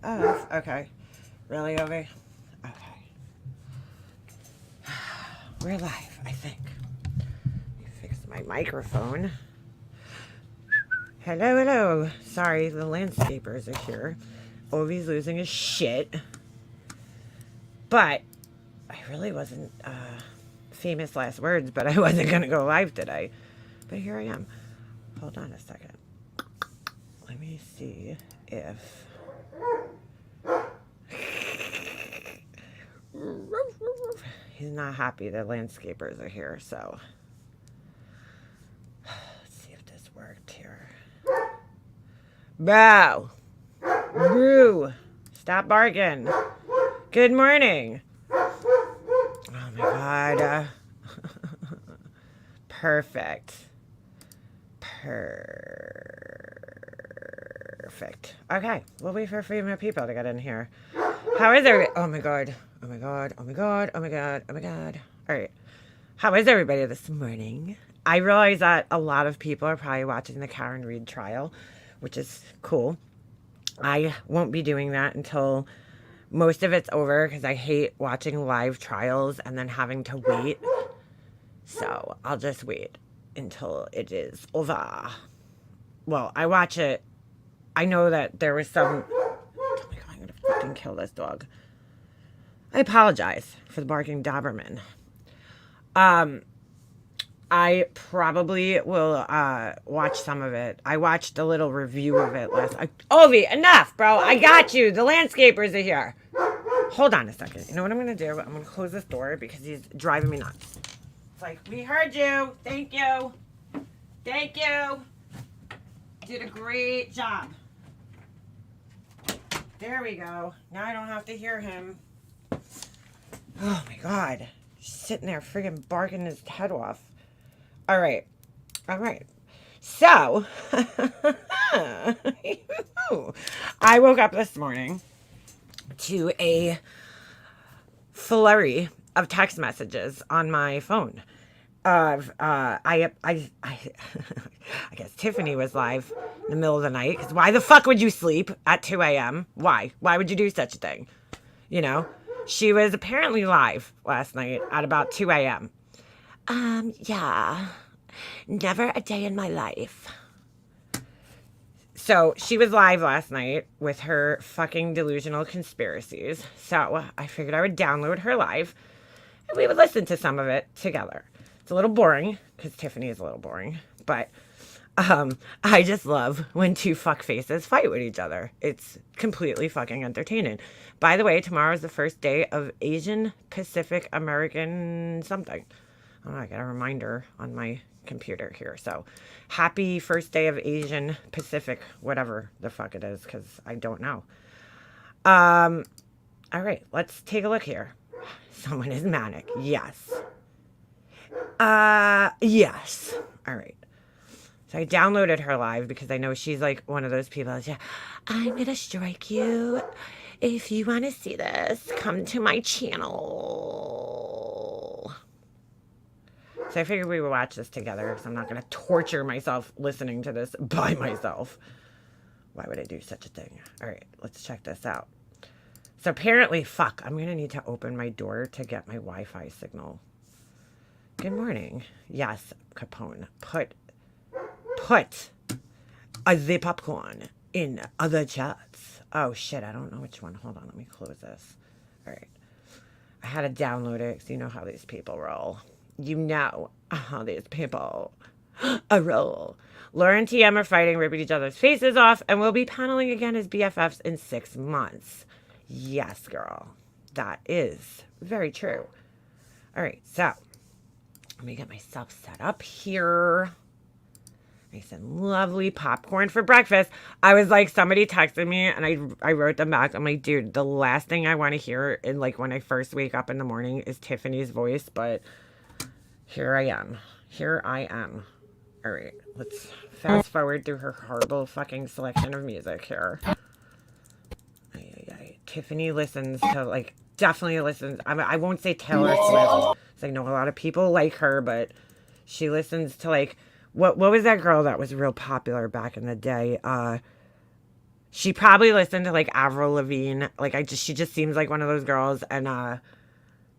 off. Okay. Really, Ovi? Okay. We're live, I think. Let me fix my microphone. Hello, hello. Sorry, the landscapers are here. Ovi's losing his shit. But I really wasn't famous last words, but I wasn't going to go live today. But here I am. Hold on a second. Let me see if... He's not happy the landscapers are here, so... Let's see if this worked here. Boo! Boo! Stop barking. Good morning. Oh my god. Perfect. Perfect. Okay, we'll wait for a few more people to get in here. How is everybody? Oh my god. Oh my god. Oh my god. Oh my god. Oh my god. All right. How is everybody this morning? I realize that a lot of people are probably watching the Karen Reed trial, which is cool. I won't be doing that until most of it's over because I hate watching live trials and then having to wait. So I'll just wait until it is over. Well, I watch it. I know that there was some... Oh my god, I'm going to fucking kill this dog. I apologize for the barking Doberman. I probably will watch some of it. I watched a little review of it last... Ovi, enough, bro. I got you. The landscapers are here. Hold on a second. You know what I'm going to do? I'm going to close this door because he's driving me nuts. It's like, we heard you. Thank you. Thank you. Did a great job. There we go. Now I don't have to hear him. Oh my god. Just sitting there friggin' barking his head off. All right. All right. So, I woke up this morning to a flurry of text messages on my phone. I guess Tiffany was live in the middle of the night. Because why the fuck would you sleep at 2 a.m.? Why? Why would you do such a thing? You know? She was apparently live last night at about 2 a.m. Yeah. Never a day in my life. So she was live last night with her fucking delusional conspiracies. So I figured I would download her live and we would listen to some of it together. It's a little boring because Tiffany is a little boring, but I just love when two fuck faces fight with each other. It's completely fucking entertaining. By the way, tomorrow is the first day of Asian Pacific American something. I don't know, I got a reminder on my computer here. So happy first day of Asian Pacific, whatever the fuck it is, because I don't know. All right, let's take a look here. Someone is manic. Yes. Yes. All right. So I downloaded her live because I know she's like one of those people that's, yeah, I'm going to strike you. If you want to see this, come to my channel. So I figured we would watch this together because I'm not going to torture myself listening to this by myself. Why would I do such a thing? All right, let's check this out. So apparently, fuck, I'm going to need to open my door to get my Wi-Fi signal. Good morning. Yes, Capone. Put the popcorn in other chats. Oh, shit, I don't know which one. Hold on, let me close this. All right. I had to download it because you know how these people roll. You know how these people roll. Laura and TM are fighting, ripping each other's faces off, and will be paneling again as BFFs in 6 months. Yes, girl. That is very true. All right, so let me get myself set up here. Nice and lovely popcorn for breakfast. I was like, somebody texted me and I wrote them back. I'm like, dude, the last thing I want to hear in like when I first wake up in the morning is Tiffany's voice, but here I am. Here I am. All right, let's fast forward through her horrible fucking selection of music here. Tiffany listens to like, definitely listens. I won't say Taylor Swift. I know a lot of people like her, but she listens to like, what was that girl that was real popular back in the day? She probably listened to like Avril Lavigne. Like she just seems like one of those girls. And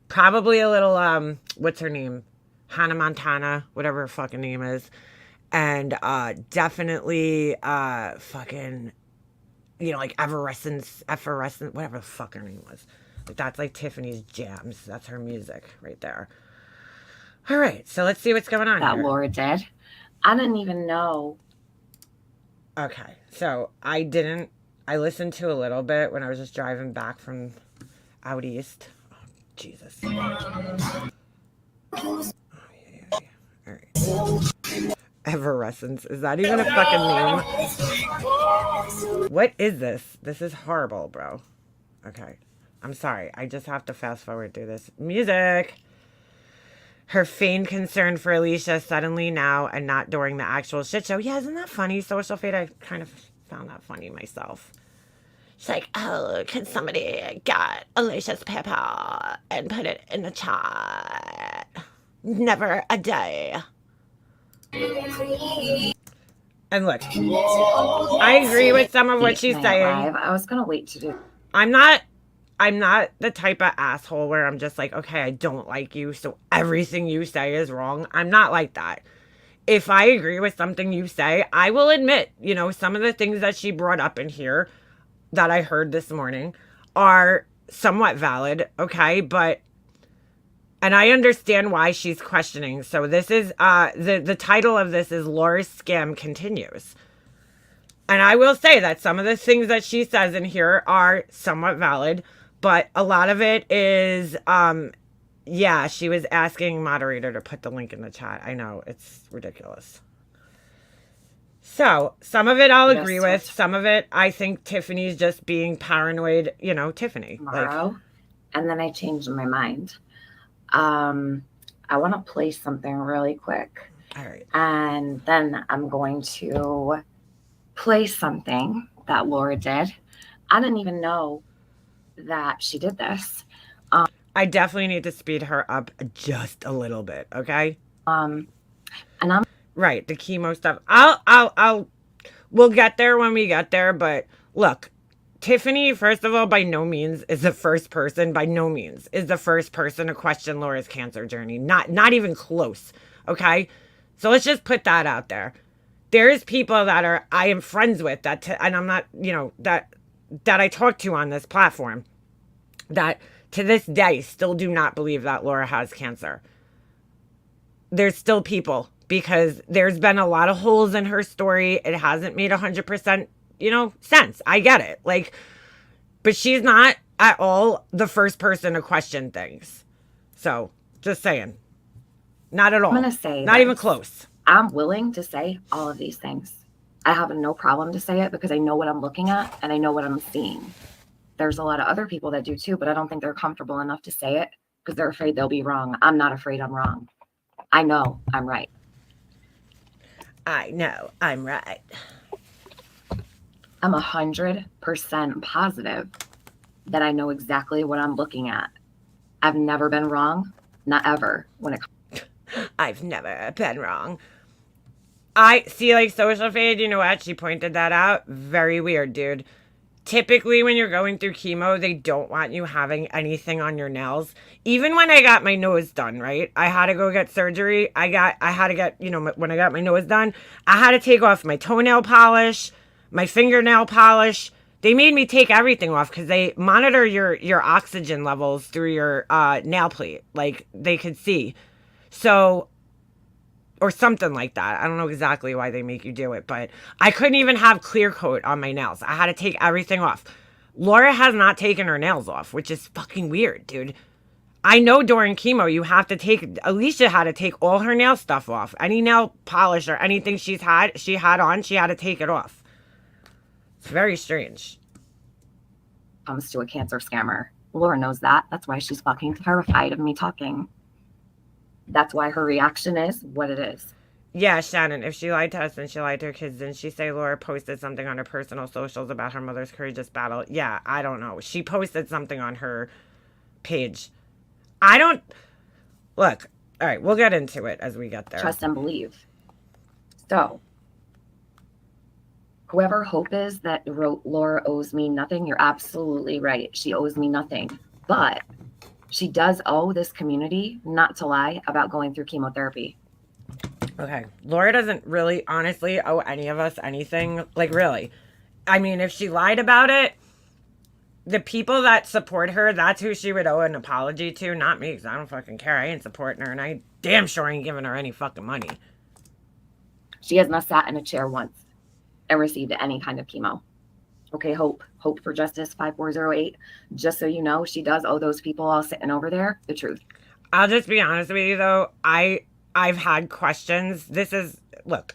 probably a little what's her name? Hannah Montana, whatever her fucking name is. And definitely fucking, you know, like effervescent, whatever the fuck her name was. Like that's like Tiffany's jams. That's her music right there. All right, so let's see what's going on that here. Laura did. I didn't even know. Okay, so I listened to a little bit when I was just driving back from out east. Oh, Jesus. Oh, yeah, yeah, yeah. All right. Everescence. Is that even a fucking name? What is this? This is horrible, bro. Okay. I'm sorry. I just have to fast forward through this. Music. Her feigned concern for Alicia suddenly now and not during the actual shit show. Yeah, isn't that funny? Social fate, I kind of found that funny myself. She's like, oh, can somebody get Alicia's PayPal and put it in the chat? Never a day. And look, I agree with some of what she's saying. Live. I was gonna wait to do. I'm not the type of asshole where I'm just like, okay, I don't like you, so everything you say is wrong. I'm not like that. If I agree with something you say, I will admit, you know, some of the things that she brought up in here that I heard this morning are somewhat valid, okay? But, and I understand why she's questioning. So this is, the title of this is Laura's Scam Continues. And I will say that some of the things that she says in here are somewhat valid, but a lot of it is, yeah, she was asking moderator to put the link in the chat. I know, it's ridiculous. So, some of it I'll agree with. Some of it, I think Tiffany's just being paranoid, you know, Tiffany. Tomorrow, like, and then I changed my mind. I want to play something really quick. All right. And then I'm going to play something that Laura did. I didn't even know that she did this. I definitely need to speed her up just a little bit, okay? And I'm right, the chemo stuff. We'll get there when we get there, but look, Tiffany, first of all, by no means is the first person to question Laura's cancer journey. Not even close, okay? So let's just put that out there. There's people that I am friends with and I'm not, you know, that I talk to on this platform that to this day still do not believe that Laura has cancer. There's still people, because there's been a lot of holes in her story. It hasn't made 100%, you know, sense. I get it. Like, but she's not at all the first person to question things. So, just saying. Not at all. I'm going to say not even close. I'm willing to say all of these things. I have no problem to say it because I know what I'm looking at and I know what I'm seeing. There's a lot of other people that do too, but I don't think they're comfortable enough to say it because they're afraid they'll be wrong. I'm not afraid I'm wrong. I know I'm right. I know I'm right. I'm 100% positive that I know exactly what I'm looking at. I've never been wrong, not ever. I've never been wrong. I see, like, social fade, you know what? She pointed that out. Very weird, dude. Typically, when you're going through chemo, they don't want you having anything on your nails. Even when I got my nose done, right? I had to go get surgery. I had to get, you know, when I got my nose done, I had to take off my toenail polish, my fingernail polish. They made me take everything off because they monitor your oxygen levels through your nail plate. Like, they could see. So, or something like that. I don't know exactly why they make you do it, but I couldn't even have clear coat on my nails. I had to take everything off. Laura has not taken her nails off, which is fucking weird, dude. I know during chemo you have to take, Alicia had to take all her nail stuff off. Any nail polish or anything she had on, she had to take it off. It's very strange. Comes to a cancer scammer. Laura knows that. That's why she's fucking terrified of me talking. That's why her reaction is what it is. Yeah, Shannon, if she lied to us and she lied to her kids, didn't she say Laura posted something on her personal socials about her mother's courageous battle? Yeah, I don't know. She posted something on her page. I don't... Look, all right, we'll get into it as we get there. Trust and believe. So, Whoever Hope is that wrote Laura owes me nothing, you're absolutely right. She owes me nothing. But she does owe this community, not to lie, about going through chemotherapy. Okay. Laura doesn't really honestly owe any of us anything. Like, really. I mean, if she lied about it, the people that support her, that's who she would owe an apology to, not me, because I don't fucking care. I ain't supporting her, and I damn sure ain't giving her any fucking money. She has not sat in a chair once and received any kind of chemo. Okay, Hope for Justice 5408. Just so you know, she does owe those people all sitting over there the truth. I'll just be honest with you, though. I've had questions.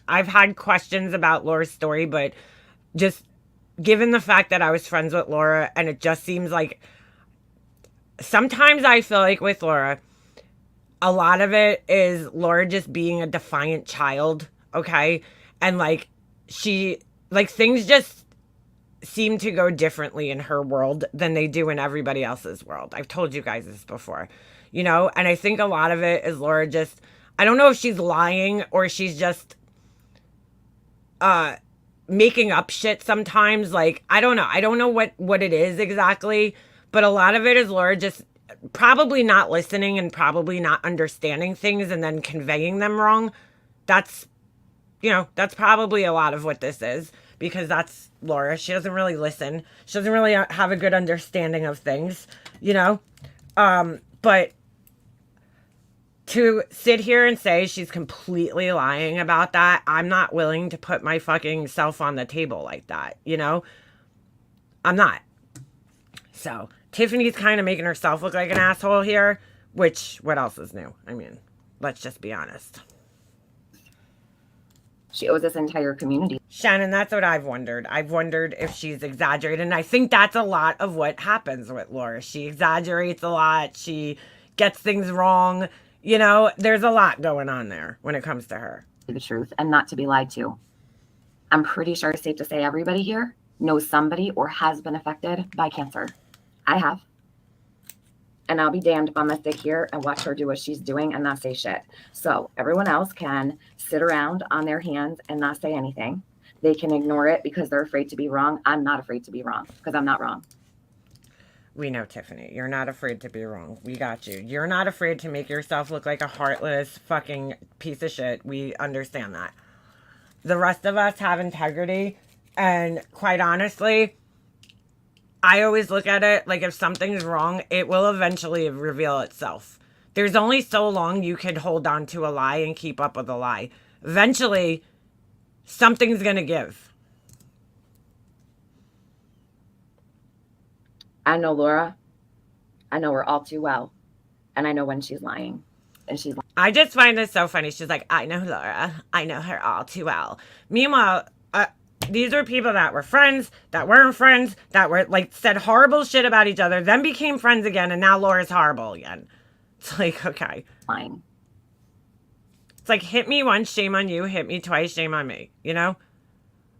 I've had questions about Laura's story, but just given the fact that I was friends with Laura, and it just seems like sometimes I feel like with Laura, a lot of it is Laura just being a defiant child, okay? And like things just seem to go differently in her world than they do in everybody else's world. I've told you guys this before, and I think a lot of it is Laura just, I don't know if she's lying or she's just making up shit sometimes. Like, I don't know what it is exactly, but a lot of it is Laura just probably not listening and probably not understanding things and then conveying them wrong. That's probably a lot of what this is, because that's Laura. She doesn't really listen. She doesn't really have a good understanding of things, but to sit here and say she's completely lying about that, I'm not willing to put my fucking self on the table like that, I'm not. So, Tiffany's kind of making herself look like an asshole here, which, what else is new? I mean, let's just be honest. She owes this entire community. Shannon, that's what I've wondered. I've wondered if she's exaggerated, and I think that's a lot of what happens with Laura. She exaggerates a lot. She gets things wrong. There's a lot going on there when it comes to her. The truth and not to be lied to. I'm pretty sure it's safe to say everybody here knows somebody or has been affected by cancer. I have. And I'll be damned if I'm gonna sit here and watch her do what she's doing and not say shit. So everyone else can sit around on their hands and not say anything. They can ignore it because they're afraid to be wrong. I'm not afraid to be wrong because I'm not wrong. We know, Tiffany. You're not afraid to be wrong. We got you. You're not afraid to make yourself look like a heartless fucking piece of shit. We understand that. The rest of us have integrity. And quite honestly, I always look at it like if something's wrong, it will eventually reveal itself. There's only so long you could hold on to a lie and keep up with a lie. Eventually, something's going to give. I know Laura. I know her all too well. And I know when she's lying. And she's lying. I just find this so funny. She's like, I know Laura. I know her all too well. Meanwhile, these are people that were friends, that weren't friends, that were said horrible shit about each other, then became friends again, and now Laura's horrible again. It's like, okay. Lying. It's like, hit me once, shame on you. Hit me twice, shame on me.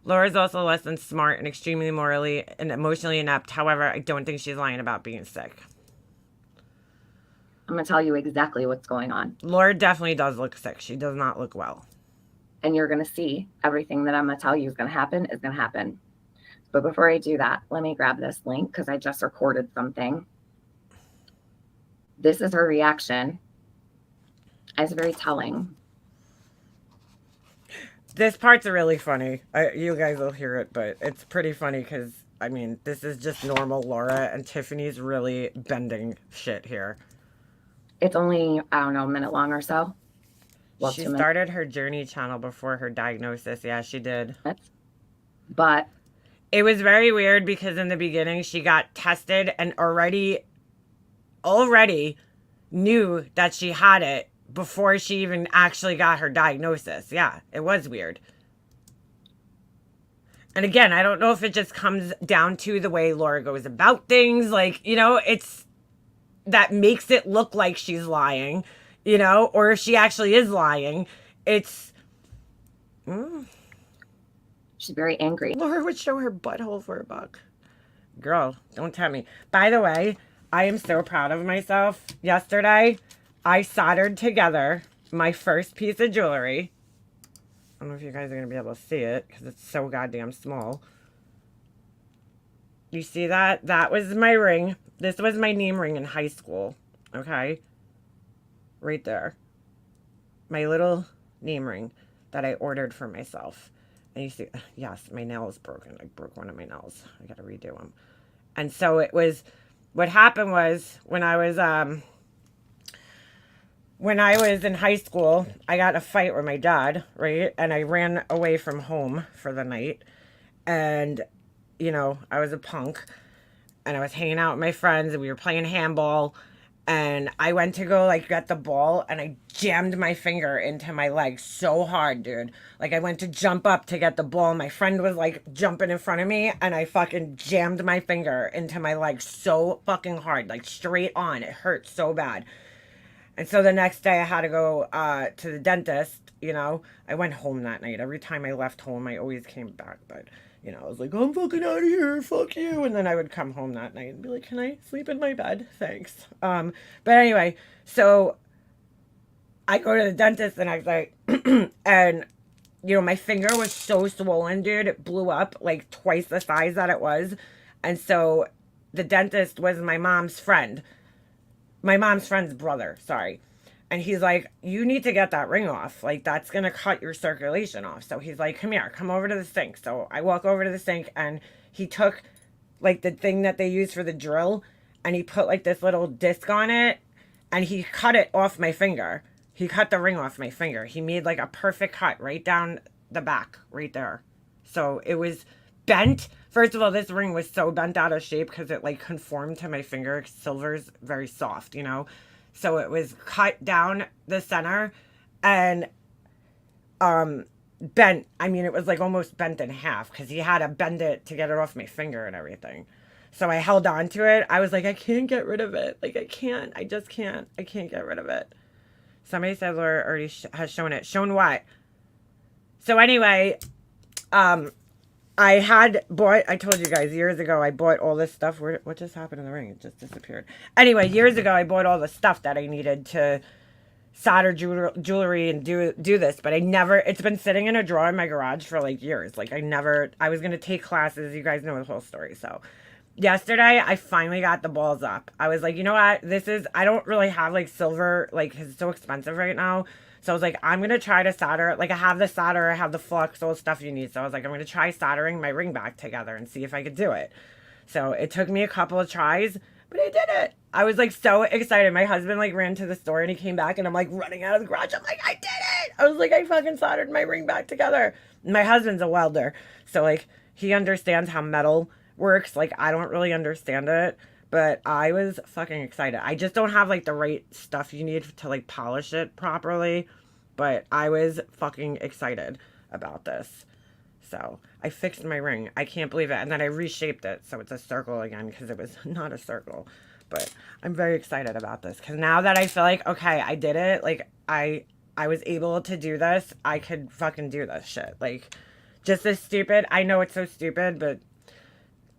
Laura's also less than smart and extremely morally and emotionally inept. However, I don't think she's lying about being sick. I'm going to tell you exactly what's going on. Laura definitely does look sick. She does not look well. And you're going to see everything that I'm going to tell you is going to happen. But before I do that, let me grab this link because I just recorded something. This is her reaction. It's very telling. This part's really funny. You guys will hear it, but it's pretty funny because, I mean, this is just normal Laura, and Tiffany's really bending shit here. It's only, I don't know, a minute long or so. Well, she started her journey channel before her diagnosis. Yeah, she did. But it was very weird because in the beginning she got tested and already knew that she had it before she even actually got her diagnosis. Yeah, it was weird. And again, I don't know if it just comes down to the way Laura goes about things. It's that makes it look like she's lying, or if she actually is lying. It's... She's very angry. Laura would show her butthole for $1. Girl, don't tell me. By the way, I am so proud of myself. Yesterday, I soldered together my first piece of jewelry. don't know if you guys are going to be able to see it because it's so goddamn small. You see that? That was my ring. This was my name ring in high school. Okay? Right there. My little name ring that I ordered for myself. And you see, yes, my nail is broken. I broke one of my nails. I got to redo them. And so it was, what happened was when I was in high school, I got in a fight with my dad, right? And I ran away from home for the night. And, you know, I was a punk. And I was hanging out with my friends and we were playing handball. And I went to go like get the ball and I jammed my finger into my leg so hard, dude. Like I went to jump up to get the ball. My friend was like jumping in front of me and I fucking jammed my finger into my leg so fucking hard, like straight on. It hurt so bad. And so the next day I had to go to the dentist, you know. I went home that night. Every time I left home, I always came back. But, you know, I was like, I'm fucking out of here. Fuck you. And then I would come home that night and be like, can I sleep in my bed? Thanks. But anyway, so I go to the dentist the next day and, you know, my finger was so swollen, dude. It blew up like twice the size that it was. And so the dentist was my mom's friend. My mom's friend's brother, sorry. And he's like, you need to get that ring off. Like, that's going to cut your circulation off. So he's like, come here, come over to the sink. So I walk over to the sink and he took like the thing that they use for the drill and he put like this little disc on it and he cut it off my finger. He cut the ring off my finger. He made like a perfect cut right down the back, right there. So it was bent. First of all, this ring was so bent out of shape because it like conformed to my finger. Silver's very soft, you know. So it was cut down the center and bent. I mean, it was like almost bent in half because he had to bend it to get it off my finger and everything. So I held on to it. I was like, I can't get rid of it. Like I can't. I just can't. I can't get rid of it. Somebody said Laura already has shown it. Shown what? So anyway, I had bought, I told you guys years ago, I bought all this stuff. What just happened to the ring? It just disappeared. Anyway, years ago, I bought all the stuff that I needed to solder jewelry and do this. But I never, it's been sitting in a drawer in my garage for like years. Like I was going to take classes. You guys know the whole story. So yesterday, I finally got the balls up. I was like, you know what? I don't really have like silver, like it's so expensive right now. So I was like, I'm going to try to solder. Like I have the solder, I have the flux, all the stuff you need. So I was like, I'm going to try soldering my ring back together and see if I could do it. So it took me a couple of tries, but I did it. I was like so excited. My husband like ran to the store and he came back and I'm like running out of the garage. I'm like, I did it. I was like, I fucking soldered my ring back together. My husband's a welder. So like he understands how metal works. Like I don't really understand it. But I was fucking excited. I just don't have like the right stuff you need to like polish it properly. But I was fucking excited about this. So I fixed my ring. I can't believe it. And then I reshaped it so it's a circle again because it was not a circle. But I'm very excited about this because now that I feel like, okay, I did it. Like I was able to do this. I could fucking do this shit. Like just this stupid. I know it's so stupid, but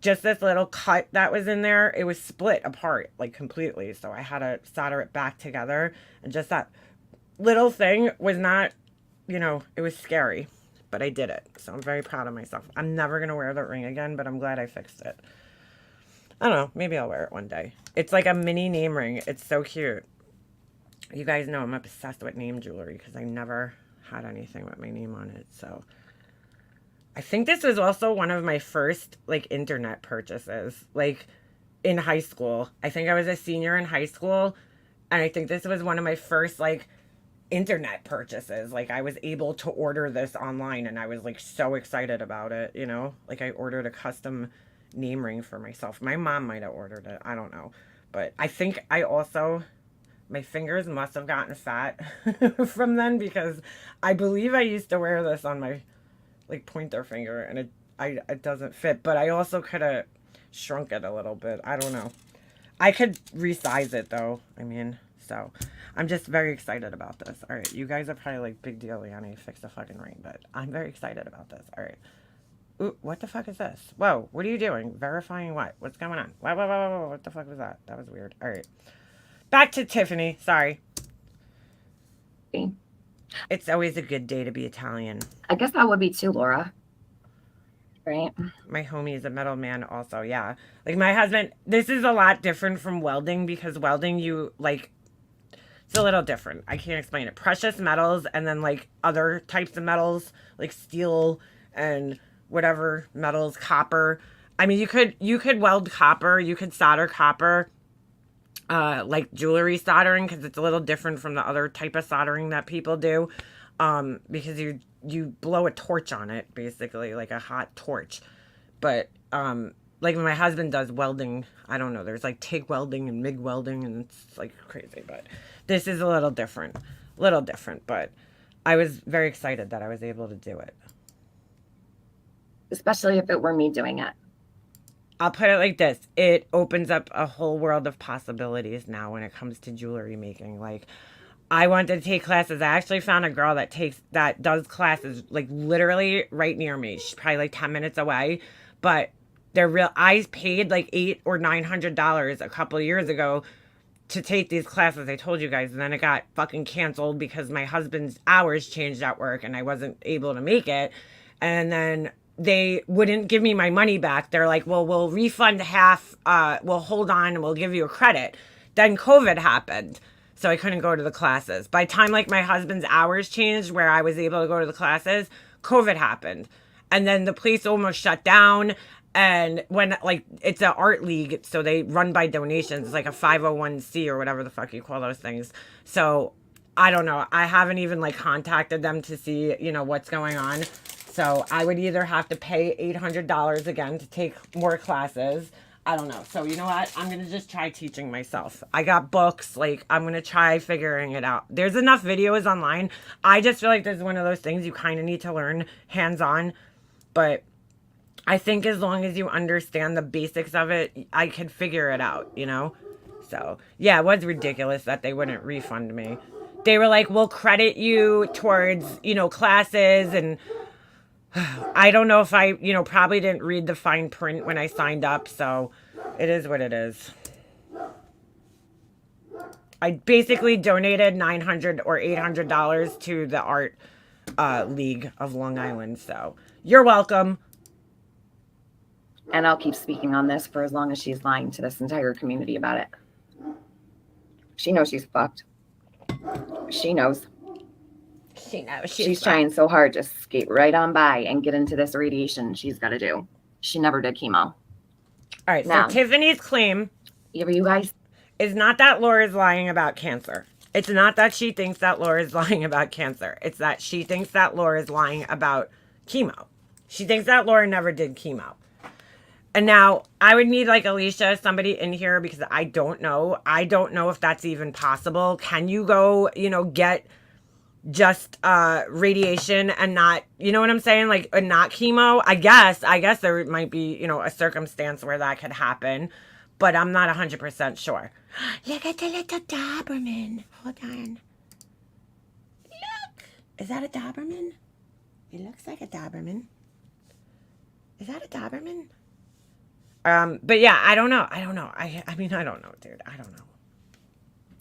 just this little cut that was in there, it was split apart like completely. So I had to solder it back together. And just that little thing was not, you know, it was scary. But I did it. So I'm very proud of myself. I'm never going to wear that ring again, but I'm glad I fixed it. I don't know. Maybe I'll wear it one day. It's like a mini name ring. It's so cute. You guys know I'm obsessed with name jewelry because I never had anything with my name on it. So I think this was also one of my first like internet purchases, like in high school. I think I was a senior in high school, and I think this was one of my first like internet purchases. Like I was able to order this online, and I was like so excited about it. You know, like I ordered a custom name ring for myself. My mom might have ordered it. I don't know, but I think I also. My fingers must have gotten fat from then because I believe I used to wear this on my like pointer finger and it doesn't fit, but I also could have shrunk it a little bit. I don't know. I could resize it though. I mean, so I'm just very excited about this. All right, you guys are probably like, big deal, Leonie, fix the fucking ring, but I'm very excited about this. All right. Ooh, what the fuck is this? Whoa, what are you doing? Verifying what? What's going on? Whoa, what the fuck was that? That was weird. All right. Back to Tiffany. Sorry. It's always a good day to be Italian. I guess that would be too, Laura. Right? My homie is a metal man also, yeah. Like my husband, this is a lot different from welding because welding you like it's a little different. I can't explain it. Precious metals and then like other types of metals like steel and whatever metals, copper. I mean, you could weld copper, you could solder copper, like jewelry soldering because it's a little different from the other type of soldering that people do, because you blow a torch on it basically like a hot torch, but like when my husband does welding, I don't know, there's like TIG welding and MIG welding and it's like crazy, but this is a little different, but I was very excited that I was able to do it. Especially if it were me doing it. I'll put it like this. It opens up a whole world of possibilities now when it comes to jewelry making. Like I wanted to take classes. I actually found a girl that does classes like literally right near me. She's probably like 10 minutes away, but they're real. I paid like $800 or $900 a couple of years ago to take these classes. I told you guys, and then it got fucking canceled because my husband's hours changed at work and I wasn't able to make it. And then they wouldn't give me my money back. They're like, well, we'll refund half, we'll hold on and we'll give you a credit. Then COVID happened. So I couldn't go to the classes. By the time like my husband's hours changed where I was able to go to the classes, COVID happened. And then the place almost shut down. And when like it's an art league, so they run by donations. It's like a 501c or whatever the fuck you call those things. So I don't know. I haven't even like contacted them to see, what's going on. So I would either have to pay $800 again to take more classes. I don't know. So you know what? I'm going to just try teaching myself. I got books. Like I'm going to try figuring it out. There's enough videos online. I just feel like this is one of those things you kind of need to learn hands-on. But I think as long as you understand the basics of it, I could figure it out. So yeah, it was ridiculous that they wouldn't refund me. They were like, we'll credit you towards, classes, and I don't know if I, probably didn't read the fine print when I signed up, so it is what it is. I basically donated $900 or $800 to the Art League of Long Island, so you're welcome. And I'll keep speaking on this for as long as she's lying to this entire community about it. She knows she's fucked. She knows. She knows she's trying so hard to skate right on by and get into this radiation she's got to do. She never did chemo. All right, now, so Tiffany's claim you guys is not that Laura's lying about cancer. It's not that she thinks that Laura's lying about cancer. It's that she thinks that Laura's lying about chemo. She thinks that Laura never did chemo. And now I would need like Alicia, somebody in here, because I don't know. I don't know if that's even possible. Can you go, get just radiation and not, you know what I'm saying? Like not chemo? I guess there might be, a circumstance where that could happen, but I'm not 100% sure. Look at the little Doberman. Hold on. Look. Is that a Doberman? It looks like a Doberman. Is that a Doberman? But yeah, I don't know. I mean, I don't know, dude. I don't know.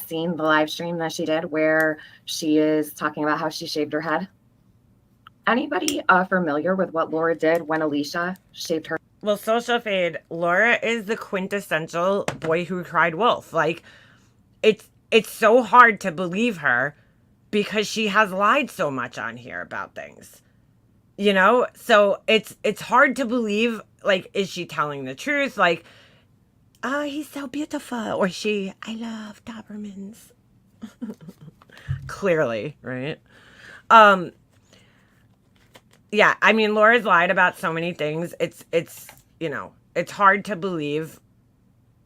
Seen the live stream that she did where she is talking about how she shaved her head? Anybody familiar with what Laura did when Alicia shaved her? Well, social fade, Laura is the quintessential boy who cried wolf. Like, it's so hard to believe her because she has lied so much on here about things. So it's hard to believe, like, is she telling the truth? Like, oh, he's so beautiful. Or I love Dobermans. Clearly, right? Yeah, I mean, Laura's lied about so many things. It's hard to believe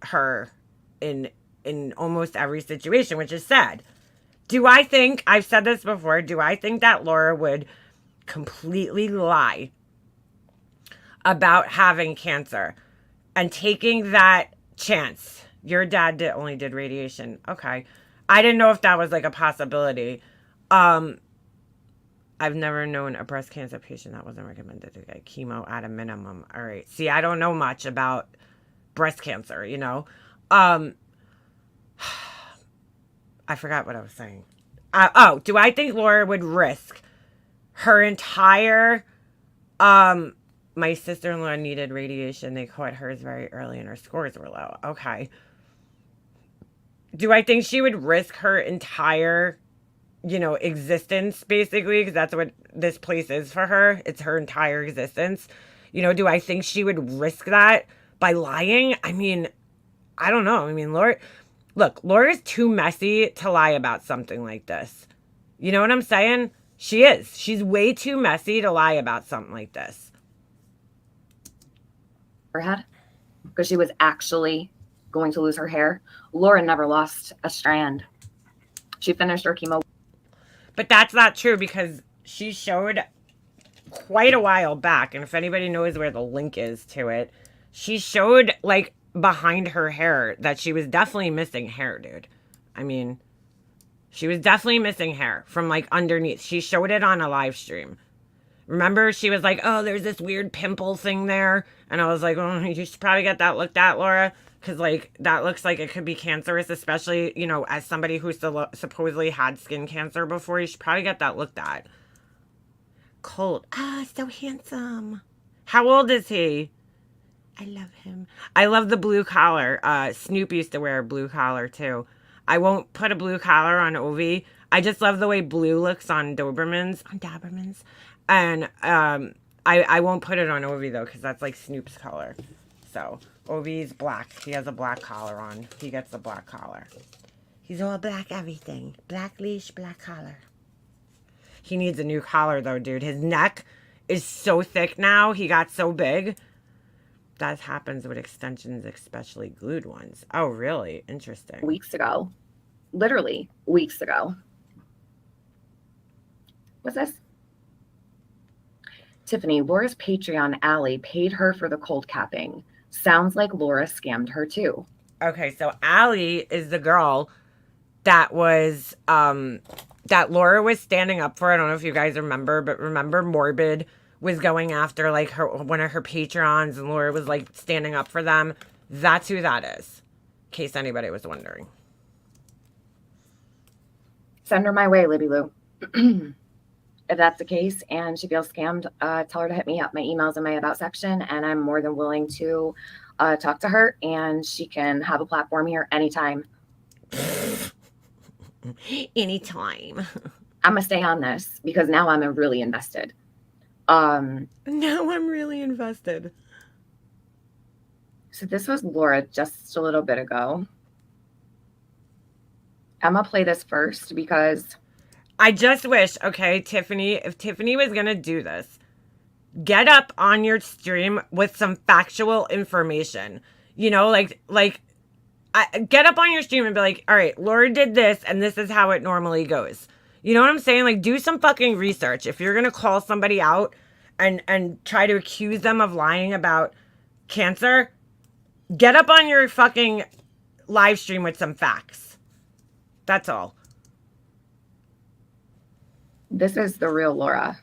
her in almost every situation, which is sad. I've said this before, do I think that Laura would completely lie about having cancer and taking that chance? Your dad only did radiation. Okay. I didn't know if that was like a possibility. I've never known a breast cancer patient that wasn't recommended to get chemo at a minimum. All right. See, I don't know much about breast cancer, I forgot what I was saying. Do I think Laura would risk her entire my sister-in-law needed radiation. They caught hers very early and her scores were low. Okay. Do I think she would risk her entire, existence basically, because that's what this place is for her. It's her entire existence. Do I think she would risk that by lying? I mean, I don't know. I mean, Laura's too messy to lie about something like this. You know what I'm saying? She is. She's way too messy to lie about something like this. Her head, because she was actually going to lose her hair. Laura never lost a strand. She finished her chemo. But that's not true because she showed quite a while back, and if anybody knows where the link is to it, she showed like behind her hair that she was definitely missing hair, dude. I mean, she was definitely missing hair from like underneath. She showed it on a live stream. Remember, she was like, oh, there's this weird pimple thing there. And I was like, oh, you should probably get that looked at, Laura. Because, like, that looks like it could be cancerous, especially, as somebody who supposedly had skin cancer before. You should probably get that looked at. Colt. Ah, so handsome. How old is he? I love him. I love the blue collar. Snoop used to wear a blue collar, too. I won't put a blue collar on Ovi. I just love the way blue looks on Dobermans. And I won't put it on Ovi, though, because that's like Snoop's color. So, Ovi's black. He has a black collar on. He gets the black collar. He's all black everything. Black leash, black collar. He needs a new collar, though, dude. His neck is so thick now. He got so big. That happens with extensions, especially glued ones. Oh, really? Interesting. Weeks ago. Literally weeks ago. What's this? Tiffany, Laura's Patreon Allie paid her for the cold capping. Sounds like Laura scammed her too. Okay, so Allie is the girl that was that Laura was standing up for. I don't know if you guys remember, but remember Morbid was going after like one of her Patreons and Laura was like standing up for them. That's who that is. In case anybody was wondering. Send her my way, Libby Lou. If that's the case and she feels scammed, tell her to hit me up. My email's in my about section, and I'm more than willing to talk to her, and she can have a platform here anytime. Anytime. I'm going to stay on this because now I'm really invested. Now I'm really invested. So this was Laura just a little bit ago. I'm going to play this first because... I just wish, okay, Tiffany, if Tiffany was going to do this, get up on your stream with some factual information. Get up on your stream and be like, all right, Laura did this and this is how it normally goes. You know what I'm saying? Like, do some fucking research. If you're going to call somebody out and try to accuse them of lying about cancer, get up on your fucking live stream with some facts. That's all. This is the real Laura.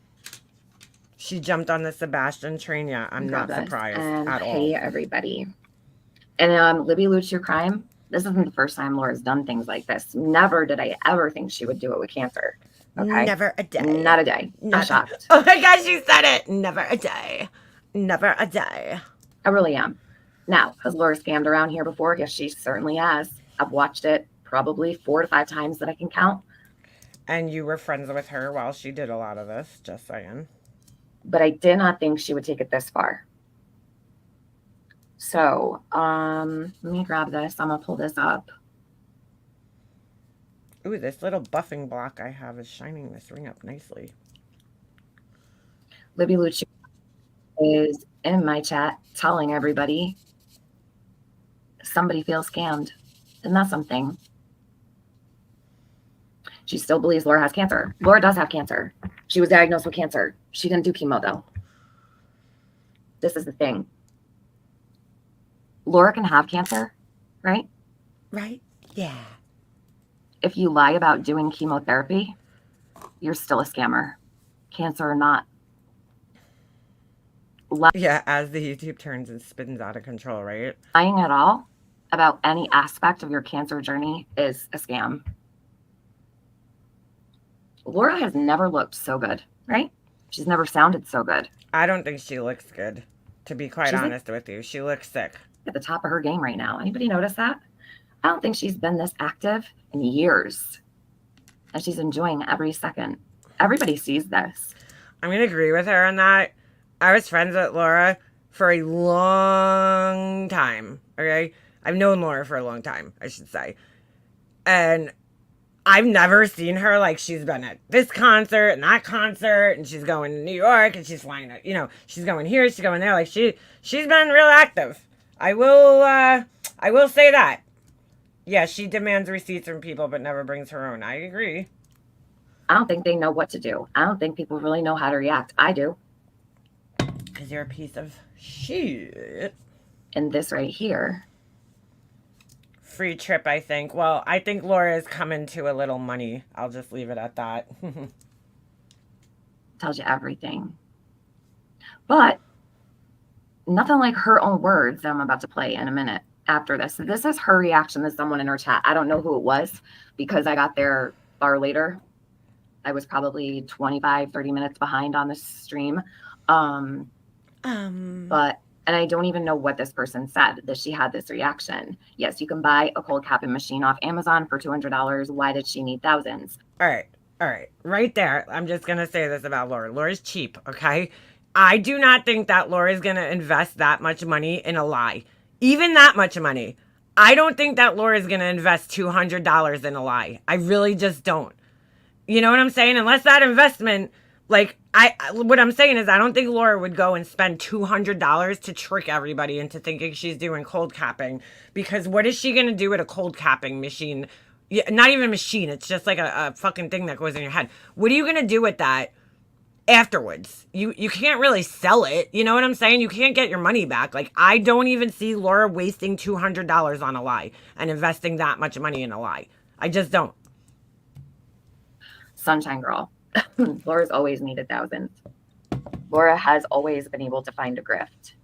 She jumped on the Sebastian train. Yeah, I'm not surprised at all. Hey, everybody. And Libby Lou True Crime, this isn't the first time Laura's done things like this. Never did I ever think she would do it with cancer. Okay? Never a day. Not a day. Not shocked. Oh my gosh, she said it. Never a day. Never a day. I really am. Now, has Laura scammed around here before? Yes, she certainly has. I've watched it probably 4 to 5 times that I can count. And you were friends with her while she did a lot of this, just saying. But I did not think she would take it this far. So, let me grab this. I'm going to pull this up. Ooh, this little buffing block I have is shining this ring up nicely. Libby Lucci is in my chat telling everybody somebody feels scammed. Isn't that something? She still believes Laura has cancer. Laura does have cancer. She was diagnosed with cancer. She didn't do chemo, though. This is the thing. Laura can have cancer, right? Right? Yeah. If you lie about doing chemotherapy, you're still a scammer. Cancer or not. Yeah, as the YouTube turns and spins out of control, right? Lying at all about any aspect of your cancer journey is a scam. Laura has never looked so good, right? She's never sounded so good. I don't think she looks good, to be quite She's like honest with you. She looks sick. at the top of her game right now. Anybody notice that? I don't think she's been this active in years. And she's enjoying every second. Everybody sees this. I'm going to agree with her on that. I was friends with Laura for a long time, okay? I've known Laura for a long time, I should say. And I've never seen her like she's been at this concert and that concert, and she's going to New York and she's flying to, she's going here, she's going there. Like she's been real active. I will say that. Yeah, she demands receipts from people but never brings her own. I agree. I don't think they know what to do. I don't think people really know how to react. I do. Because you're a piece of shit. And this right here. Free trip, I think. Well, I think Laura is coming to a little money. I'll just leave it at that. Tells you everything. But nothing like her own words that I'm about to play in a minute after this. So this is her reaction to someone in her chat. I don't know who it was because I got there far later. I was probably 25, 30 minutes behind on the stream. And I don't even know what this person said that she had this reaction. Yes, you can buy a cold capping machine off Amazon for $200. Why did she need thousands? All right. Right there. I'm just going to say this about Laura. Laura's cheap, okay? I do not think that Laura's going to invest that much money in a lie. Even that much money. I don't think that Laura's going to invest $200 in a lie. I really just don't. You know what I'm saying? Unless that investment, what I'm saying is I don't think Laura would go and spend $200 to trick everybody into thinking she's doing cold capping. Because what is she going to do with a cold capping machine? Yeah, not even a machine. It's just like a fucking thing that goes in your head. What are you going to do with that afterwards? You can't really sell it. You know what I'm saying? You can't get your money back. Like, I don't even see Laura wasting $200 on a lie and investing that much money in a lie. I just don't. Sunshine girl. Laura's always needed thousands. Laura has always been able to find a grift.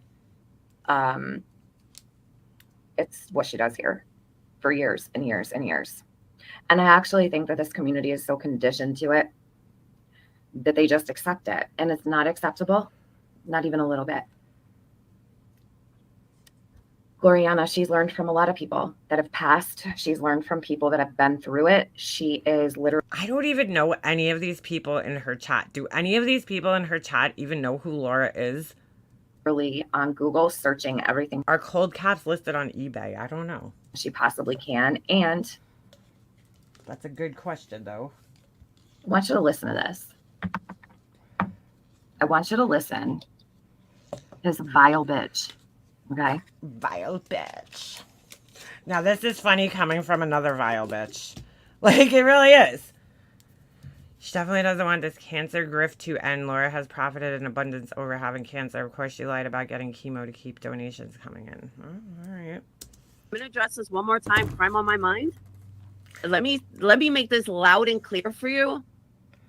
It's what she does here for years and years and years. And I actually think that this community is so conditioned to it that they just accept it. And it's not acceptable, not even a little bit. Gloriana, she's learned from a lot of people that have passed. She's learned from people that have been through it. She is literally... I don't even know any of these people in her chat. Do any of these people in her chat even know who Laura is? Really on Google searching everything. Are cold caps listed on eBay? I don't know. She possibly can. And that's a good question, though. I want you to listen to this. I want you to listen. This vile bitch. Okay. Vile bitch. Now, this is funny coming from another vile bitch. Like, it really is. She definitely doesn't want this cancer grift to end. Laura has profited in abundance over having cancer. Of course, she lied about getting chemo to keep donations coming in. Oh, all right. I'm going to address this one more time. Crime on my mind. Let me make this loud and clear for you.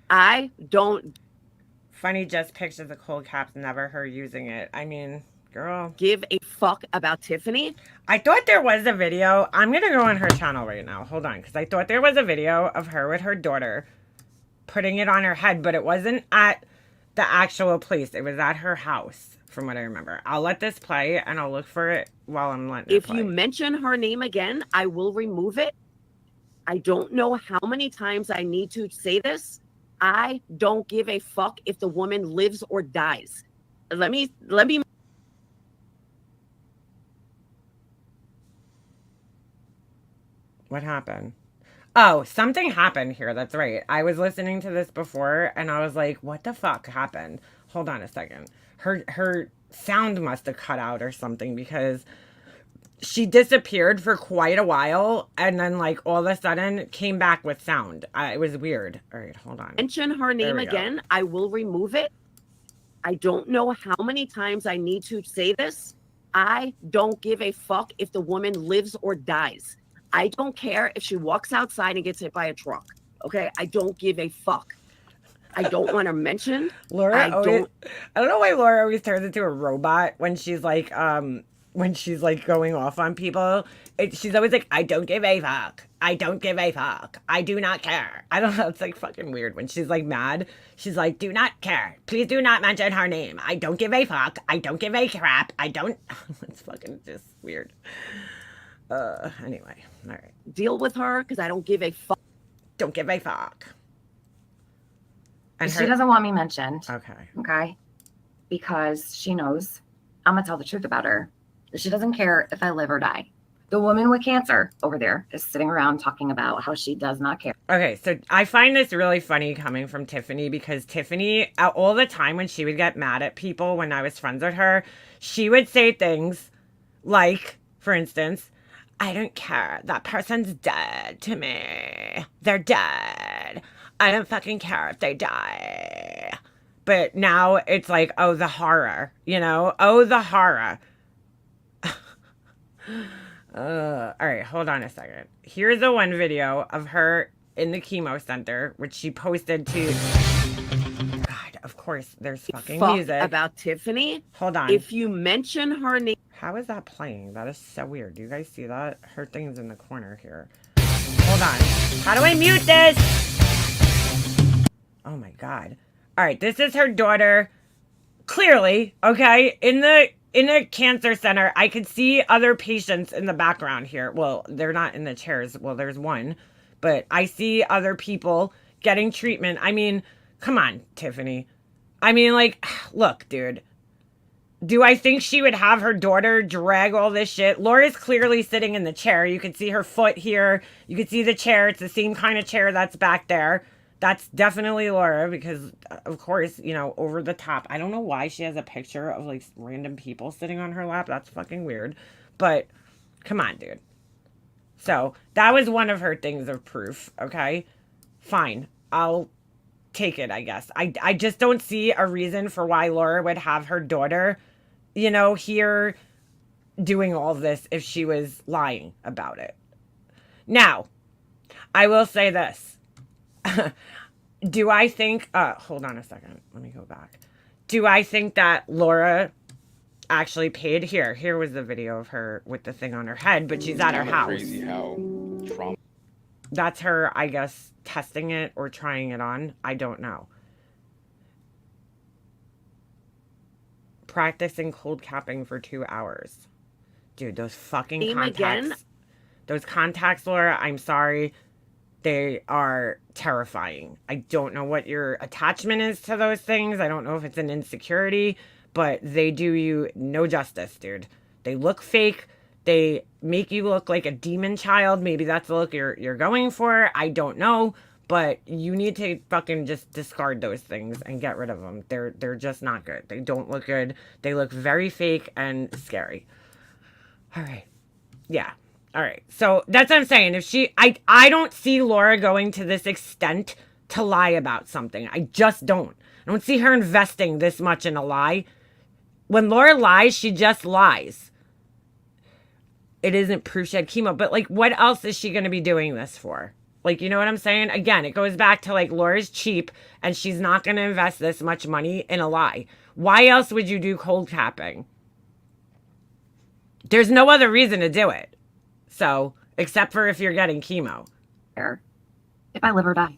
I don't... Funny, just pictures of cold caps, never her using it. I mean... Girl. Give a fuck about Tiffany. I thought there was a video. I'm going to go on her channel right now. Hold on. Because I thought there was a video of her with her daughter putting it on her head. But it wasn't at the actual place. It was at her house, from what I remember. I'll let this play and I'll look for it while I'm letting it play. If you mention her name again, I will remove it. I don't know how many times I need to say this. I don't give a fuck if the woman lives or dies. Let me What happened? Oh, something happened here. That's right. I was listening to this before and I was like, what the fuck happened? Hold on a second. Her sound must have cut out or something because she disappeared for quite a while and then like all of a sudden came back with sound. It was weird. All right, hold on. Mention her name again. I will remove it. I don't know how many times I need to say this. I don't give a fuck if the woman lives or dies. I don't care if she walks outside and gets hit by a truck. Okay? I don't give a fuck. I don't want to mention. Laura, I don't know why Laura always turns into a robot when she's like when she's like going off on people. She's always like, I don't give a fuck. I don't give a fuck. I do not care. I don't know. It's like fucking weird when she's like mad. She's like, do not care. Please do not mention her name. I don't give a fuck. I don't give a crap. I don't. It's fucking just weird. Anyway. All right. Deal with her because I don't give a fuck. Don't give a fuck. And she doesn't want me mentioned. Okay. Okay. Because she knows I'm going to tell the truth about her. She doesn't care if I live or die. The woman with cancer over there is sitting around talking about how she does not care. Okay, so I find this really funny coming from Tiffany because Tiffany, all the time when she would get mad at people when I was friends with her, she would say things like, for instance, I don't care. That person's dead to me. They're dead. I don't fucking care if they die. But now it's like, oh, the horror, you know? Oh, the horror. All right, hold on a second. Here's the one video of her in the chemo center, which she posted to... God, of course, there's fucking music. About Tiffany. Hold on. If you mention her name... How is that playing? That is so weird. Do you guys see that? Her thing's in the corner here. Hold on. How do I mute this? Oh my God. All right, this is her daughter. Clearly, okay, in the cancer center, I could see other patients in the background here. Well, they're not in the chairs. Well, there's one, but I see other people getting treatment. I mean, come on, Tiffany. I mean, like, look, dude. Do I think she would have her daughter drag all this shit? Laura's clearly sitting in the chair. You can see her foot here. You can see the chair. It's the same kind of chair that's back there. That's definitely Laura because, of course, you know, over the top. I don't know why she has a picture of, like, random people sitting on her lap. That's fucking weird. But, come on, dude. So, that was one of her things of proof, okay? Fine. I'll take it, I guess. I just don't see a reason for why Laura would have her daughter, you know, here doing all this if she was lying about it. Now, I will say this. Do I think, hold on a second. Let me go back. Do I think that Laura actually paid? Here was the video of her with the thing on her head, but she's at her house. Crazy how trauma. That's her, I guess, testing it or trying it on. I don't know. Practicing cold capping for 2 hours. Dude, those fucking contacts. Again? Those contacts, Laura, I'm sorry. They are terrifying. I don't know what your attachment is to those things. I don't know if it's an insecurity, but they do you no justice, dude. They look fake. They make you look like a demon child. Maybe that's the look you're going for. I don't know, but you need to fucking just discard those things and get rid of them. They're just not good. They don't look good. They look very fake and scary. All right. Yeah. All right. So that's what I'm saying. If I don't see Laura going to this extent to lie about something. I just don't. I don't see her investing this much in a lie. When Laura lies, she just lies. It isn't proof she had chemo, but like, what else is she going to be doing this for? Like, you know what I'm saying? Again, it goes back to like Laura's cheap and she's not going to invest this much money in a lie. Why else would you do cold capping? There's no other reason to do it. So, except for if you're getting chemo. If I live or die.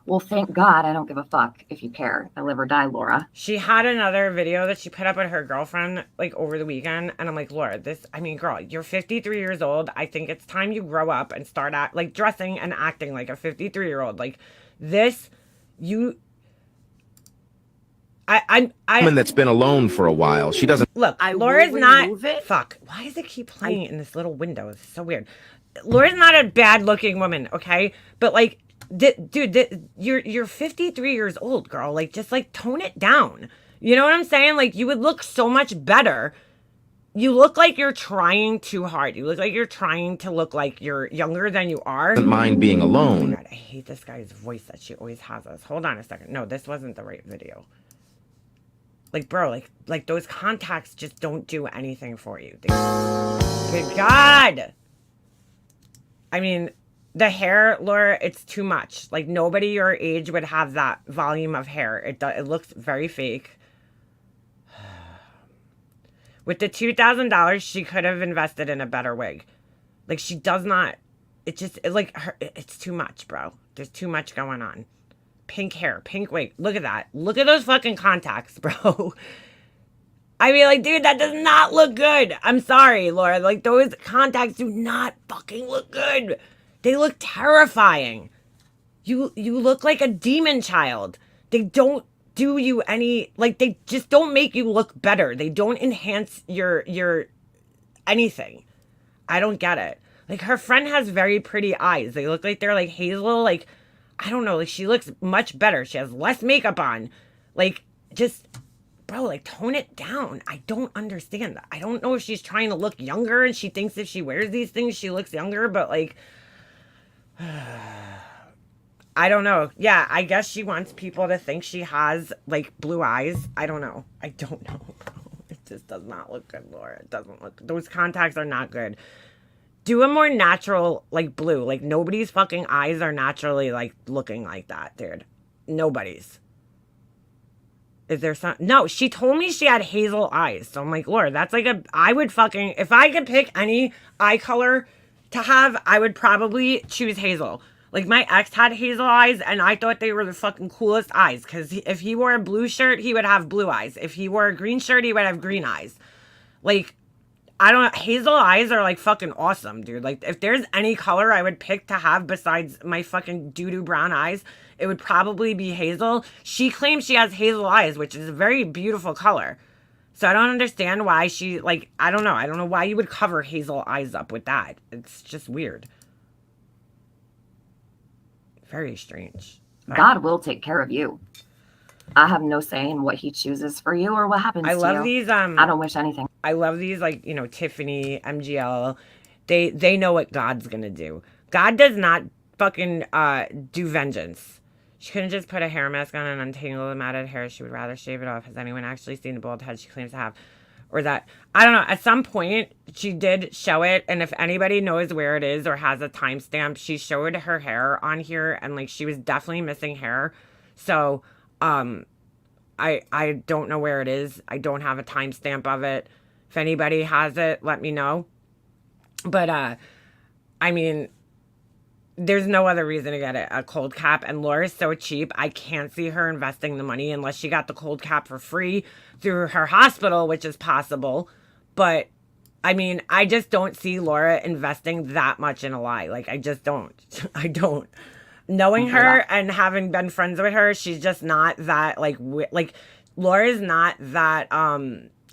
Well, thank God I don't give a fuck if you care. If I live or die, Laura. She had another video that she put up with her girlfriend, like, over the weekend. And I'm like, Laura, girl, you're 53 years old. I think it's time you grow up and start dressing and acting like a 53-year-old. Like, woman that's been alone for a while. She doesn't look. Laura's not. Fuck. Why does it keep playing in this little window? It's so weird. Laura's not a bad-looking woman, okay? But like, dude, you're 53 years old, girl. Like, just like tone it down. You know what I'm saying? Like, you would look so much better. You look like you're trying too hard. You look like you're trying to look like you're younger than you are. Doesn't mind being alone. Oh God, I hate this guy's voice that she always has us. Hold on a second. No, this wasn't the right video. Like, bro, like those contacts just don't do anything for you. Good God. I mean, the hair, Laura, it's too much. Like, nobody your age would have that volume of hair. It looks very fake. With the $2,000, she could have invested in a better wig. Like, she does not. It's too much, bro. There's too much going on. Pink hair, pink wig. Look at that. Look at those fucking contacts, bro. I mean, like, dude, that does not look good. I'm sorry, Laura. Like, those contacts do not fucking look good. They look terrifying. You look like a demon child. They don't do you any, like, they just don't make you look better. They don't enhance your anything. I don't get it. Like, her friend has very pretty eyes. They look like they're like hazel, like, I don't know, like, she looks much better. She has less makeup on. Like, just, bro, like, tone it down. I don't understand that. I don't know if she's trying to look younger and she thinks if she wears these things, she looks younger, but, like, I don't know. Yeah, I guess she wants people to think she has, like, blue eyes. I don't know. I don't know, bro. It just does not look good, Laura. It doesn't look, those contacts are not good. Do a more natural, like, blue. Like, nobody's fucking eyes are naturally, like, looking like that, dude. Nobody's. Is there some? No, she told me she had hazel eyes. So I'm like, Laura, that's like I would fucking, if I could pick any eye color to have, I would probably choose hazel. Like, my ex had hazel eyes, and I thought they were the fucking coolest eyes. Because if he wore a blue shirt, he would have blue eyes. If he wore a green shirt, he would have green eyes. Like, I don't know. Hazel eyes are, like, fucking awesome, dude. Like, if there's any color I would pick to have besides my fucking doo-doo brown eyes, it would probably be hazel. She claims she has hazel eyes, which is a very beautiful color. So I don't understand why she, like, I don't know. I don't know why you would cover hazel eyes up with that. It's just weird. Very strange. God will take care of you. I have no say in what he chooses for you or what happens to you. I love these. I don't wish anything. I love these, like, you know, Tiffany, MGL. They know what God's gonna do. God does not fucking do vengeance. She couldn't just put a hair mask on and untangle the matted hair. She would rather shave it off. Has anyone actually seen the bald head she claims to have? Or that, I don't know, at some point, she did show it, and if anybody knows where it is or has a timestamp, she showed her hair on here, and, like, she was definitely missing hair. So, I don't know where it is. I don't have a timestamp of it. If anybody has it, let me know. But, I mean, there's no other reason to get a cold cap, and Laura's so cheap, I can't see her investing the money unless she got the cold cap for free through her hospital, which is possible. But, I mean, I just don't see Laura investing that much in a lie. Like, I just don't. I don't. Knowing her and having been friends with her, she's just not that, like, Laura's not that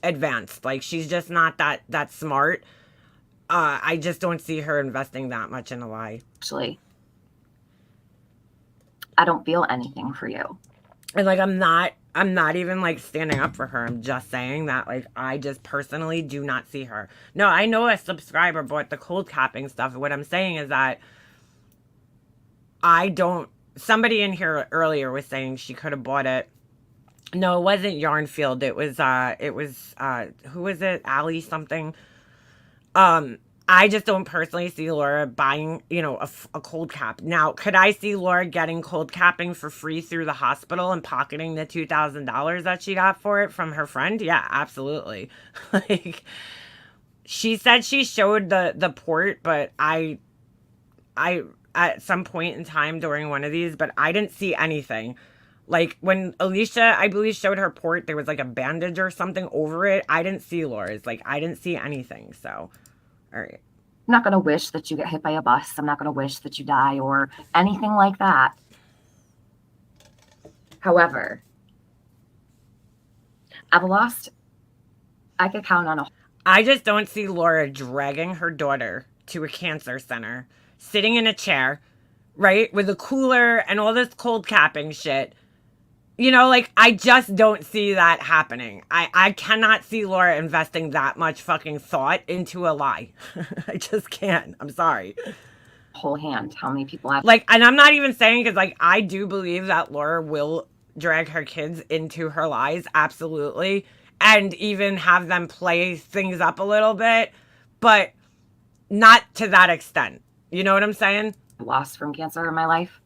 advanced. Like, she's just not that smart. I just don't see her investing that much in a lie. Actually, I don't feel anything for you. And, like, I'm not even, like, standing up for her. I'm just saying that, like, I just personally do not see her. No, I know a subscriber bought the cold capping stuff. What I'm saying is that I don't, somebody in here earlier was saying she could have bought it. No, it wasn't Yarnfield. It was, who was it? Allie something. I just don't personally see Laura buying, you know, a cold cap. Now, could I see Laura getting cold capping for free through the hospital and pocketing the $2,000 that she got for it from her friend? Yeah, absolutely. Like, she said she showed the port, but I at some point in time during one of these, but I didn't see anything. Like, when Alicia, I believe, showed her port, there was, like, a bandage or something over it. I didn't see Laura's. Like, I didn't see anything, so, all right. I'm not going to wish that you get hit by a bus. I'm not going to wish that you die or anything like that. However, I could count on I just don't see Laura dragging her daughter to a cancer center, sitting in a chair, right, with a cooler and all this cold capping shit. You know, like, I just don't see that happening. I cannot see Laura investing that much fucking thought into a lie. I just can't. I'm sorry. whole hand how many people have. Like, and I'm not even saying, because, like, I do believe that Laura will drag her kids into her lies, absolutely, and even have them play things up a little bit, but not to that extent. You know what I'm saying? Lost from cancer in my life.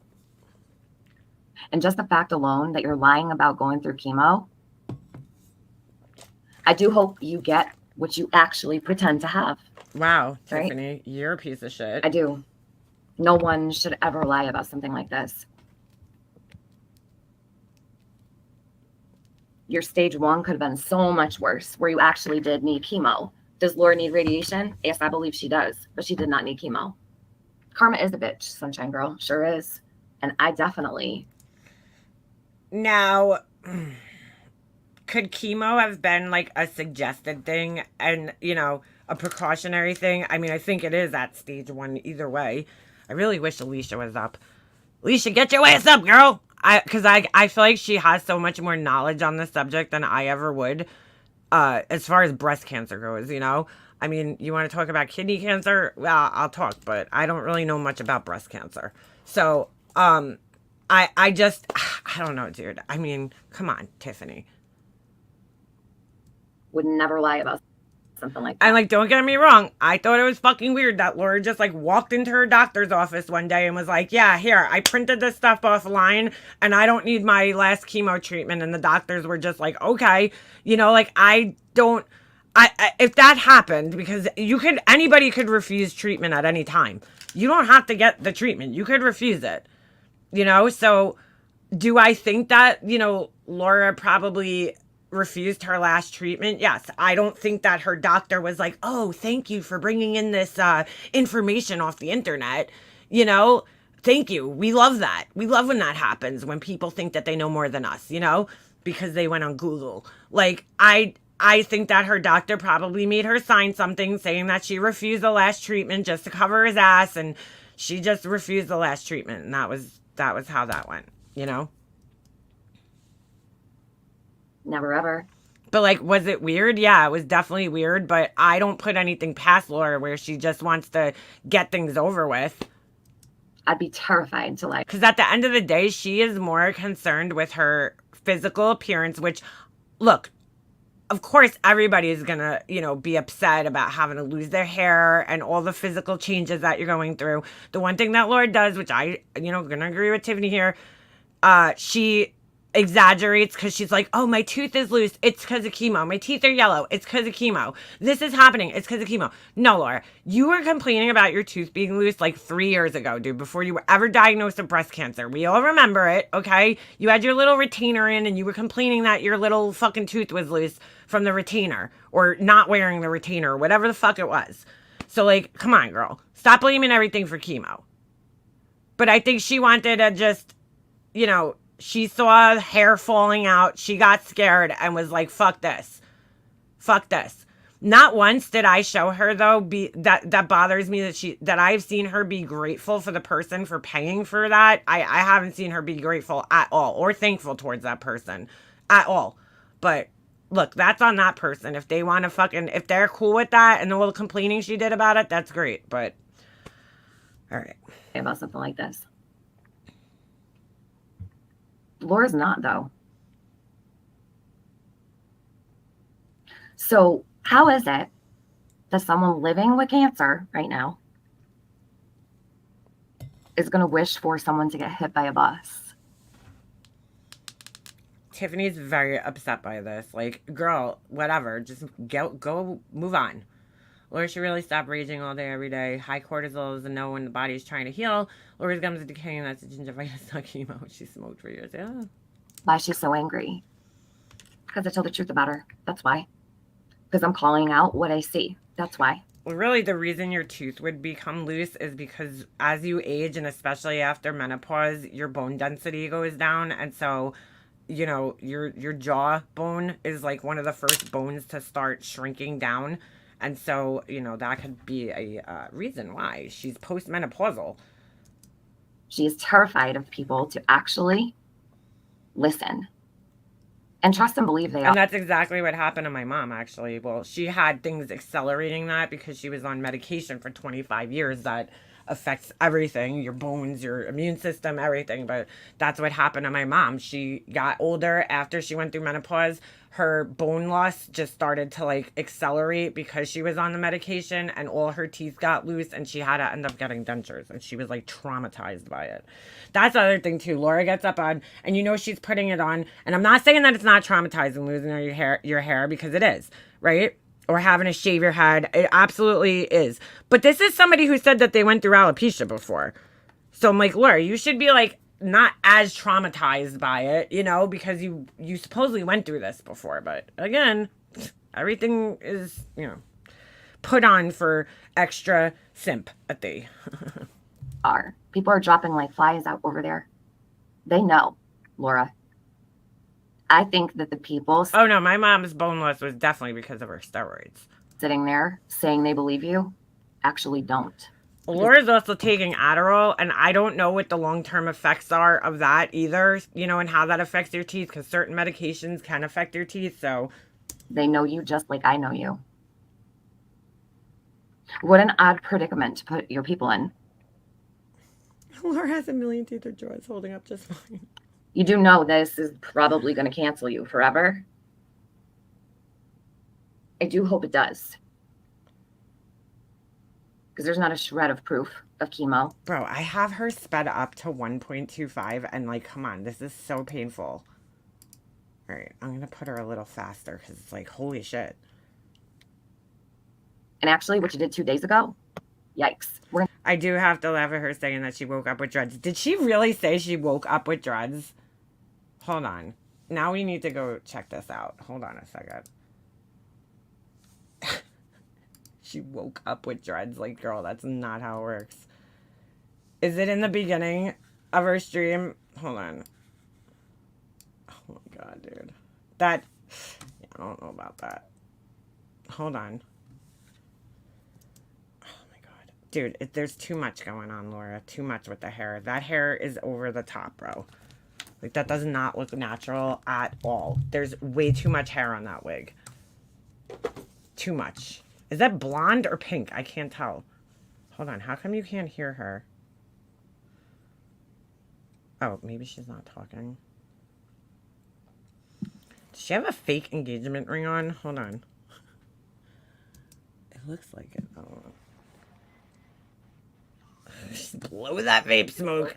And just the fact alone that you're lying about going through chemo, I do hope you get what you actually pretend to have. Wow, Right? Tiffany, you're a piece of shit. I do. No one should ever lie about something like this. Your stage 1 could have been so much worse, where you actually did need chemo. Does Laura need radiation? Yes, I believe she does, but she did not need chemo. Karma is a bitch, Sunshine Girl. Sure is. And I definitely. Now, could chemo have been like a suggested thing and, you know, a precautionary thing? I mean, I think it is at stage 1 either way. I really wish Alicia was up. Alicia, get your ass up, girl! Because I feel like she has so much more knowledge on this subject than I ever would, as far as breast cancer goes, you know? I mean, you want to talk about kidney cancer? Well, I'll talk, but I don't really know much about breast cancer. So, I just, I don't know, dude. I mean, come on, Tiffany. Would never lie about something like that. And, like, don't get me wrong. I thought it was fucking weird that Laura just, like, walked into her doctor's office one day and was like, yeah, here, I printed this stuff offline and I don't need my last chemo treatment. And the doctors were just like, okay. You know, like, I if that happened, because anybody could refuse treatment at any time. You don't have to get the treatment. You could refuse it. You know, so do I think that, you know, Laura probably refused her last treatment? Yes. I don't think that her doctor was like, oh, thank you for bringing in this information off the internet. You know, thank you. We love that. We love when that happens, when people think that they know more than us, you know, because they went on Google. Like, I think that her doctor probably made her sign something saying that she refused the last treatment just to cover his ass, and she just refused the last treatment, and that was how that went, you know? Never ever. But, like, was it weird? Yeah, it was definitely weird, but I don't put anything past Laura where she just wants to get things over with. I'd be terrified to lie. Because at the end of the day, she is more concerned with her physical appearance, which, look, of course, everybody is going to, you know, be upset about having to lose their hair and all the physical changes that you're going through. The one thing that Laura does, which I, you know, going to agree with Tiffany here, she exaggerates because she's like, oh, my tooth is loose. It's because of chemo. My teeth are yellow. It's because of chemo. This is happening. It's because of chemo. No, Laura, you were complaining about your tooth being loose like 3 years ago, dude, before you were ever diagnosed with breast cancer. We all remember it, okay? You had your little retainer in and you were complaining that your little fucking tooth was loose from the retainer, or not wearing the retainer, or whatever the fuck it was. So, like, come on, girl. Stop blaming everything for chemo. But I think she wanted to just, you know, she saw hair falling out. She got scared and was like, fuck this. Fuck this. Not once did I show her, though, that bothers me that I've seen her be grateful for the person for paying for that. I haven't seen her be grateful at all, or thankful towards that person at all. But look, that's on that person. If they want to if they're cool with that and the little complaining she did about it, that's great. But, all right. About something like this. Laura's not, though. So how is it that someone living with cancer right now is going to wish for someone to get hit by a bus? Tiffany's very upset by this. Like, girl, whatever. Just go move on. Laura should really stop raging all day, every day. High cortisol is a no when the body is trying to heal. Laura's gums are decaying. That's a gingivitis, not chemo. She smoked for years. Yeah. Why is she so angry? Because I tell the truth about her. That's why. Because I'm calling out what I see. That's why. Well, really, the reason your tooth would become loose is because as you age, and especially after menopause, your bone density goes down. And so, you know, your jaw bone is like one of the first bones to start shrinking down. And so, you know, that could be a reason why she's postmenopausal. She is terrified of people to actually listen and trust and believe they are. And that's exactly what happened to my mom, actually. Well, she had things accelerating that because she was on medication for 25 years that affects everything, your bones, your immune system, everything. But that's what happened to my mom. She got older after she went through menopause. Her bone loss just started to like accelerate because she was on the medication, and all her teeth got loose and she had to end up getting dentures, and she was like traumatized by it. That's the other thing too. Laura gets up on, and you know she's putting it on, and I'm not saying that it's not traumatizing losing your hair because it is, right? or having to shave your head. It absolutely is. But this is somebody who said that they went through alopecia before. So I'm like, Laura, you should be like not as traumatized by it, you know, because you supposedly went through this before. But again, everything is, you know, put on for extra sympathy. People are dropping like flies out over there. They know, Laura. I think that the people Oh no, my mom's bone loss was definitely because of her steroids. sitting there saying they believe you actually don't. Laura's also taking Adderall, and I don't know what the long-term effects are of that either, you know, and how that affects your teeth, because certain medications can affect your teeth, so. They know you just like I know you. What an odd predicament to put your people in. Laura has a million teeth or jaws holding up just fine. You do know this is probably going to cancel you forever. I do hope it does. Because there's not a shred of proof of chemo. Bro, I have her sped up to 1.25, and like, come on, this is so painful. All right, I'm going to put her a little faster, because it's like, holy shit. And actually, what you did 2 days ago, yikes. I do have to laugh at her saying that she woke up with dreads. Did she really say she woke up with dreads? Hold on. Now we need to go check this out. Hold on a second. She woke up with dreads. Like, girl, that's not how it works. Is it in the beginning of her stream? Hold on. Oh my god, dude. That... Yeah, I don't know about that. Hold on. Dude, there's too much going on, Laura. Too much with the hair. That hair is over the top, bro. Like, that does not look natural at all. There's way too much hair on that wig. Too much. Is that blonde or pink? I can't tell. Hold on. How come you can't hear her? Oh, maybe she's not talking. Does she have a fake engagement ring on? Hold on. It looks like it. I don't know. Just blow that vape smoke.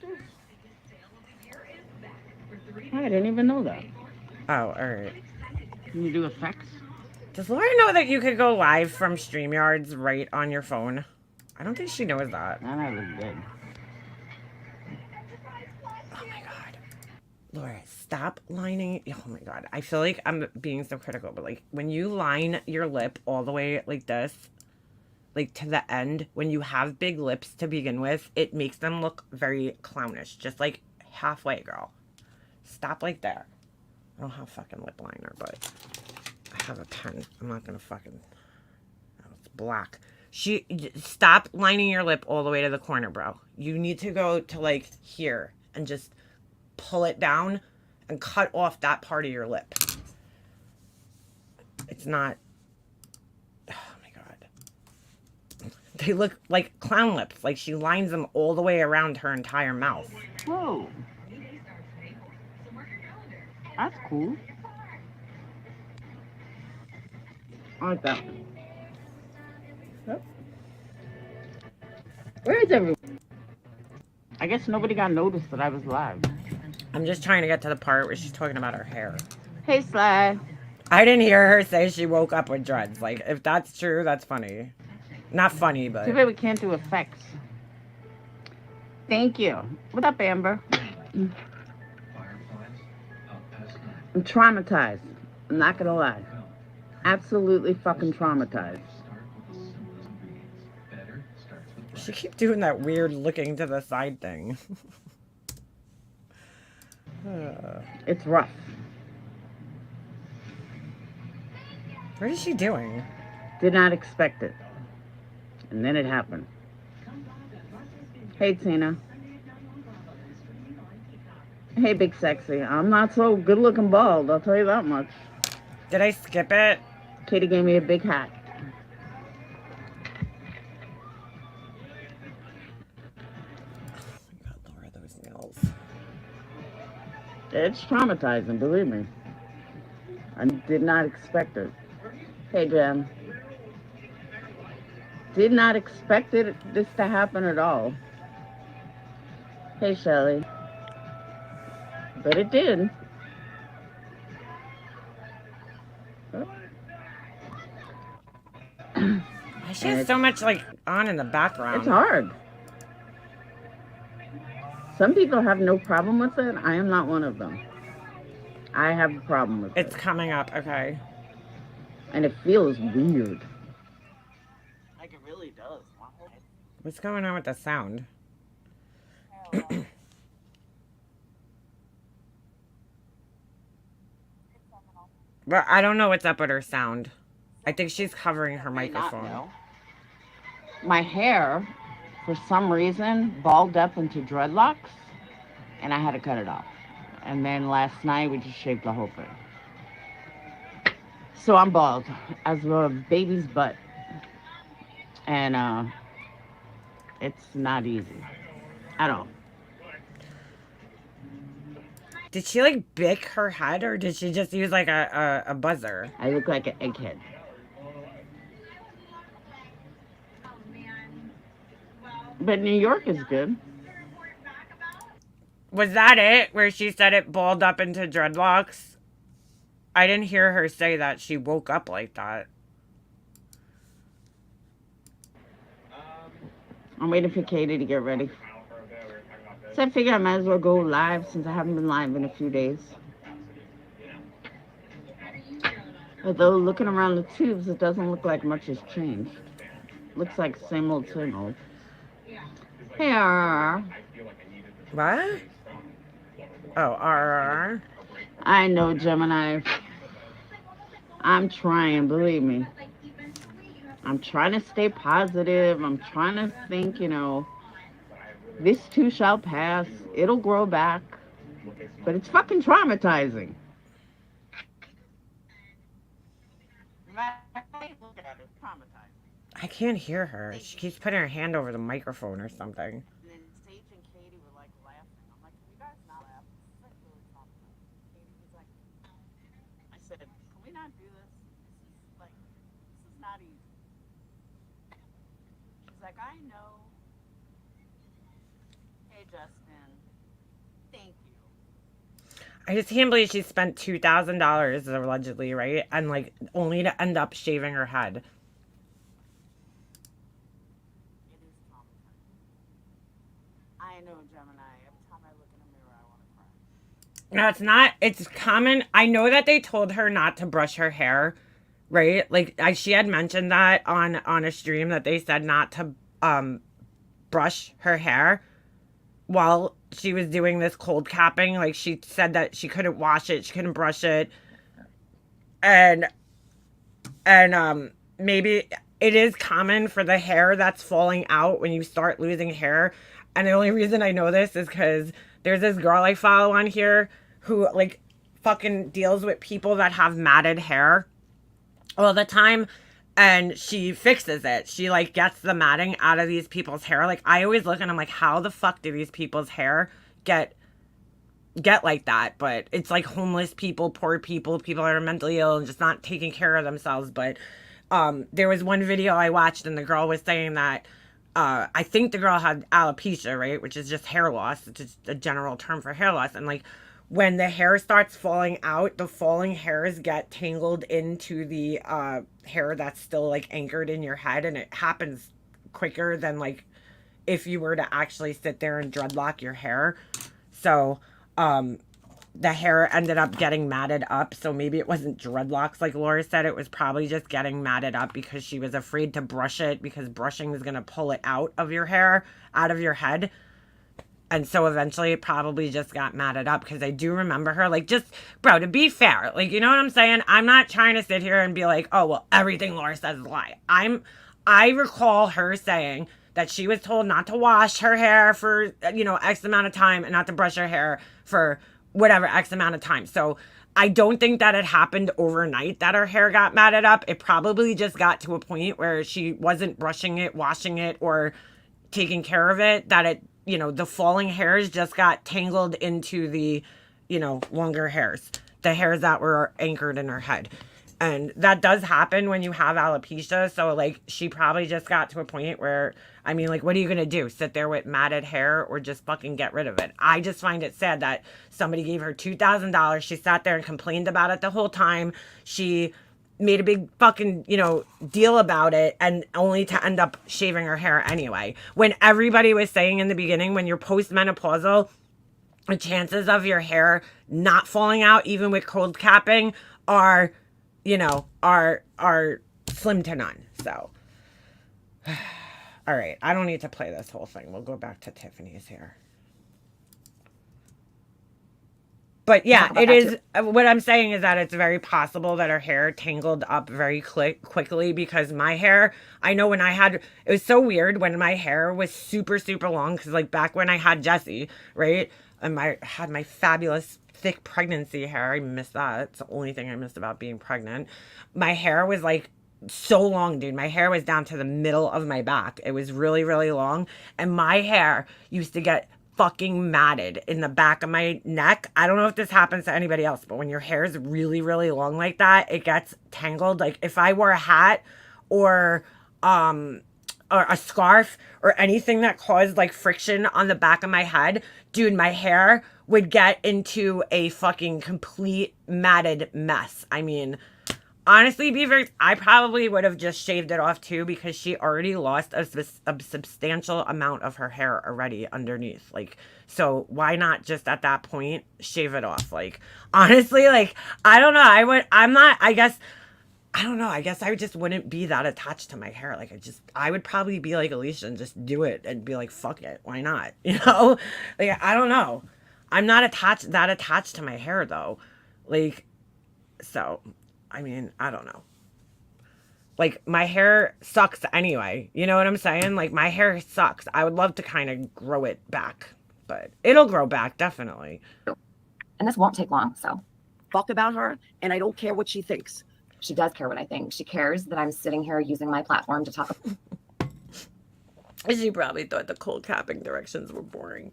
I didn't even know that. Oh, alright. Can you do effects? Does Laura know that you could go live from StreamYards right on your phone? I don't think she knows that. That I look good. Oh my god. Laura, stop lining. Oh my god. I feel like I'm being so critical, but like when you line your lip all the way like this, like to the end, when you have big lips to begin with, it makes them look very clownish. Just like halfway, girl. Stop like there. I don't have fucking lip liner, but I have a pen. I'm not gonna fucking... Oh, it's black. Stop lining your lip all the way to the corner, bro. You need to go to like here and just pull it down and cut off that part of your lip. It's not... They look like clown lips. Like she lines them all the way around her entire mouth. Whoa. That's cool. I like that. Yep. Where is everyone? I guess nobody got noticed that I was live. I'm just trying to get to the part where she's talking about her hair. Hey, Sly. I didn't hear her say she woke up with dreads. Like, if that's true, that's funny. Not funny, but... Too bad we can't do effects. Thank you. What up, Amber? I'm traumatized. I'm not gonna lie. Absolutely fucking traumatized. She keep doing that weird looking to the side thing. It's rough. What is she doing? Did not expect it. And then it happened. Hey, Tina. Hey, Big Sexy. I'm not so good looking bald, I'll tell you that much. Did I skip it? Katie gave me a big hat. Oh my god, Laura, those nails. It's traumatizing, believe me. I did not expect it. Hey, Jen. Did not expect this to happen at all. Hey, Shelly. But it did. She has so much like on in the background. It's hard. Some people have no problem with it. I am not one of them. I have a problem with It's it. coming up, okay. And it feels weird. Like it really does. What's going on with the sound? But I don't know what's up with her sound. I think she's covering her microphone. My hair, for some reason, balled up into dreadlocks, and I had to cut it off. And then last night, we just shaved the whole thing. So I'm bald, as a baby's butt. And it's not easy at all. Did she like bick her head, or did she just use like a buzzer? I look like an egghead. But New York is good. Was that it, where she said it balled up into dreadlocks? I didn't hear her say that she woke up like that. I'm waiting for Katie to get ready. So I figure I might as well go live since I haven't been live in a few days. Although looking around the tubes, it doesn't look like much has changed. Looks like same old, same old. Hey, RR. What? Oh, RR. I know, Gemini. I'm trying, believe me. I'm trying to stay positive. I'm trying to think, this too shall pass. It'll grow back. But it's fucking traumatizing. I can't hear her. She keeps putting her hand over the microphone or something. And then Sage and Katie were like laughing. I'm like, can you guys not laugh? This is like really traumatizing. Katie was like, I said, can we not do this? This is not easy. She's like, I know. Hey, Justin. Thank you. I just can't believe she spent $2,000 allegedly, right? And like only to end up shaving her head. I know, Gemini. Every time I look in the mirror, I want to cry. No, it's not. It's common. I know that they told her not to brush her hair, right? Like she had mentioned that on a stream that they said not to brush her hair while she was doing this cold capping. Like she said that she couldn't wash it, she couldn't brush it, and maybe it is common for the hair that's falling out when you start losing hair. And the only reason I know this is because there's this girl I follow on here who like fucking deals with people that have matted hair all the time, and she fixes it. She like gets the matting out of these people's hair. Like I always look and I'm like, how the fuck do these people's hair get like that? But it's like homeless people, poor people, people that are mentally ill and just not taking care of themselves. But there was one video I watched and the girl was saying that I think the girl had alopecia, right? Which is just hair loss. It's just a general term for hair loss. And like when the hair starts falling out, the falling hairs get tangled into the hair that's still like anchored in your head. And it happens quicker than like if you were to actually sit there and dreadlock your hair. So the hair ended up getting matted up. So maybe it wasn't dreadlocks like Laura said. It was probably just getting matted up because she was afraid to brush it because brushing was going to pull it out of your hair, out of your head. And so eventually it probably just got matted up because I do remember her like just, bro, to be fair, like, you know what I'm saying? I'm not trying to sit here and be like, oh, well, everything Laura says is a lie. I recall her saying that she was told not to wash her hair for, X amount of time and not to brush her hair for whatever X amount of time. So I don't think that it happened overnight that her hair got matted up. It probably just got to a point where she wasn't brushing it, washing it, or taking care of it, that it, the falling hairs just got tangled into the, longer hairs, the hairs that were anchored in her head. And that does happen when you have alopecia. So like she probably just got to a point where, I mean, like, what are you going to do? Sit there with matted hair or just fucking get rid of it? I just find it sad that somebody gave her $2,000. She sat there and complained about it the whole time. She made a big fucking, deal about it and only to end up shaving her hair anyway. When everybody was saying in the beginning, when you're postmenopausal, the chances of your hair not falling out, even with cold capping, are, are slim to none. So, all right, I don't need to play this whole thing. We'll go back to Tiffany's hair. But yeah, it is. What I'm saying is that it's very possible that her hair tangled up very quickly, because my hair, I know when it was so weird when my hair was super, super long. Because like back when I had Jessie, right? And had my fabulous thick pregnancy hair. I miss that. It's the only thing I missed about being pregnant. My hair was like so long, dude. My hair was down to the middle of my back. It was really, really long. And my hair used to get fucking matted in the back of my neck. I don't know if this happens to anybody else, but when your hair is really, really long like that, it gets tangled. Like if I wore a hat or a scarf or anything that caused like friction on the back of my head, dude, my hair would get into a fucking complete matted mess. I mean, honestly, Beavers, I probably would have just shaved it off too, because she already lost a substantial amount of her hair already underneath. Like, so why not just at that point shave it off? Like, honestly, like, I don't know. I guess I just wouldn't be that attached to my hair. Like, I would probably be like Alicia and just do it and be like, fuck it. Why not? Like, I don't know. I'm not that attached to my hair though. Like, so I mean, I don't know. Like, my hair sucks anyway. You know what I'm saying? Like, my hair sucks. I would love to kind of grow it back. But it'll grow back, definitely. And this won't take long, so. Fuck about her, and I don't care what she thinks. She does care what I think. She cares that I'm sitting here using my platform to talk. She probably thought the cold capping directions were boring.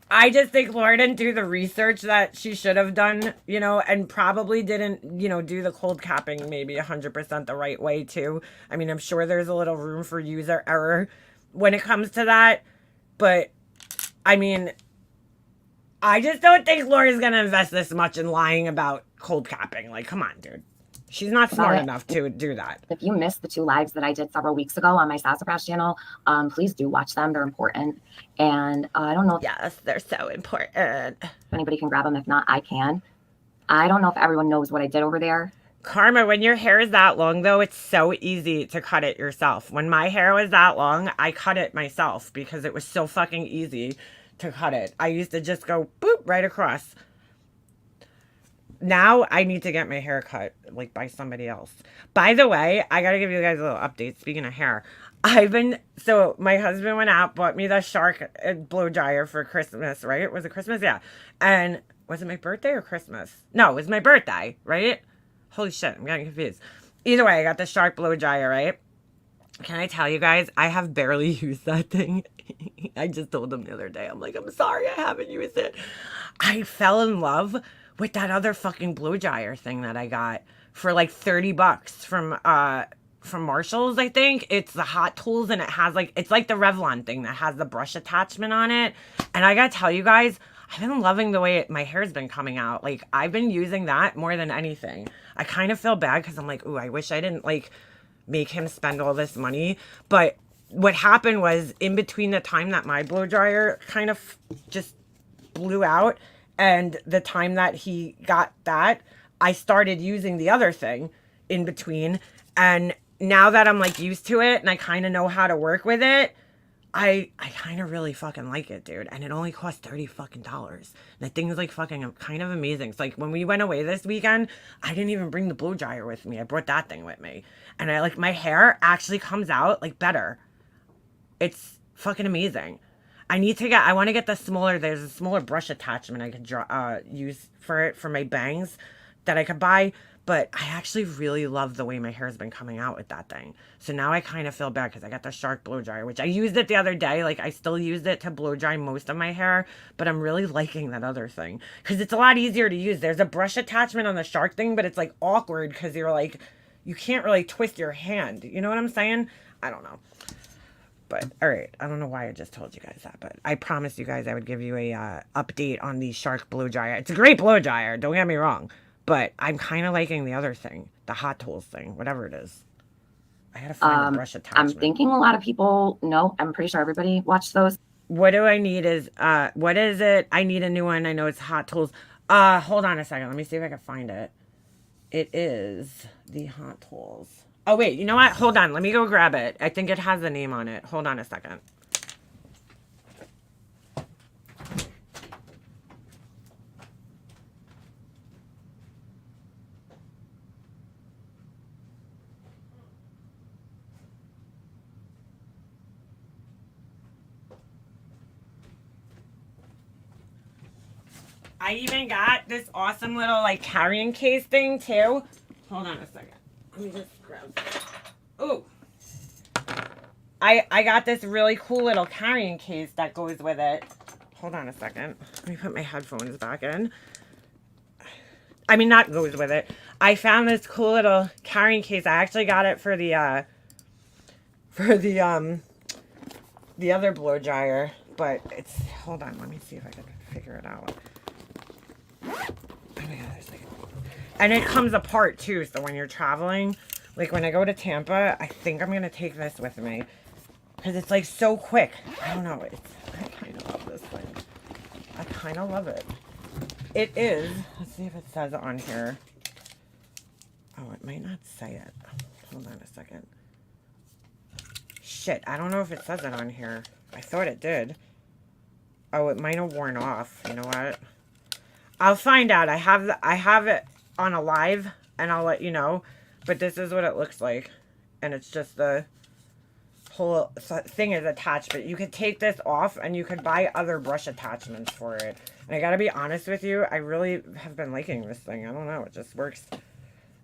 I just think Laura didn't do the research that she should have done, and probably didn't, do the cold capping maybe 100% the right way too. I mean, I'm sure there's a little room for user error when it comes to that. But, I mean, I just don't think Laura's going to invest this much in lying about cold capping. Like, come on, dude. She's not smart enough to do that. If you missed the 2 lives that I did several weeks ago on my Sassafras channel, please do watch them. They're important. And I don't know if Yes, they're so important. anybody can grab them. If not, I can. I don't know if everyone knows what I did over there. Karma, when your hair is that long, though, it's so easy to cut it yourself. When my hair was that long, I cut it myself because it was so fucking easy to cut it. I used to just go boop right across. Now I need to get my hair cut, like, by somebody else. By the way, I gotta give you guys a little update. Speaking of hair, so my husband went out, bought me the Shark blow dryer for Christmas, right? Was it Christmas? Yeah. And was it my birthday or Christmas? No, it was my birthday, right? Holy shit, I'm getting confused. Either way, I got the Shark blow dryer, right? Can I tell you guys, I have barely used that thing. I just told him the other day, I'm like, I'm sorry I haven't used it. I fell in love with that other fucking blow dryer thing that I got for like $30 from Marshall's, I think. It's the Hot Tools, and it has like, it's like the Revlon thing that has the brush attachment on it. And I gotta tell you guys, I've been loving the way my hair's been coming out. Like, I've been using that more than anything. I kind of feel bad because I'm like, ooh, I wish I didn't like make him spend all this money. But what happened was, in between the time that my blow dryer kind of just blew out and the time that he got that, I started using the other thing in between. And now that I'm like used to it and I kind of know how to work with it, I kind of really fucking like it, dude. And it only cost $30 fucking dollars. And the thing is like fucking kind of amazing. It's like when we went away this weekend, I didn't even bring the blow dryer with me. I brought that thing with me. And I like, my hair actually comes out like better. It's fucking amazing. I want to get there's a smaller brush attachment I could use for it for my bangs that I could buy. But I actually really love the way my hair's been coming out with that thing. So now I kind of feel bad because I got the Shark blow dryer, which I used it the other day. Like, I still used it to blow dry most of my hair, but I'm really liking that other thing because it's a lot easier to use. There's a brush attachment on the Shark thing, but it's like awkward because you're like, you can't really twist your hand. You know what I'm saying? I don't know. But, all right, I don't know why I just told you guys that, but I promised you guys I would give you a update on the Shark blow dryer. It's a great blow dryer, don't get me wrong. But I'm kind of liking the other thing, the Hot Tools thing, whatever it is. I gotta find the brush attachment. I'm thinking a lot of people know. I'm pretty sure everybody watched those. What do I need is, what is it? I need a new one. I know it's Hot Tools. Hold on a second. Let me see if I can find it. It is the Hot Tools. Oh, wait. You know what? Hold on. Let me go grab it. I think it has the name on it. Hold on a second. I even got this awesome little like carrying case thing too. Hold on a second. Let me just grab this. Ooh. I got this really cool little carrying case that goes with it. Hold on a second. Let me put my headphones back in. I mean, not goes with it. I found this cool little carrying case. I actually got it for the other blow dryer, but it's, hold on, let me see if I can figure it out. Oh my God, there's like, and it comes apart too, so when you're traveling, like when I go to Tampa, I think I'm gonna take this with me because it's like so quick. I don't know, I kind of love this thing. I kind of love it. It is, let's see if it says it on here. Oh, it might not say it. Hold on a second. Shit, I don't know if it says it on here. I thought it did. Oh, it might have worn off. You know what? I'll find out. I have it on a live, and I'll let you know. But this is what it looks like. And it's just the whole thing is attached. But you could take this off, and you could buy other brush attachments for it. And I gotta be honest with you, I really have been liking this thing. I don't know. It just works.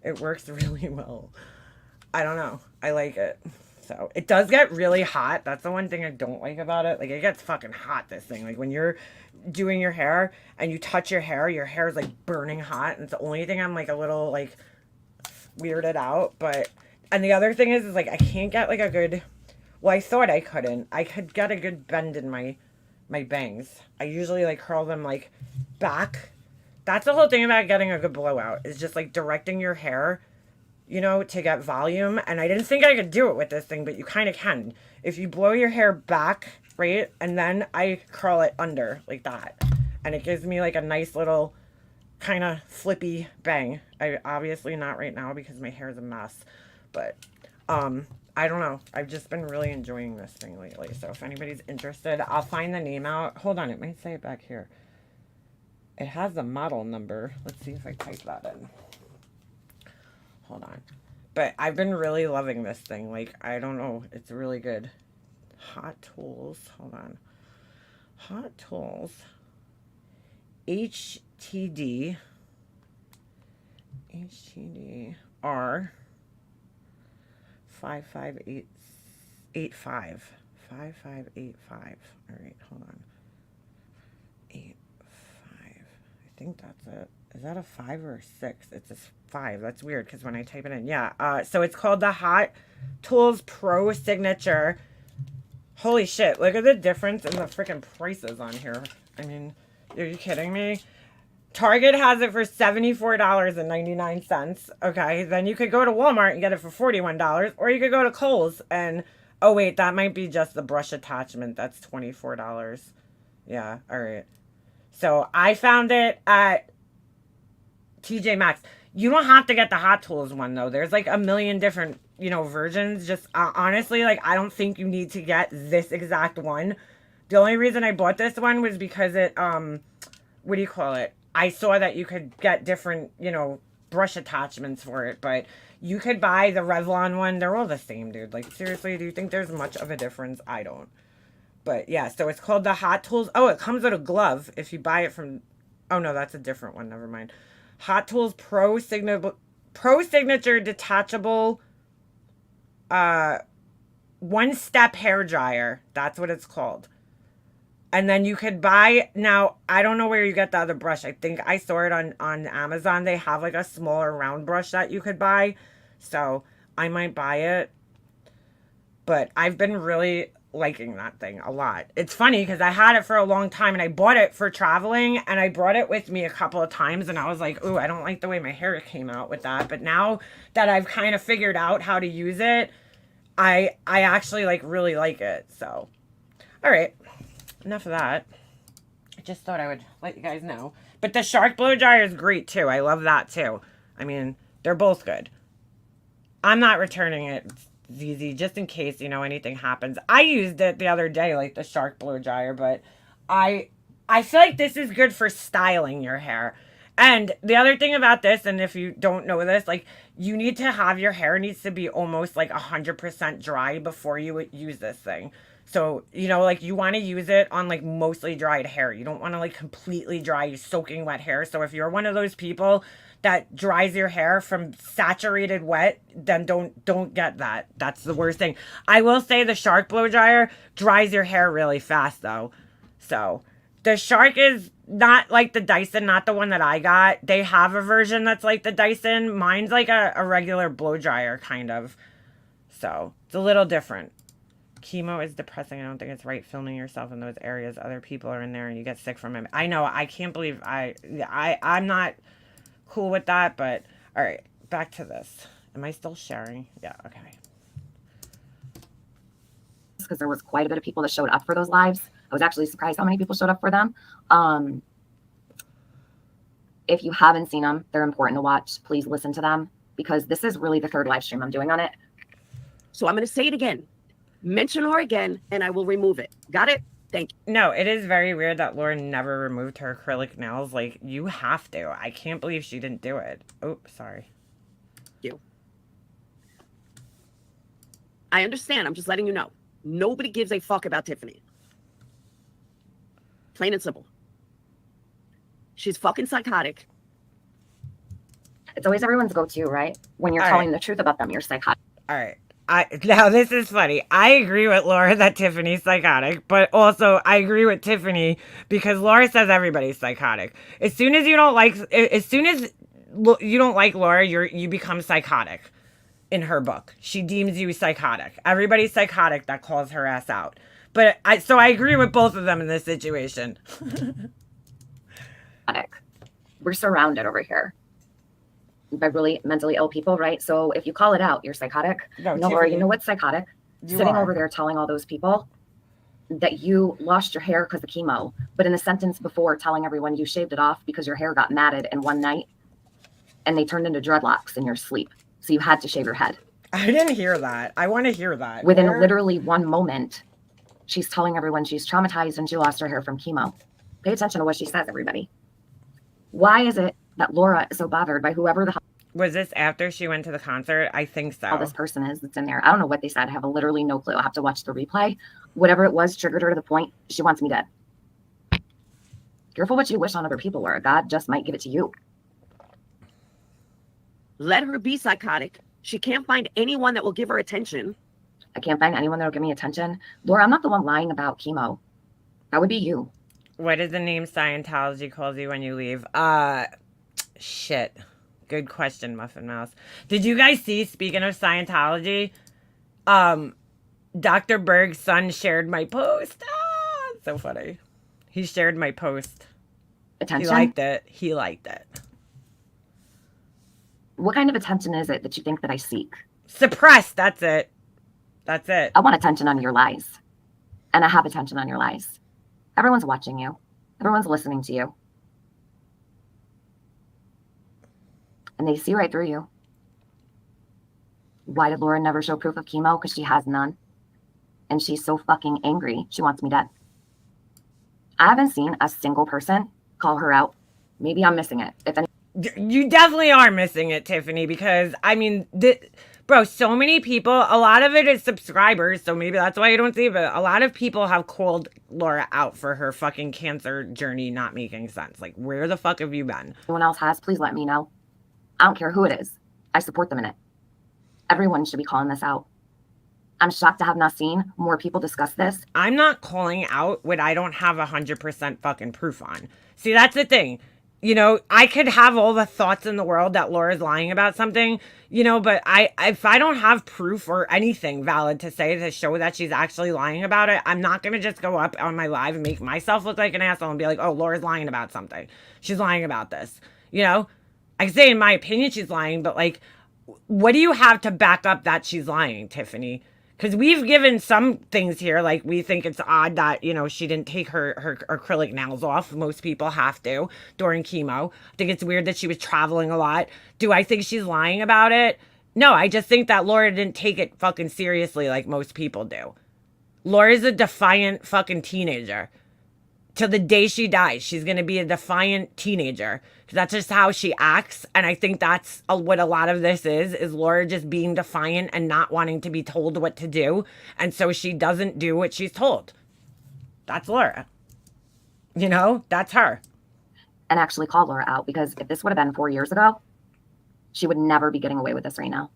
It works really well. I don't know. I like it. So, it does get really hot. That's the one thing I don't like about it. Like, it gets fucking hot, this thing. Like, when you're doing your hair and you touch your hair is, like, burning hot. And it's the only thing I'm, like, a little, like, weirded out. But, and the other thing is like, I can't get, like, a good, well, I thought I couldn't. I could get a good bend in my bangs. I usually, like, curl them, like, back. That's the whole thing about getting a good blowout. Is just, like, directing your hair, you know, to get volume. And I didn't think I could do it with this thing, but you kind of can. If you blow your hair back, right, and then I curl it under like that. And it gives me like a nice little kind of flippy bang. I obviously not right now because my hair is a mess. But I don't know. I've just been really enjoying this thing lately. So if anybody's interested, I'll find the name out. Hold on, it might say it back here. It has the model number. Let's see if I type that in. Hold on. But I've been really loving this thing. Like, I don't know. It's really good. Hot Tools. Hold on. Hot Tools. HTD. HTDR 55885. 5585. All right, hold on. 85. I think that's it. Is that a 5 or a 6? It's a 5. That's weird because when I type it in, yeah. So it's called the Hot Tools Pro Signature. Holy shit! Look at the difference in the freaking prices on here. I mean, are you kidding me? Target has it for $74.99. Okay, then you could go to Walmart and get it for $41, or you could go to Kohl's and, oh wait, that might be just the brush attachment. That's $24. Yeah. All right. So I found it at TJ Maxx. You don't have to get the Hot Tools one though. There's like a million different, you know, versions. Just honestly, like, I don't think you need to get this exact one. The only reason I bought this one was because it, what do you call it? I saw that you could get different, you know, brush attachments for it, but you could buy the Revlon one. They're all the same, dude. Like, seriously, do you think there's much of a difference? I don't. But yeah, so it's called the Hot Tools. Oh, it comes with a glove if you buy it from, oh no, that's a different one. Never mind. Hot Tools Pro Signature Detachable one-step hair dryer. That's what it's called. And then you could buy, now, I don't know where you get the other brush. I think I saw it on Amazon. They have like a smaller round brush that you could buy. So I might buy it. But I've been really liking that thing a lot. It's funny because I had it for a long time and I bought it for traveling and I brought it with me a couple of times and I was like, ooh, I don't like the way my hair came out with that. But now that I've kind of figured out how to use it, I actually like really like it. So, all right, enough of that. I just thought I would let you guys know. But the shark blow dryer is great too. I love that too. I mean, they're both good. I'm not returning it, ZZ, just in case, you know, anything happens. I used it the other day, like the shark blow dryer, but I feel like this is good for styling your hair. And the other thing about this, and if you don't know this, like, you need to have your hair needs to be almost like 100% dry before you would use this thing. So, you know, like, you want to use it on like mostly dried hair. You don't want to like completely dry, soaking wet hair. So if you're one of those people that dries your hair from saturated wet, then don't get that. That's the worst thing. I will say the shark blow dryer dries your hair really fast though. So the Shark is not like the Dyson, not the one that I got. They have a version that's like the Dyson. Mine's like a regular blow dryer kind of. So it's a little different. Chemo is depressing. I don't think it's right filming yourself in those areas. Other people are in there and you get sick from it. I know. I can't believe I'm not cool with that, but all right, back to this. Am I still sharing? Yeah, okay. Because there was quite a bit of people that showed up for those lives. I was actually surprised how many people showed up for them. If you haven't seen them, they're important to watch. Please listen to them because this is really the third live stream I'm doing on it. So I'm going to say it again. Mention her again, and I will remove it. Got it? Thank you. No, it is very weird that Laura never removed her acrylic nails. Like, you have to. I can't believe she didn't do it. Oh, sorry. You. I understand. I'm just letting you know. Nobody gives a fuck about Tiffany. Plain and simple. She's fucking psychotic. It's always everyone's go-to, right? When you're telling the truth about them, you're psychotic. All right. Now this is funny. I agree with Laura that Tiffany's psychotic, but also I agree with Tiffany because Laura says everybody's psychotic. As soon as you don't like Laura, you become psychotic. In her book, she deems you psychotic. Everybody's psychotic that calls her ass out. But I agree with both of them in this situation. We're surrounded over here by really mentally ill people, right? So if you call it out, you're psychotic. No, Laura, you know what's psychotic? Sitting over there telling all those people that you lost your hair because of chemo, but in the sentence before telling everyone you shaved it off because your hair got matted in one night and they turned into dreadlocks in your sleep. So you had to shave your head. I didn't hear that. I want to hear that. Within literally one moment, she's telling everyone she's traumatized and she lost her hair from chemo. Pay attention to what she says, everybody. Why is it that Laura is so bothered by whoever the was this after she went to the concert? I think so. This person is that's in there. I don't know what they said. I have literally no clue. I'll have to watch the replay. Whatever it was triggered her to the point she wants me dead. Careful what you wish on other people, Laura. God just might give it to you. Let her be psychotic. She can't find anyone that will give her attention. I can't find anyone that will give me attention. Laura, I'm not the one lying about chemo. That would be you. What is the name Scientology calls you when you leave? Shit. Good question, Muffin Mouse. Did you guys see, speaking of Scientology, Dr. Berg's son shared my post. So funny. He shared my post. Attention? He liked it. He liked it. What kind of attention is it that you think that I seek? Suppressed. That's it. That's it. I want attention on your lies. And I have attention on your lies. Everyone's watching you. Everyone's listening to you. And they see right through you. Why did Laura never show proof of chemo? Because she has none. And she's so fucking angry. She wants me dead. I haven't seen a single person call her out. Maybe I'm missing it. If any You definitely are missing it, Tiffany, because, I mean, bro, so many people, a lot of it is subscribers, so maybe that's why you don't see it, but a lot of people have called Laura out for her fucking cancer journey not making sense. Like, where the fuck have you been? anyone else has, please let me know. I don't care who it is. I support them in it. Everyone should be calling this out. I'm shocked to have not seen more people discuss this. I'm not calling out what I don't have 100% fucking proof on. See, that's the thing. You know, I could have all the thoughts in the world that Laura's lying about something, you know, but if I don't have proof or anything valid to say to show that she's actually lying about it, I'm not going to just go up on my live and make myself look like an asshole and be like, oh, Laura's lying about something. She's lying about this. You know, I can say in my opinion she's lying, but like, what do you have to back up that she's lying, Tiffany? Because we've given some things here, like we think it's odd that, you know, she didn't take her acrylic nails off. Most people have to during chemo. I think it's weird that she was traveling a lot. Do I think she's lying about it? No, I just think that Laura didn't take it fucking seriously like most people do. Laura's a defiant fucking teenager. Till the day she dies, she's going to be a defiant teenager. That's just how she acts. And I think that's what a lot of this is Laura just being defiant and not wanting to be told what to do. And so she doesn't do what she's told. That's Laura. You know, that's her. And actually call Laura out, because if this would have been 4 years ago, she would never be getting away with this right now.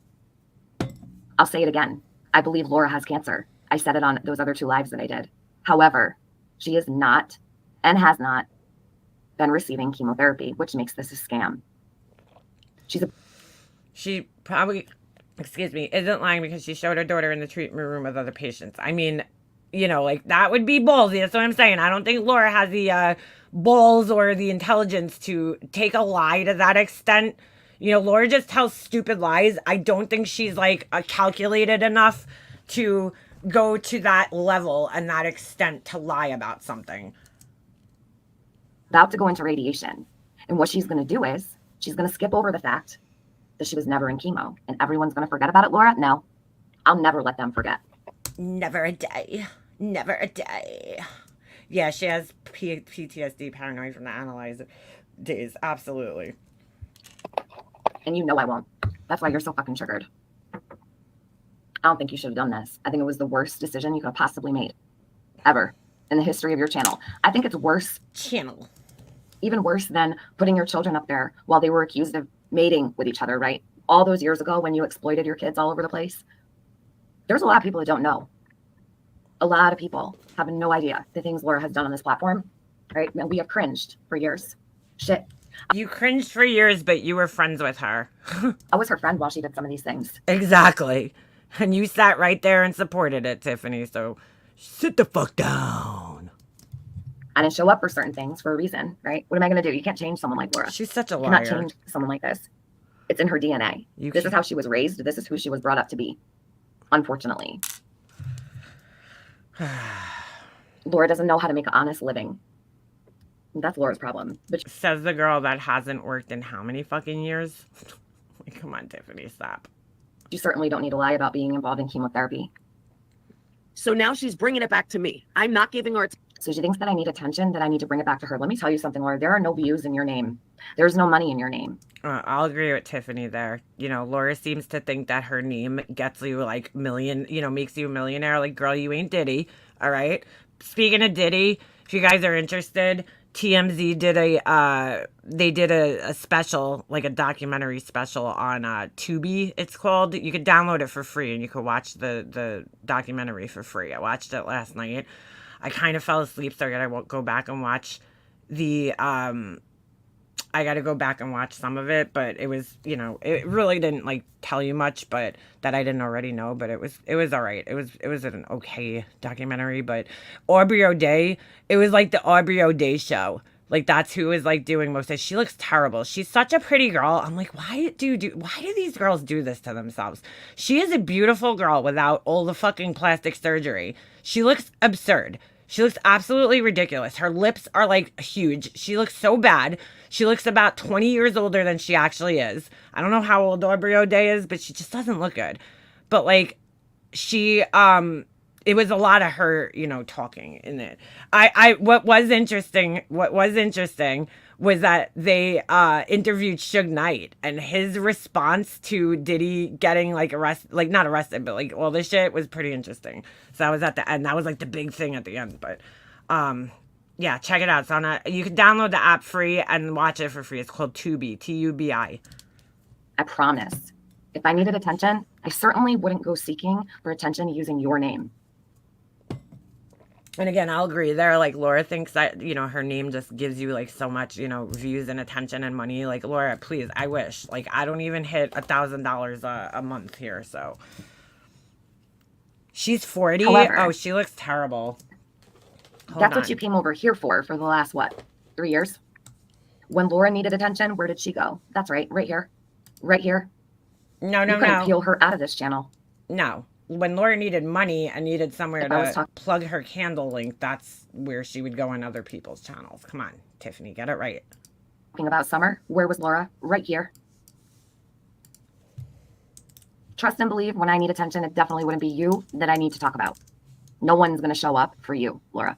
I'll say it again. I believe Laura has cancer. I said it on those other 2 lives that I did. However, she is not and has not been receiving chemotherapy, which makes this a scam. She probably, excuse me, isn't lying because she showed her daughter in the treatment room with other patients. I mean, you know, like that would be ballsy. That's what I'm saying. I don't think Laura has the balls or the intelligence to take a lie to that extent. You know, Laura just tells stupid lies. I don't think she's like calculated enough to go to that level and that extent to lie about something. About to go into radiation. And what she's going to do is she's going to skip over the fact that she was never in chemo. And everyone's going to forget about it, Laura? No, I'll never let them forget. Never a day. Never a day. Yeah, she has PTSD, paranoid from the analyzer days. Absolutely. And you know I won't. That's why you're so fucking triggered. I don't think you should have done this. I think it was the worst decision you could have possibly made. Ever. In the history of your channel. I think it's worse. Channel. Even worse than putting your children up there while they were accused of mating with each other, right? All those years ago when you exploited your kids all over the place. There's a lot of people that don't know. A lot of people have no idea the things Laura has done on this platform, right? And we have cringed for years. Shit. You cringed for years, but you were friends with her. I was her friend while she did some of these things. Exactly. And you sat right there and supported it, Tiffany. So sit the fuck down. I didn't show up for certain things for a reason, right? What am I going to do? You can't change someone like Laura. She's such a You liar. cannot change someone like this. It's in her DNA. This is how she was raised. This is who she was brought up to be. Unfortunately. Laura doesn't know how to make an honest living. That's Laura's problem. But says the girl that hasn't worked in how many fucking years? Come on, Tiffany, stop. you certainly don't need to lie about being involved in chemotherapy. So now she's bringing it back to me. I'm not giving her So she thinks that I need attention, that I need to bring it back to her. Let me tell you something, Laura. There are no views in your name. There's no money in your name. I'll agree with Tiffany there. You know, Laura seems to think that her name gets you like makes you a millionaire. Like, girl, you ain't Diddy. All right. Speaking of Diddy, if you guys are interested, TMZ did a special, like a documentary special on Tubi, it's called. You could download it for free and you could watch the documentary for free. I watched it last night. I kind of fell asleep, so I gotta go back and watch I gotta go back and watch some of it, but it was, it really didn't like tell you much, but that I didn't already know, but it was all right. It was an okay documentary, but Aubrey O'Day, it was like the Aubrey O'Day show. Like, that's who is like doing most of it. She looks terrible. She's such a pretty girl. I'm like, why do these girls do this to themselves? She is a beautiful girl without all the fucking plastic surgery. She looks absurd. She looks absolutely ridiculous. Her lips are like huge. She looks so bad. She looks about 20 years older than she actually is. I don't know how old Aubrey O'Day is, but she just doesn't look good. But like, she, it was a lot of her, talking in it. What was interesting was that they interviewed Suge Knight, and his response to Diddy getting like arrested, like not arrested, but like all this shit was pretty interesting. So that was at the end. That was like the big thing at the end. But yeah, check it out. It's on you can download the app free and watch it for free. It's called Tubi, Tubi. I promise. If I needed attention, I certainly wouldn't go seeking for attention using your name. And again, I'll agree there. Like, Laura thinks that, you know, her name just gives you like so much, you know, views and attention and money. Like, Laura, please, I wish. Like, I don't even hit $1,000 a month here. So she's 40. However, oh, she looks terrible. That's what you came over here for the last, what, 3 years? When Laura needed attention, where did she go? That's right here. Right here. No, You couldn't peel her out of this channel. No. When Laura needed money and needed somewhere If I was to plug her candle link, that's where she would go on other people's channels. Come on, Tiffany, get it right. Talking about Summer, where was Laura? Right here. Trust and believe when I need attention, it definitely wouldn't be you that I need to talk about. No one's going to show up for you, Laura.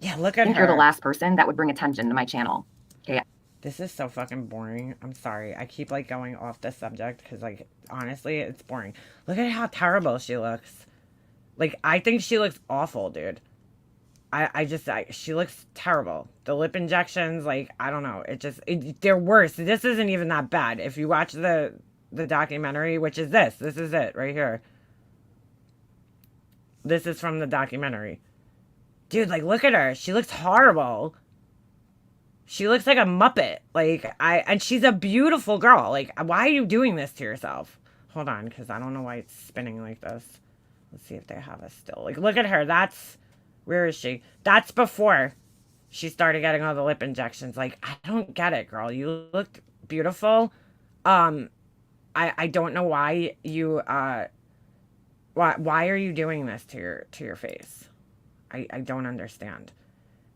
Yeah, look at I think her. you're the last person that would bring attention to my channel. Okay. This is so fucking boring. I'm sorry. I keep like going off the subject because like honestly, it's boring. Look at how terrible she looks. Like, I think she looks awful, dude. She looks terrible. The lip injections, like, I don't know. They're worse. This isn't even that bad. If you watch the documentary, which is this is it right here. This is from the documentary. Dude, like, look at her. She looks horrible. She looks like a Muppet. Like, and she's a beautiful girl. Like, why are you doing this to yourself? Hold on, because I don't know why it's spinning like this. Let's see if they have us still. Like, look at her. Where is she? That's before she started getting all the lip injections. Like, I don't get it, girl. You look beautiful. I don't know why you, why are you doing this to your face? I don't understand.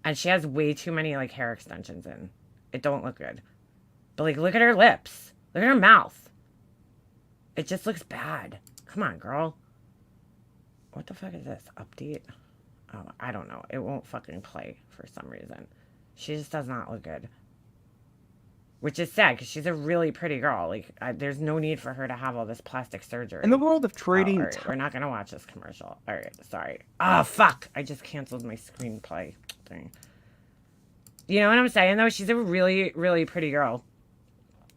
And she has way too many, like, hair extensions in. It don't look good. But, like, look at her lips. Look at her mouth. It just looks bad. Come on, girl. What the fuck is this? Update? Oh, I don't know. It won't fucking play for some reason. She just does not look good. Which is sad, because she's a really pretty girl. Like, there's no need for her to have all this plastic surgery. In the world of trading... all right, we're not going to watch this commercial. All right, sorry. Oh, fuck. I just canceled my screenplay thing. You know what I'm saying, though? She's a really, really pretty girl.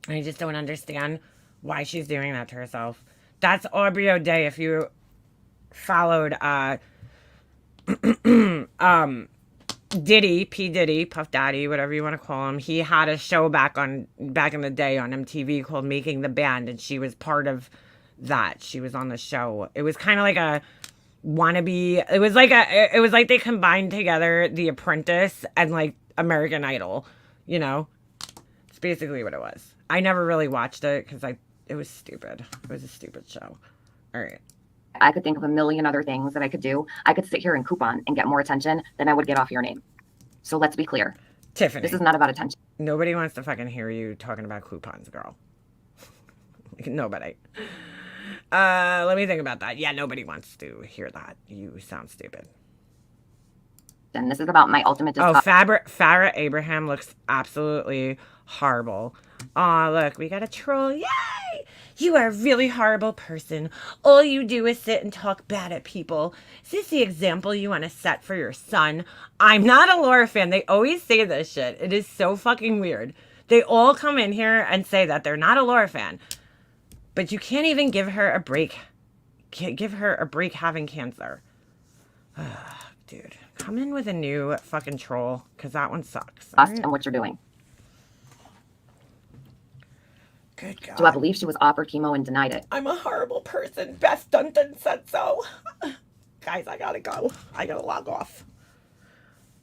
And I just don't understand why she's doing that to herself. That's Aubrey O'Day. If you followed Diddy, P. Diddy, Puff Daddy, whatever you want to call him, he had a show back in the day on MTV called Making the Band, and she was part of that. She was on the show. It was kind of like a wannabe. It was like they combined together The Apprentice and like American Idol. You know, it's basically what it was. I never really watched it because it was stupid. It was a stupid show. All right. I could think of a million other things that I could do. I could sit here and coupon and get more attention than I would get off your name. So let's be clear. Tiffany. This is not about attention. Nobody wants to fucking hear you talking about coupons, girl. Like, nobody. Let me think about that. Yeah, nobody wants to hear that. You sound stupid. And this is about my ultimate Oh, Farrah Abraham looks absolutely horrible. Aw, look, we got a troll. Yay! You are a really horrible person. All you do is sit and talk bad at people. Is this the example you want to set for your son? I'm not a Laura fan. They always say this shit. It is so fucking weird. They all come in here and say that they're not a Laura fan. But you can't even give her a break. Can't give her a break having cancer. Dude, come in with a new fucking troll, because that one sucks. Right? And what you're doing. Good God. Do I believe she was offered chemo and denied it? I'm a horrible person. Beth Dunton said so. Guys, I gotta go. I gotta log off.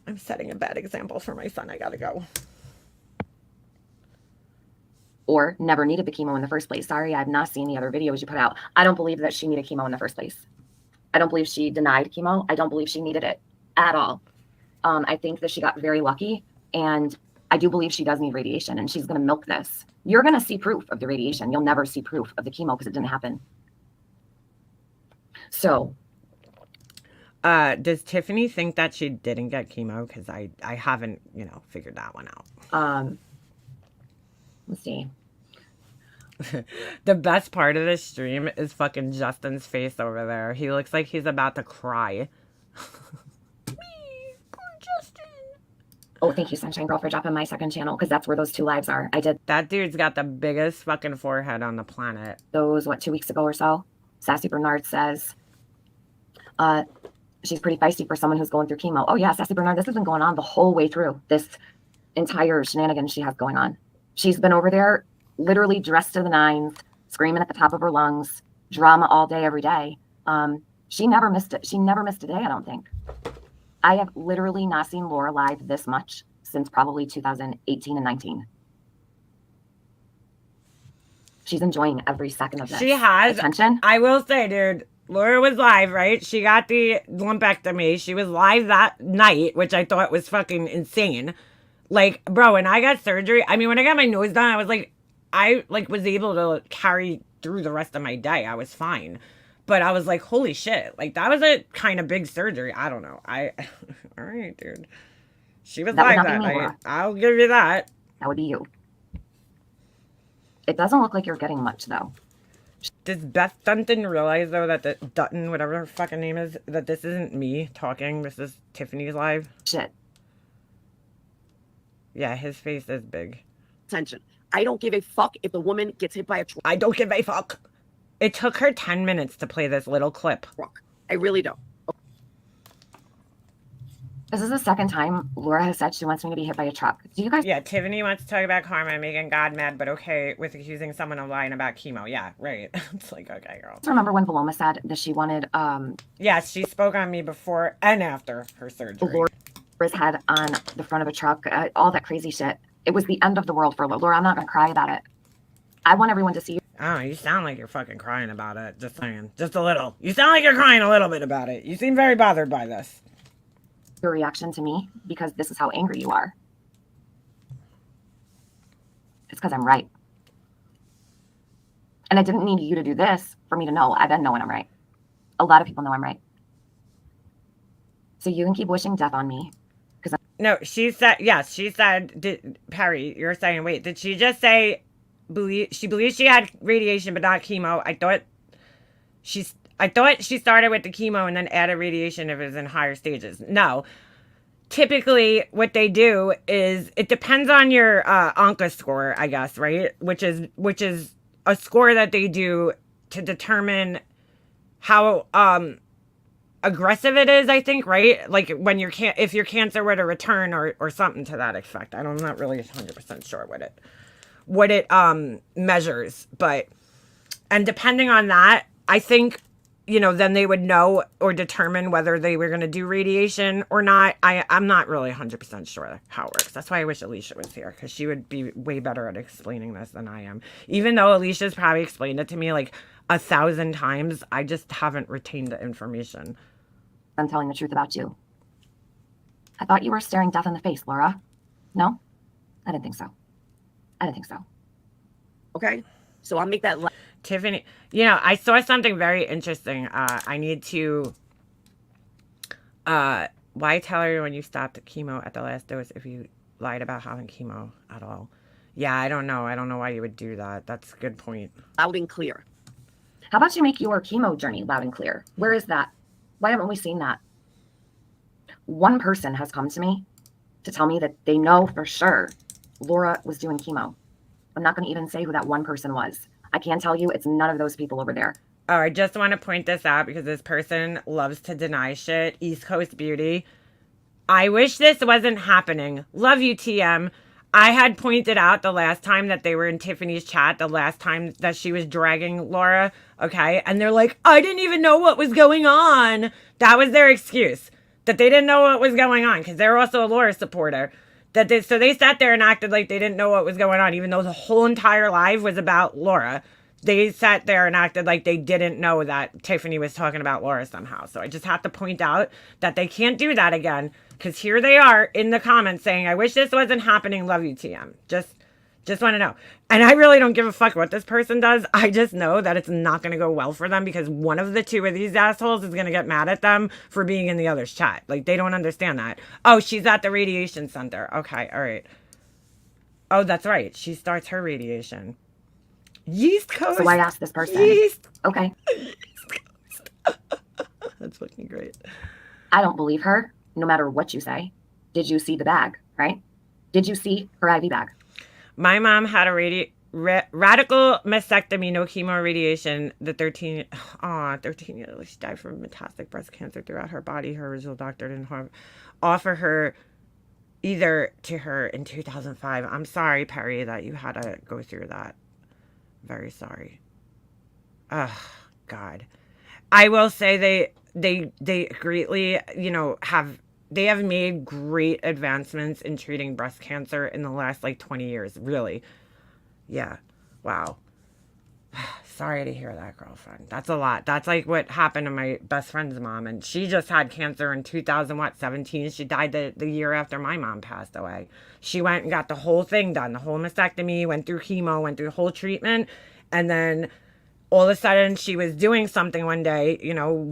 I'm setting a bad example for my son. I gotta go. Or never needed the chemo in the first place. Sorry, I've not seen the other videos you put out. I don't believe that she needed chemo in the first place. I don't believe she denied chemo. I don't believe she needed it at all. I think that she got very lucky, and I do believe she does need radiation, and she's going to milk this. You're going to see proof of the radiation. You'll never see proof of the chemo because it didn't happen. So. Does Tiffany think that she didn't get chemo? Because I haven't, figured that one out. Let's see. The best part of this stream is fucking Justin's face over there. He looks like he's about to cry. Me, poor Justin. Oh, thank you, Sunshine Girl, for dropping my second channel, because that's where those 2 lives are. I did. That dude's got the biggest fucking forehead on the planet. Those, 2 weeks ago or so? Sassy Bernard says, She's pretty feisty for someone who's going through chemo. Oh yeah, Sassy Bernard, this has been going on the whole way through this entire shenanigans she has going on. She's been over there literally dressed to the nines, screaming at the top of her lungs, drama all day, every day. She never missed it. She never missed a day, I don't think. I have literally not seen Laura live this much since probably 2018 and 19. She's enjoying every second of this. She has. Attention. I will say, dude, Laura was live, right? She got the lumpectomy. She was live that night, which I thought was fucking insane. Like, bro, when I got surgery, I mean, when I got my nose done, I was like, I like was able to carry through the rest of my day. I was fine. But I was like, holy shit. Like, that was a kind of big surgery. I don't know. All right, dude. She was live that night. I'll give you that. That would be you. It doesn't look like you're getting much, though. Does Beth Dunton realize, though, that the Dutton, whatever her fucking name is, that this isn't me talking? This is Tiffany's live? Shit. Yeah, his face is big. Attention. I don't give a fuck if the woman gets hit by a truck. I don't give a fuck. It took her 10 minutes to play this little clip. I really don't. This is the second time Laura has said she wants me to be hit by a truck. Do you guys? Yeah, Tiffany wants to talk about karma and making God mad, but okay with accusing someone of lying about chemo. Yeah, right. It's like, okay, girl. Remember when Paloma said that she wanted Yes, she spoke on me before and after her surgery. Laura's head on the front of a truck, all that crazy shit. It was the end of the world for Laura. I'm not going to cry about it. I want everyone to see you. Oh, you sound like you're fucking crying about it. Just saying. Just a little. You sound like you're crying a little bit about it. You seem very bothered by this. Your reaction to me, because this is how angry you are. It's because I'm right. And I didn't need you to do this for me to know. I've been knowing I'm right. A lot of people know I'm right. So you can keep wishing death on me. No, she said, yes, she said, Perry, you're saying, wait, did she just say, she believes she had radiation but not chemo? I thought she started with the chemo and then added radiation if it was in higher stages. No. Typically, what they do is, it depends on your ANCA score, I guess, right? Which is a score that they do to determine how aggressive it is, I think, right? Like when if your cancer were to return or something to that effect. I'm not really 100% sure what it measures, and depending on that, I think, then they would know or determine whether they were going to do radiation or not. I'm not really 100% sure how it works. That's why I wish Alicia was here, because she would be way better at explaining this than I am. Even though Alicia's probably explained it to me like 1,000 times, I just haven't retained the information. I'm telling the truth about you. I thought you were staring death in the face, Laura. No? I didn't think so. Okay? So I'll make that... Tiffany, I saw something very interesting. I need to... why tell everyone you stopped the chemo at the last dose if you lied about having chemo at all? Yeah, I don't know. I don't know why you would do that. That's a good point. Loud and clear. How about you make your chemo journey loud and clear? Where is that? Why haven't we seen that? One person has come to me to tell me that they know for sure Laura was doing chemo. I'm not going to even say who that one person was. I can tell you it's none of those people over there. Oh, I just want to point this out because this person loves to deny shit. East Coast Beauty. I wish this wasn't happening. Love you, TM. I had pointed out the last time that they were in Tiffany's chat, the last time that she was dragging Laura, okay? And they're like, I didn't even know what was going on. That was their excuse, that they didn't know what was going on, because they're also a Laura supporter. So they sat there and acted like they didn't know what was going on, even though the whole entire live was about Laura. They sat there and acted like they didn't know that Tiffany was talking about Laura somehow. So I just have to point out that they can't do that again, because here they are in the comments saying, I wish this wasn't happening. Love you, TM. Just want to know. And I really don't give a fuck what this person does. I just know that it's not going to go well for them, because one of the two of these assholes is going to get mad at them for being in the other's chat. Like, they don't understand that. Oh, she's at the radiation center. Okay, all right. Oh, that's right. She starts her radiation. Yeast Coast. So I asked this person. Yeast. Okay. That's fucking great. I don't believe her, no matter what you say. Did you see the bag, right? Did you see her IV bag? My mom had a radical mastectomy, no chemo, radiation. The 13-year-old, she died from metastatic breast cancer throughout her body. Her original doctor didn't offer her either to her in 2005. I'm sorry, Perry, that you had to go through that. Very sorry. Oh, God. I will say they greatly, they have made great advancements in treating breast cancer in the last 20 years. Really. Yeah. Wow. Sorry to hear that, girlfriend. That's a lot. That's like what happened to my best friend's mom. And she just had cancer in 2017. She died the year after my mom passed away. She went and got the whole thing done, the whole mastectomy, went through chemo, went through the whole treatment. And then all of a sudden she was doing something one day,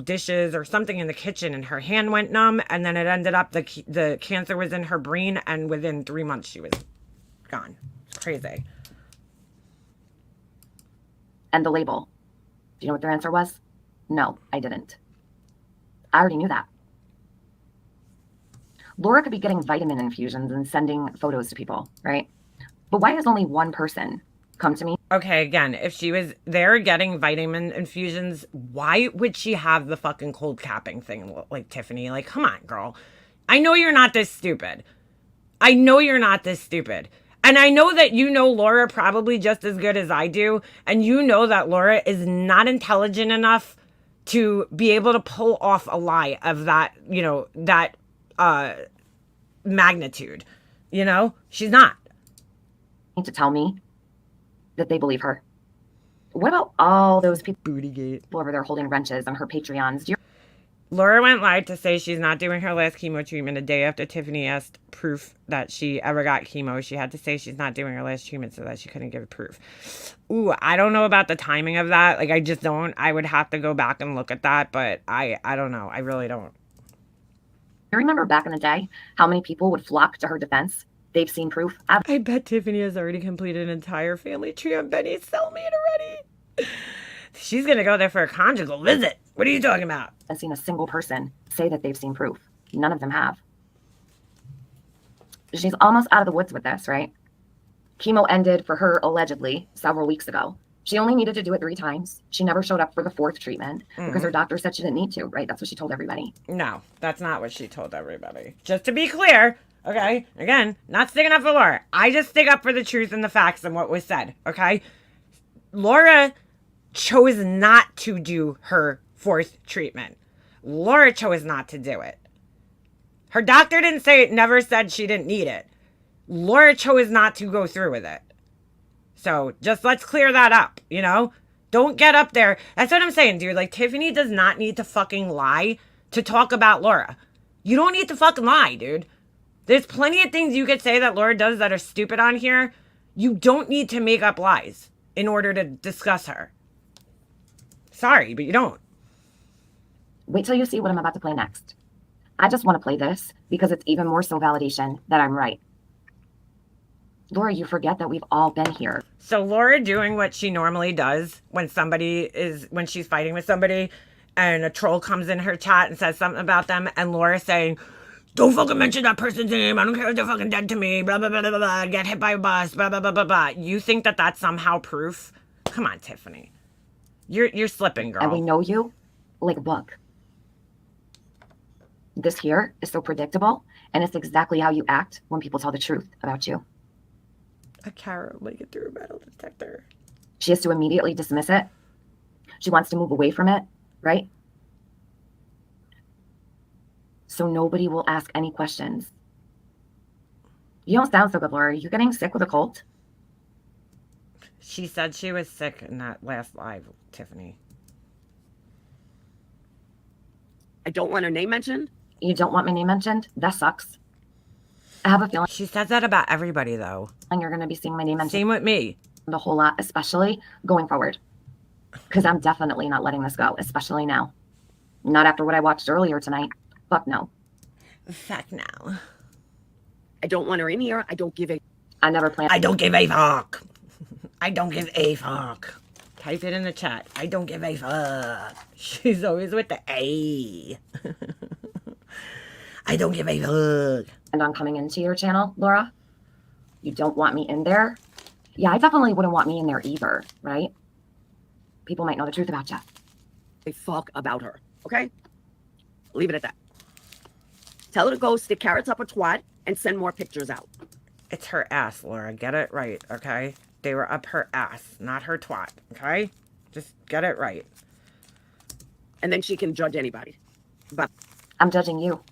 dishes or something in the kitchen, and her hand went numb. And then it ended up the cancer was in her brain. And within 3 months she was gone. It's crazy. And the label. Do you know what their answer was? No, I didn't. I already knew that. Laura could be getting vitamin infusions and sending photos to people, right? But why has only one person come to me? Okay, again, if she was there getting vitamin infusions, why would she have the fucking cold capping thing like Tiffany? Like, come on, girl. I know you're not this stupid. And I know that you know Laura probably just as good as I do. And you know that Laura is not intelligent enough to be able to pull off a lie of that, magnitude. She's not. To tell me that they believe her. What about all those people Bootygate over there holding wrenches on her Patreons? Do you Laura went live to say she's not doing her last chemo treatment a day after Tiffany asked proof that she ever got chemo. She had to say she's not doing her last treatment so that she couldn't give proof. Ooh, I don't know about the timing of that. I just don't. I would have to go back and look at that, but I don't know. I really don't. You remember back in the day how many people would flock to her defense? They've seen proof. I bet Tiffany has already completed an entire family tree on Benny's cellmate already. She's going to go there for a conjugal visit. What are you talking about? I've seen a single person say that they've seen proof. None of them have. She's almost out of the woods with this, right? Chemo ended for her allegedly several weeks ago. She only needed to do it 3 times. She never showed up for the 4th treatment because her doctor said she didn't need to, right? That's what she told everybody. No, that's not what she told everybody. Just to be clear, okay? Again, not sticking up for Laura. I just stick up for the truth and the facts and what was said, okay? Laura chose not to do her 4th treatment. Laura chose not to do it. Her doctor didn't say it, never said she didn't need it. Laura chose not to go through with it. So just let's clear that up, Don't get up there. That's what I'm saying, dude. Tiffany does not need to fucking lie to talk about Laura. You don't need to fucking lie, dude. There's plenty of things you could say that Laura does that are stupid on here. You don't need to make up lies in order to discuss her. Sorry, but you don't. Wait till you see what I'm about to play next. I just want to play this because it's even more so validation that I'm right. Laura, you forget that we've all been here. So Laura doing what she normally does when she's fighting with somebody and a troll comes in her chat and says something about them, and Laura saying, don't fucking mention that person's name. I don't care if they're fucking dead to me. Blah, blah, blah, blah, blah. Get hit by a bus. Blah, blah, blah, blah, blah. You think that that's somehow proof? Come on, Tiffany. You're slipping, girl. And we know you like a book. This here is so predictable, and it's exactly how you act when people tell the truth about you. A carrot make it through a metal detector. She has to immediately dismiss it. She wants to move away from it, right? So nobody will ask any questions. You don't sound so good, Laura. Are you getting sick with a cold? She said she was sick in that last live, Tiffany. I don't want her name mentioned. You don't want my name mentioned? That sucks. I have a feeling She says that about everybody, though. you're going to be seeing my name mentioned Same with me. a whole lot, especially going forward. Because I'm definitely not letting this go, especially now. Not after what I watched earlier tonight. Fuck no. Fuck no. I don't want her in here. I don't give a. I never planned. I don't give a fuck. I don't give a fuck. Type it in the chat. I don't give a fuck. She's always with the A. I don't give a fuck. And on coming into your channel, Laura. You don't want me in there. Yeah, I definitely wouldn't want me in there either, right? People might know the truth about you. A fuck about her, okay? Leave it at that. Tell her to go stick carrots up her twat and send more pictures out. It's her ass, Laura. Get it right, okay? They were up her ass, not her twat, okay? Just get it right. And then she can judge anybody. But I'm judging you.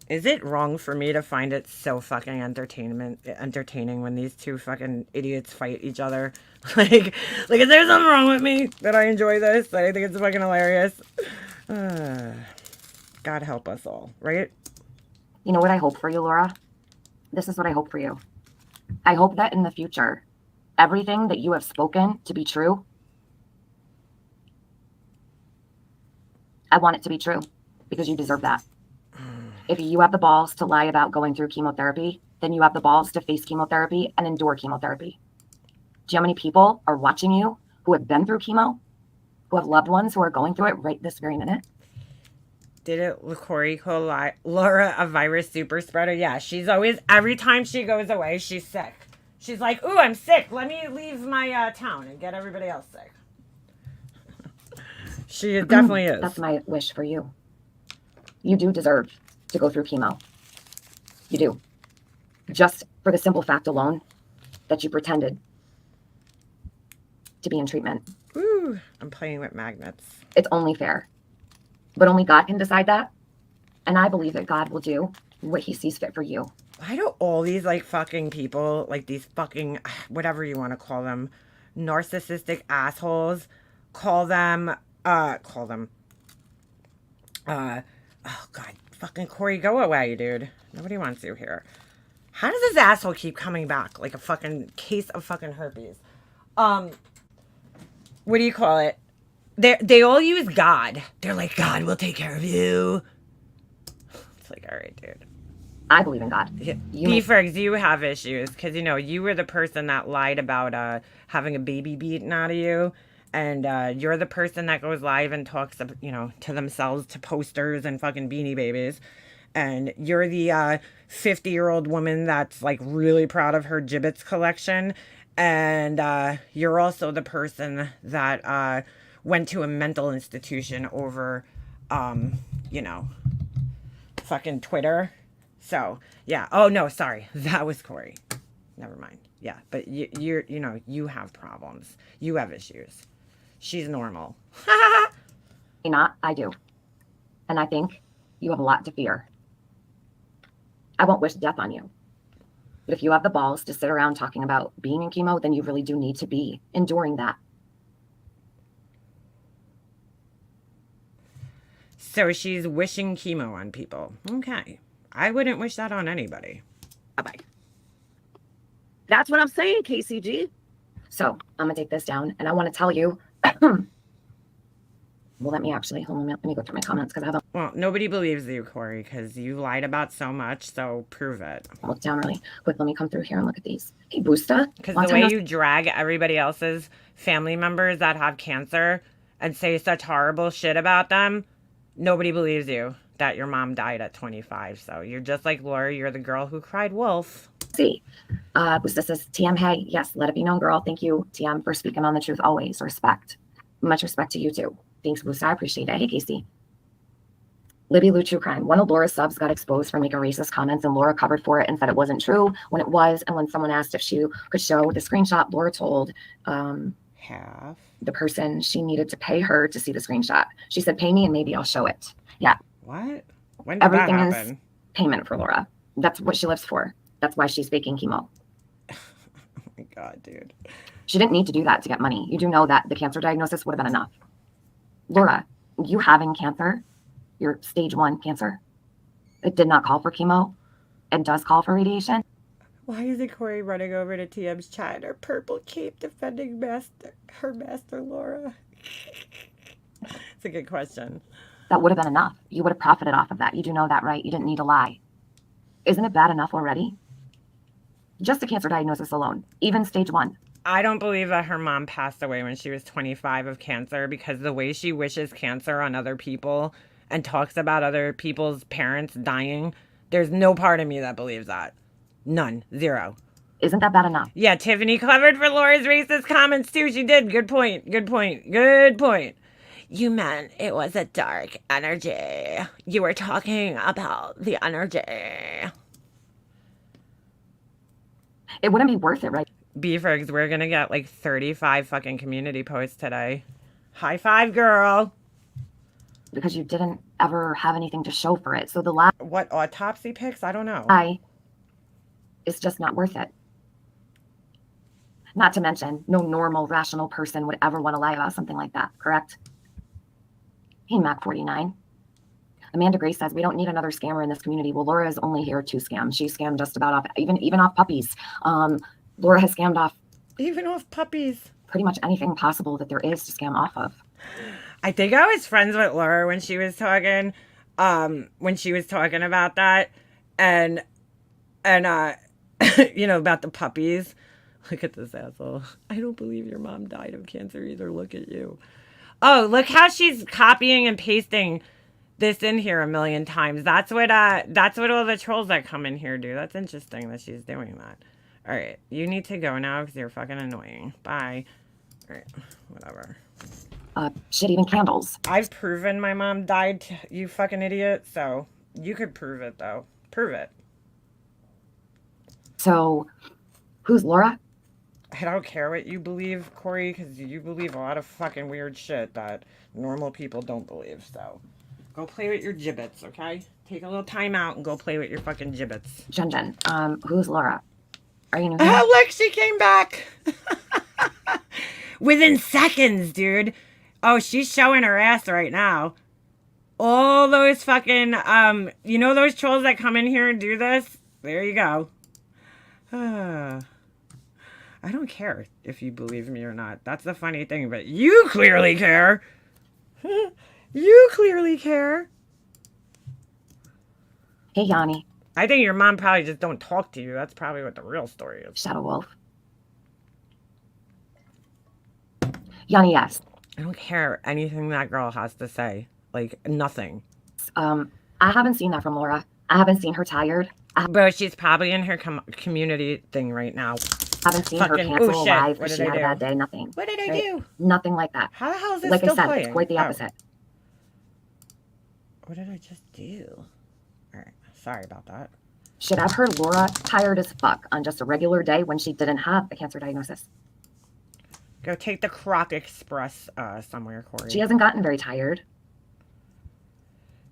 Is it wrong for me to find it so fucking entertaining when these two fucking idiots fight each other? Like, is there something wrong with me that I enjoy this? That I think it's fucking hilarious? God help us all, right? You know what I hope for you, Laura? This is what I hope for you. I hope that in the future, everything that you have spoken to be true, I want it to be true because you deserve that. If you have the balls to lie about going through chemotherapy, then you have the balls to face chemotherapy and endure chemotherapy. Do you know how many people are watching you who have been through chemo, who have loved ones who are going through it right this very minute? Did it, Corey call Laura a virus super spreader? Yeah, she's always, every time she goes away, she's sick. She's like, ooh, I'm sick. Let me leave my town and get everybody else sick. She definitely is. That's my wish for you. You do deserve to go through chemo. You do. Just for the simple fact alone that you pretended to be in treatment. Ooh, I'm playing with magnets. It's only fair. But only God can decide that. And I believe that God will do what he sees fit for you. Why do all these like fucking people, like these fucking, whatever you want to call them, narcissistic assholes, call them, oh God, fucking Corey, go away, dude. Nobody wants you here. How does this asshole keep coming back like a fucking case of fucking herpes? What do you call it? They all use God. They're like, God will take care of you. It's like, all right, dude. I believe in God. Fergs, you have issues because, you know, you were the person that lied about having a baby beaten out of you. And you're the person that goes live and talks, you know, to themselves, to posters and fucking Beanie Babies. And you're the 50-year-old woman that's like really proud of her gibbets collection. And you're also the person that went to a mental institution over, you know, fucking Twitter. So, yeah. Oh, no, sorry. That was Corey. Never mind. Yeah, but you know, you have problems. You have issues. She's normal. Not, I do. And I think you have a lot to fear. I won't wish death on you. But if you have the balls to sit around talking about being in chemo, then you really do need to be enduring that. So she's wishing chemo on people. Okay. I wouldn't wish that on anybody. bye-bye. That's what I'm saying, KCG. So I'm gonna take this down and I want to tell you, well, let me actually, hold on, let me go through my comments because I haven't Well, nobody believes you, Corey, because you lied about so much, so prove it. looked down really quick. Let me come through here and look at these. Hey, Boosta. Because the way you drag everybody else's family members that have cancer and say such horrible shit about them, nobody believes you that your mom died at 25. So you're just like Laura, you're the girl who cried wolf. See, Boosta says, TM, hey, yes, let it be known, girl. Thank you, TM, for speaking on the truth always. Respect. Much respect to you too. Thanks, Boosta. I appreciate it. Hey, Casey. Libby Lou True Crime. One of Laura's subs got exposed for making racist comments, and Laura covered for it and said it wasn't true when it was. And when someone asked if she could show the screenshot, Laura told the person she needed to pay her to see the screenshot. She said, pay me and maybe I'll show it. Yeah. What? When did Everything that happen? is payment for Laura. That's what she lives for. That's why she's faking chemo. Oh my God, dude. She didn't need to do that to get money. You do know that the cancer diagnosis would have been enough. Laura, you having cancer, your stage 1 cancer, it did not call for chemo. It does call for radiation. Why is it Corey running over to TM's chat in her purple cape defending her master Laura? It's a good question. That would have been enough. You would have profited off of that. You do know that, right? You didn't need to lie. Isn't it bad enough already? Just the cancer diagnosis alone, even stage 1. I don't believe that her mom passed away when she was 25 of cancer, because the way she wishes cancer on other people and talks about other people's parents dying, there's no part of me that believes that. None. Zero. Isn't that bad enough? Yeah, Tiffany covered for Laura's racist comments too. She did. Good point. Good point. Good point. You meant it was a dark energy. You were talking about the energy. It wouldn't be worth it, right? Beefrigs, we're gonna get like 35 fucking community posts today. High five, girl. Because you didn't ever have anything to show for it. So the lie What, autopsy pics? I don't know. is just not worth it. Not to mention, no normal, rational person would ever want to lie about something like that, correct? Hey, Mac49. Amanda Grace says, we don't need another scammer in this community. Well, Laura is only here to scam. She scammed just about off, even off puppies. Laura has scammed off Even off puppies. pretty much anything possible that there is to scam off of. I think I was friends with Laura when she was talking about that. And you know, about the puppies. Look at this asshole. I don't believe your mom died of cancer either. Look at you. Oh, look how she's copying and pasting this in here a million times. That's what all the trolls that come in here do. That's interesting that she's doing that. All right, you need to go now because you're fucking annoying. Bye. All right, whatever. Shit, even candles. I've proven my mom died, you fucking idiot. So you could prove it though. Prove it. So, who's Laura? I don't care what you believe, Corey, because you believe a lot of fucking weird shit that normal people don't believe. So, go play with your gibbets, okay? Take a little time out and go play with your fucking gibbets. Jen. Who's Laura? Are you new here? Oh, look, she came back. Within seconds, dude. Oh, she's showing her ass right now. All those fucking, you know those trolls that come in here and do this? There you go. I don't care if you believe me or not. That's the funny thing, but you clearly care. You clearly care. Hey, Yanni. I think your mom probably just don't talk to you. That's probably what the real story is. Shadow Wolf. Yanni, yes. I don't care anything that girl has to say. Like, nothing. I haven't seen that from Laura. I haven't seen her tired. Bro, she's probably in her community thing right now. I haven't seen her cancel a live because she had a bad day. Nothing. What did I do? Nothing like that. How the hell is this Like I still said, playing? it's quite the Oh. opposite. What did I just do? All right. Sorry about that. Should have heard Laura tired as fuck on just a regular day when she didn't have a cancer diagnosis. Go take the Croc Express somewhere, Corey. She hasn't gotten very tired.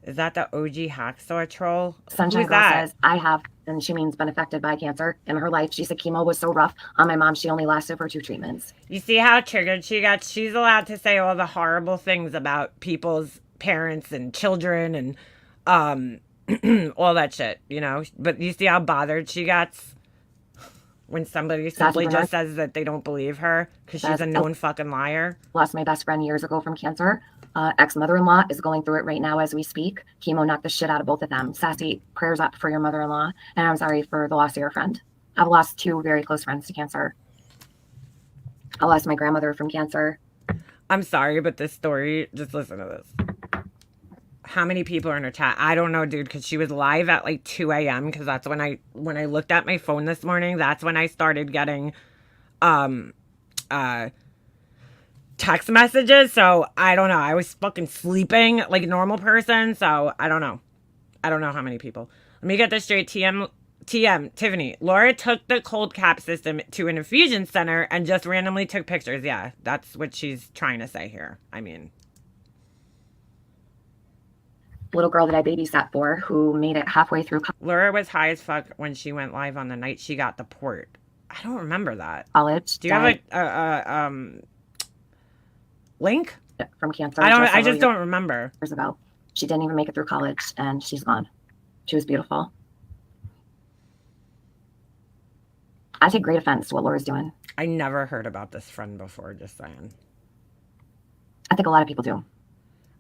Is that the OG Hacksaw troll? Sunshine Who's Girl that? says, I have, and she means been affected by cancer in her life. She said chemo was so rough on my mom, she only lasted for 2 treatments. You see how triggered she got? She's allowed to say all the horrible things about people's parents and children and all that shit, you know? But you see how bothered she gets when somebody simply just says that they don't believe her because she's a known fucking liar? Lost my best friend years ago from cancer. Ex-mother-in-law is going through it right now as we speak. Chemo knocked the shit out of both of them. Sassy, prayers up for your mother-in-law. And I'm sorry for the loss of your friend. I've lost 2 very close friends to cancer. I lost my grandmother from cancer. I'm sorry, but this story, just listen to this. How many people are in her chat? I don't know, dude, because she was live at like 2 a.m. because that's when I looked at my phone this morning, that's when I started getting text messages. So I don't know. I was fucking sleeping like a normal person. So I don't know. I don't know how many people. Let me get this straight. TM, Tiffany. Laura took the cold cap system to an infusion center and just randomly took pictures. Yeah, that's what she's trying to say here. I mean, Little girl that I babysat for who made it halfway through Laura was high as fuck when she went live on the night she got the port. I don't remember that. college. Do you have a link? From cancer? I just don't remember. Years ago. She didn't even make it through college and she's gone. She was beautiful. I take great offense to what Laura's doing. I never heard about this friend before, just saying. I think a lot of people do.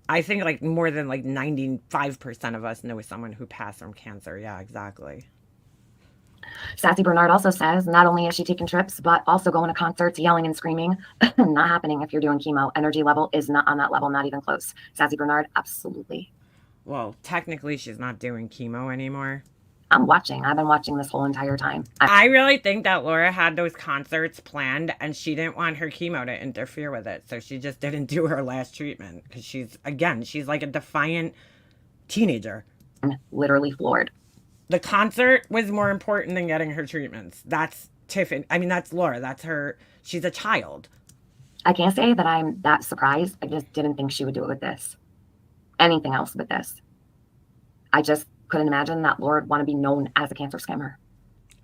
I think like more than like 95% of us know someone who passed from cancer. Yeah, exactly. Sassy Bernard also says not only is she taking trips, but also going to concerts, yelling and screaming. Not happening if you're doing chemo. Energy level is not on that level, not even close. Sassy Bernard, absolutely. Well, technically she's not doing chemo anymore. I'm watching. I've been watching this whole entire time. I really think that Laura had those concerts planned and she didn't want her chemo to interfere with it. So she just didn't do her last treatment because she's like a defiant teenager. I'm literally floored. The concert was more important than getting her treatments. That's Tiffany. I mean, that's Laura. That's her. She's a child. I can't say that I'm that surprised. I just didn't think she would do it with this. Anything else but this. I just couldn't imagine that Laura would want to be known as a cancer scammer.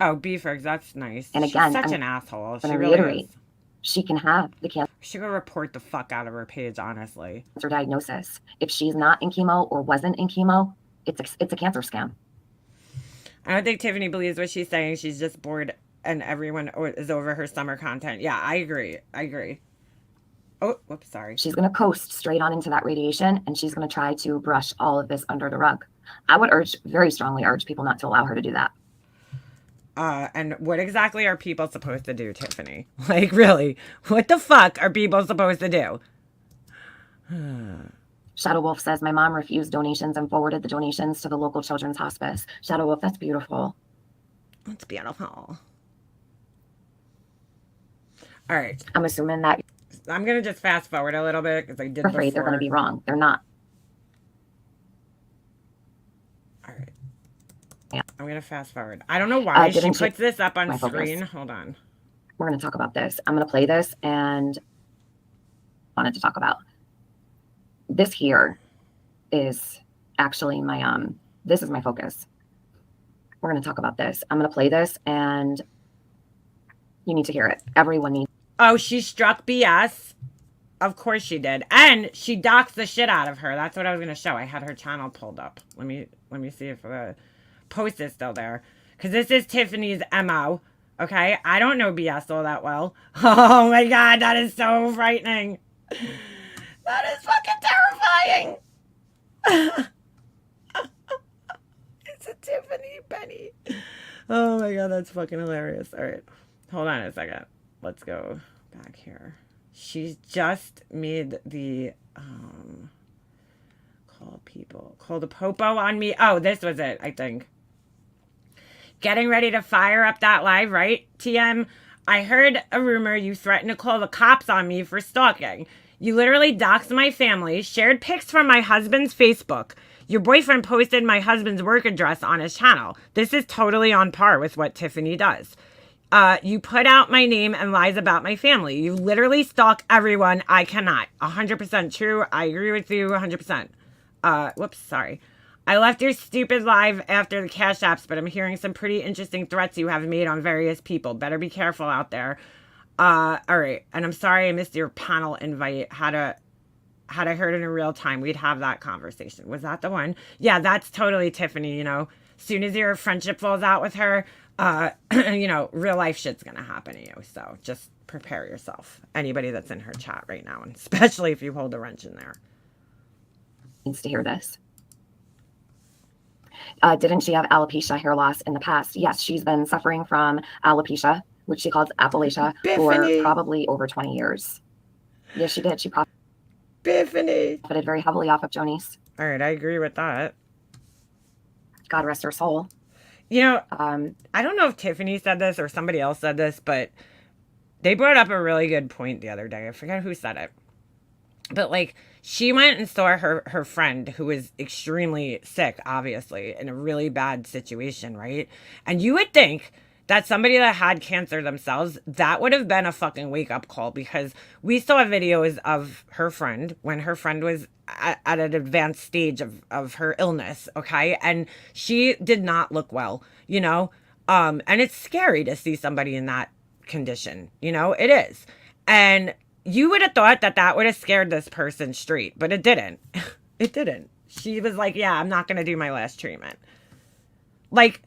Oh, Beefergs, that's nice. And again, she's such an asshole. She I'm really reiterate, is. she can have the cancer She could report the fuck out of her page, honestly. diagnosis. If she's not in chemo or wasn't in chemo, it's a cancer scam. I don't think Tiffany believes what she's saying. She's just bored and everyone is over her summer content. Yeah, I agree. Oh, whoops, sorry. She's going to coast straight on into that radiation, and she's going to try to brush all of this under the rug. I would very strongly urge people not to allow her to do that. And what exactly are people supposed to do, Tiffany? Like, really? What the fuck are people supposed to do? Shadow Wolf says, my mom refused donations and forwarded the donations to the local children's hospice. Shadow Wolf, that's beautiful. That's beautiful. All right. I'm assuming that I'm going to just fast forward a little bit because I did you're afraid they're going to be wrong. They're not. All right. Yeah. I'm going to fast forward. I don't know why she puts this up on screen. Focus. Hold on. We're going to talk about this. I'm going to play this and wanted to talk about. This here is actually my, this is my focus. We're going to talk about this. I'm going to play this and you need to hear it. Everyone needs. Oh, she struck BS. Of course she did. And she doxed the shit out of her. That's what I was going to show. I had her channel pulled up. Let me see if the post is still there. Because this is Tiffany's MO. Okay? I don't know BS all that well. Oh my God, that is so frightening. That is fucking terrifying. It's a Tiffany Penny. Oh my God, that's fucking hilarious. All right. Hold on a second. Let's go back here. She's just made the call the popo on me. Oh, this was it, I think. Getting ready to fire up that live, right? TM, I heard a rumor you threatened to call the cops on me for stalking. You literally doxed my family, shared pics from my husband's Facebook. Your boyfriend posted my husband's work address on his channel. This is totally on par with what Tiffany does. You put out my name and lies about my family. You literally stalk everyone. I cannot. 100% true. I agree with you 100%. Whoops, sorry. I left your stupid live after the Cash Apps, but I'm hearing some pretty interesting threats you have made on various people. Better be careful out there. All right. And I'm sorry I missed your panel invite. Had I heard it in real time, we'd have that conversation. Was that the one? Yeah, that's totally Tiffany, you know. As soon as your friendship falls out with her, you know, real life shit's gonna happen to you. So just prepare yourself. Anybody that's in her chat right now, and especially if you hold a wrench in there. Needs to hear this. Didn't she have alopecia hair loss in the past? Yes, she's been suffering from alopecia, which she calls Appalachia, for probably over 20 years. Yes, she did. She profited very heavily off of Jonice. All right, I agree with that. God rest her soul. You know, I don't know if Tiffany said this or somebody else said this, but they brought up a really good point the other day. I forget who said it. But, like, she went and saw her friend who was extremely sick, obviously, in a really bad situation, right? And you would think that somebody that had cancer themselves, that would have been a fucking wake-up call, because we saw videos of her friend when her friend was at an advanced stage of her illness, okay? And she did not look well, you know? And it's scary to see somebody in that condition, you know? It is. And you would have thought that that would have scared this person straight, but it didn't. It didn't. She was like, yeah, I'm not going to do my last treatment. Like,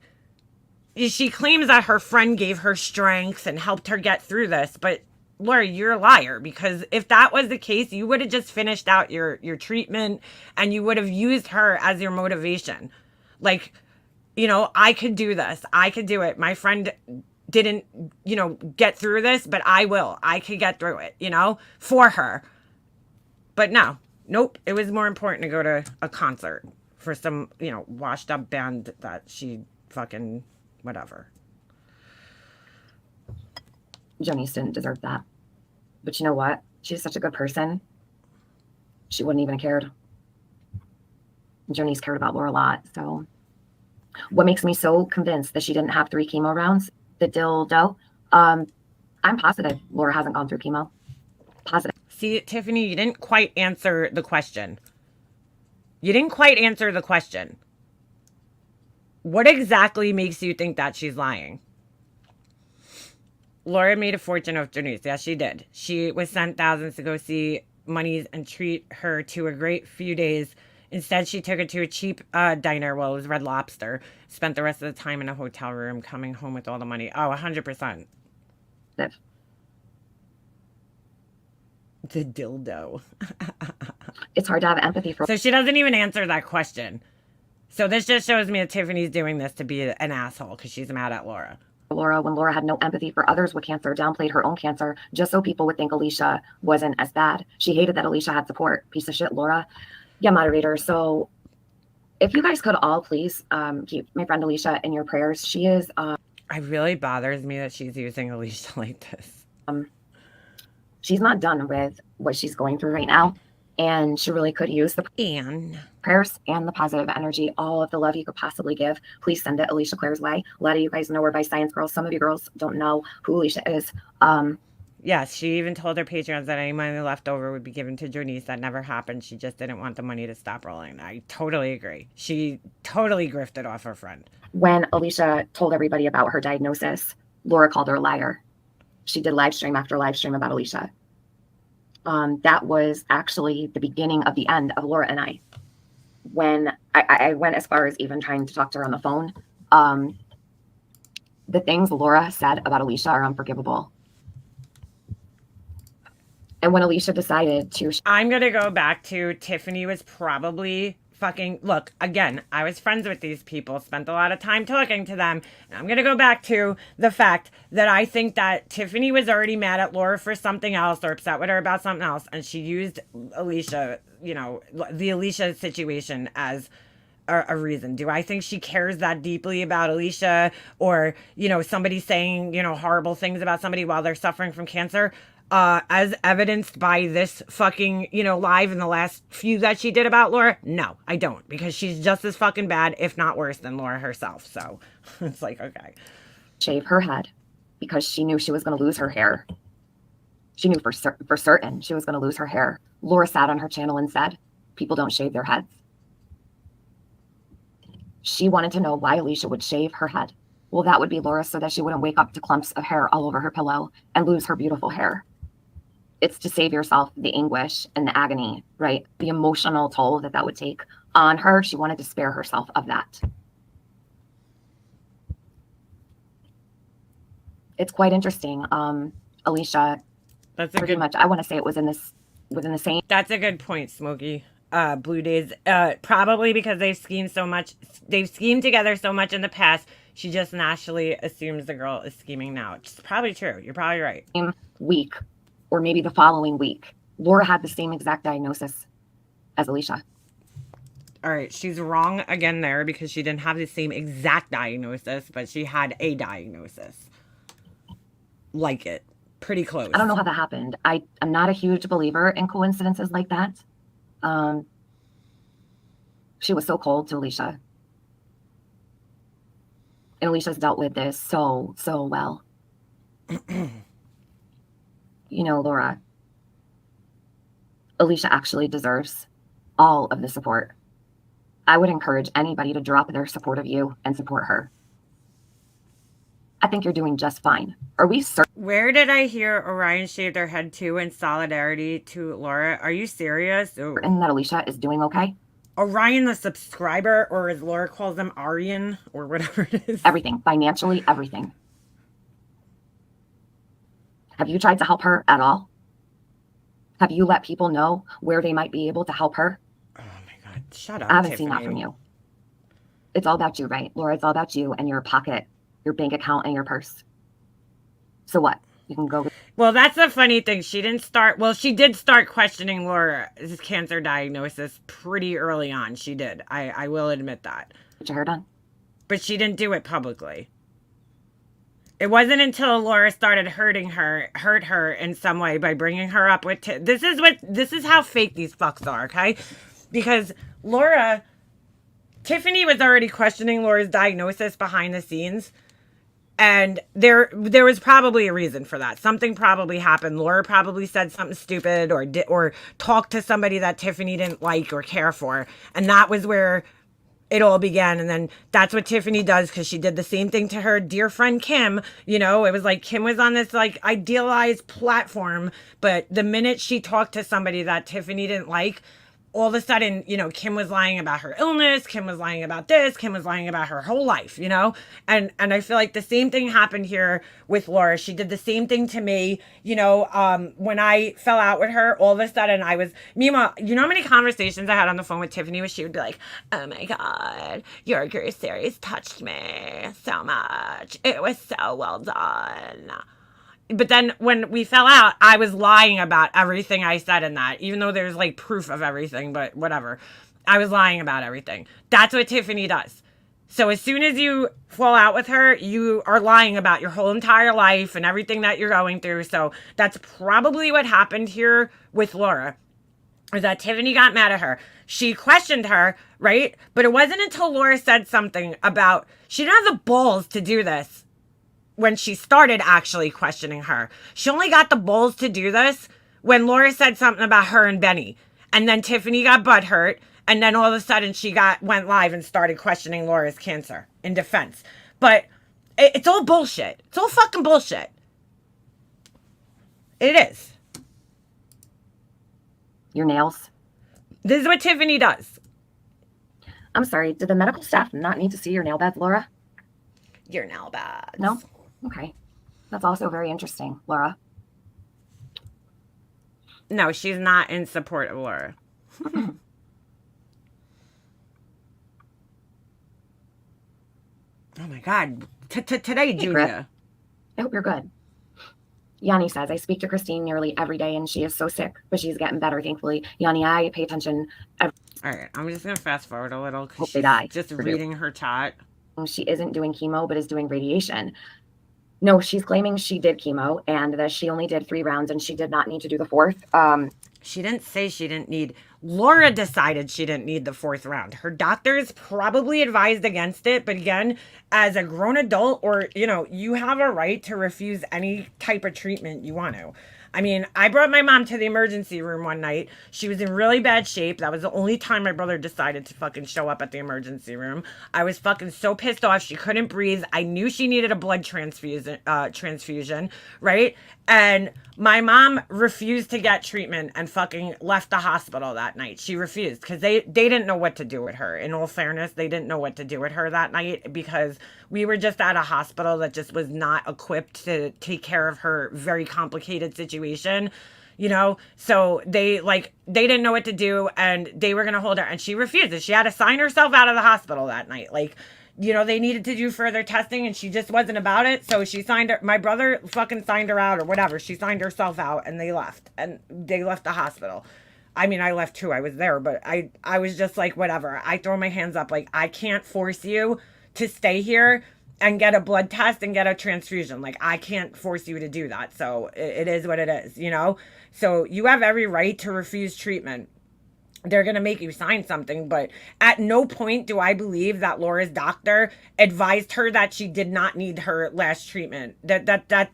she claims that her friend gave her strength and helped her get through this, but Laura, you're a liar, because if that was the case, you would have just finished out your treatment and you would have used her as your motivation. Like, you know, I could do this. I could do it. My friend didn't, you know, get through this, but I will. I could get through it, you know, for her. But no, nope. It was more important to go to a concert for some, you know, washed up band that she fucking whatever. Jonice didn't deserve that. But you know what? She's such a good person. She wouldn't even have cared. Jonice cared about Laura a lot. So what makes me so convinced that she didn't have 3 chemo rounds, the dildo, I'm positive Laura hasn't gone through chemo. Positive. See, Tiffany, you didn't quite answer the question. You didn't quite answer the question. What exactly makes you think that she's lying? Laura made a fortune off Janice. Yes, she did. She was sent thousands to go see Monies and treat her to a great few days. Instead, she took her to a cheap diner. Well, it was Red Lobster. Spent the rest of the time in a hotel room, coming home with all the money. Oh, 100%. The dildo. It's hard to have empathy for. So she doesn't even answer that question. So this just shows me that Tiffany's doing this to be an asshole because she's mad at Laura. Laura, when Laura had no empathy for others with cancer, downplayed her own cancer just so people would think Alicia wasn't as bad. She hated that Alicia had support. Piece of shit, Laura. Yeah, moderator. So if you guys could all please keep my friend Alicia in your prayers. She is. It really bothers me that she's using Alicia like this. She's not done with what she's going through right now. And she really could use the prayers and the positive energy, all of the love you could possibly give. Please send it Alicia Claire's way. A lot of you guys know her by Science Girls. Some of you girls don't know who Alicia is. Yes, she even told her patrons that any money left over would be given to Janice. That never happened. She just didn't want the money to stop rolling. I totally agree. She totally grifted off her friend. When Alicia told everybody about her diagnosis, Laura called her a liar. She did live stream after live stream about Alicia. That was actually the beginning of the end of Laura and I. When I went as far as even trying to talk to her on the phone, the things Laura said about Alicia are unforgivable. And when Alicia decided to... I'm going to go back to Tiffany was probably fucking... Look, again, I was friends with these people, spent a lot of time talking to them. And I'm going to go back to the fact that I think that Tiffany was already mad at Laura for something else or upset with her about something else. And she used Alicia, you know, the Alicia situation as a reason. Do I think she cares that deeply about Alicia or, you know, somebody saying, you know, horrible things about somebody while they're suffering from cancer? As evidenced by this fucking, you know, live in the last few that she did about Laura? No, I don't. Because she's just as fucking bad, if not worse, than Laura herself. So it's like, okay. Shave her head because she knew she was going to lose her hair. She knew for certain she was going to lose her hair. Laura sat on her channel and said, people don't shave their heads. She wanted to know why Alicia would shave her head. Well, that would be Laura so that she wouldn't wake up to clumps of hair all over her pillow and lose her beautiful hair. It's to save yourself the anguish and the agony, right? The emotional toll that would take on her. She wanted to spare herself of that. It's quite interesting. Alicia, That's a pretty good much, I want to say it was within the same. That's a good point, Smokey. Blue Days, probably because they've schemed together so much in the past, she just naturally assumes the girl is scheming now. Which is probably true. You're probably right. Week, or maybe the following week, Laura had the same exact diagnosis as Alicia. All right, she's wrong again there because she didn't have the same exact diagnosis, but she had a diagnosis. Like it. Pretty close. I don't know how that happened. I'm not a huge believer in coincidences like that. She was so cold to Alicia. And Alicia's dealt with this so well. You know, Laura, Alicia actually deserves all of the support. I would encourage anybody to drop their support of you and support her. I think you're doing just fine. Are we certain? Where did I hear Orion shave their head to in solidarity to Laura? Are you serious? Ooh. That Alicia is doing okay? Orion the subscriber, or as Laura calls them, Aryan, or whatever it is. Everything. Financially, everything. Have you tried to help her at all? Have you let people know where they might be able to help her? Oh my God. Shut up, I haven't Tiffany. seen that from you. It's all about you, right? Laura, it's all about you and your pocket, your bank account, and your purse. So what? You can go. Well, that's the funny thing. She did start questioning Laura's cancer diagnosis pretty early on. She did. I will admit that. Get your hair done. but she didn't do it publicly. It wasn't until Laura started hurt her in some way by bringing her up with, this is how fake these fucks are, okay? Because Tiffany was already questioning Laura's diagnosis behind the scenes. And there was probably a reason for that. Something probably happened. Laura probably said something stupid or talked to somebody that Tiffany didn't like or care for. And that was where it all began. And then that's what Tiffany does, because she did the same thing to her dear friend Kim. You know, it was like Kim was on this like idealized platform, but the minute she talked to somebody that Tiffany didn't like, all of a sudden, you know, Kim was lying about her illness. Kim was lying about this. Kim was lying about her whole life, you know? And I feel like the same thing happened here with Laura. She did the same thing to me, you know, when I fell out with her, all of a sudden meanwhile, you know how many conversations I had on the phone with Tiffany where she would be like, oh my God, your series touched me so much. It was so well done. But then when we fell out, I was lying about everything I said in that, even though there's like proof of everything, but whatever. I was lying about everything. That's what Tiffany does. So as soon as you fall out with her, you are lying about your whole entire life and everything that you're going through. So that's probably what happened here with Laura, is that Tiffany got mad at her. She questioned her, right? But it wasn't until Laura said something about, she didn't have the balls to do this when she started actually questioning her. She only got the balls to do this when Laura said something about her and Benny. And then Tiffany got butthurt. And then all of a sudden she went live and started questioning Laura's cancer in defense. But it's all bullshit. It's all fucking bullshit. It is. Your nails. This is what Tiffany does. I'm sorry. Did the medical staff not need to see your nail beds, Laura? Your nail beds. No? Okay. That's also very interesting, Laura. No, she's not in support of Laura. Oh my God. Today, Julia. I hope you're good. Yanni says, I speak to Christine nearly every day and she is so sick, but she's getting better, thankfully. Yanni, I pay attention. All right. I'm just going to fast forward a little. Hope they die. Just reading her chat. She isn't doing chemo, but is doing radiation. No, she's claiming she did chemo and that she only did 3 rounds and she did not need to do the 4th. She didn't say she didn't need. Laura decided she didn't need the 4th round. Her doctors probably advised against it. But again, as a grown adult, or, you know, you have a right to refuse any type of treatment you want to. I mean, I brought my mom to the emergency room one night. She was in really bad shape. That was the only time my brother decided to fucking show up at the emergency room. I was fucking so pissed off. She couldn't breathe. I knew she needed a blood transfusion, right? And my mom refused to get treatment and fucking left the hospital that night. She refused because they didn't know what to do with her. In all fairness, they didn't know what to do with her that night because we were just at a hospital that just was not equipped to take care of her very complicated situation, you know? So they didn't know what to do and they were going to hold her and she refused it. She had to sign herself out of the hospital that night. Like, you know, they needed to do further testing and she just wasn't about it. So she signed her, my brother fucking signed her out or whatever. She signed herself out and they left the hospital. I mean, I left too. I was there, but I was just like, whatever. I throw my hands up. Like, I can't force you to stay here and get a blood test and get a transfusion. Like, I can't force you to do that. So it is what it is, you know? So you have every right to refuse treatment. They're going to make you sign something, but at no point do I believe that Laura's doctor advised her that she did not need her last treatment. That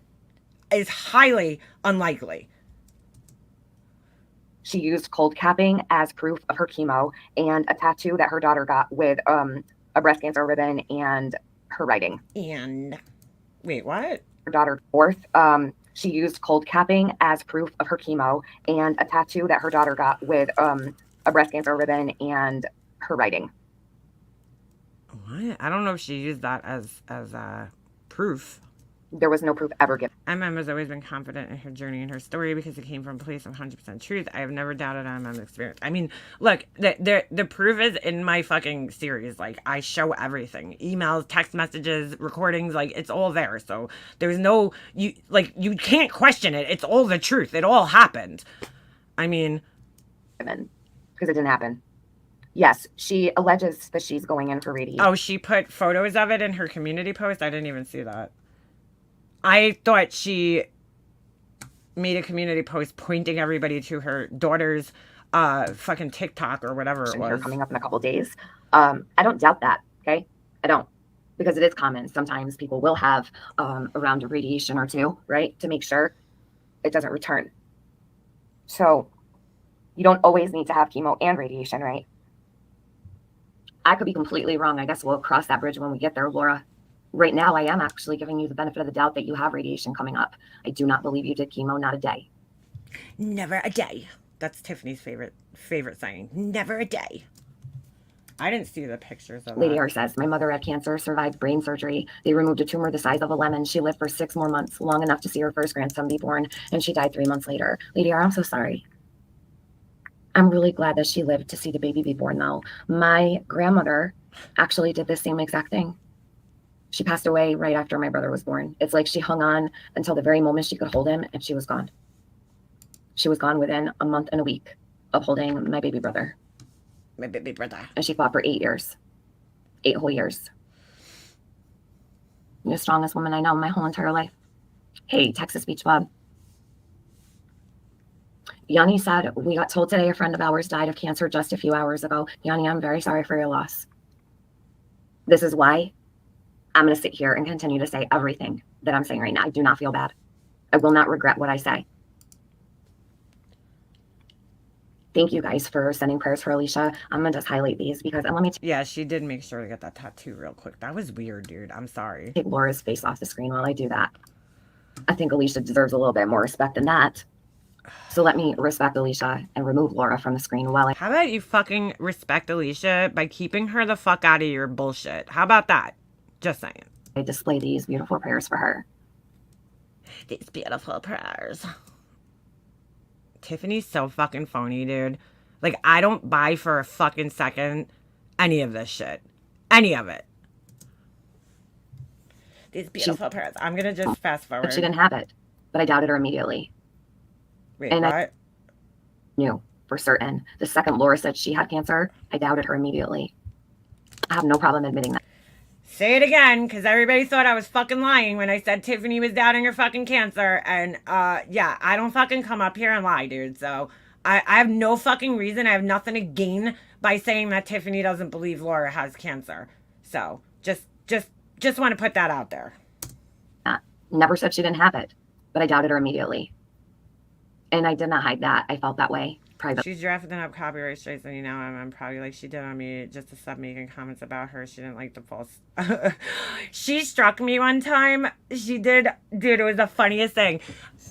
is highly unlikely. She used cold capping as proof of her chemo and a tattoo that her daughter got with a breast cancer ribbon and her writing. And wait, what? Her daughter 4th. She used cold capping as proof of her chemo and a tattoo that her daughter got with a breast cancer ribbon and her writing. What? I don't know if she used that as proof. There was no proof ever given. MM has always been confident in her journey and her story because it came from a place of 100% truth. I have never doubted MM's experience. I mean, look, the proof is in my fucking series. Like, I show everything. Emails, text messages, recordings, like, it's all there. So there's no, you can't question it. It's all the truth. It all happened. I mean. Because it didn't happen. Yes, she alleges that she's going in for radiation. Oh, she put photos of it in her community post? I didn't even see that. I thought she made a community post pointing everybody to her daughter's fucking TikTok or whatever it was. Coming up in a couple days. I don't doubt that, okay? I don't. Because it is common. Sometimes people will have a round of radiation or two, right? To make sure it doesn't return. So you don't always need to have chemo and radiation, right? I could be completely wrong. I guess we'll cross that bridge when we get there, Laura. Right now, I am actually giving you the benefit of the doubt that you have radiation coming up. I do not believe you did chemo, not a day. Never a day. That's Tiffany's favorite saying. Never a day. I didn't see the pictures of Lady that. R says, my mother had cancer, survived brain surgery. They removed a tumor the size of a lemon. She lived for 6 more months, long enough to see her first grandson be born, and she died 3 months later. Lady R, I'm so sorry. I'm really glad that she lived to see the baby be born, though. My grandmother actually did the same exact thing. She passed away right after my brother was born. It's like she hung on until the very moment she could hold him, and she was gone. She was gone within a month and a week of holding my baby brother. My baby brother. And she fought for 8 years. 8 whole years. You're the strongest woman I know my whole entire life. Hey, Texas Beach Bob. Yanni said, we got told today a friend of ours died of cancer just a few hours ago. Yanni, I'm very sorry for your loss. This is why I'm going to sit here and continue to say everything that I'm saying right now. I do not feel bad. I will not regret what I say. Thank you guys for sending prayers for Alicia. I'm going to just highlight these because, and let me Yeah, she did make sure to get that tattoo real quick. That was weird, dude. I'm sorry. take Laura's face off the screen while I do that. I think Alicia deserves a little bit more respect than that. So let me respect Alicia and remove Laura from the screen while How about you fucking respect Alicia by keeping her the fuck out of your bullshit? How about that? Just saying. I display these beautiful prayers for her. These beautiful prayers. Tiffany's so fucking phony, dude. Like, I don't buy for a fucking second any of this shit. Any of it. These beautiful prayers. I'm gonna just fast forward. But she didn't have it. But I doubted her immediately. Wait, and what? I knew for certain. The second Laura said she had cancer, I doubted her immediately. I have no problem admitting that. Say it again, because everybody thought I was fucking lying when I said Tiffany was doubting her fucking cancer. And, yeah, I don't fucking come up here and lie, dude. So, I have no fucking reason. I have nothing to gain by saying that Tiffany doesn't believe Laura has cancer. So, just want to put that out there. Never said she didn't have it, but I doubted her immediately. And I did not hide that. I felt that way privately. She's drafting up copyright strikes, and I'm probably like she did on me just to stop making comments about her. She didn't like the false. She struck me one time. She did, dude. It was the funniest thing.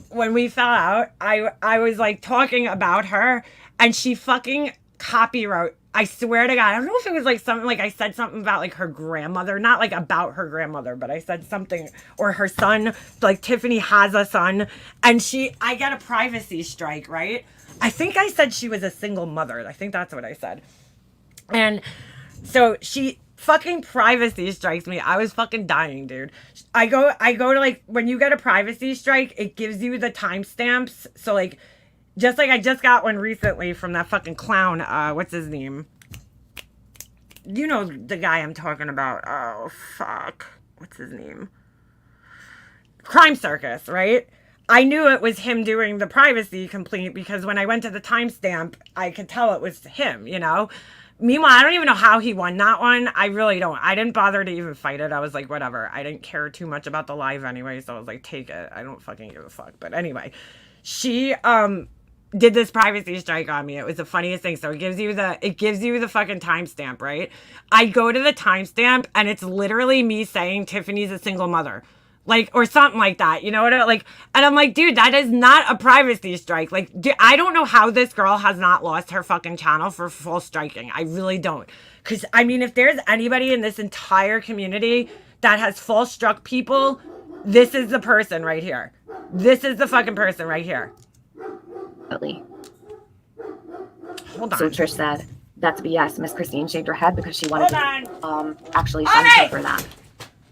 When we fell out, I was like talking about her, and she fucking copyright. I swear to God, I don't know if it was like something like I said something about like her grandmother, not like about her grandmother, but I said something or her son. Like Tiffany has a son, and I got a privacy strike, right? I think I said she was a single mother. I think that's what I said. And so she fucking privacy strikes me. I was fucking dying, dude. I go to like, when you get a privacy strike, it gives you the timestamps. So like, just like I just got one recently from that fucking clown. What's his name? You know the guy I'm talking about. Oh, fuck. What's his name? Crime Circus, right? I knew it was him doing the privacy complaint because when I went to the timestamp, I could tell it was him, you know? Meanwhile, I don't even know how he won that one. I really don't. I didn't bother to even fight it. I was like, whatever. I didn't care too much about the live anyway, so I was like, take it. I don't fucking give a fuck. But anyway, she did this privacy strike on me. It was the funniest thing. So it gives you the fucking timestamp, right? I go to the timestamp and it's literally me saying Tiffany's a single mother. Like, or something like that, you know what I, like, and I'm like, dude, that is not a privacy strike. Like, I don't know how this girl has not lost her fucking channel for full striking. I really don't. Because, I mean, if there's anybody in this entire community that has full struck people, this is the person right here. This is the fucking person right here. Hold on. So Trish said, that's BS. Miss Christine shaved her head because she wanted to actually shun her for that.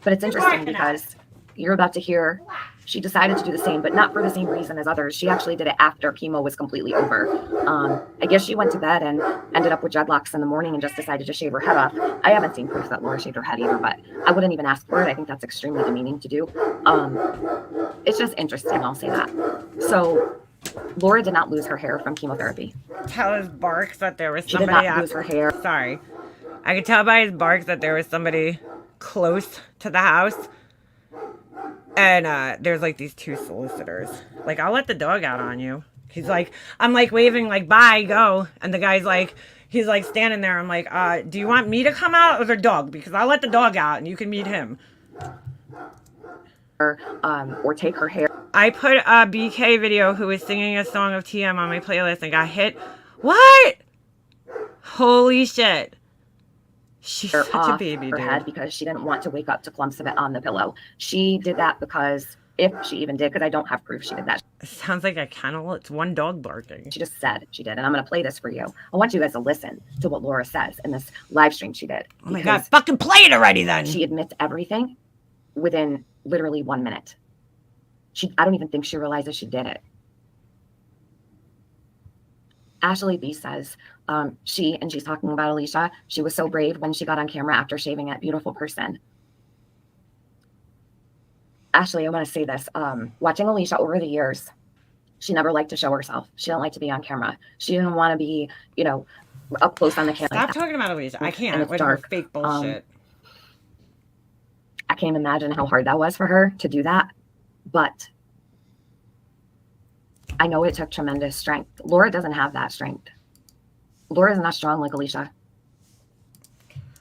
But it's interesting because you're about to hear she decided to do the same, but not for the same reason as others. She actually did it after chemo was completely over. I guess she went to bed and ended up with dreadlocks in the morning and just decided to shave her head off. I haven't seen proof that Laura shaved her head either, but I wouldn't even ask for it. I think that's extremely demeaning to do. It's just interesting, I'll say that. So Laura did not lose her hair from chemotherapy. Tell his barks that there was She did somebody not lose her hair. Sorry. I could tell by his barks that there was somebody close to the house. And there's like these two solicitors. Like, I'll let the dog out on you. He's like, I'm like waving like, bye, go. And the guy's like, he's like standing there. I'm like, do you want me to come out or the dog? Because I'll let the dog out and you can meet him. Or take her hair. I put a BK video who was singing a song of TM on my playlist and got hit. What? Holy shit. She's such a baby, her dude. head because she didn't want to wake up to clumps of it on the pillow. She did that because, if she even did, because I don't have proof she did that. It sounds like a kennel. It's one dog barking. She just said she did, and I'm going to play this for you. I want you guys to listen to what Laura says in this live stream she did. Oh my God, fucking play it already then. She admits everything within literally 1 minute. I don't even think she realizes she did it. Ashley B says, she's talking about Alicia, she was so brave when she got on camera after shaving that beautiful person. Ashley, I want to say this. Watching Alicia over the years, she never liked to show herself. She didn't like to be on camera. She didn't want to be, up close on the camera. Stop talking about Alicia. I can't with her fake bullshit. I can't imagine how hard that was for her to do that. But I know it took tremendous strength. Laura doesn't have that strength. Laura's not strong like Alicia.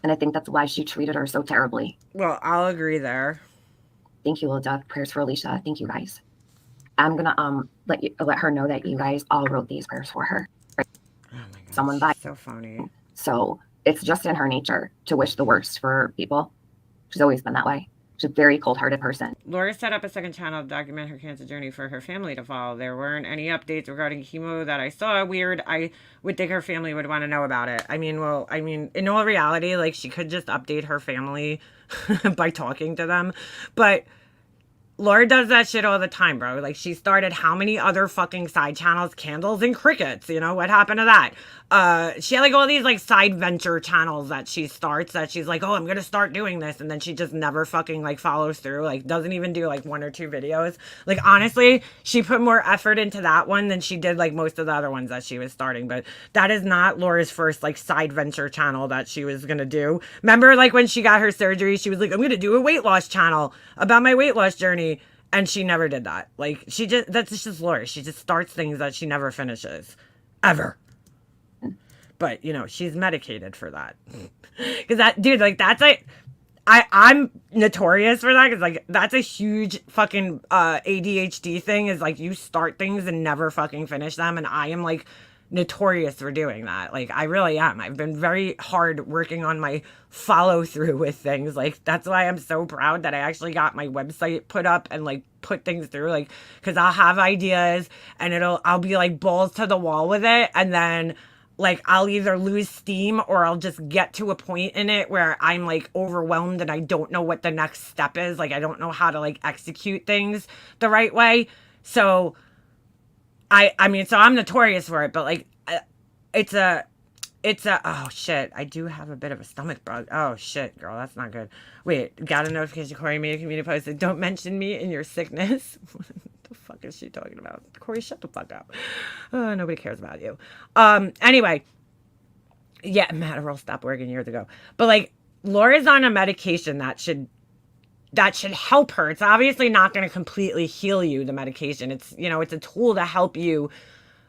And I think that's why she treated her so terribly. Well, I'll agree there. Thank you, Lil Doug. Prayers for Alicia. Thank you, guys. I'm gonna let her know that you guys all wrote these prayers for her. Oh my God, someone by. So phony. So it's just in her nature to wish the worst for people. She's always been that way. She's a very cold-hearted person. Laura set up a second channel to document her cancer journey for her family to follow. There weren't any updates regarding chemo that I saw. Weird. I would think her family would want to know about it. I mean, in all reality, like, she could just update her family by talking to them. But Laura does that shit all the time, bro. Like, she started how many other fucking side channels? Candles and Crickets. You know, what happened to that? She had like all these like side venture channels that she starts that she's like, oh, I'm gonna start doing this, and then she just never fucking like follows through, like doesn't even do like 1 or 2 videos. Like, honestly, she put more effort into that one than she did like most of the other ones that she was starting. But that is not Laura's first like side venture channel that she was gonna do. Remember, like, when she got her surgery, she was like, I'm gonna do a weight loss channel about my weight loss journey, and she never did that. Like, that's just Laura. She just starts things that she never finishes, ever. But, she's medicated for that. Because that, dude, like, that's like, I'm notorious for that. Because, like, that's a huge fucking ADHD thing, is, like, you start things and never fucking finish them. And I am, like, notorious for doing that. Like, I really am. I've been very hard working on my follow through with things. Like, that's why I'm so proud that I actually got my website put up and, like, put things through. Like, because I'll have ideas and I'll be, like, balls to the wall with it. And then, like, I'll either lose steam or I'll just get to a point in it where I'm like overwhelmed and I don't know what the next step is. Like, I don't know how to like execute things the right way. So I mean, so I'm notorious for it, but like, it's a, oh shit, I do have a bit of a stomach bug. Oh shit, girl, that's not good. Wait, got a notification Corey made a community post that don't mention me in your sickness. The fuck is she talking about? Corey, shut the fuck up. Nobody cares about you. Anyway, yeah, Madderall stopped working years ago. But like, Laura's on a medication that should help her. It's obviously not going to completely heal you, the medication. It's, it's a tool to help you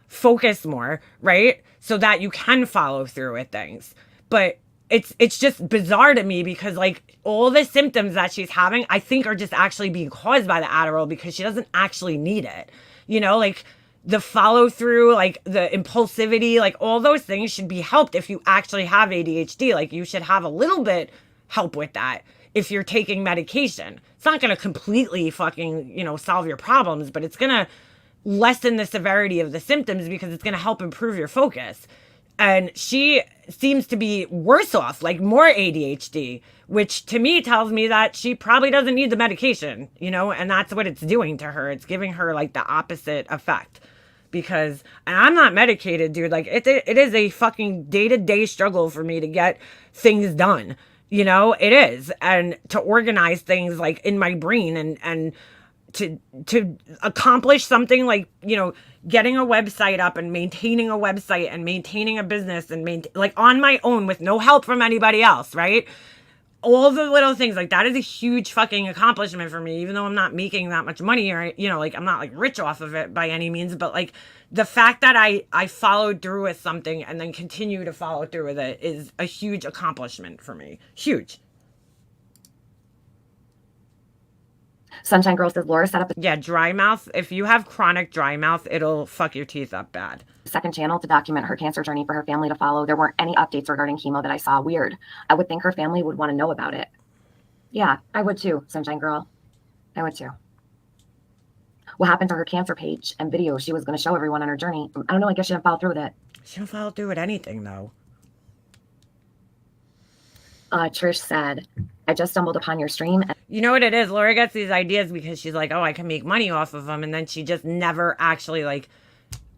focus more, right? So that you can follow through with things. But it's just bizarre to me because like all the symptoms that she's having, I think are just actually being caused by the Adderall because she doesn't actually need it. Like the follow through, like the impulsivity, like all those things should be helped if you actually have ADHD. Like you should have a little bit help with that if you're taking medication. It's not going to completely fucking, solve your problems, but it's going to lessen the severity of the symptoms because it's going to help improve your focus. And she seems to be worse off, like more ADHD, which to me tells me that she probably doesn't need the medication, you know, and that's what it's doing to her. It's giving her like the opposite effect. Because and I'm not medicated, dude. Like it is a fucking day-to-day struggle for me to get things done. You know, it is. And to organize things like in my brain and to accomplish something like, you know, getting a website up and maintaining a website and maintaining a business and like on my own with no help from anybody else, right? All the little things like that is a huge fucking accomplishment for me, even though I'm not making that much money or, you know, like I'm not like rich off of it by any means, but like the fact that I followed through with something and then continue to follow through with it is a huge accomplishment for me. Huge. Sunshine Girl says Laura set up Yeah, dry mouth. If you have chronic dry mouth, it'll fuck your teeth up bad. a second channel to document her cancer journey for her family to follow. There weren't any updates regarding chemo that I saw. Weird. I would think her family would want to know about it. Yeah, I would too, Sunshine Girl. I would too. What happened to her cancer page and video she was going to show everyone on her journey? I don't know. I guess she didn't follow through with it. She don't follow through with anything though. Trish said, I just stumbled upon your stream. You know what it is? Laura gets these ideas because she's like, oh, I can make money off of them. And then she just never actually like,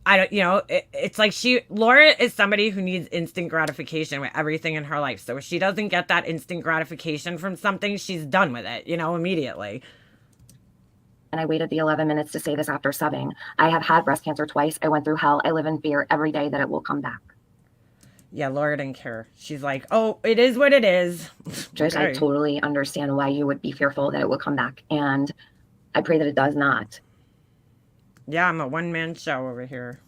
I don't, you know, it's like Laura is somebody who needs instant gratification with everything in her life. So if she doesn't get that instant gratification from something, she's done with it, you know, immediately. And I waited the 11 minutes to say this after subbing. I have had breast cancer twice. I went through hell. I live in fear every day that it will come back. Yeah, Laura didn't care. She's like, oh, it is what it is. Trish, Okay. I totally understand why you would be fearful that it will come back. And I pray that it does not. Yeah, I'm a one-man show over here.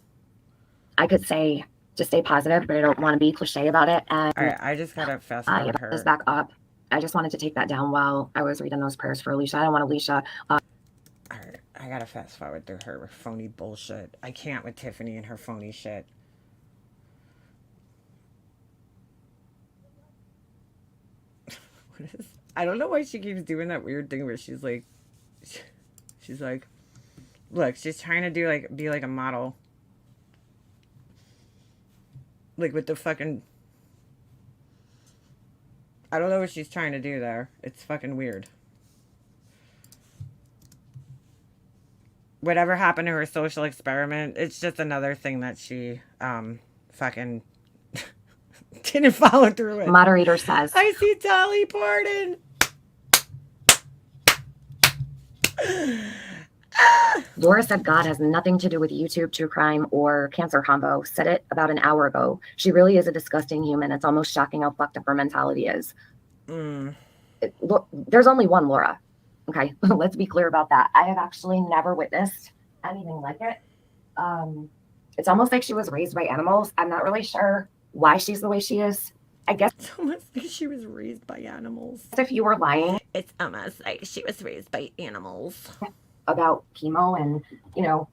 I could say just stay positive, but I don't want to be cliche about it. And All right, I just gotta fast yeah, forward put this her. back up. I just wanted to take that down while I was reading those prayers for Alicia. I don't want Alicia. All right, I gotta fast forward through her phony bullshit. I can't with Tiffany and her phony shit. What is? I don't know why she keeps doing that weird thing where she's like, look, she's trying to do like be like a model, like with the fucking. I don't know what she's trying to do there. It's fucking weird. Whatever happened to her social experiment, it's just another thing that she fucking didn't follow through with. Moderator says, I see Dolly Parton. Laura said God has nothing to do with YouTube, true crime, or cancer combo. Said it about an hour ago. She really is a disgusting human. It's almost shocking how fucked up her mentality is. There's only one Laura. Okay, let's be clear about that. I have actually never witnessed anything like it. It's almost like she was raised by animals. I'm not really sure why she's the way she is. I guess It's almost like she was raised by animals. if you were lying It's almost like she was raised by animals. about chemo and, you know,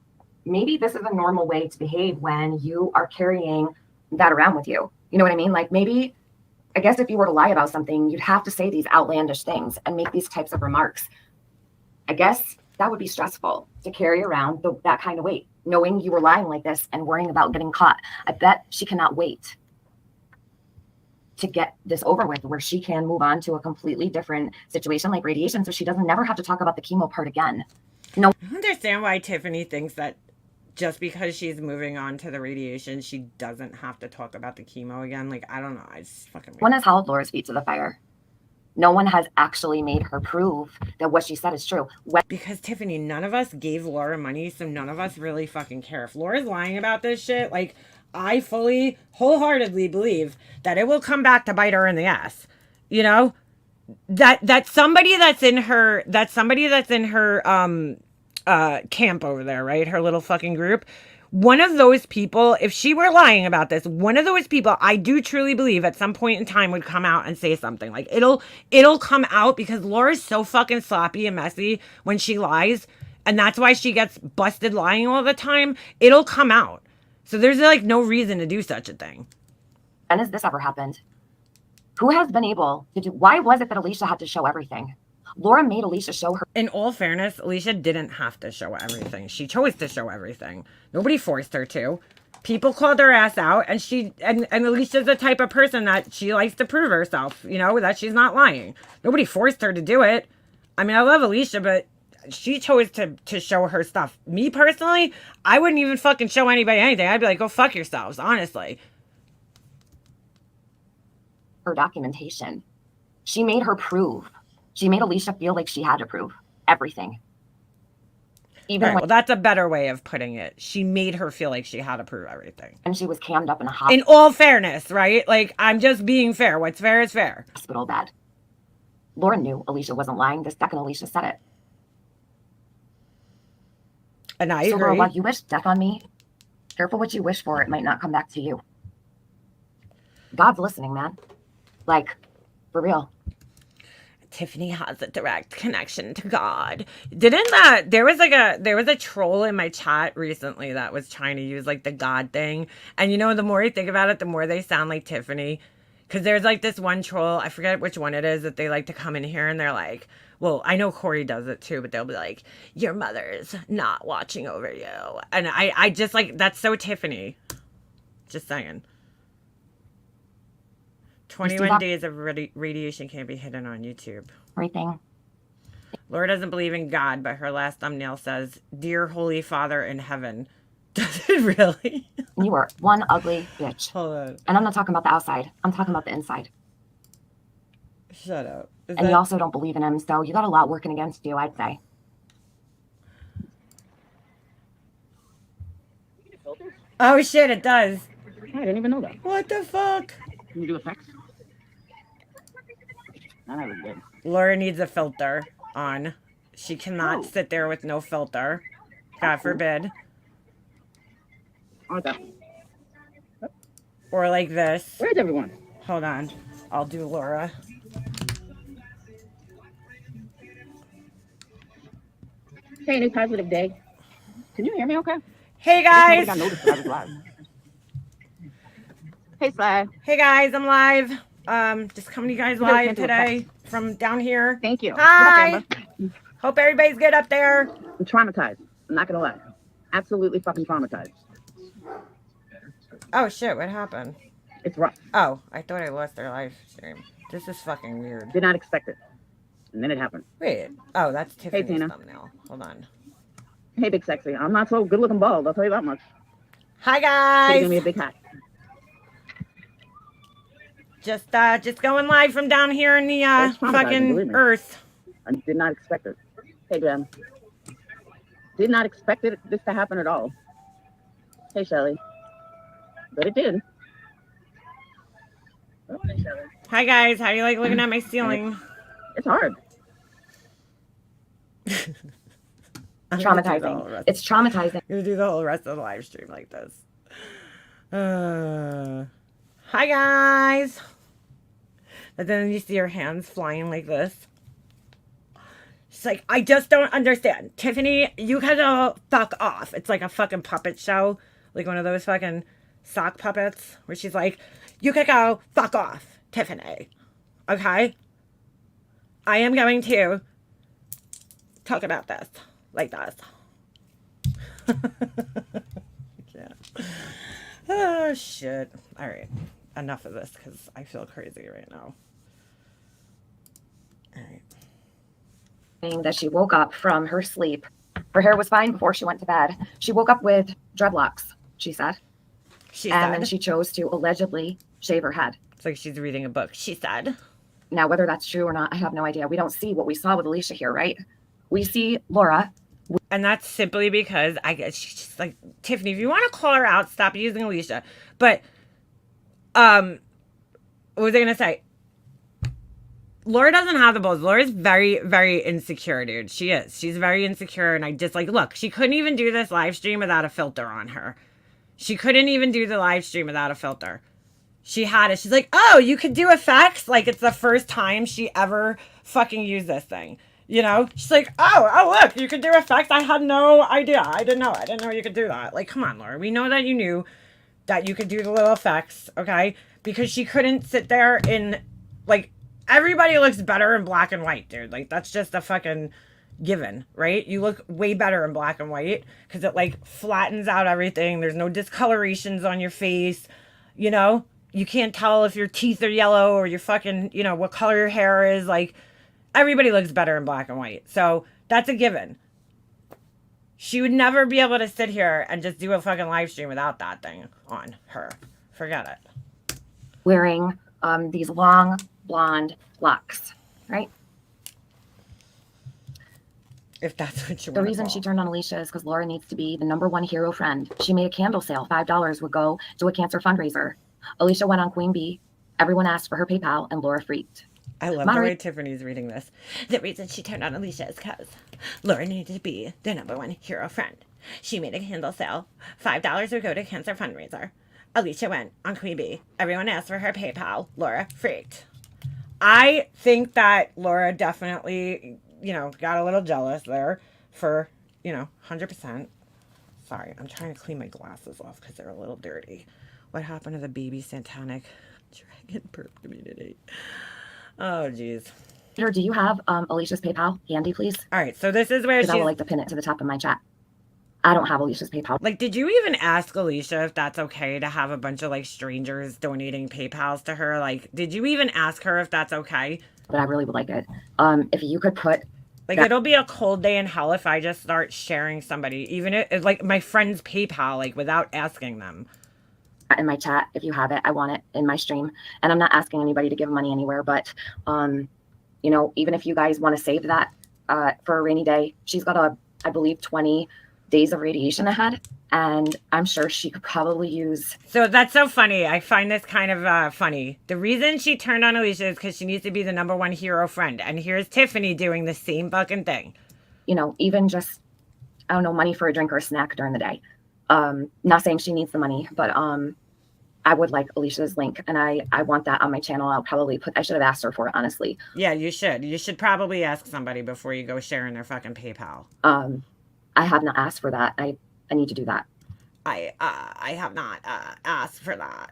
maybe this is a normal way to behave when you are carrying that around with you. You know what I mean? Like maybe, I guess if you were to lie about something, you'd have to say these outlandish things and make these types of remarks. I guess that would be stressful to carry around that kind of weight, knowing you were lying like this and worrying about getting caught. I bet she cannot wait to get this over with where she can move on to a completely different situation like radiation so she doesn't never have to talk about the chemo part again. No, I don't understand why Tiffany thinks that just because she's moving on to the radiation, she doesn't have to talk about the chemo again. Like, I don't know. I just fucking weird. one has held Laura's feet to the fire. No one has actually made her prove that what she said is true. Because Tiffany, none of us gave Laura money, so none of us really fucking care. If Laura's lying about this shit, like, I fully, wholeheartedly believe that it will come back to bite her in the ass. You know? That somebody that's in her camp over there, right? Her little fucking group. One of those people, if she were lying about this, one of those people, I do truly believe at some point in time would come out and say something. Like it'll come out because Laura's so fucking sloppy and messy when she lies. And that's why she gets busted lying all the time. It'll come out. So there's like no reason to do such a thing. When has this ever happened? Who has been able to do, why was it that Alicia had to show everything? Laura made Alicia show her. In all fairness, Alicia didn't have to show everything. She chose to show everything. Nobody forced her to. People called her ass out, and Alicia's the type of person that she likes to prove herself, you know, that she's not lying. Nobody forced her to do it. I mean, I love Alicia, but she chose to show her stuff. Me personally, I wouldn't even fucking show anybody anything. I'd be like, go fuck yourselves, honestly. Her documentation. She made her prove. She made Alicia feel like she had to prove everything. Even Right, well, that's a better way of putting it. She made her feel like she had to prove everything. when she was cammed up in a In all fairness, right? Like, I'm just being fair. What's fair is fair. hospital bed. Laura knew Alicia wasn't lying the second Alicia said it. And I So Laura, agree. while you wish death on me, careful what you wish for. It might not come back to you. God's listening, man. Like, for real. Tiffany has a direct connection to God. There was a troll in my chat recently that was trying to use like the God thing. And you know, the more you think about it, the more they sound like Tiffany. Because there's like this one troll, I forget which one it is, that they like to come in here and they're like, well, I know Corey does it too, but they'll be like, your mother's not watching over you. And I just like, that's so Tiffany. Just saying. 21 days of radiation can't be hidden on YouTube. Everything. Laura doesn't believe in God, but her last thumbnail says, Dear Holy Father in heaven. Does it really? You are one ugly bitch. Hold on. And I'm not talking about the outside. I'm talking about the inside. Shut up. Is And that- you also don't believe in him, so you got a lot working against you, I'd say. Oh shit, it does. I didn't even know that. What the fuck? Can you do effects? That was good. Laura needs a filter on. She cannot sit there with no filter. God forbid. Okay. Or like this. Where's everyone? Hold on. I'll do Laura. Hey, any positive day? Can you hear me okay? Hey I guys. got noticed that I was live. Hey, Sly. Hey guys, I'm live. Just coming to you guys You guys live can't do a today from down here. Thank you. Hi. What up, Amber? Hope everybody's good up there. I'm traumatized. I'm not gonna lie. Absolutely fucking traumatized. Oh shit, what happened? It's rough. Oh, I thought I lost their live stream. This is fucking weird. Did not expect it. And then it happened. Wait. Oh, that's Tiffany's Tina. thumbnail. Hold on. Hey, big sexy. I'm not so good looking bald. I'll tell you that much. Hi She guys. gave me a big hat. Just going live from down here in the That's traumatizing, believe fucking me. earth. I did not expect it. Hey, Jen. Did not expect this to happen at all. Hey, Shelly. But it did. Oh, hey, Shelly. Hi guys, how do you like looking at my ceiling? It's hard. I'm gonna do the whole Traumatizing. rest- It's traumatizing. I'm gonna do the whole rest of the live stream like this. Hi guys. But then you see her hands flying like this. She's like, I just don't understand. Tiffany, you gotta fuck off. It's like a fucking puppet show. Like one of those fucking sock puppets where she's like, you could go fuck off, Tiffany. Okay? I am going to talk about this like this. Yeah. Oh, shit. All right. Enough of this because I feel crazy right now. All right. That she woke up from her sleep. Her hair was fine before she went to bed. She woke up with dreadlocks, she said. She And said. then she chose to allegedly shave her head. It's like she's reading a book. She said. Now, whether that's true or not, I have no idea. We don't see what we saw with Alicia here, right? We see Laura. And that's simply because I guess she's just like, Tiffany, if you want to call her out, stop using Alicia. But, what was I going to say? Laura doesn't have the balls. Laura's very, very insecure, dude. She is. She's very insecure. And I just like, look, she couldn't even do this live stream without a filter on her. She couldn't even do the live stream without a filter. She had it. She's like, oh, you could do effects? Like, it's the first time she ever fucking used this thing. You know? She's like, oh, look, you could do effects. I had no idea. I didn't know you could do that. Like, come on, Laura. We know that you knew that you could do the little effects, okay? Because she couldn't sit there in, like, everybody looks better in black and white, dude. Like, that's just a fucking given, right? You look way better in black and white because it like flattens out everything. There's no discolorations on your face, you know? You can't tell if your teeth are yellow or your fucking, you know, what color your hair is. Like, everybody looks better in black and white. So that's a given. She would never be able to sit here and just do a fucking live stream without that thing on her. Forget it. Wearing these long blonde locks, right? If that's what you want. The reason she turned on Alicia is because Laura needs to be the #1 hero friend. She made a candle sale. $5 would go to a cancer fundraiser. Alicia went on Queen Bee. Everyone asked for her PayPal, and Laura freaked. I love the way Tiffany's reading this. The reason she turned on Alicia is because Laura needed to be the #1 hero friend. She made a candle sale. $5 would go to cancer fundraiser. Alicia went on Queen Bee. Everyone asked for her PayPal. Laura freaked. I think that Laura definitely, you know, got a little jealous there for, you know, 100%. Sorry, I'm trying to clean my glasses off because they're a little dirty. What happened to the baby satanic dragon perp community? Oh, geez. Peter, do you have Alicia's PayPal handy, please? All right, so this is where I would like to pin it to the top of my chat. I don't have Alicia's PayPal. Like, did you even ask Alicia if that's okay to have a bunch of, like, strangers donating PayPals to her? Like, did you even ask her if that's okay? But I really would like it. If you could put... Like, it'll be a cold day in hell if I just start sharing somebody, even if, like, my friend's PayPal, like, without asking them. In my chat, if you have it, I want it in my stream. And I'm not asking anybody to give money anywhere, but, you know, even if you guys want to save that for a rainy day, she's got I believe, 20 days of radiation ahead, and I'm sure she could probably use... So that's so funny. I find this kind of funny. The reason she turned on Alicia is because she needs to be the #1 hero friend, and here's Tiffany doing the same fucking thing. You know, even just, I don't know, money for a drink or a snack during the day. Not saying she needs the money, but I would like Alicia's link, and I want that on my channel. I'll probably I should have asked her for it, honestly. Yeah, you should. You should probably ask somebody before you go sharing their fucking PayPal. I have not asked for that. I need to do that. I have not asked for that.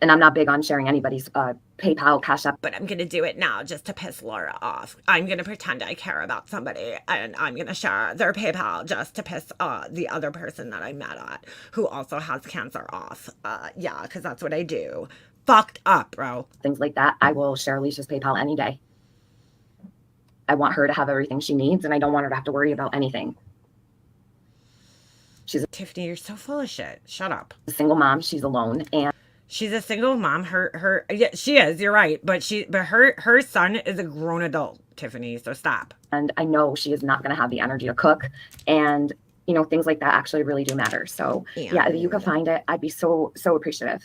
And I'm not big on sharing anybody's PayPal, Cash App. But I'm going to do it now just to piss Laura off. I'm going to pretend I care about somebody, and I'm going to share their PayPal just to piss the other person that I met at, who also has cancer, off. Yeah, because that's what I do. Fucked up, bro. Things like that. I will share Alicia's PayPal any day. I want her to have everything she needs, and I don't want her to have to worry about anything. Tiffany, you're so full of shit. Shut up. A single mom. She's alone, and she's a single mom. Yeah, she is. You're right, but her son is a grown adult, Tiffany. So stop. And I know she is not going to have the energy to cook, and you know, things like that actually really do matter. So yeah, if you could find it, I'd be so appreciative.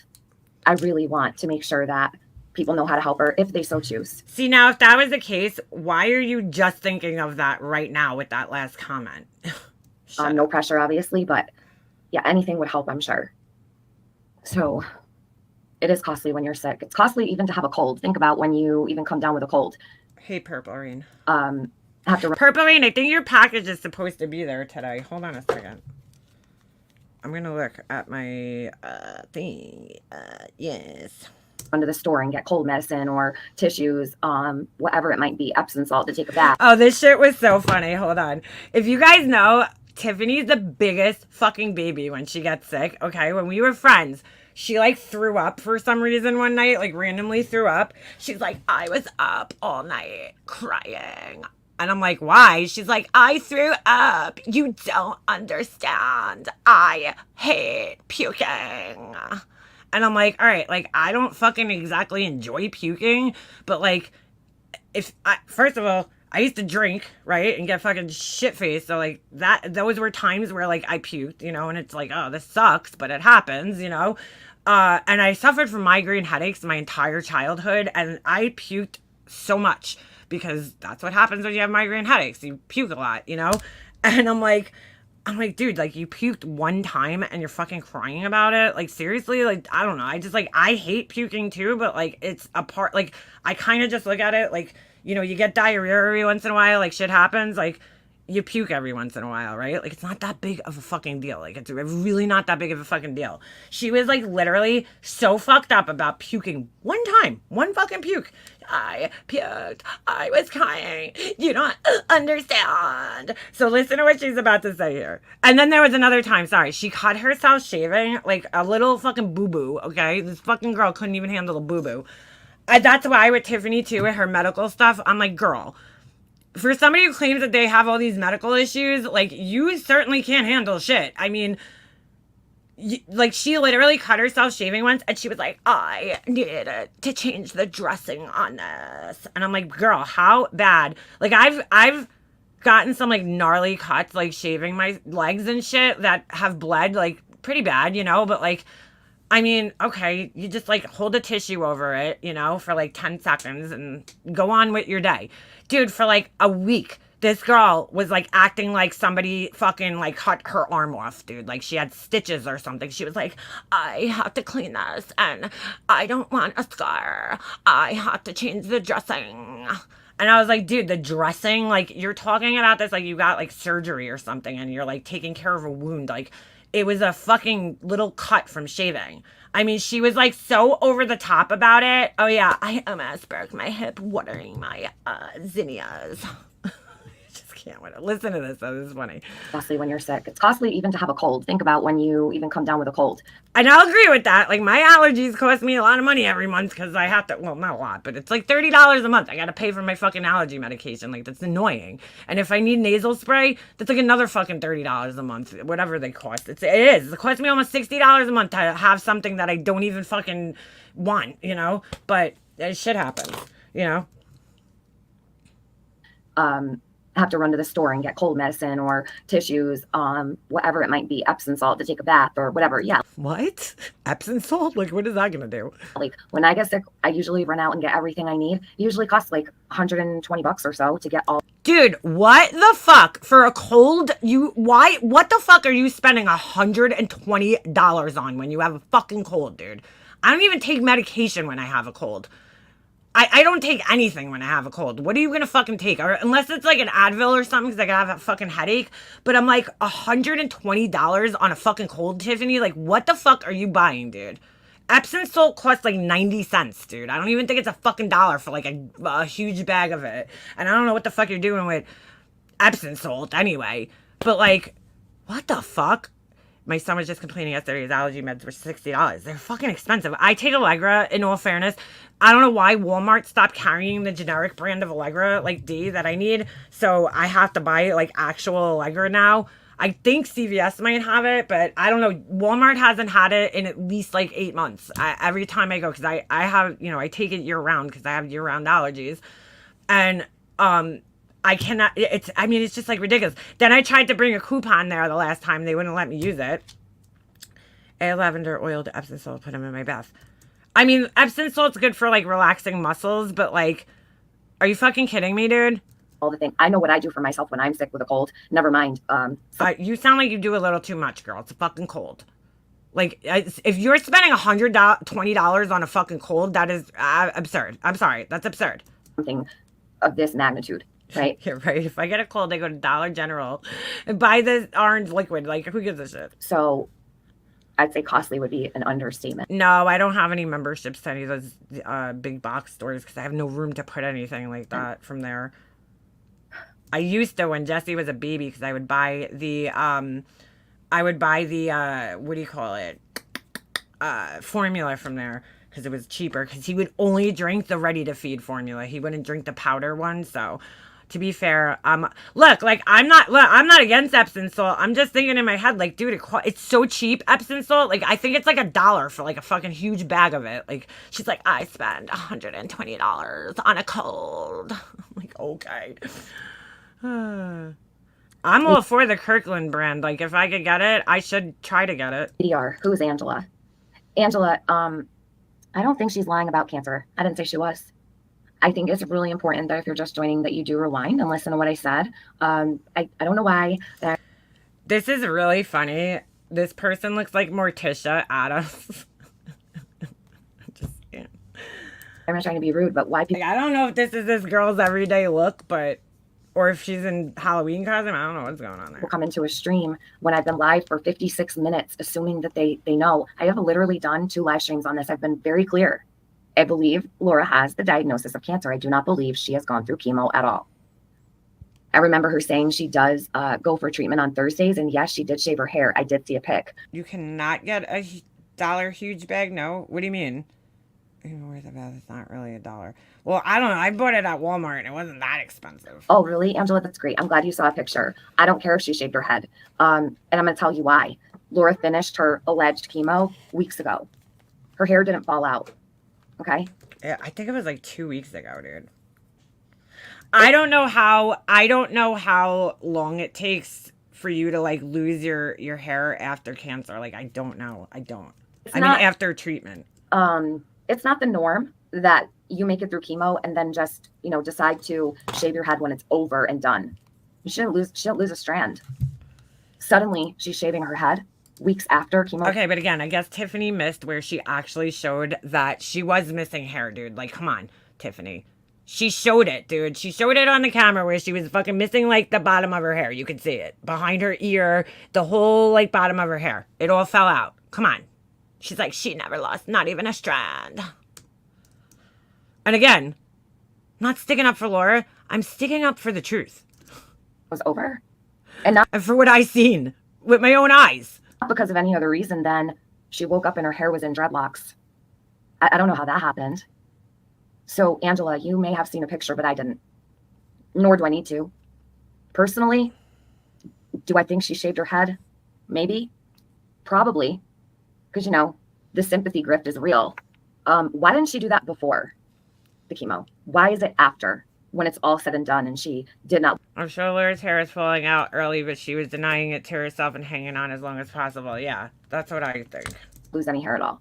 I really want to make sure that people know how to help her if they so choose. See, now, if that was the case, why are you just thinking of that right now with that last comment? No pressure, obviously, but yeah, anything would help, I'm sure. So it is costly when you're sick. It's costly even to have a cold. Think about when you even come down with a cold. Hey, Purple Rain. Purple Rain, I think your package is supposed to be there today. Hold on a second. I'm going to look at my thing. Yes. Into the store and get cold medicine or tissues, whatever it might be, Epsom salt to take a bath. Oh, this shit was so funny. Hold on. If you guys know, Tiffany's the biggest fucking baby when she gets sick. Okay, when we were friends, she like threw up for some reason one night, like randomly threw up. She's like, I was up all night crying. And I'm like, why? She's like, I threw up. You don't understand. I hate puking. And I'm like, all right, like, I don't fucking exactly enjoy puking, but like, first of all, I used to drink, right, and get fucking shit-faced, so like, those were times where like, I puked, you know, and it's like, oh, this sucks, but it happens, you know, and I suffered from migraine headaches my entire childhood, and I puked so much, because that's what happens when you have migraine headaches, you puke a lot, you know, and I'm like, dude, like, you puked one time and you're fucking crying about it? Like, seriously? Like, I don't know. I just, like, I hate puking too, but, like, it's a part, like, I kind of just look at it, like, you know, you get diarrhea every once in a while, like, shit happens. Like, you puke every once in a while, right? Like, it's not that big of a fucking deal. Like, it's really not that big of a fucking deal. She was, like, literally so fucked up about puking one time. One fucking puke. I puked. I was crying. You don't understand. So listen to what she's about to say here. And then there was another time, sorry, she cut herself shaving, like, a little fucking boo-boo, okay? This fucking girl couldn't even handle a boo-boo. That's why with Tiffany, too, with her medical stuff, I'm like, girl, for somebody who claims that they have all these medical issues, like, you certainly can't handle shit. I mean, like, she literally cut herself shaving once, and she was like, I needed to change the dressing on this. And I'm like, girl, how bad? Like, I've gotten some, like, gnarly cuts, like, shaving my legs and shit that have bled, like, pretty bad, you know? But, like, I mean, okay, you just, like, hold a tissue over it, you know, for, like, 10 seconds and go on with your day. Dude, for, like, a week, this girl was, like, acting like somebody fucking, like, cut her arm off, dude. Like, she had stitches or something. She was like, I have to clean this, and I don't want a scar. I have to change the dressing. And I was like, dude, the dressing, like, you're talking about this like you got, like, surgery or something, and you're, like, taking care of a wound. Like, it was a fucking little cut from shaving. I mean, she was, like, so over the top about it. Oh, yeah, I almost broke my hip watering my zinnias. Just can't wait to listen to this, though. This is funny. Costly when you're sick. It's costly even to have a cold. Think about when you even come down with a cold. And I'll agree with that. Like, my allergies cost me a lot of money every month because I have to, well, not a lot, but it's like $30 a month. I got to pay for my fucking allergy medication. Like, that's annoying. And if I need nasal spray, that's like another fucking $30 a month, whatever they cost. It is. It costs me almost $60 a month to have something that I don't even fucking want, you know? But shit happens, you know? Have to run to the store and get cold medicine or tissues, whatever it might be, Epsom salt to take a bath or whatever. Yeah. What? Epsom salt? Like, what is that gonna do? Like, when I get sick, I usually run out and get everything I need. It usually costs like $120 or so to get all. Dude, what the fuck? For a cold, what the fuck are you spending $120 on when you have a fucking cold, dude? I don't even take medication when I have a cold. I don't take anything when I have a cold. What are you gonna fucking take? Or unless it's like an Advil or something because I have a fucking headache. But I'm like, $120 on a fucking cold, Tiffany? Like, what the fuck are you buying, dude? Epsom salt costs like 90 cents, dude. I don't even think it's a fucking dollar for like a huge bag of it. And I don't know what the fuck you're doing with Epsom salt anyway. But like, what the fuck? My son was just complaining yesterday his allergy meds were $60. They're fucking expensive. I take Allegra, in all fairness. I don't know why Walmart stopped carrying the generic brand of Allegra, like D, that I need. So I have to buy, like, actual Allegra now. I think CVS might have it, but I don't know. Walmart hasn't had it in at least, like, 8 months. Every time I go, because I have, you know, I take it year-round because I have year-round allergies. And, I cannot, it's just like ridiculous. Then I tried to bring a coupon there the last time. They wouldn't let me use it. A lavender oil to Epsom salt, put them in my bath. I mean, Epsom salt's good for like relaxing muscles, but like, are you fucking kidding me, dude? All the thing. I know what I do for myself when I'm sick with a cold. Never mind. You sound like you do a little too much, girl. It's a fucking cold. Like, if you're spending $120 on a fucking cold, that is absurd. I'm sorry. That's absurd. Something of this magnitude. Right? Yeah, right. If I get a cold, I go to Dollar General and buy the orange liquid. Like, who gives a shit? So, I'd say costly would be an understatement. No, I don't have any memberships to any of those big box stores because I have no room to put anything like that from there. I used to when Jesse was a baby because I would buy the, what do you call it? Formula from there. Because it was cheaper. Because he would only drink the ready-to-feed formula. He wouldn't drink the powder one. So, to be fair, I'm not against Epsom salt. I'm just thinking in my head, like, dude, it's so cheap, Epsom salt. Like, I think it's like $1 for like a fucking huge bag of it. Like, she's like, I spend $120 on a cold. I'm like, okay. I'm all for the Kirkland brand. Like, if I could get it, I should try to get it. ER. Who's Angela? Angela, I don't think she's lying about cancer. I didn't say she was. I think it's really important that if you're just joining that you do rewind and listen to what I said. I don't know why. This is really funny. This person looks like Morticia Adams. Just I'm not trying to be rude, but why people... Like, I don't know if this is this girl's everyday look, but Or if she's in Halloween costume, I don't know what's going on there. Will come into a stream when I've been live for 56 minutes, assuming that they know. I have literally done 2 live streams on this. I've been very clear. I believe Laura has the diagnosis of cancer. I do not believe she has gone through chemo at all. I remember her saying she does go for treatment on Thursdays. And yes, she did shave her hair. I did see a pic. You cannot get a $1 huge bag? No? What do you mean? Even worth about it's not really $1. Well, I don't know. I bought it at Walmart and it wasn't that expensive. Oh, really? Angela, that's great. I'm glad you saw a picture. I don't care if she shaved her head. And I'm going to tell you why. Laura finished her alleged chemo weeks ago. Her hair didn't fall out. Okay? Yeah, I think it was like 2 weeks ago, dude. I don't know how long it takes for you to like lose your hair after cancer. Like, I don't know. I mean, after treatment. It's not the norm that you make it through chemo and then just, decide to shave your head when it's over and done. She didn't lose a strand. Suddenly, she's shaving her head weeks after chemo. Okay, but again, I guess Tiffany missed where she actually showed that she was missing hair, dude. Like, come on, Tiffany. She showed it, dude. She showed it on the camera where she was fucking missing, like, the bottom of her hair. You could see it. Behind her ear, the whole, like, bottom of her hair. It all fell out. Come on. She's like, she never lost not even a strand. And again, I'm not sticking up for Laura. I'm sticking up for the truth. Was over. And not for what I seen with my own eyes. Not because of any other reason than she woke up and her hair was in dreadlocks. I don't know how that happened. So, Angela, you may have seen a picture, but I didn't. Nor do I need to. Personally, do I think she shaved her head? Maybe. Probably. Because, the sympathy grift is real. Why didn't she do that before the chemo? Why is it after, when it's all said and done and she did not? I'm sure Laura's hair is falling out early, but she was denying it to herself and hanging on as long as possible. Yeah, that's what I think. Lose any hair at all.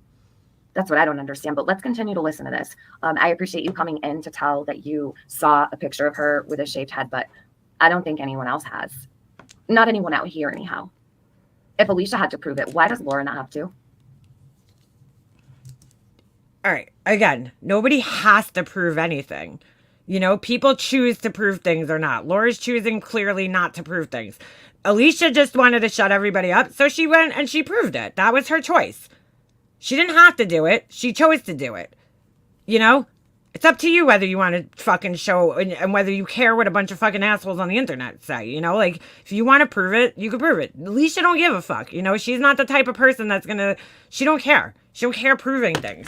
That's what I don't understand. But let's continue to listen to this. I appreciate you coming in to tell that you saw a picture of her with a shaved head, but I don't think anyone else has. Not anyone out here, anyhow. If Alicia had to prove it, why does Laura not have to? All right. Again, nobody has to prove anything. People choose to prove things or not. Laura's choosing clearly not to prove things. Alicia just wanted to shut everybody up, so she went and she proved it. That was her choice. She didn't have to do it. She chose to do it. It's up to you whether you want to fucking show and whether you care what a bunch of fucking assholes on the internet say. Like, if you want to prove it, you can prove it. Alicia don't give a fuck. She's not the type of person that's gonna, she don't care. She don't care proving things.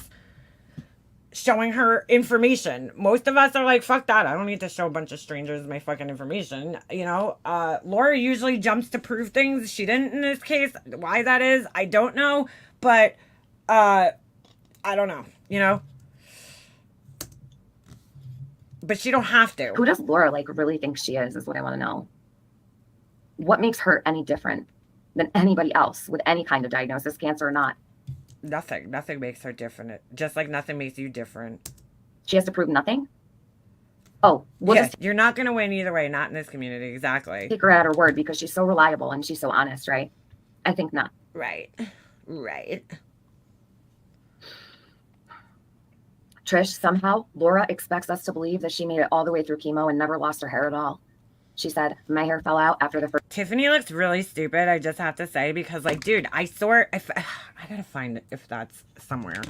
Showing her information. Most of us are like, fuck that. I don't need to show a bunch of strangers my fucking information. Laura usually jumps to prove things. She didn't in this case. Why that is, I don't know. But, I don't know, But she don't have to. Who does Laura, really think she is what I want to know. What makes her any different than anybody else with any kind of diagnosis, cancer or not? Nothing. Nothing makes her different. Just like nothing makes you different. She has to prove nothing? Oh, you're not going to win either way. Not in this community. Exactly. Take her at her word because she's so reliable and she's so honest, right? I think not. Right. Trish, somehow Laura expects us to believe that she made it all the way through chemo and never lost her hair at all. She said, my hair fell out after the first. Tiffany looks really stupid, I just have to say, because, dude, I saw her. I gotta find it if that's somewhere.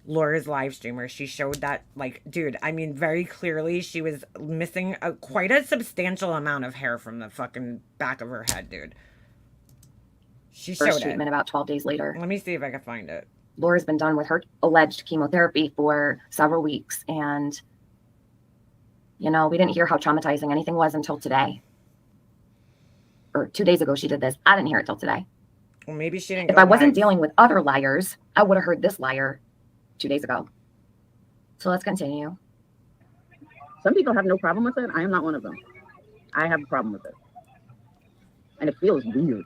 Laura's live stream where she showed that, dude, I mean, very clearly she was missing quite a substantial amount of hair from the fucking back of her head, dude. She showed first treatment about 12 days later. Let me see if I can find it. Laura's been done with her alleged chemotherapy for several weeks, and we didn't hear how traumatizing anything was until today. Or 2 days ago she did this. I didn't hear it till today. Well, maybe she didn't. If I wasn't dealing with other liars, I would have heard this liar 2 days ago. So let's continue. Some people have no problem with it. I am not one of them. I have a problem with it. And it feels weird.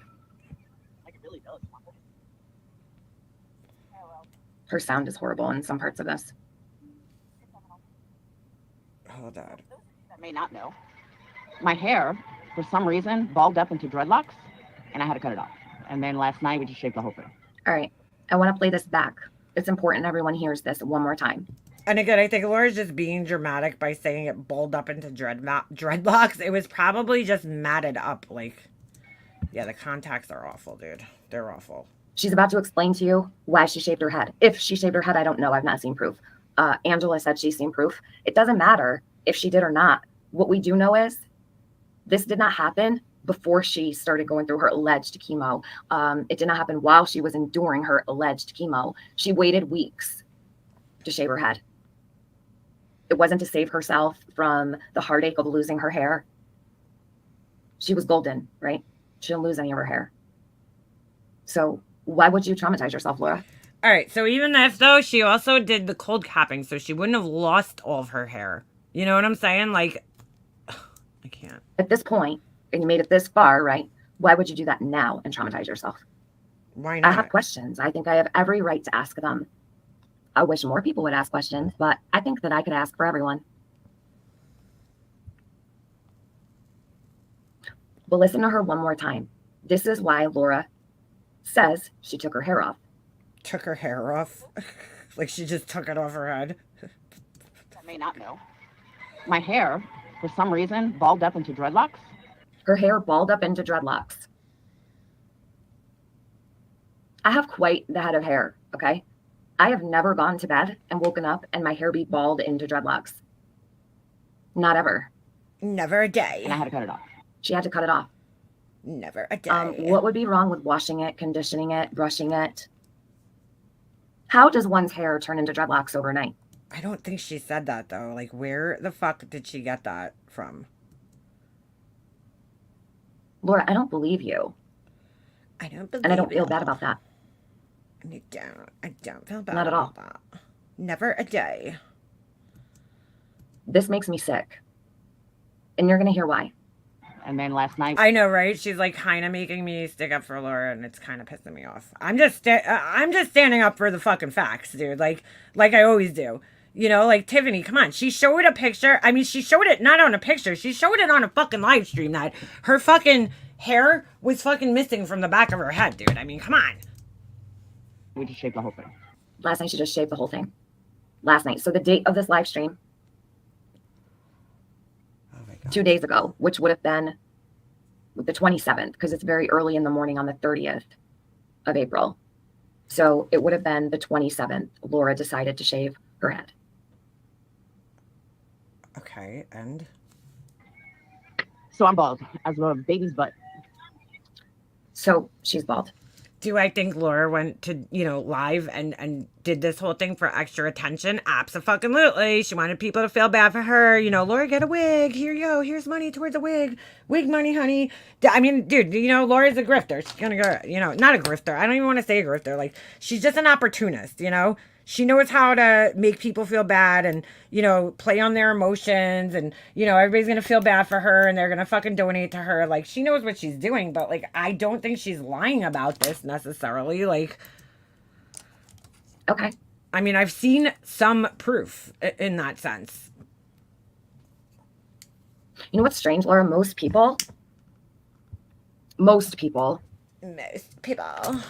Like it really does. Her sound is horrible in some parts of this. Hold on. I may not know. My hair, for some reason, balled up into dreadlocks, and I had to cut it off. And then last night, we just shaved the whole thing. All right. I want to play this back. It's important everyone hears this one more time. And again, I think Laura's just being dramatic by saying it balled up into dreadlocks. It was probably just matted up. Like, yeah, the contacts are awful, dude. They're awful. She's about to explain to you why she shaved her head. If she shaved her head, I don't know. I've not seen proof. Angela said she's seen proof. It doesn't matter if she did or not. What we do know is this did not happen before she started going through her alleged chemo. It did not happen while she was enduring her alleged chemo. She waited weeks to shave her head. It wasn't to save herself from the heartache of losing her hair. She was golden, right? She didn't lose any of her hair. So why would you traumatize yourself, Laura? All right. So even this, though, she also did the cold capping, so she wouldn't have lost all of her hair. You know what I'm saying? Like, I can't. At this point, and you made it this far, right? Why would you do that now and traumatize yourself? Why not? I have questions. I think I have every right to ask them. I wish more people would ask questions, but I think that I could ask for everyone. But listen to her one more time. This is why Laura says she took her hair off. Took her hair off? Like she just took it off her head? I may not know. My hair, for some reason, balled up into dreadlocks. Her hair balled up into dreadlocks. I have quite the head of hair, okay? I have never gone to bed and woken up and my hair be balled into dreadlocks. Not ever. Never a day. And I had to cut it off. She had to cut it off. Never a day. What would be wrong with washing it, conditioning it, brushing it? How does one's hair turn into dreadlocks overnight? I don't think she said that, though. Like, where the fuck did she get that from? Laura, I don't believe you. I don't believe And I don't feel it. bad about that. I don't feel bad Not at all. about that. Never a day. This makes me sick. And you're going to hear why. And then last night, I know, right? She's like kind of making me stick up for Laura, and it's kind of pissing me off. I'm just standing up for the fucking facts, dude. Like I always do. You know, like Tiffany, come on. She showed a picture. I mean, she showed it not on a picture. She showed it on a fucking live stream that her fucking hair was fucking missing from the back of her head, dude. I mean, come on. we just shaved the whole thing. Last night, she just shaved the whole thing. Last night. So the date of this live stream, Oh my God. 2 days ago, which would have been the 27th, because it's very early in the morning on the 30th of April. So it would have been the 27th. Laura decided to shave her head. Okay, and? So I'm bald as a baby's butt. So she's bald. Do I think Laura went to, live and did this whole thing for extra attention? Absolutely. She wanted people to feel bad for her. Laura, get a wig. Here you go. Here's money towards a wig. Wig money, honey. I mean, dude, Laura's a grifter. She's going to go, not a grifter. I don't even want to say a grifter. Like, she's just an opportunist, She knows how to make people feel bad and, play on their emotions and, everybody's going to feel bad for her and they're going to fucking donate to her. Like, she knows what she's doing, but, like, I don't think she's lying about this necessarily. Like, Okay. I mean, I've seen some proof in that sense. You know what's strange, Laura? Most people Most people.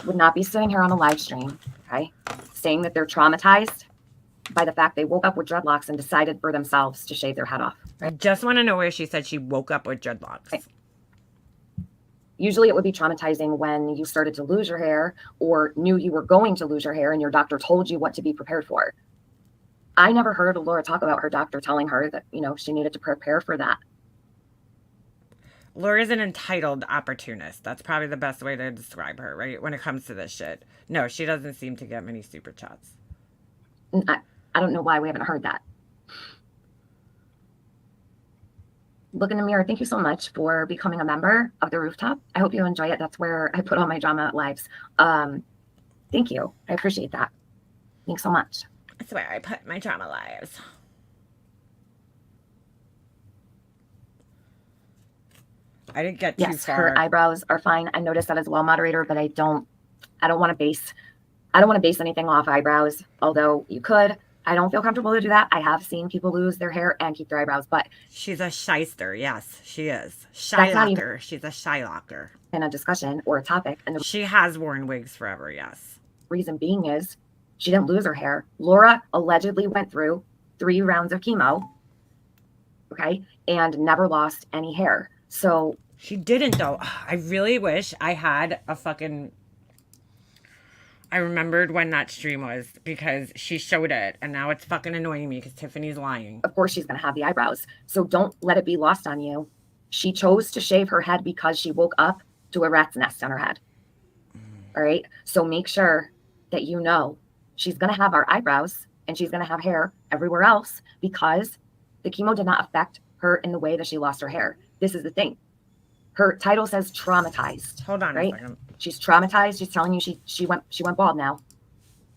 would not be sitting here on a live stream, okay, saying that they're traumatized by the fact they woke up with dreadlocks and decided for themselves to shave their head off. I just want to know where she said she woke up with dreadlocks. Right. Usually it would be traumatizing when you started to lose your hair or knew you were going to lose your hair and your doctor told you what to be prepared for. I never heard Laura talk about her doctor telling her that, she needed to prepare for that. Laura's an entitled opportunist. That's probably the best way to describe her, right? When it comes to this shit. No, she doesn't seem to get many super chats. I don't know why we haven't heard that. Look in the mirror. Thank you so much for becoming a member of the Rooftop. I hope you enjoy it. That's where I put all my drama lives. Thank you. I appreciate that. Thanks so much. That's where I put my drama lives. I didn't get too Yes, far. her eyebrows are fine. I noticed that as well, moderator, but I don't want to base anything off eyebrows, although you could. I don't feel comfortable to do that. I have seen people lose their hair and keep their eyebrows, but She's a shyster. Yes, she is. That's not even- Shylocker. She's a shylocker. in a discussion or a topic, and the She has worn wigs forever, yes. reason being is she didn't lose her hair. Laura allegedly went through 3 rounds of chemo, okay, and never lost any hair. So She didn't though. I really wish I had a fucking. I remembered when that stream was because she showed it, and now it's fucking annoying me because Tiffany's lying. of course she's going to have the eyebrows. So don't let it be lost on you. She chose to shave her head because she woke up to a rat's nest on her head. All right. So make sure that you know she's going to have our eyebrows and she's going to have hair everywhere else because the chemo did not affect her in the way that she lost her hair. This is the thing. Her title says traumatized. Hold on right? a second. She's traumatized. She's telling you she went bald now.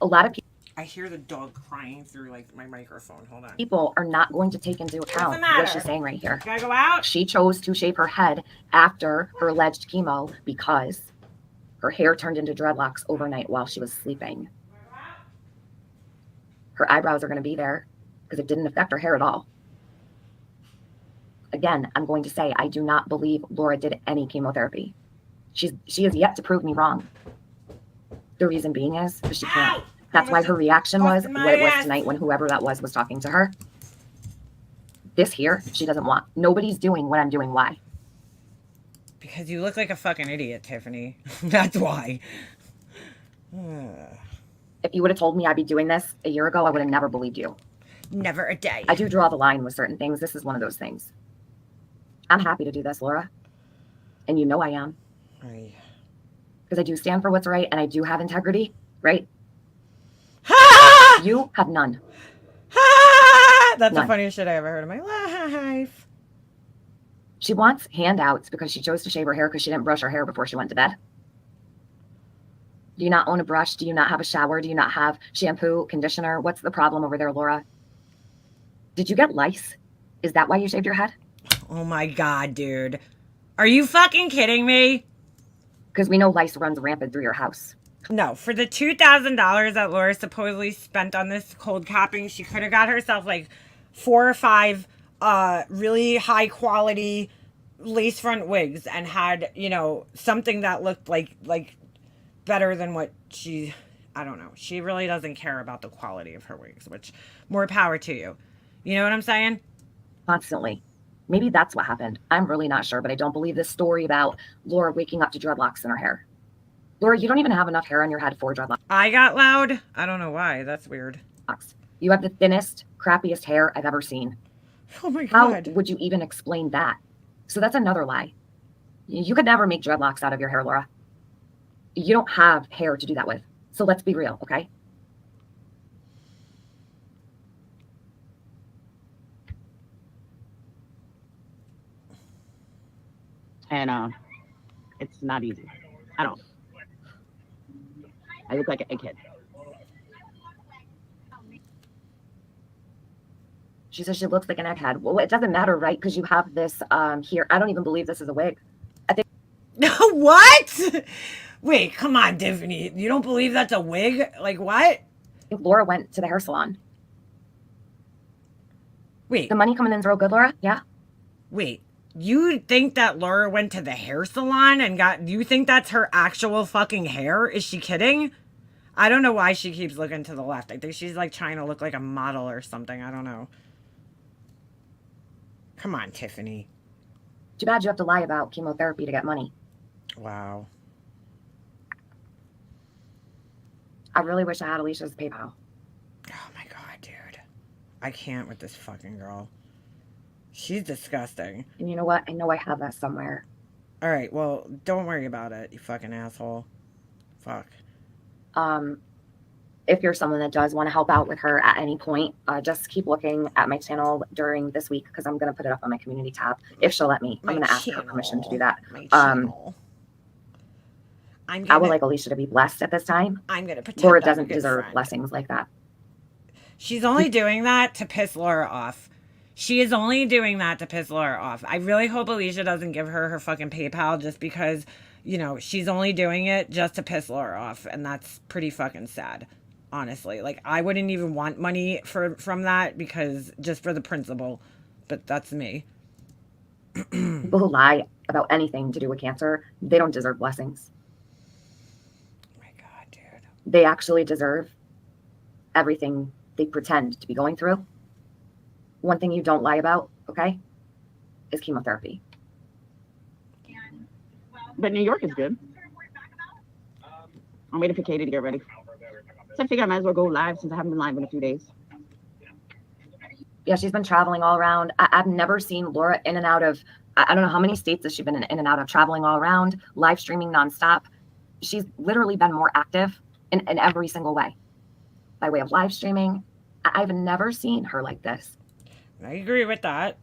A lot of I hear the dog crying through like my microphone. Hold on. people are not going to take into account what she's saying right here. Can I go out? She chose to shave her head after her alleged chemo because her hair turned into dreadlocks overnight while she was sleeping. Her eyebrows are going to be there because it didn't affect her hair at all. Again, I'm going to say I do not believe Laura did any chemotherapy. She has yet to prove me wrong. The reason being is because she can't. That's why her reaction was what it was tonight when whoever that was talking to her. This here, she doesn't want. Nobody's doing what I'm doing. Why? Because you look like a fucking idiot, Tiffany. That's why. If you would have told me I'd be doing this a year ago, I would have never believed you. Never a day. I do draw the line with certain things. This is one of those things. I'm happy to do this, Laura. And you know I am. Because I do stand for what's right and I do have integrity, right? You have none. That's None. the funniest shit I ever heard in my life. She wants handouts because she chose to shave her hair because she didn't brush her hair before she went to bed. Do you not own a brush? Do you not have a shower? Do you not have shampoo, conditioner? What's the problem over there, Laura? Did you get lice? Is that why you shaved your head? Oh my God, dude. Are you fucking kidding me? Because we know lice runs rampant through your house. No, for the $2,000 that Laura supposedly spent on this cold capping, she could have got herself like 4 or 5 really high quality lace front wigs and had, you know, something that looked like better than what she, I don't know. She really doesn't care about the quality of her wigs, which more power to you. You know what I'm saying? Constantly. Maybe that's what happened. I'm really not sure, but I don't believe this story about Laura waking up to dreadlocks in her hair. Laura, you don't even have enough hair on your head for dreadlocks. I got loud. I don't know why. That's weird. You have the thinnest, crappiest hair I've ever seen. Oh my How God. would you even explain that? So that's another lie. You could never make dreadlocks out of your hair, Laura. You don't have hair to do that with. So let's be real, okay? And it's not easy. I don't. I look like an egghead. She says she looks like an egghead. Well, it doesn't matter, right? Because you have this here. I don't even believe this is a wig. I think What? Wait, come on, Tiffany. You don't believe that's a wig? Like what? Laura went to the hair salon. Wait, The money coming in's real good, Laura? Yeah? wait. You think that Laura went to the hair salon and got, you think that's her actual fucking hair? Is she kidding? I don't know why she keeps looking to the left. I think she's like trying to look like a model or something. I don't know. Come on, Tiffany. Too bad you have to lie about chemotherapy to get money. Wow. I really wish I had Alicia's PayPal. Oh my God, dude. I can't with this fucking girl. She's disgusting. And you know what? I know I have that somewhere. All right, well, don't worry about it, you fucking asshole. Fuck. If you're someone that does want to help out with her at any point, just keep looking at my channel during this week because I'm going to put it up on my community tab if she'll let me. I'm going to ask her permission to do that. My channel. I would like Alicia to be blessed at this time. I'm gonna protect Laura our doesn't good deserve friend. blessings like that. She's only doing that to piss Laura off. She is only doing that to piss Laura off. I really hope Alicia doesn't give her fucking PayPal just because, you know, she's only doing it just to piss Laura off. And that's pretty fucking sad, honestly. Like, I wouldn't even want money from that because just for the principle. But that's me. People who lie about anything to do with cancer, they don't deserve blessings. Oh my God, dude. They actually deserve everything they pretend to be going through. One thing you don't lie about, okay, is chemotherapy. But New York is good. I'm waiting for Katie to get ready. So I figure I might as well go live since I haven't been live in a few days. Yeah, she's been traveling all around. I've never seen Laura in and out of, I don't know how many states has she been in and out of, traveling all around, live streaming nonstop. She's literally been more active in every single way, by way of live streaming. I've never seen her like this. I agree with that.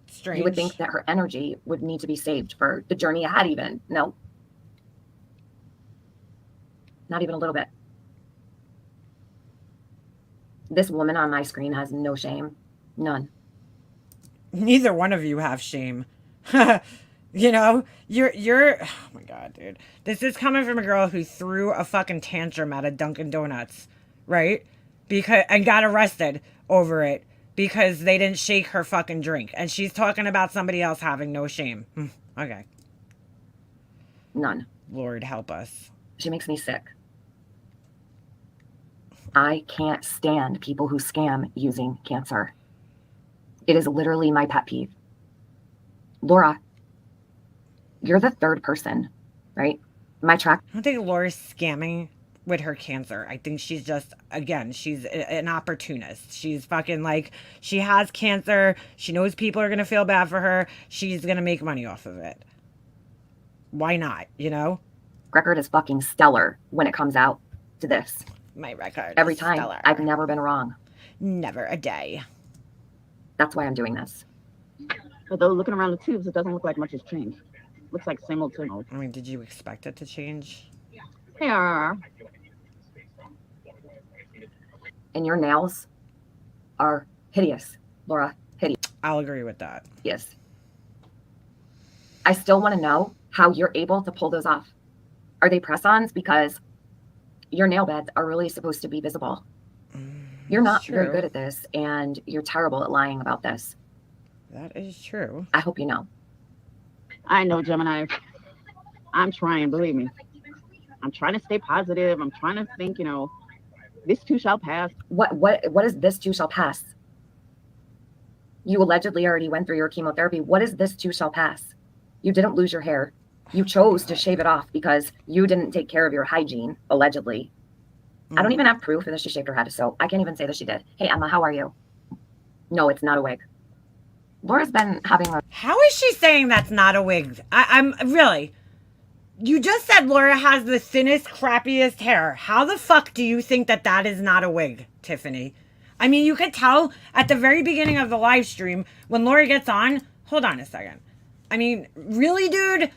Strange. You would think that her energy would need to be saved for the journey ahead even. No. Not even a little bit. This woman on my screen has no shame. None. Neither one of you have shame. You know, you're oh my god, dude. This is coming from a girl who threw a fucking tantrum at a Dunkin' Donuts, right? And got arrested over it because they didn't shake her fucking drink. And she's talking about somebody else having no shame. Okay. None. Lord help us. She makes me sick. I can't stand people who scam using cancer. It is literally my pet peeve. Laura, you're the third person, right? My track. I don't think Laura's scamming with her cancer. I think she's just, again, she's an opportunist. She's fucking like, she has cancer. She knows people are going to feel bad for her. She's going to make money off of it. Why not, you know? Record is fucking stellar when it comes out to this. My record Every is time. stellar. I've never been wrong. Never a day. That's why I'm doing this. Although looking around the tubes, it doesn't look like much has changed. Looks like same old, same old. I mean, did you expect it to change? Yeah. And your nails are hideous, Laura. Hideous. I'll agree with that. Yes. I still want to know how you're able to pull those off. Are they press-ons? Because your nail beds are really supposed to be visible. You're not very good at this, and you're terrible at lying about this. That is true. I hope you know. I know, Gemini. I'm trying, believe me. I'm trying to stay positive. I'm trying to think, you know, this too shall pass. What is this too shall pass? You allegedly already went through your chemotherapy. What is this too shall pass? You didn't lose your hair. You chose to shave it off because you didn't take care of your hygiene, allegedly. I don't even have proof that she shaved her head, so I can't even say that she did. Hey, Emma, how are you? No, it's not a wig. Laura's been having a... How is she saying that's not a wig? I'm really... You just said Laura has the thinnest, crappiest hair. How the fuck do you think that that is not a wig, Tiffany? I mean, you could tell at the very beginning of the live stream when Laura gets on... Hold on a second. I mean, really, dude?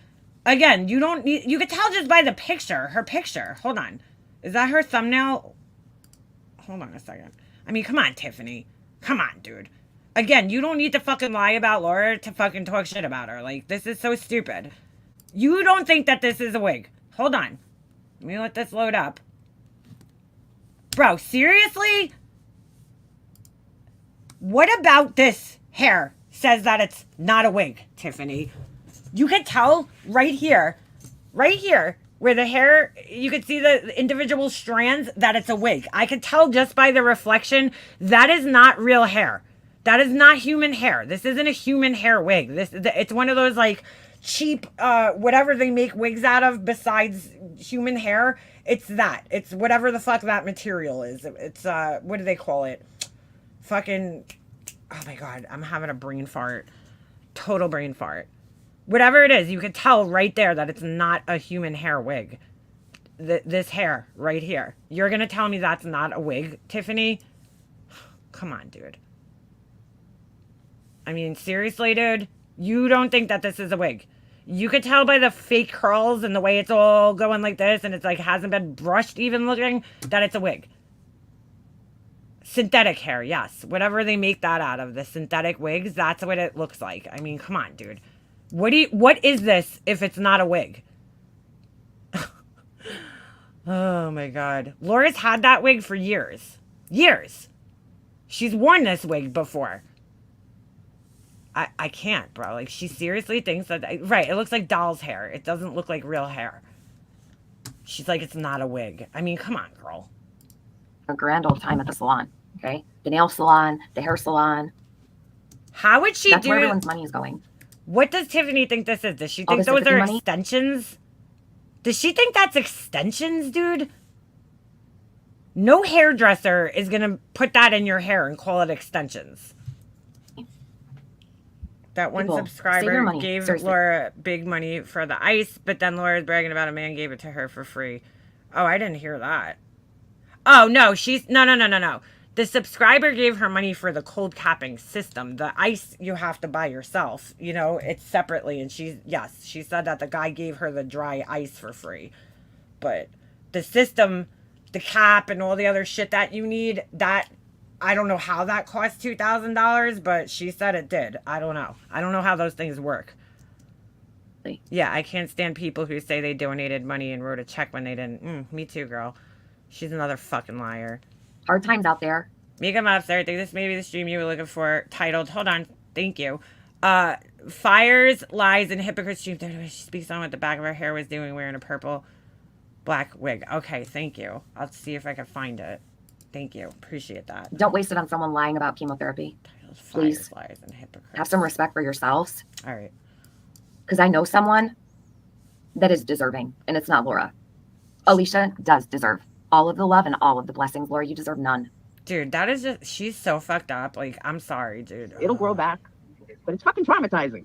Again, you don't need... You could tell just by the picture. Her picture. Hold on. Is that her thumbnail? Hold on a second. I mean, come on, Tiffany. Come on, dude. Again, you don't need to fucking lie about Laura to fucking talk shit about her. Like, this is so stupid. You don't think that this is a wig. Hold on. Let me let this load up. Bro, seriously? What about this hair says that it's not a wig, Tiffany? You can tell right here, where the hair, you could see the individual strands, that it's a wig. I could tell just by the reflection, that is not real hair. That is not human hair. This isn't a human hair wig. It's one of those like cheap, whatever they make wigs out of besides human hair. It's that. It's whatever the fuck that material is. It's, what do they call it? Fucking, oh my God, I'm having a brain fart. Total brain fart. Whatever it is, you could tell right there that it's not a human hair wig. This hair right here. You're going to tell me that's not a wig, Tiffany? Come on, dude. I mean, seriously, dude? You don't think that this is a wig? You could tell by the fake curls and the way it's all going like this and it's like hasn't been brushed even looking that it's a wig. Synthetic hair, yes. Whatever they make that out of, the synthetic wigs, that's what it looks like. I mean, come on, dude. What is this if it's not a wig? Oh my God. Laura's had that wig for years. Years. She's worn this wig before. I can't, bro. Like, she seriously thinks that... Right, it looks like doll's hair. It doesn't look like real hair. She's like, it's not a wig. I mean, come on, girl. A grand old time at the salon, okay? The nail salon, the hair salon. How would she That's do where it? everyone's money is going. What does Tiffany think this is? Does she All think the those sympathy are money? extensions? Does she think that's extensions, dude? No hairdresser is gonna put that in your hair and call it extensions. That one People, save your subscriber money. gave Seriously. Laura big money for the ice, but then Laura's bragging about a man gave it to her for free. Oh, I didn't hear that. Oh, no, no. The subscriber gave her money for the cold capping system. The ice you have to buy yourself. You know, it's separately. And she said that the guy gave her the dry ice for free. But the system, the cap, and all the other shit that you need, that, I don't know how that cost $2,000, but she said it did. I don't know. I don't know how those things work. Yeah, I can't stand people who say they donated money and wrote a check when they didn't. Me too, girl. She's another fucking liar. Hard times out there. Mika Mobster, I think this may be the stream you were looking for, titled, hold on, thank you. Fires, Lies, and Hypocrite Stream. She speaks on what the back of her hair was doing wearing a purple black wig. Okay, thank you. I'll see if I can find it. Thank you. Appreciate that. Don't waste it on someone lying about chemotherapy. Titled, Please. Fires, Lies, and Hypocrite. Have some respect for yourselves. All right. Because I know someone that is deserving, and it's not Laura. Alicia does deserve all of the love and all of the blessings. Laura, you deserve none. Dude, that is just, she's so fucked up. Like, I'm sorry, dude. It'll grow back, but it's fucking traumatizing.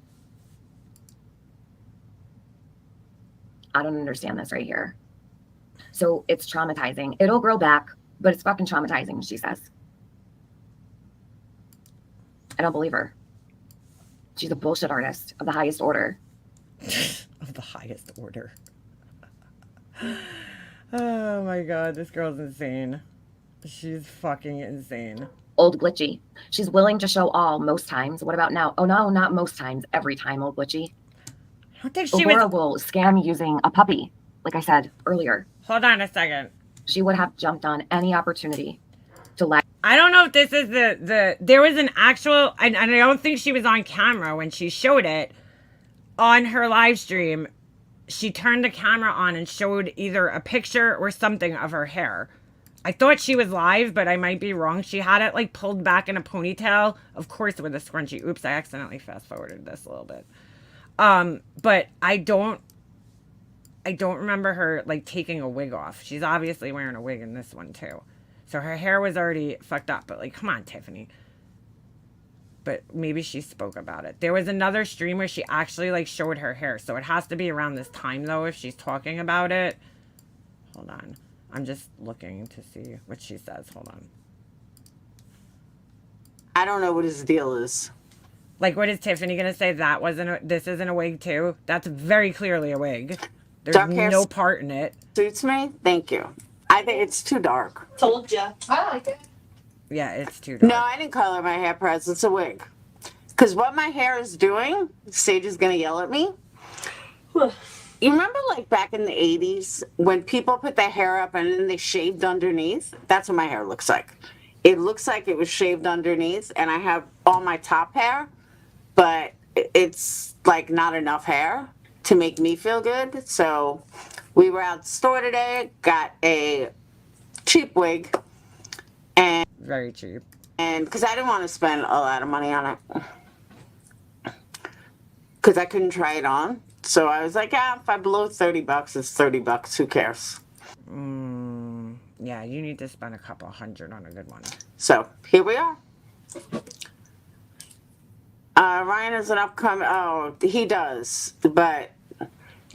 I don't understand this right here. So it's traumatizing. It'll grow back, but it's fucking traumatizing, she says. I don't believe her. She's a bullshit artist of the highest order. Of the highest order. Oh my god, this girl's insane. She's fucking insane. Old glitchy. She's willing to show all most times. What about now? Oh no, not most times. Every time, old glitchy. I don't think she Laura was... will scam using a puppy, like I said earlier. Hold on a second. She would have jumped on any opportunity to lie. I don't know if this is there was an actual, and I don't think she was on camera when she showed it on her live stream. She turned the camera on and showed either a picture or something of her hair. I thought she was live, but I might be wrong. She had it like pulled back in a ponytail, of course with a scrunchie. Oops, I accidentally fast forwarded this a little bit. But I don't remember her like taking a wig off. She's obviously wearing a wig in this one too. So her hair was already fucked up, but like, come on, Tiffany. But maybe she spoke about it. There was another stream where she actually like showed her hair. So it has to be around this time though if she's talking about it. Hold on. I'm just looking to see what she says. Hold on. I don't know what his deal is. Like, what is Tiffany gonna say? That wasn't this isn't a wig too? That's very clearly a wig. There's Dark hair no part in it. Suits me? Thank you. I think it's too dark. Told ya. I like it. Yeah, it's too dark. No, I didn't color my hair, Prez. It's a wig. Because what my hair is doing, Sage is going to yell at me. You remember like back in the 80s when people put their hair up and then they shaved underneath? That's what my hair looks like. It looks like it was shaved underneath and I have all my top hair, but it's like not enough hair to make me feel good. So we were out at the store today, got a cheap wig, and Very cheap. because I didn't want to spend a lot of money on it because I couldn't try it on. So I was like, if I blow $30, it's $30. Who cares? Yeah, you need to spend a couple $100 on a good one. So here we are. Ryan is an upcoming. Oh, he does, but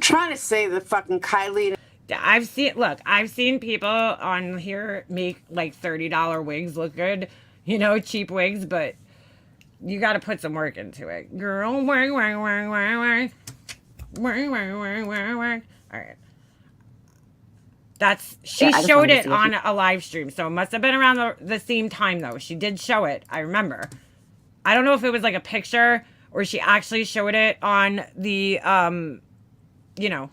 trying to say the fucking Kylie. I've seen people on here make like $30 wigs look good, you know, cheap wigs, but you got to put some work into it. Girl, work. All right. She showed it on a live stream, so it must have been around the same time though. She did show it, I remember. I don't know if it was like a picture or she actually showed it on the, you know,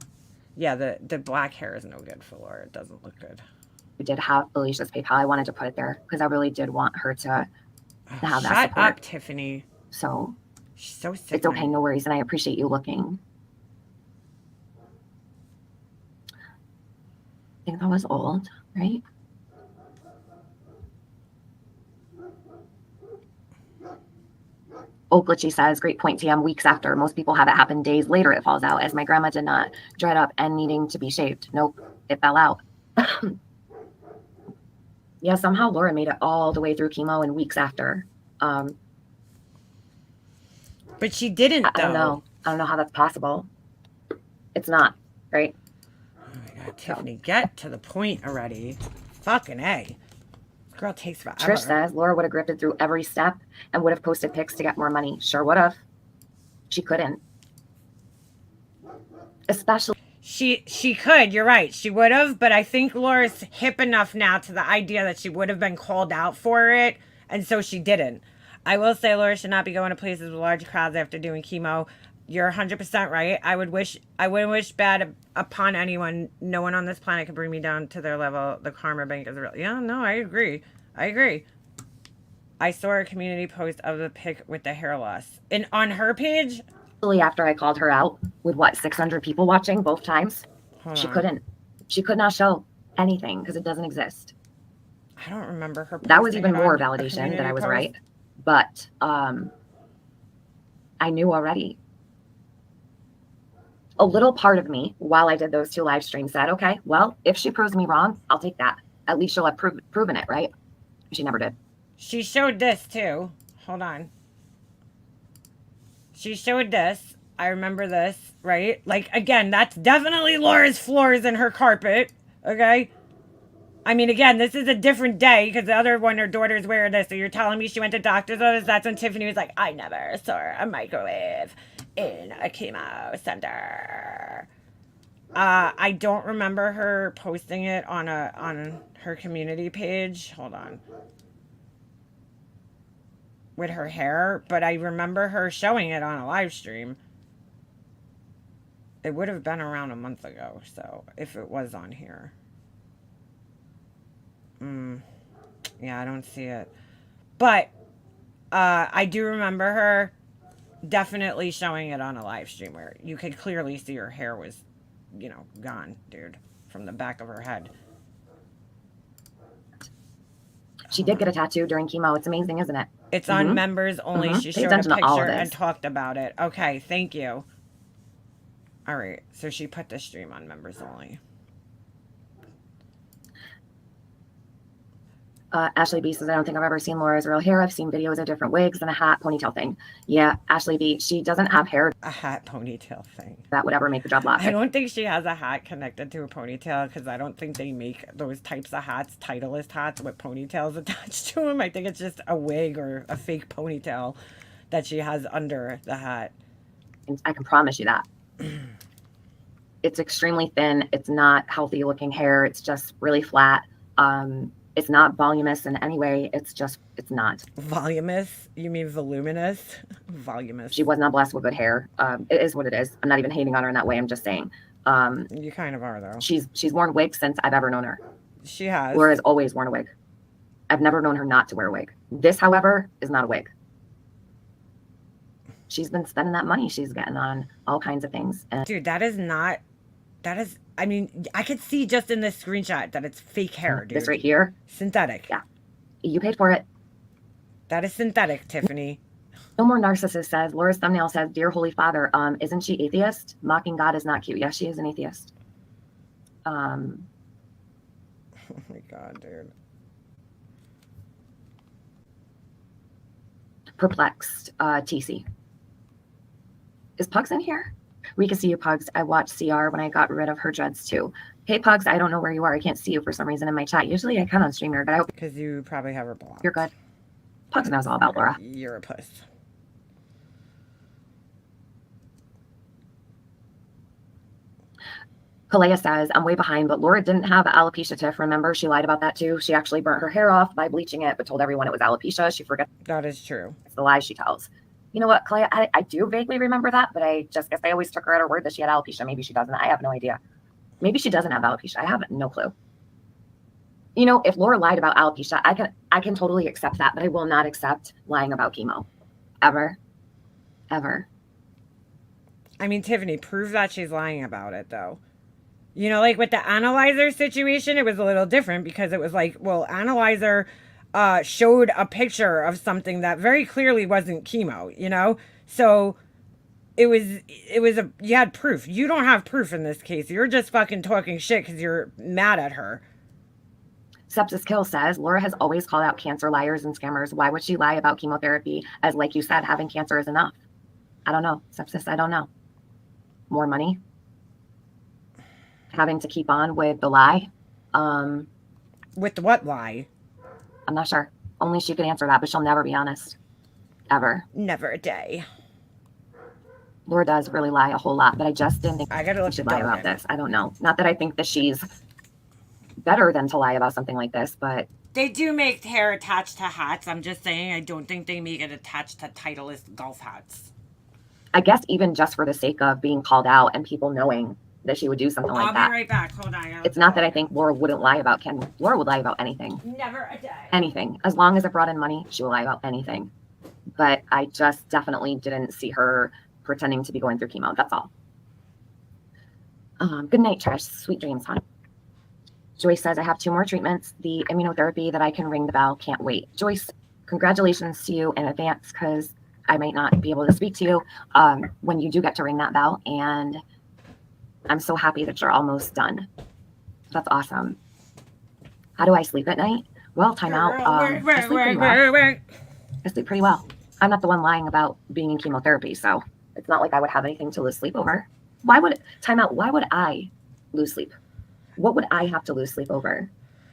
yeah, the black hair is no good for Laura. It doesn't look good. We did have Alicia's PayPal. I wanted to put it there because I really did want her to have that Shut support. up, Tiffany. So She's so sick. it's okay, no worries, and I appreciate you looking. I think that was old, right? Oakletchy says, great point, TM. Weeks after. Most people have it happen days later. It falls out, as my grandma did not. Dried up and needing to be shaved. Nope, it fell out. Yeah, somehow Laura made it all the way through chemo and weeks after. But she didn't, though. I don't know. I don't know how that's possible. It's not, right? Oh my God, Tiffany, get to the point already. Fucking A. This girl takes forever. Trish says Laura would have gripped it through every step and would have posted pics to get more money. Sure would have. She couldn't. Especially. She could, you're right. She would have, but I think Laura's hip enough now to the idea that she would have been called out for it, and so she didn't. I will say Laura should not be going to places with large crowds after doing chemo. You're 100% right. I wouldn't wish bad upon anyone. No one on this planet could bring me down to their level. The karma bank is real. Yeah, no, I agree. I saw a community post of the pic with the hair loss. And on her page, After I called her out with 600 people watching both times, she could not show anything because it doesn't exist. I don't remember her. That was even posting it more on a validation that community I was post. right. But I knew already. A little part of me, while I did those 2 live streams, said, okay, well, if she proves me wrong, I'll take that. At least she'll have proven it, right? She never did. She showed this too. Hold on. She showed this. I remember this, right? Like, again, that's definitely Laura's floors and her carpet, okay? I mean, again, this is a different day because the other one, her daughter's wearing this. So you're telling me she went to doctor's office? That's when Tiffany was like, I never saw a microwave in a chemo center. I don't remember her posting it on her community page. Hold on. With her hair, but I remember her showing it on a live stream. It would have been around a month ago, so if it was on here. Yeah, I don't see it. But I do remember her definitely showing it on a live stream where you could clearly see her hair was, gone, dude, from the back of her head. She did get a tattoo during chemo. It's amazing, isn't it? It's on members only. She showed a picture and talked about it. Okay, thank you. All right, so she put the stream on members only. Ashley B says, I don't think I've ever seen Laura's real hair. I've seen videos of different wigs and a hat ponytail thing. Yeah, Ashley B, she doesn't have hair. A hat ponytail thing. That would ever make the job last. I don't think she has a hat connected to a ponytail because I don't think they make those types of hats, Titleist hats with ponytails attached to them. I think it's just a wig or a fake ponytail that she has under the hat. I can promise you that. It's extremely thin. It's not healthy looking hair. It's just really flat. It's not voluminous in any way. It's not. Voluminous? You mean voluminous? Voluminous. She was not blessed with good hair. It is what it is. I'm not even hating on her in that way. I'm just saying. You kind of are, though. She's worn wigs since I've ever known her. She has. Laura's always worn a wig. I've never known her not to wear a wig. This, however, is not a wig. She's been spending that money she's getting on all kinds of things. And dude, I mean, I could see just in this screenshot that it's fake hair, dude. This right here? Synthetic. Yeah. You paid for it. That is synthetic, Tiffany. No More Narcissist says, Laura's thumbnail says, Dear Holy Father, isn't she atheist? Mocking God is not cute. Yes, she is an atheist. Oh my God, dude. Perplexed, TC. Is Pugs in here? We can see you, Pugs. I watched CR when I got rid of her dreads too. Hey, Pugs, I don't know where you are. I can't see you for some reason in my chat. Usually I can on StreamYard, but I hope because you probably have her blocked. You're good. Pugs knows all about Laura. You're a puss. Kalea says, I'm way behind, but Laura didn't have alopecia, Tiff. Remember, she lied about that too. She actually burnt her hair off by bleaching it, but told everyone it was alopecia. She forgets. That is true. It's the lies she tells. You know what, Kalea? I do vaguely remember that, but I just guess I always took her at her word that she had alopecia. Maybe she doesn't. I have no idea. Maybe she doesn't have alopecia. I have no clue. You know, if Laura lied about alopecia, I can totally accept that, but I will not accept lying about chemo. Ever. Ever. I mean, Tiffany, prove that she's lying about it, though. You know, like with the analyzer situation, it was a little different because it was like, well, analyzer showed a picture of something that very clearly wasn't chemo, you know? So it was you had proof. You don't have proof in this case. You're just fucking talking shit because you're mad at her. Sepsis Kill says, Laura has always called out cancer liars and scammers. Why would she lie about chemotherapy? As like you said, having cancer is enough. I don't know. Sepsis, I don't know. More money? Having to keep on with the lie? With the what lie? I'm not sure. Only she could answer that, but she'll never be honest. Ever. Never a day. Laura does really lie a whole lot, but I just didn't think I gotta she let should the lie dog about in. this. I don't know. Not that I think that she's better than to lie about something like this, but They do make hair attached to hats. I'm just saying, I don't think they make it attached to Titleist golf hats. I guess even just for the sake of being called out and people knowing that she would do something like I'll that. be right back. Hold on. It's not that I think Laura wouldn't lie about Ken. Laura would lie about anything. Never a day. Anything. As long as it brought in money, she will lie about anything. But I just definitely didn't see her pretending to be going through chemo. That's all. Good night, Trish. Sweet dreams, hon. Joyce says, I have 2 more treatments. The immunotherapy that I can ring the bell. Can't wait. Joyce, congratulations to you in advance because I might not be able to speak to you when you do get to ring that bell. And I'm so happy that you're almost done. That's awesome. How do I sleep at night? Well, time out. I sleep pretty well. I'm not the one lying about being in chemotherapy, so it's not like I would have anything to lose sleep over. Why would I lose sleep? What would I have to lose sleep over?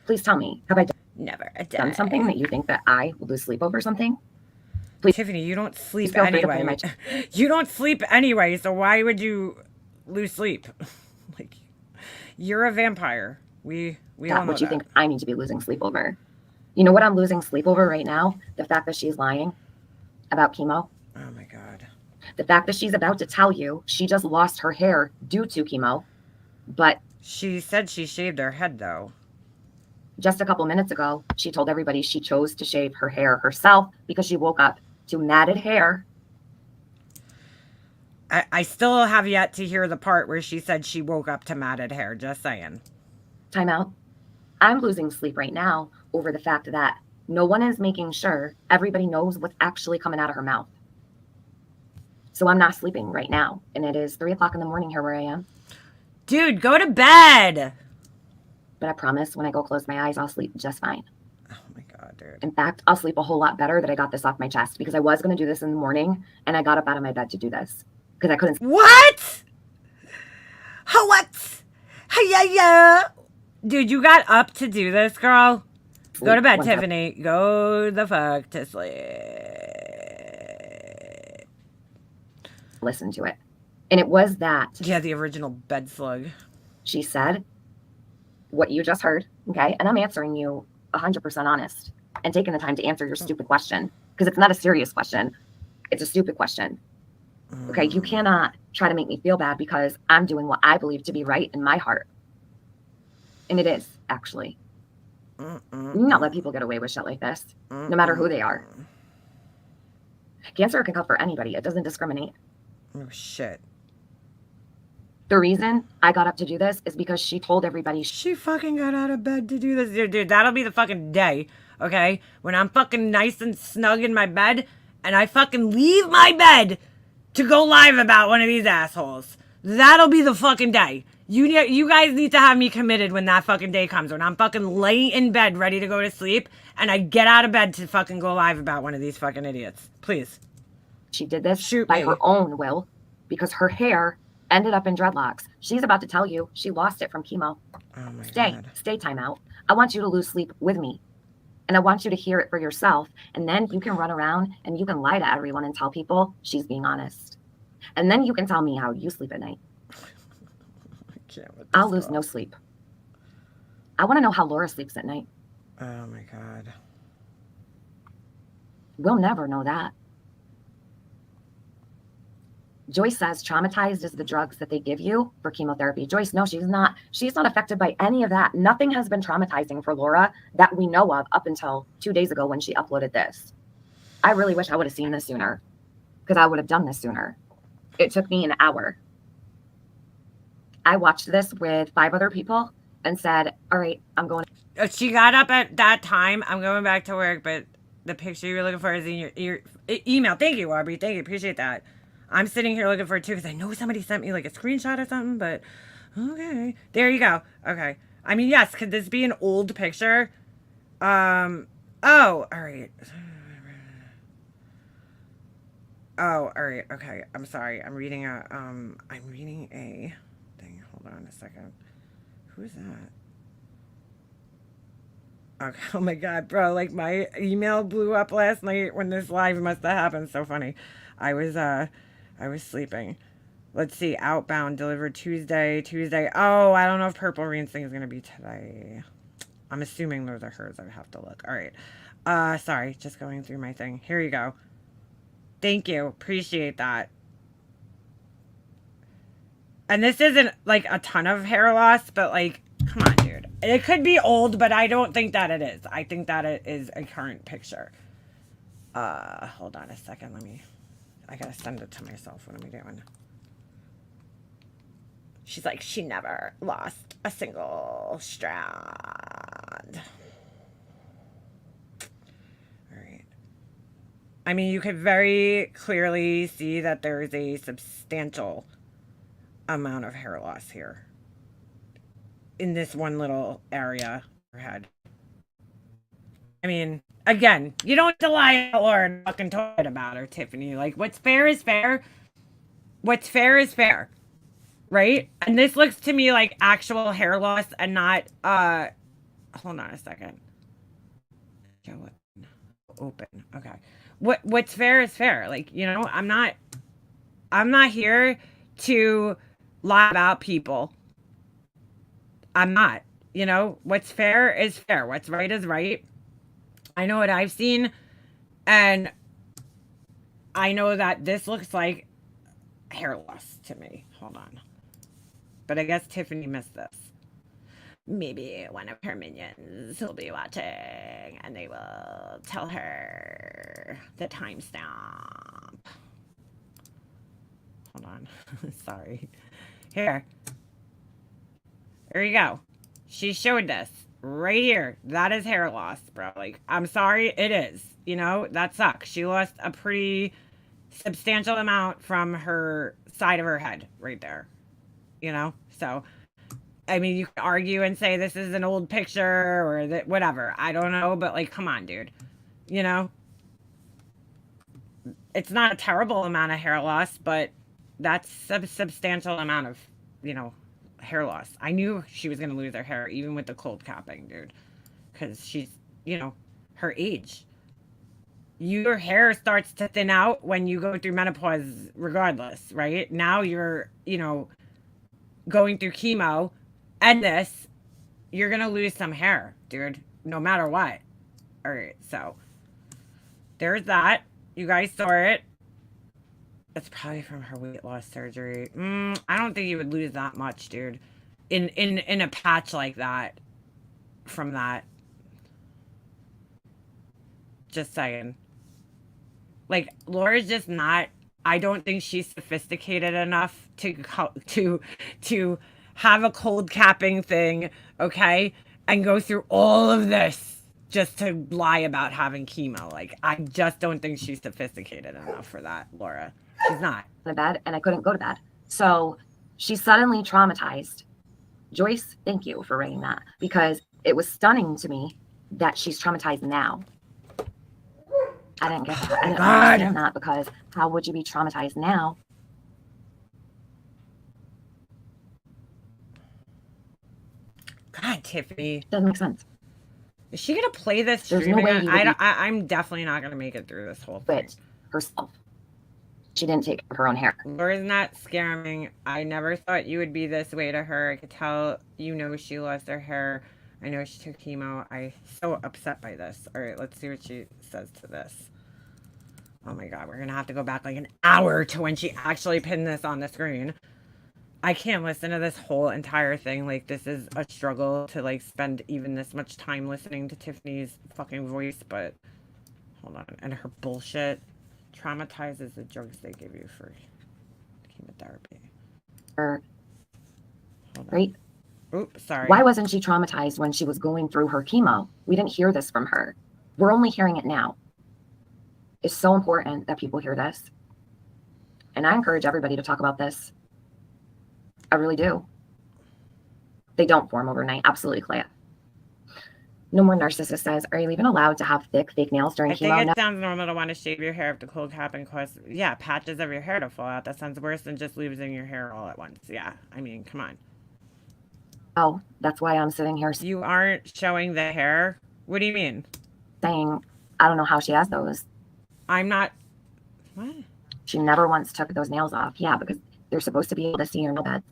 Please tell me. Have I Never a day. done something that you think that I would lose sleep over something? Tiffany, you don't sleep feel free to anyway. play You don't sleep anyway, so why would you lose sleep? Like, you're a vampire. We all know What you that. think I need to be losing sleep over? You know what I'm losing sleep over right now? The fact that she's lying about chemo. Oh my God. The fact that she's about to tell you she just lost her hair due to chemo, but She said she shaved her head, though. just a couple minutes ago, she told everybody she chose to shave her hair herself because she woke up to matted hair. I still have yet to hear the part where she said she woke up to matted hair. Just saying. Time out. I'm losing sleep right now over the fact that no one is making sure everybody knows what's actually coming out of her mouth. So I'm not sleeping right now. And it is 3 o'clock in the morning here where I am. Dude, go to bed. But I promise when I go close my eyes, I'll sleep just fine. Oh my God, dude. In fact, I'll sleep a whole lot better that I got this off my chest because I was going to do this in the morning and I got up out of my bed to do this because I couldn't. What? What? Yeah. Dude, you got up to do this, girl. Go to bed, One time. Tiffany. Go the fuck to sleep. Listen to it. And it was that Yeah, the original bed slug. she said what you just heard. Okay. And I'm answering you 100% honest and taking the time to answer your stupid question because it's not a serious question. It's a stupid question. Okay. You cannot try to make me feel bad because I'm doing what I believe to be right in my heart. And it is actually. Not let people get away with shit like this, no matter who they are. Cancer can come for anybody. It doesn't discriminate. Oh, shit. The reason I got up to do this is because she told everybody She fucking got out of bed to do this. Dude, that'll be the fucking day, okay? When I'm fucking nice and snug in my bed and I fucking leave my bed to go live about one of these assholes. That'll be the fucking day. You guys need to have me committed when that fucking day comes. When I'm fucking laying in bed ready to go to sleep and I get out of bed to fucking go live about one of these fucking idiots. Please. she did this Shoot by me. her own will because her hair ended up in dreadlocks. She's about to tell you she lost it from chemo. Oh my Stay, God. stay time out. I want you to lose sleep with me. And I want you to hear it for yourself. And then you can run around and you can lie to everyone and tell people she's being honest. And then you can tell me how you sleep at night. I can't with this I'll lose girl. no sleep. I want to know how Laura sleeps at night. Oh my God. We'll never know that. Joyce says traumatized is the drugs that they give you for chemotherapy. Joyce, no, she's not. She's not affected by any of that. Nothing has been traumatizing for Laura that we know of up until 2 days ago when she uploaded this. I really wish I would have seen this sooner because I would have done this sooner. It took me an hour. I watched this with 5 other people and said, all right, I'm going. She got up at that time. I'm going back to work, but the picture you were looking for is in your email. Thank you, Aubrey. Thank you. Appreciate that. I'm sitting here looking for it too because I know somebody sent me like a screenshot or something, but okay. There you go. Okay. I mean, yes, could this be an old picture? Oh, all right. Oh, all right. Okay. I'm sorry. I'm reading a thing. Hold on a second. Who is that? Okay. Oh my God, bro. Like my email blew up last night when this live must have happened. So funny. I was sleeping. Let's see. Outbound delivered Tuesday. Oh, I don't know if Purple Rain's thing is going to be today. I'm assuming those are hers. I would have to look. All right. Sorry. Just going through my thing. Here you go. Thank you. Appreciate that. And this isn't like a ton of hair loss, but like, come on, dude. It could be old, but I don't think that it is. I think that it is a current picture. Hold on a second. I gotta send it to myself. What am I doing? She's like, she never lost a single strand. I mean, you could very clearly see that there is a substantial amount of hair loss here in this one little area of her head. I mean, again, you don't have to lie out loud and fucking talk about her, Tiffany. Like, what's fair is fair. What's fair is fair. Right? And this looks to me like actual hair loss and not, hold on a second. Open. Okay. What's fair is fair. Like, you know, I'm not here to lie about people. I'm not. You know, what's fair is fair. What's right is right. I know what I've seen, and I know that this looks like hair loss to me. Hold on. But I guess Tiffany missed this. Maybe one of her minions will be watching and they will tell her the timestamp. Hold on. Sorry. Here. There you go. She showed this right here. That is hair loss, bro. Like, I'm sorry. It is. You know, that sucks. She lost a pretty substantial amount from her side of her head right there. You know? So, I mean, you can argue and say this is an old picture or that whatever. I don't know, but like, come on, dude. You know? It's not a terrible amount of hair loss, but that's a substantial amount of, you know, hair loss. I knew she was going to lose her hair, even with the cold capping, dude. Because she's, you know, her age. Your hair starts to thin out when you go through menopause regardless, right? Now you're, you know, going through chemo and this, you're going to lose some hair, dude, no matter what. All right, so there's that. You guys saw it. It's probably from her weight loss surgery. I don't think you would lose that much, dude. In a patch like that. From that. Just saying. Like, Laura's just not. I don't think she's sophisticated enough to have a cold capping thing, okay, and go through all of this just to lie about having chemo. Like, I just don't think she's sophisticated enough for that, Laura. She's not. To bed, and I couldn't go to bed. So she's suddenly traumatized. Joyce, thank you for writing that, because it was stunning to me that she's traumatized now. I didn't get that. I didn't understand that, because how would you be traumatized now? God, Tiffany. Doesn't make sense. Is she gonna play this There's stream no way again? I'm definitely not gonna make it through this whole thing. But herself. She didn't take her own hair. Laura's not scamming. I never thought you would be this way to her. I could tell, you know, she lost her hair. I know she took chemo. I'm so upset by this. All right, let's see what she says to this. Oh my God, we're gonna have to go back like an hour to when she actually pinned this on the screen. I can't listen to this whole entire thing. Like, this is a struggle to like spend even this much time listening to Tiffany's fucking voice, but hold on. And her bullshit traumatizes the drugs they give you for chemotherapy. Right? Oops, sorry. Why wasn't she traumatized when she was going through her chemo? We didn't hear this from her. We're only hearing it now. It's so important that people hear this. And I encourage everybody to talk about this. I really do. They don't form overnight. Absolutely, Clea. No More Narcissist says, are you even allowed to have thick, fake nails during I think chemo? it No. sounds normal to want to shave your hair if the cold capping causes, yeah, patches of your hair to fall out. That sounds worse than just losing your hair all at once. Yeah, I mean, come on. Oh, that's why I'm sitting here You aren't showing the hair? What do you mean? saying, I don't know how she has those. I'm not. What? She never once took those nails off. Yeah, because they're supposed to be able to see your nail bed.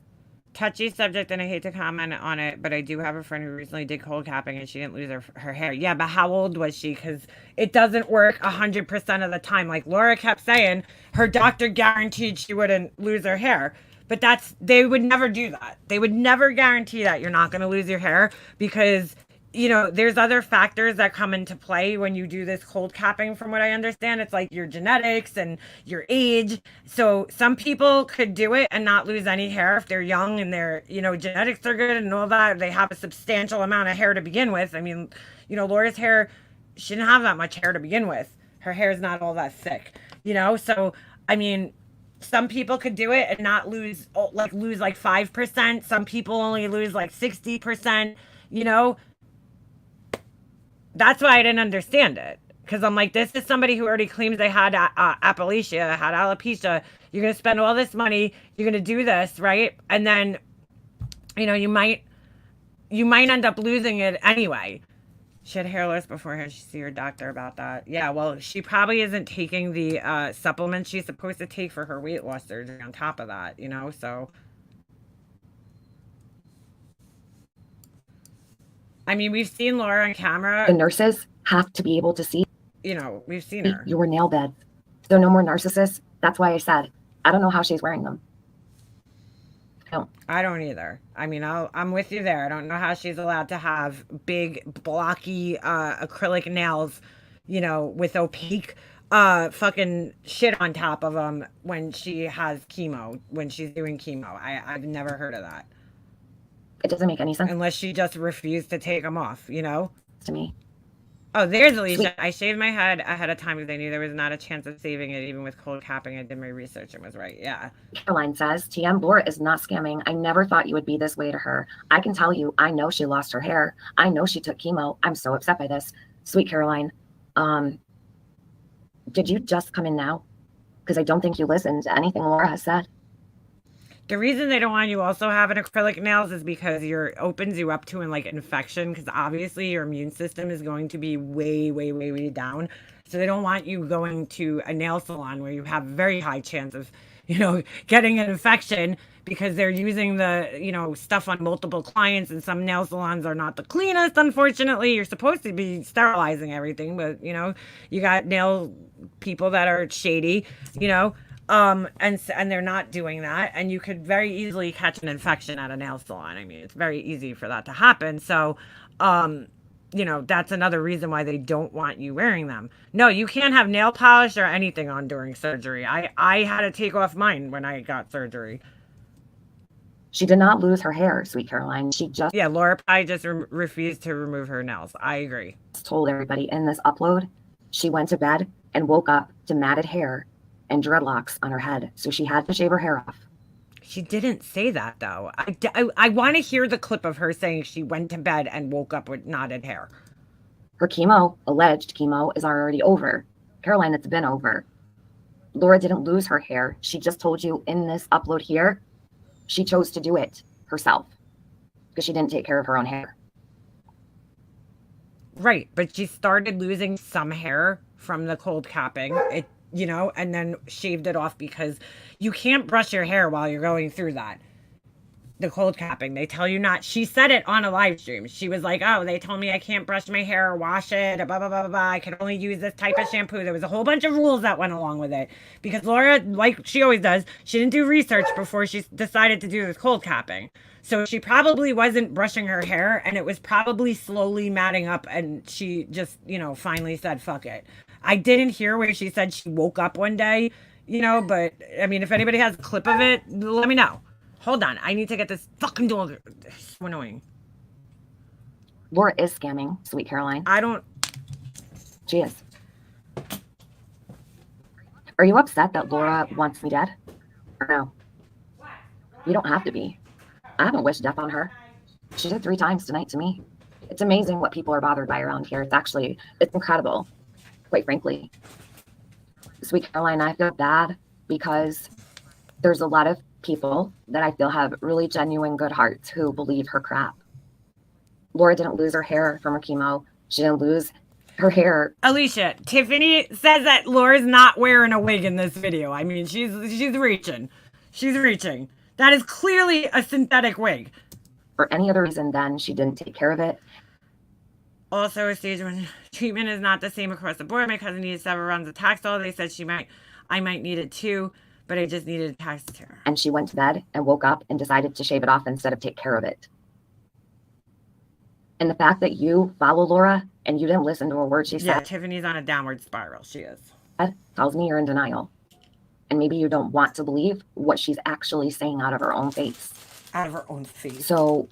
Touchy subject, and I hate to comment on it, but I do have a friend who recently did cold capping and she didn't lose her hair. Yeah, but how old was she? Because it doesn't work 100% of the time. Like Laura kept saying, her doctor guaranteed she wouldn't lose her hair. But they would never do that. They would never guarantee that you're not going to lose your hair because, you know, there's other factors that come into play when you do this cold capping. From what I understand, it's like your genetics and your age. So some people could do it and not lose any hair if they're young and their, you know, genetics are good and all that. They have a substantial amount of hair to begin with. I mean, you know, Laura's hair, she didn't have that much hair to begin with. Her hair is not all that thick, you know? So, I mean, some people could do it and not lose like 5%. Some people only lose like 60%, you know? That's why I didn't understand it. Because I'm like, this is somebody who already claims they had alopecia, had alopecia. You're going to spend all this money. You're going to do this, right? And then, you know, you might end up losing it anyway. She had hair loss beforehand. She see her doctor about that. Yeah, well, she probably isn't taking the supplements she's supposed to take for her weight loss surgery on top of that, you know? So, I mean, we've seen Laura on camera. The nurses have to be able to see, You know, we've seen her. your nail bed. So No More Narcissists. That's why I said, I don't know how she's wearing them. I don't either. I mean, I'm with you there. I don't know how she's allowed to have big, blocky, acrylic nails, you know, with opaque, fucking shit on top of them when she has chemo, when she's doing chemo. I've never heard of that. It doesn't make any sense Unless she just refused to take them off, you know? to me. Oh, there's Alicia. Sweet. I shaved my head ahead of time because I knew there was not a chance of saving it, even with cold capping. I did my research and was right. Yeah. Caroline says, TM, Laura is not scamming. I never thought you would be this way to her. I can tell you, I know she lost her hair. I know she took chemo. I'm so upset by this. Sweet Caroline. Did you just come in now? Because I don't think you listened to anything Laura has said. The reason they don't want you also having acrylic nails is because it opens you up to an infection, because obviously your immune system is going to be way, way, way, way down. So they don't want you going to a nail salon where you have a very high chance of, you know, getting an infection, because they're using the, you know, stuff on multiple clients, and some nail salons are not the cleanest, unfortunately. You're supposed to be sterilizing everything, but, you know, you got nail people that are shady, you know. And they're not doing that, and you could very easily catch an infection at a nail salon. I mean, it's very easy for that to happen. So, you know, that's another reason why they don't want you wearing them. No, you can't have nail polish or anything on during surgery. I had to take off mine when I got surgery. She did not lose her hair, Sweet Caroline. She just Laura probably just refused to remove her nails. I agree. told everybody in this upload she went to bed and woke up to matted hair and dreadlocks on her head. So she had to shave her hair off. She didn't say that, though. I want to hear the clip of her saying she went to bed and woke up with knotted hair. Her chemo, alleged chemo, is already over. Caroline, it's been over. Laura didn't lose her hair. She just told you in this upload here, she chose to do it herself because she didn't take care of her own hair. Right, but she started losing some hair from the cold capping. You know, and then shaved it off, because you can't brush your hair while you're going through that. The cold capping, they tell you not. She said it on a live stream. She was like, oh, they told me I can't brush my hair or wash it, blah, blah, blah, blah, blah. I can only use this type of shampoo. There was a whole bunch of rules that went along with it, because Laura, like she always does, she didn't do research before she decided to do this cold capping. So she probably wasn't brushing her hair, and it was probably slowly matting up, and she just, you know, finally said, fuck it. I didn't hear where she said she woke up one day, you know, but I mean, if anybody has a clip of it, let me know. Hold on. I need to get this fucking door. It's so annoying. Laura is scamming, sweet Caroline. I don't. She is. Are you upset that Laura wants me dead? Or no? You don't have to be. I haven't wished death on her. She did 3 times tonight to me. It's amazing what people are bothered by around here. It's incredible, quite frankly. Sweet Caroline, I feel bad because there's a lot of people that I feel have really genuine good hearts who believe her crap. Laura didn't lose her hair from her chemo. She didn't lose her hair. Alicia, Tiffany says that Laura's not wearing a wig in this video. I mean, she's reaching. She's reaching. That is clearly a synthetic wig. For any other reason, then she didn't take care of it. Also, a stage 1 treatment is not the same across the board. My cousin needed several rounds of Taxol. They said I might need it too, but I just needed Taxol. And she went to bed and woke up and decided to shave it off instead of take care of it. And the fact that you follow Laura and you didn't listen to a word she Yeah, said Tiffany's on a downward spiral. She is. tells me you're in denial. And maybe you don't want to believe what she's actually saying out of her own face. Out of her own face. So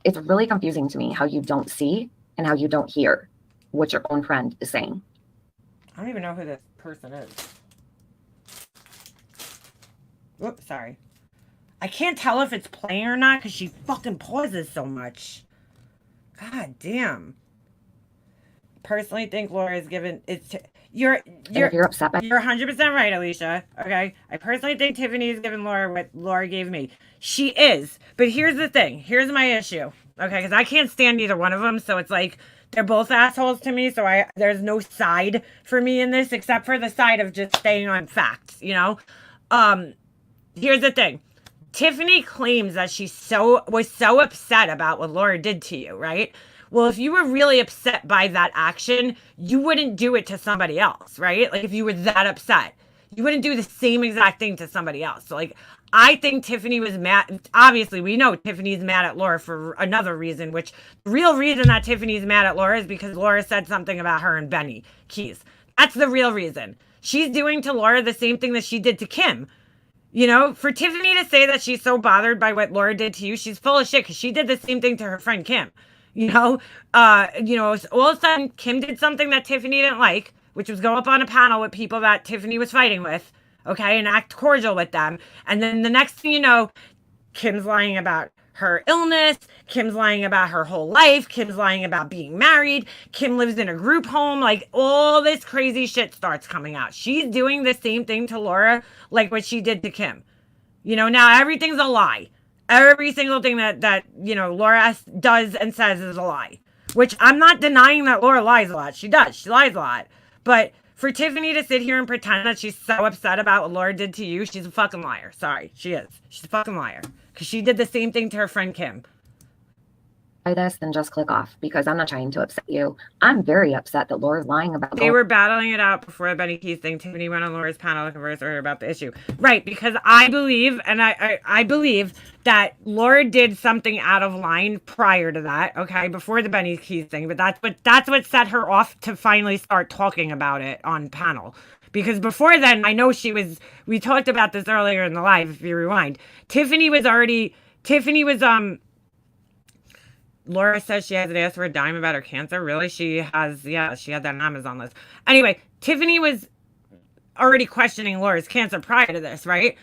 it's really confusing to me how you don't see and how you don't hear what your own friend is saying. I don't even know who this person is. Whoops, sorry. I can't tell if it's playing or not because she fucking pauses so much. God damn. Personally think Laura is given you're upset by you're 100% right, Alicia. Okay, I personally think Tiffany is giving Laura what Laura gave me. She is, but here's the thing. Here's my issue. Okay, because I can't stand either one of them, so it's like they're both assholes to me. So there's no side for me in this except for the side of just staying on facts. You know. Here's the thing. Tiffany claims that she was so upset about what Laura did to you, right? Well, if you were really upset by that action, you wouldn't do it to somebody else, right? Like if you were that upset, you wouldn't do the same exact thing to somebody else. So like, I think Tiffany was mad. Obviously, we know Tiffany's mad at Laura for another reason, which the real reason that Tiffany's mad at Laura is because Laura said something about her and Benny Keys. That's the real reason. She's doing to Laura the same thing that she did to Kim. You know, for Tiffany to say that she's so bothered by what Laura did to you, she's full of shit because she did the same thing to her friend Kim. You know, all of a sudden Kim did something that Tiffany didn't like, which was go up on a panel with people that Tiffany was fighting with, okay, and act cordial with them. And then the next thing you know, Kim's lying about her illness. Kim's lying about her whole life. Kim's lying about being married. Kim lives in a group home. Like all this crazy shit starts coming out. She's doing the same thing to Laura like what she did to Kim. You know, now everything's a lie. Every single thing that Laura does and says is a lie. Which I'm not denying that Laura lies a lot. She does. She lies a lot. But for Tiffany to sit here and pretend that she's so upset about what Laura did to you, she's a fucking liar. Sorry, she is. She's a fucking liar. Because she did the same thing to her friend Kim. this, then just click off because I'm not trying to upset you. I'm very upset that Laura's lying about. They were battling it out before the Benny Keith thing. Tiffany went on Laura's panel to converse with her about the issue. Right, because I believe, and I believe that Laura did something out of line prior to that, okay, before the Benny Keith thing. But that's what set her off to finally start talking about it on panel. Because before then, I know we talked about this earlier in the live, if you rewind. Laura says she hasn't asked for a dime about her cancer. Really? She had that on Amazon list. Anyway, Tiffany was already questioning Laura's cancer prior to this, right?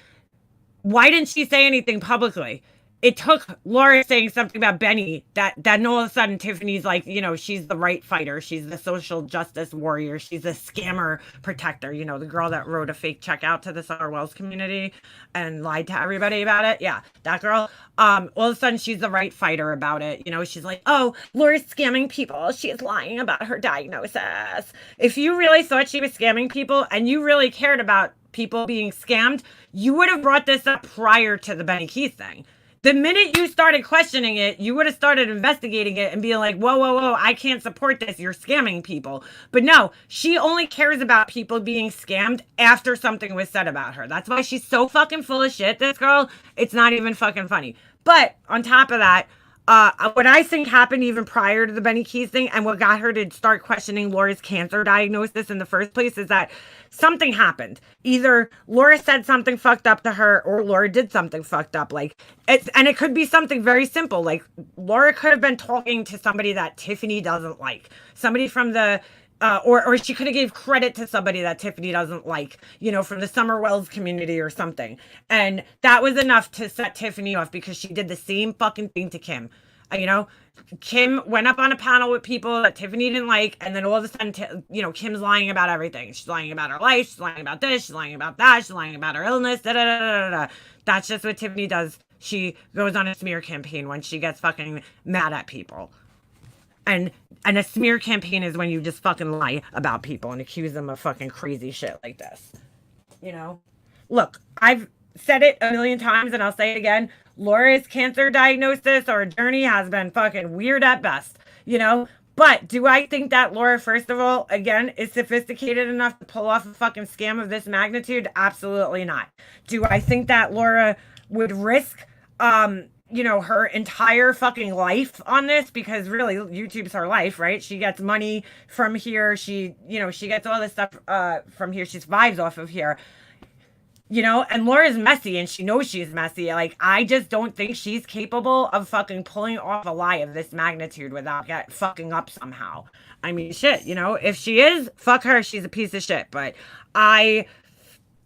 Why didn't she say anything publicly? It took Laura saying something about Benny that all of a sudden Tiffany's like, she's the right fighter. She's the social justice warrior. She's a scammer protector. The girl that wrote a fake check out to the Sutter Wells community and lied to everybody about it. Yeah, that girl. All of a sudden she's the right fighter about it. She's like, oh, Laura's scamming people. She's lying about her diagnosis. If you really thought she was scamming people and you really cared about people being scammed, you would have brought this up prior to the Benny Keith thing. The minute you started questioning it, you would have started investigating it and being like, whoa, I can't support this. You're scamming people. But no, she only cares about people being scammed after something was said about her. That's why she's so fucking full of shit, this girl. It's not even fucking funny. But on top of that, What I think happened even prior to the Benny Keys thing, and what got her to start questioning Laura's cancer diagnosis in the first place, is that something happened. Either Laura said something fucked up to her, or Laura did something fucked up. Like and it could be something very simple. Like Laura could have been talking to somebody that Tiffany doesn't like, somebody from the or she could have gave credit to somebody that Tiffany doesn't like, you know, from the Summer Wells community or something. And that was enough to set Tiffany off, because she did the same fucking thing to Kim. You know, Kim went up on a panel with people that Tiffany didn't like, and then all of a sudden, you know, Kim's lying about everything. She's lying about her life. She's lying about this. She's lying about that. She's lying about her illness. Da, da, da, da, da. That's just what Tiffany does. She goes on a smear campaign when she gets fucking mad at people. And a smear campaign is when you just fucking lie about people and accuse them of fucking crazy shit like this. You know? Look, I've said it a million times and I'll say it again. Laura's cancer diagnosis or journey has been fucking weird at best, you know? But do I think that Laura, first of all, again, is sophisticated enough to pull off a fucking scam of this magnitude? Absolutely not. Do I think that Laura would risk, you know, her entire fucking life on this? Because really, YouTube's her life, right? She gets money from here. She, you know, she gets all this stuff from here. She survives off of here. You know, and Laura's messy and she knows she's messy. Like, I just don't think she's capable of fucking pulling off a lie of this magnitude without fucking up somehow. I mean, shit, you know, if she is, fuck her, she's a piece of shit. But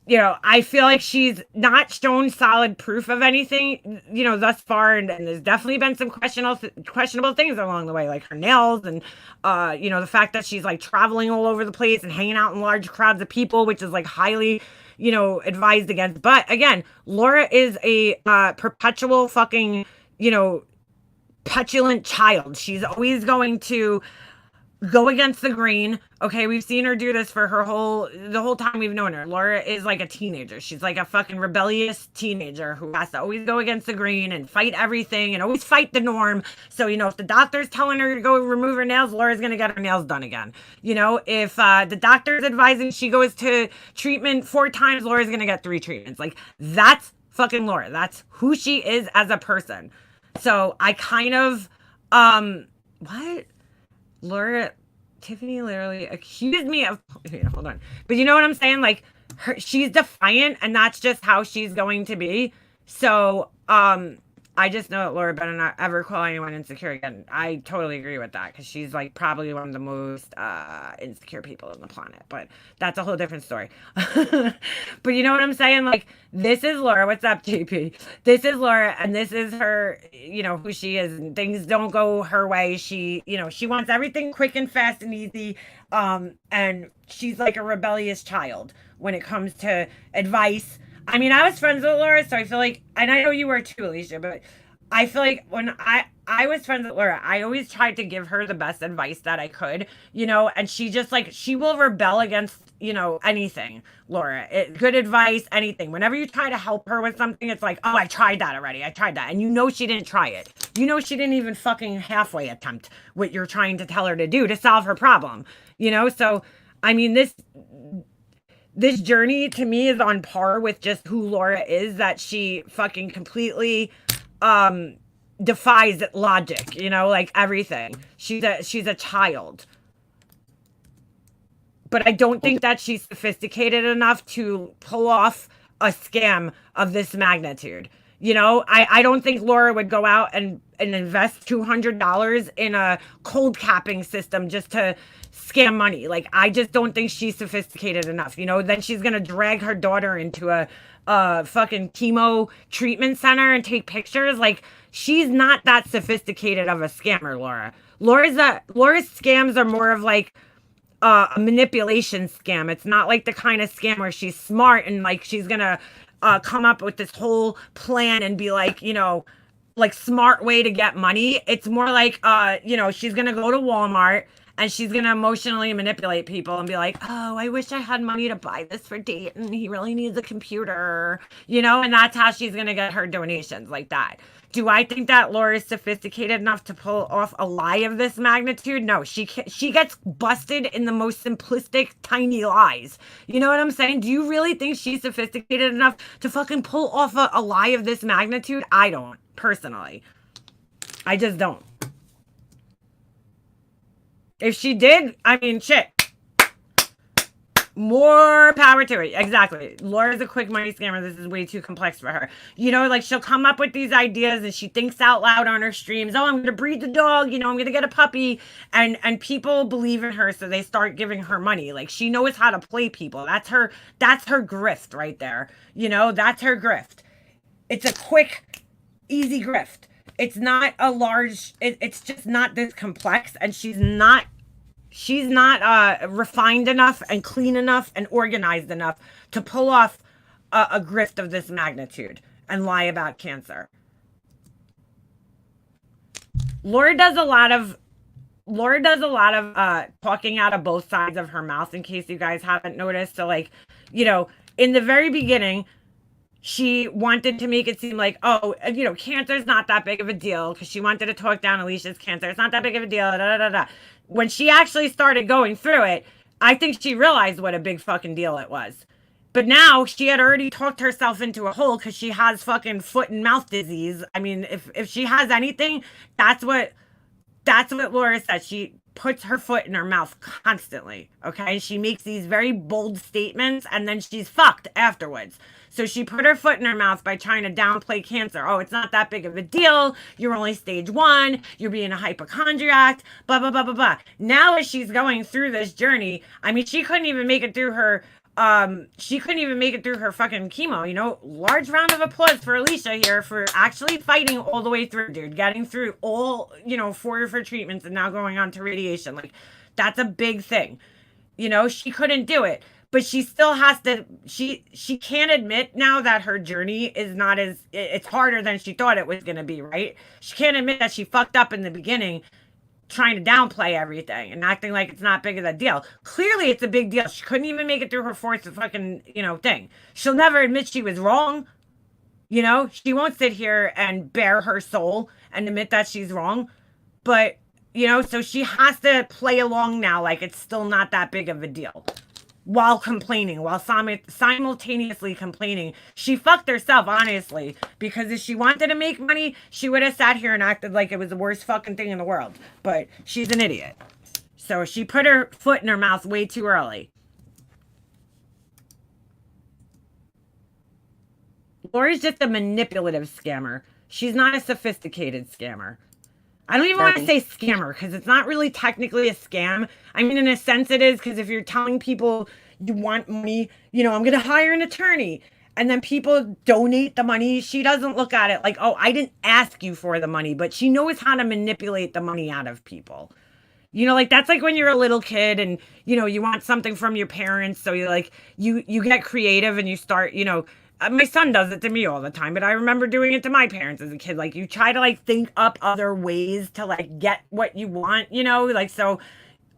you know, I feel like she's not shown solid proof of anything, you know, thus far. And there's definitely been some questionable things along the way, like her nails and, you know, the fact that she's like traveling all over the place and hanging out in large crowds of people, which is like highly, you know, advised against. But again, Laura is a perpetual fucking, you know, petulant child. She's always going to go against the grain. Okay, we've seen her do this for the whole time we've known her. Laura is like a teenager. She's like a fucking rebellious teenager who has to always go against the grain and fight everything and always fight the norm. So, you know, if the doctor's telling her to go remove her nails, Laura's gonna get her nails done again. You know, if the doctor's advising she goes to treatment 4 times, Laura's gonna get 3 treatments. Like, that's fucking Laura. That's who she is as a person. So I kind of Tiffany literally accused me of, hold on. But you know what I'm saying? Like, she's defiant and that's just how she's going to be. So, I just know that Laura better not ever call anyone insecure again. I totally agree with that, because she's like probably one of the most insecure people on the planet. But that's a whole different story. But you know what I'm saying? Like, this is Laura. What's up, JP? This is Laura, and this is her, you know, who she is. And things don't go her way. She, you know, she wants everything quick and fast and easy. And she's like a rebellious child when it comes to advice. I mean, I was friends with Laura, so I feel like, and I know you were too, Alicia, but I feel like when I was friends with Laura, I always tried to give her the best advice that I could, you know, and she just like, she will rebel against, you know, anything, Laura. Good advice, anything. Whenever you try to help her with something, it's like, oh, I tried that already. I tried that. And you know she didn't try it. You know she didn't even fucking halfway attempt what you're trying to tell her to do to solve her problem, you know? So, I mean, this journey to me is on par with just who Laura is, that she fucking completely defies logic, you know, like everything. She's a child. But I don't think that she's sophisticated enough to pull off a scam of this magnitude. You know, I don't think Laura would go out and invest $200 in a cold capping system just to scam money. Like, I just don't think she's sophisticated enough. You know, then she's gonna drag her daughter into a fucking chemo treatment center and take pictures. Like, she's not that sophisticated of a scammer, Laura. Laura's scams are more of like a manipulation scam. It's not like the kind of scam where she's smart and like she's gonna come up with this whole plan and be like, you know, like smart way to get money. It's more like, you know, she's gonna go to Walmart and she's gonna emotionally manipulate people and be like, oh, I wish I had money to buy this for Dayton. He really needs a computer, you know, and that's how she's gonna get her donations, like that. Do I think that Laura is sophisticated enough to pull off a lie of this magnitude? No, she gets busted in the most simplistic, tiny lies. You know what I'm saying? Do you really think she's sophisticated enough to fucking pull off a lie of this magnitude? I don't, personally. I just don't. If she did, I mean, shit. More power to it. Exactly. Laura's a quick money scammer. This is way too complex for her. You know, like she'll come up with these ideas and she thinks out loud on her streams. Oh, I'm going to breed the dog. You know, I'm going to get a puppy. And people believe in her. So they start giving her money. Like she knows how to play people. That's her grift right there. You know, that's her grift. It's a quick, easy grift. It's not a large, it's just not this complex. And she's not refined enough and clean enough and organized enough to pull off a grift of this magnitude and lie about cancer. Laura does a lot of talking out of both sides of her mouth, in case you guys haven't noticed. So like, you know, in the very beginning, she wanted to make it seem like, oh, you know, cancer's not that big of a deal, because she wanted to talk down Alicia's cancer. It's not that big of a deal. Da, da, da, da. When she actually started going through it, I think she realized what a big fucking deal it was. But now she had already talked herself into a hole because she has fucking foot and mouth disease. I mean, if she has anything, that's what Laura says. She puts her foot in her mouth constantly, okay? She makes these very bold statements and then she's fucked afterwards. So she put her foot in her mouth by trying to downplay cancer. Oh, it's not that big of a deal. You're only stage 1. You're being a hypochondriac, blah, blah, blah, blah, blah. Now as she's going through this journey, I mean, she couldn't even make it through her fucking chemo, you know. Large round of applause for Alicia here for actually fighting all the way through, dude. Getting through all, you know, 4 of her treatments and now going on to radiation. Like, that's a big thing. You know, she couldn't do it. But she still has to, she can't admit now that her journey is not as, it's harder than she thought it was going to be, right? She can't admit that she fucked up in the beginning trying to downplay everything and acting like it's not big of a deal. Clearly it's a big deal. She couldn't even make it through her 4th fucking, you know, thing. She'll never admit she was wrong. You know, she won't sit here and bare her soul and admit that she's wrong. But, you know, so she has to play along now like it's still not that big of a deal. While complaining, while simultaneously complaining. She fucked herself, honestly, because if she wanted to make money, she would have sat here and acted like it was the worst fucking thing in the world. But she's an idiot. So she put her foot in her mouth way too early. Lori's just a manipulative scammer. She's not a sophisticated scammer. I don't even want to say scammer because it's not really technically a scam. I mean, in a sense it is, because if you're telling people you want money, you know, I'm going to hire an attorney, and then people donate the money, she doesn't look at it like, oh, I didn't ask you for the money, but she knows how to manipulate the money out of people. You know, like that's like when you're a little kid and, you know, you want something from your parents. So you like, you get creative and you start, you know, my son does it to me all the time, but I remember doing it to my parents as a kid. Like you try to like think up other ways to like get what you want, you know, like so,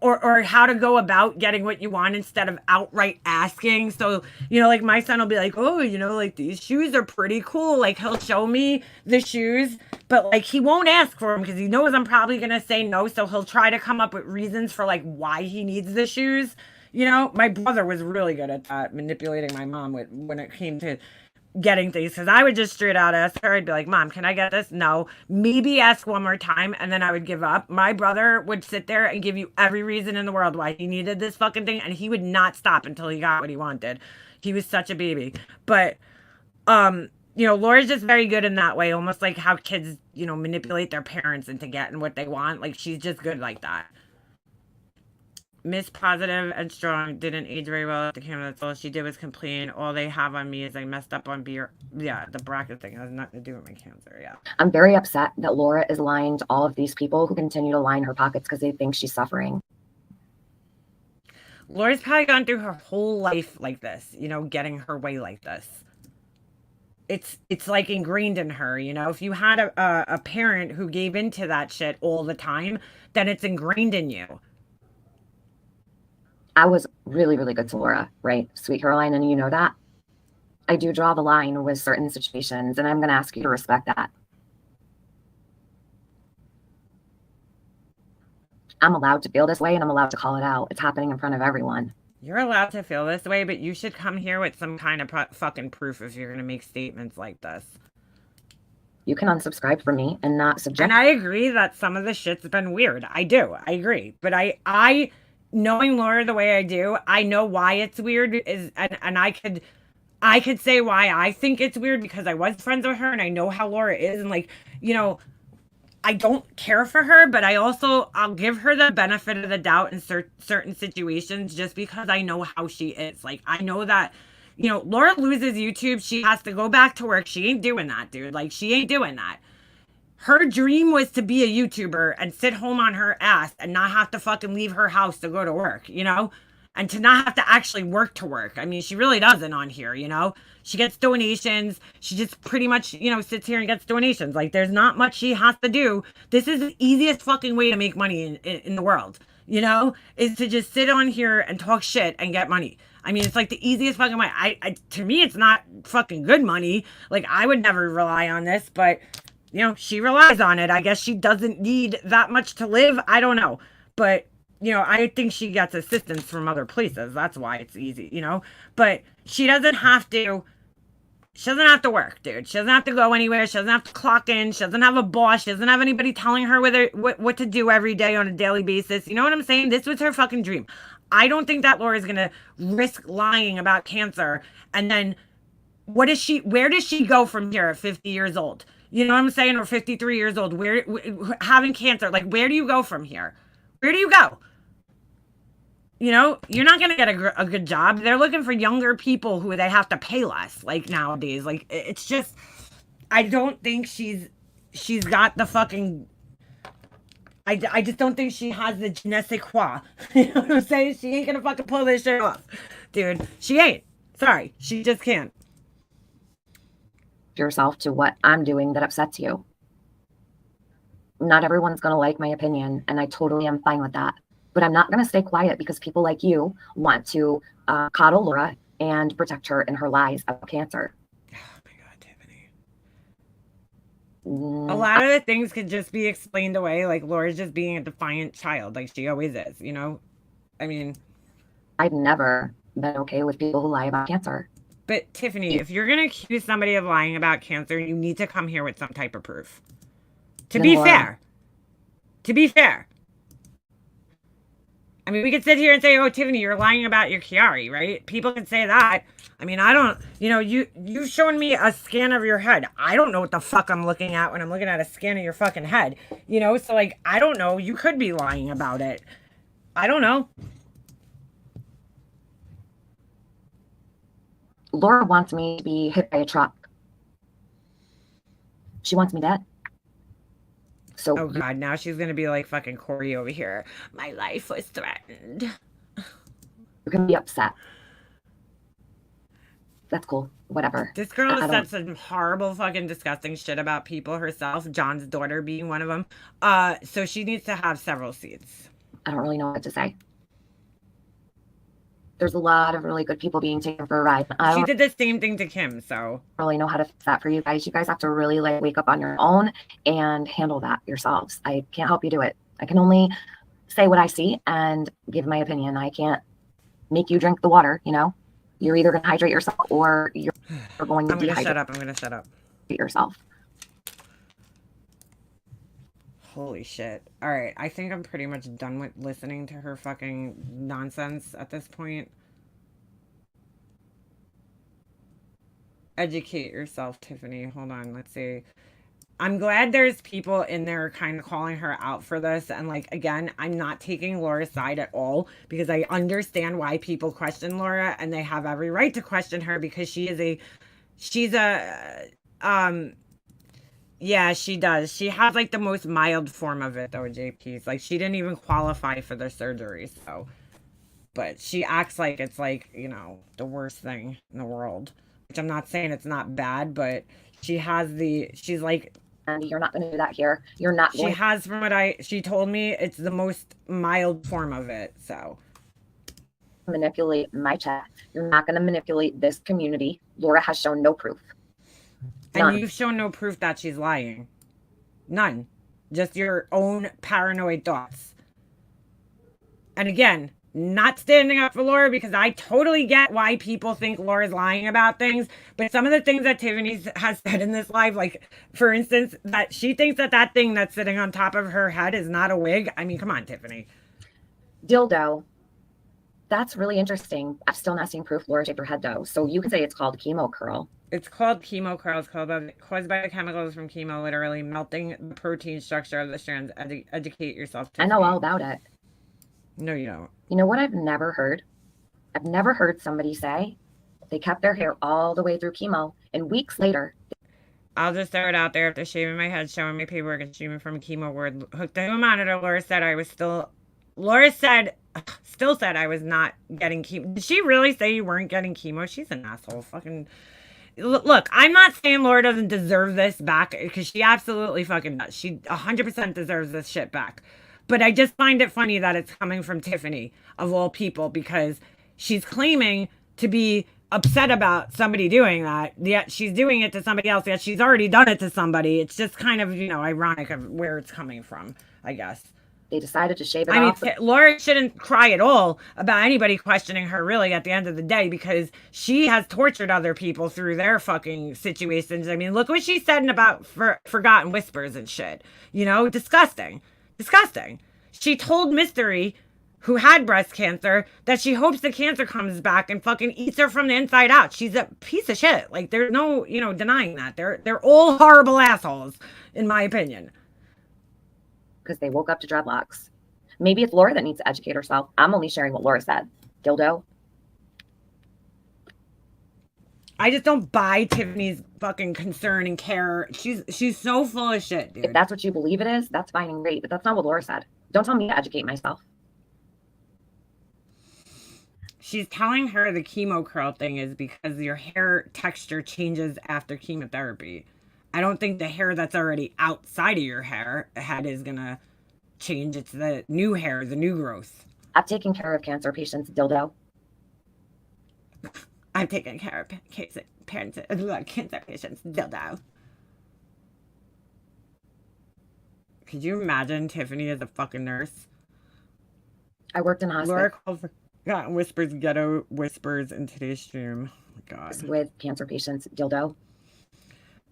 or how to go about getting what you want instead of outright asking. So, you know, like my son will be like, oh, you know, like these shoes are pretty cool. Like he'll show me the shoes, but like he won't ask for them because he knows I'm probably going to say no. So he'll try to come up with reasons for like why he needs the shoes. You know, my brother was really good at that, manipulating my mom when it came to getting things, because I would just straight out ask her. I'd be like, Mom, can I get this? No. Maybe ask one more time, and then I would give up. My brother would sit there and give you every reason in the world why he needed this fucking thing, and he would not stop until he got what he wanted. He was such a baby. But, you know, Laura's just very good in that way, almost like how kids, you know, manipulate their parents into getting what they want. Like, she's just good like that. Miss Positive and Strong didn't age very well at the camera. That's all she did was complain. All they have on me is I messed up on beer. Yeah, the bracket thing has nothing to do with my cancer. Yeah. I'm very upset that Laura is lying to all of these people who continue to line her pockets because they think she's suffering. Laura's probably gone through her whole life like this, you know, getting her way like this. It's like ingrained in her, you know. If you had a parent who gave into that shit all the time, then it's ingrained in you. I was really, really good to Laura, right? Sweet Caroline, and you know that. I do draw the line with certain situations, and I'm going to ask you to respect that. I'm allowed to feel this way, and I'm allowed to call it out. It's happening in front of everyone. You're allowed to feel this way, but you should come here with some kind of fucking proof if you're going to make statements like this. You can unsubscribe from me and not subject. And I agree that some of the shit's been weird. I do. I agree. But I knowing Laura the way I do, I know why it's weird and I could say why I think it's weird because I was friends with her and I know how Laura is and like, you know, I don't care for her, but I'll give her the benefit of the doubt in certain situations just because I know how she is. Like, I know that, you know, Laura loses YouTube. She has to go back to work. She ain't doing that, dude. Like, she ain't doing that. Her dream was to be a YouTuber and sit home on her ass and not have to fucking leave her house to go to work, you know? And to not have to actually work to work. I mean, she really doesn't on here, you know? She gets donations. She just pretty much, you know, sits here and gets donations. Like, there's not much she has to do. This is the easiest fucking way to make money in the world, you know? Is to just sit on here and talk shit and get money. I mean, it's like the easiest fucking way. To me, it's not fucking good money. Like, I would never rely on this, but, you know, she relies on it. I guess she doesn't need that much to live. I don't know. But, you know, I think she gets assistance from other places. That's why it's easy, you know? But she doesn't have to work, dude. She doesn't have to go anywhere. She doesn't have to clock in. She doesn't have a boss. She doesn't have anybody telling her what to do every day on a daily basis. You know what I'm saying? This was her fucking dream. I don't think that Laura's going to risk lying about cancer. And then where does she go from here at 50 years old? You know what I'm saying? Or 53 years old, having cancer. Like, where do you go from here? Where do you go? You know, you're not going to get a good job. They're looking for younger people who they have to pay less, like, nowadays. Like, it's just, I don't think she's got the fucking, I just don't think she has the je ne sais quoi. You know what I'm saying? She ain't going to fucking pull this shit off. Dude, she ain't. Sorry, she just can't. Yourself to what I'm doing that upsets you. Not everyone's going to like my opinion, and I totally am fine with that. But I'm not going to stay quiet because people like you want to coddle Laura and protect her in her lies about cancer. Oh my God, Tiffany. A lot of the things could just be explained away. Like, Laura's just being a defiant child, like she always is, you know? I mean, I've never been okay with people who lie about cancer. But Tiffany, if you're going to accuse somebody of lying about cancer, you need to come here with some type of proof. To be fair. I mean, we could sit here and say, oh, Tiffany, you're lying about your Chiari, right? People can say that. I mean, I don't, you know, you've shown me a scan of your head. I don't know what the fuck I'm looking at when I'm looking at a scan of your fucking head. You know, so like, I don't know. You could be lying about it. I don't know. Laura wants me to be hit by a truck. She wants me dead. So, oh God, now she's gonna be like fucking Corey over here. My life was threatened. You can be upset. That's cool. Whatever. This girl has said some horrible fucking disgusting shit about people herself, John's daughter being one of them. So she needs to have several seats. I don't really know what to say. There's a lot of really good people being taken for a ride. She did the same thing to Kim, so. Really know how to fix that for you guys. You guys have to really like wake up on your own and handle that yourselves. I can't help you do it. I can only say what I see and give my opinion. I can't make you drink the water, you know? You're either going to hydrate yourself or you're going to dehydrate. I'm going to shut up. Yourself. Holy shit. All right. I think I'm pretty much done with listening to her fucking nonsense at this point. Educate yourself, Tiffany. Hold on. Let's see. I'm glad there's people in there kind of calling her out for this. And like, again, I'm not taking Laura's side at all because I understand why people question Laura and they have every right to question her because yeah, she does. She has like the most mild form of it though, JP's. Like she didn't even qualify for the surgery, so. But she acts like it's like, you know, the worst thing in the world. Which I'm not saying it's not bad, but she's like. And you're not going to do that here. You're not going. She has, from what she told me, it's the most mild form of it, so. Manipulate my chat. You're not going to manipulate this community. Laura has shown no proof. None. And you've shown no proof that she's lying. None. Just your own paranoid thoughts. And again, not standing up for Laura because I totally get why people think Laura's lying about things. But some of the things that Tiffany has said in this live, like, for instance, that she thinks that thing that's sitting on top of her head is not a wig. I mean, come on, Tiffany. Dildo. That's really interesting. I've still not seen proof Laura shaved her head, though. So you can say it's called chemo curl. It's called chemo curl. It's caused by the chemicals from chemo, literally melting the protein structure of the strands. Educate yourself. I know all about it. No, you don't. You know what I've never heard? I've never heard somebody say they kept their hair all the way through chemo, and weeks later. I'll just throw it out there. After shaving my head, showing my paperwork, and streaming from a chemo ward, hooked to a monitor, Laura said I was not getting chemo. Did she really say you weren't getting chemo? She's an asshole. Fucking. Look, I'm not saying Laura doesn't deserve this back, because she absolutely fucking does. She 100% deserves this shit back. But I just find it funny that it's coming from Tiffany, of all people, because she's claiming to be upset about somebody doing that, yet she's doing it to somebody else, yet she's already done it to somebody. It's just kind of, ironic of where it's coming from, I guess. They decided to shave it off. Laura shouldn't cry at all about anybody questioning her, really, at the end of the day, because she has tortured other people through their fucking situations. I mean, look what she said about forgotten whispers and shit. Disgusting. Disgusting. She told Mystery, who had breast cancer, that she hopes the cancer comes back and fucking eats her from the inside out. She's a piece of shit. Like, there's no, denying that. They're all horrible assholes, in my opinion. Because they woke up to dreadlocks. Maybe it's Laura that needs to educate herself. I'm only sharing what Laura said. Dildo. I just don't buy Tiffany's fucking concern and care. She's so full of shit, dude. If that's what you believe it is, that's fine and great. But that's not what Laura said. Don't tell me to educate myself. She's telling her the chemo curl thing is because your hair texture changes after chemotherapy. I don't think the hair that's already outside of your head is gonna change. It's the new hair, the new growth. I've taken care of cancer patients, dildo. I've taken care of cancer patients, dildo. Could you imagine Tiffany as a fucking nurse? I worked in hospital. Laura called for whispers, ghetto whispers in today's stream. Oh my God. With cancer patients, dildo.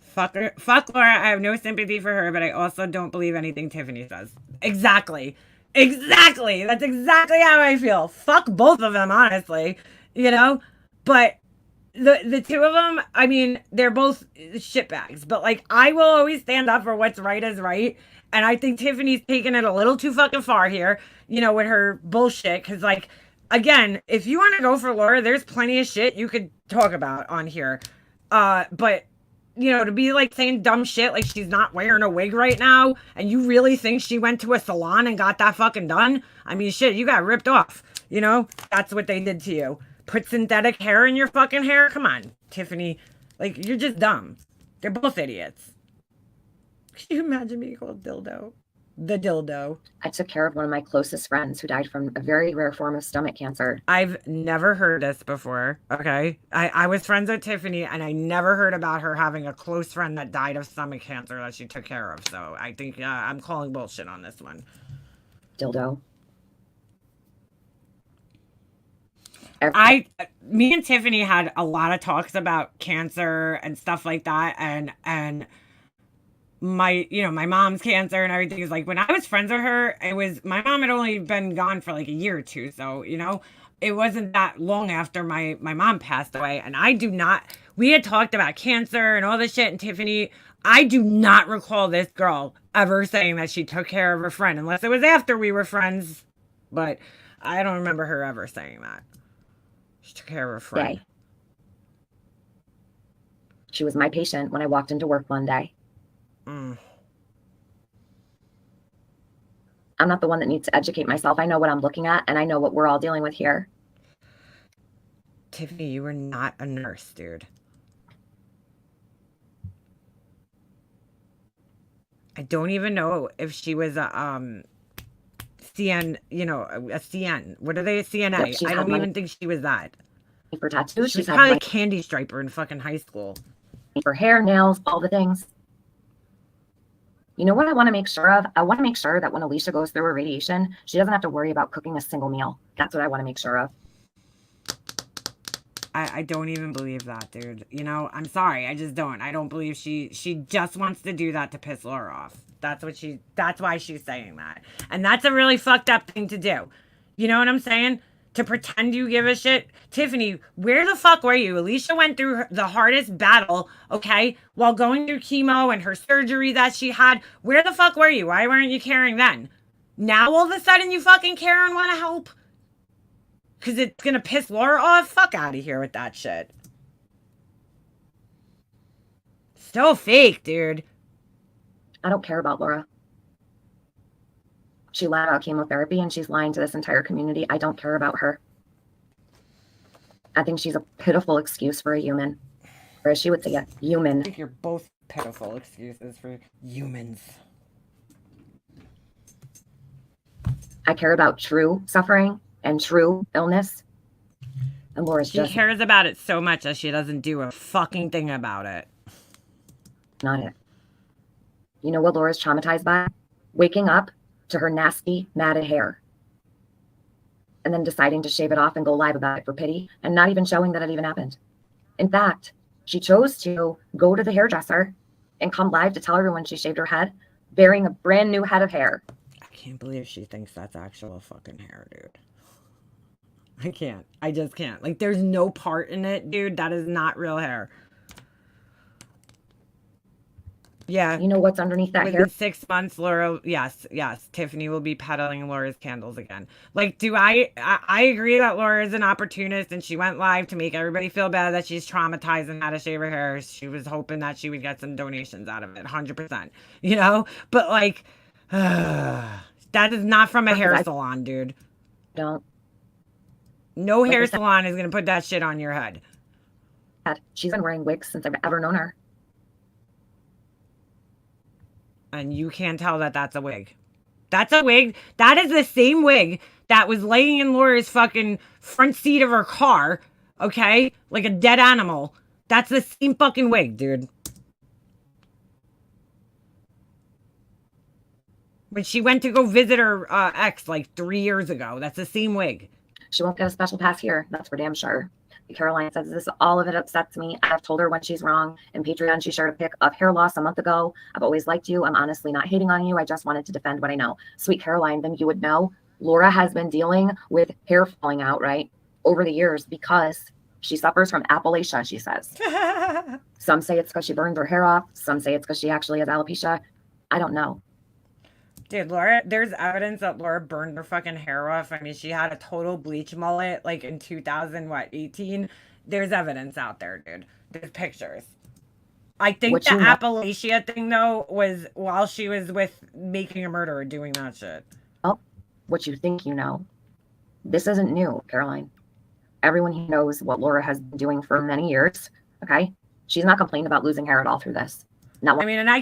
Fuck Laura. I have no sympathy for her, but I also don't believe anything Tiffany says. Exactly. That's exactly how I feel. Fuck both of them, honestly. But the two of them, I mean, they're both shitbags. But, like, I will always stand up for what's right is right. And I think Tiffany's taking it a little too fucking far here, with her bullshit. Because, like, again, if you want to go for Laura, there's plenty of shit you could talk about on here. But, to be, like, saying dumb shit like she's not wearing a wig right now, and you really think she went to a salon and got that fucking done? I mean, shit, you got ripped off. That's what they did to you. Put synthetic hair in your fucking hair? Come on, Tiffany. Like, you're just dumb. They're both idiots. Can you imagine being called dildo? The dildo. I took care of one of my closest friends who died from a very rare form of stomach cancer. I've never heard this before, okay? I was friends with Tiffany, and I never heard about her having a close friend that died of stomach cancer that she took care of. So I think I'm calling bullshit on this one. Dildo. Me and Tiffany had a lot of talks about cancer and stuff like that, and my mom's cancer and everything. Is like, when I was friends with her, my mom had only been gone for like a year or two, so it wasn't that long after my mom passed away. And we had talked about cancer and all this shit, and Tiffany, I do not recall this girl ever saying that she took care of her friend, unless it was after we were friends, but I don't remember her ever saying that. She took care of her friend. Day. She was my patient when I walked into work one day. I'm not the one that needs to educate myself. I know what I'm looking at, and I know what we're all dealing with here. Tiffany, you were not a nurse, dude. I don't even know if she was a CN, a CN. What are they? A CNA. Yep, I don't even think she was that. For tattoos, she's probably a candy striper in fucking high school. For hair, nails, all the things. You know what I want to make sure of? I want to make sure that when Alicia goes through her radiation, she doesn't have to worry about cooking a single meal. That's what I want to make sure of. I don't even believe that, dude. You know, I'm sorry. I just don't. I don't believe she just wants to do that to piss Laura off. That's why she's saying that. And that's a really fucked up thing to do. You know what I'm saying? To pretend you give a shit. Tiffany, where the fuck were you? Alicia went through the hardest battle, okay, while going through chemo and her surgery that she had. Where the fuck were you? Why weren't you caring then? Now all of a sudden you fucking care and want to help? Because it's going to piss Laura off? Fuck out of here with that shit. So fake, dude. I don't care about Laura. She lied about chemotherapy and she's lying to this entire community. I don't care about her. I think she's a pitiful excuse for a human. Or as she would say, a human. I think you're both pitiful excuses for humans. I care about true suffering and true illness. And Laura's She just cares about it so much that she doesn't do a fucking thing about it. not it. You know what Laura's traumatized by? Waking up to her nasty, matted hair. And then deciding to shave it off and go live about it for pity and not even showing that it even happened. In fact, she chose to go to the hairdresser and come live to tell everyone she shaved her head, bearing a brand new head of hair. I can't believe she thinks that's actual fucking hair, dude. I can't. I just can't. Like, there's no part in it, dude. That is not real hair. Yeah. You know what's underneath that Within hair? 6 months, Laura, yes, Tiffany will be peddling Laura's candles again. Like, I agree that Laura is an opportunist and she went live to make everybody feel bad that she's traumatized and had to shave her hair. She was hoping that she would get some donations out of it, 100%, you know? But, like, that is not from a hair salon, dude. Don't. No hair salon is going to put that shit on your head. She's been wearing wigs since I've ever known her. And you can't tell that that's a wig. That's a wig. That is the same wig that was laying in Laura's fucking front seat of her car, okay? Like a dead animal. That's the same fucking wig, dude. When she went to go visit her ex like 3 years ago, that's the same wig. She won't get a special pass here. That's for damn sure. Caroline says this, all of it upsets me. I've told her when she's wrong. In Patreon, she shared a pic of hair loss a month ago. I've always liked you. I'm honestly not hating on you. I just wanted to defend what I know. Sweet Caroline, then you would know Laura has been dealing with hair falling out, right, over the years because she suffers from Appalachia, she says. Some say it's because she burned her hair off. Some say it's because she actually has alopecia. I don't know. Dude, Laura, there's evidence that Laura burned her fucking hair off. I mean, she had a total bleach mullet, like in 18. There's evidence out there, dude. There's pictures. I think the Appalachia thing, though, was while she was with Making a Murderer doing that shit. Oh, what you think you know. This isn't new, Caroline. Everyone here knows what Laura has been doing for many years, okay? She's not complaining about losing hair at all through this. I mean, and I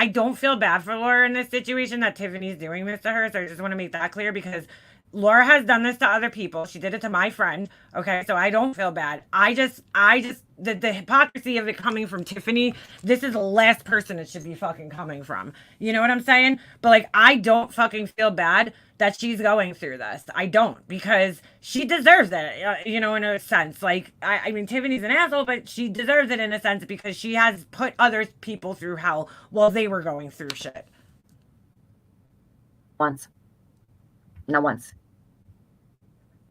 don't feel bad for Laura in this situation that Tiffany's doing this to her. So I just want to make that clear because Laura has done this to other people. She did it to my friend. Okay. So I don't feel bad. The hypocrisy of it coming from Tiffany, this is the last person it should be fucking coming from. You know what I'm saying? But like, I don't fucking feel bad that she's going through this. I don't, because she deserves it, you know, in a sense. Like, I mean, Tiffany's an asshole, but she deserves it in a sense because she has put other people through hell while they were going through shit. Once. Not once.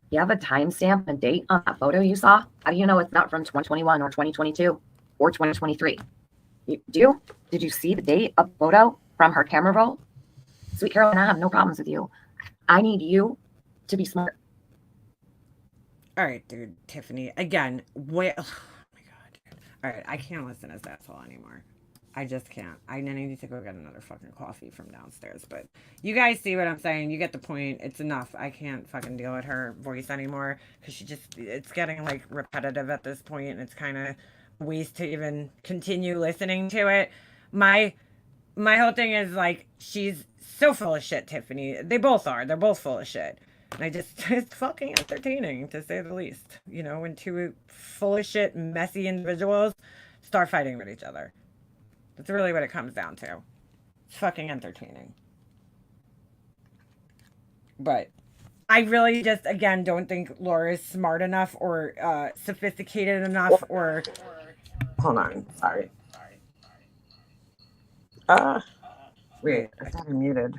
You have a timestamp and date on that photo you saw? How do you know it's not from 2021 or 2022 or 2023? Did you see the date of the photo from her camera roll? Sweet Caroline, I have no problems with you. I need you to be smart. All right, dude, Tiffany. Again, oh my God, dude. All right, I can't listen to this asshole anymore. I just can't. I need to go get another fucking coffee from downstairs. But you guys see what I'm saying. You get the point. It's enough. I can't fucking deal with her voice anymore. Because it's getting like repetitive at this point. And it's kind of a waste to even continue listening to it. My whole thing is like, she's so full of shit, Tiffany. They both are. They're both full of shit. And it's fucking entertaining, to say the least. You know, when two full of shit, messy individuals start fighting with each other. That's really what it comes down to. It's fucking entertaining. But I really just, again, don't think Laura is smart enough or sophisticated enough or. Hold on. Sorry. Wait, I thought I muted.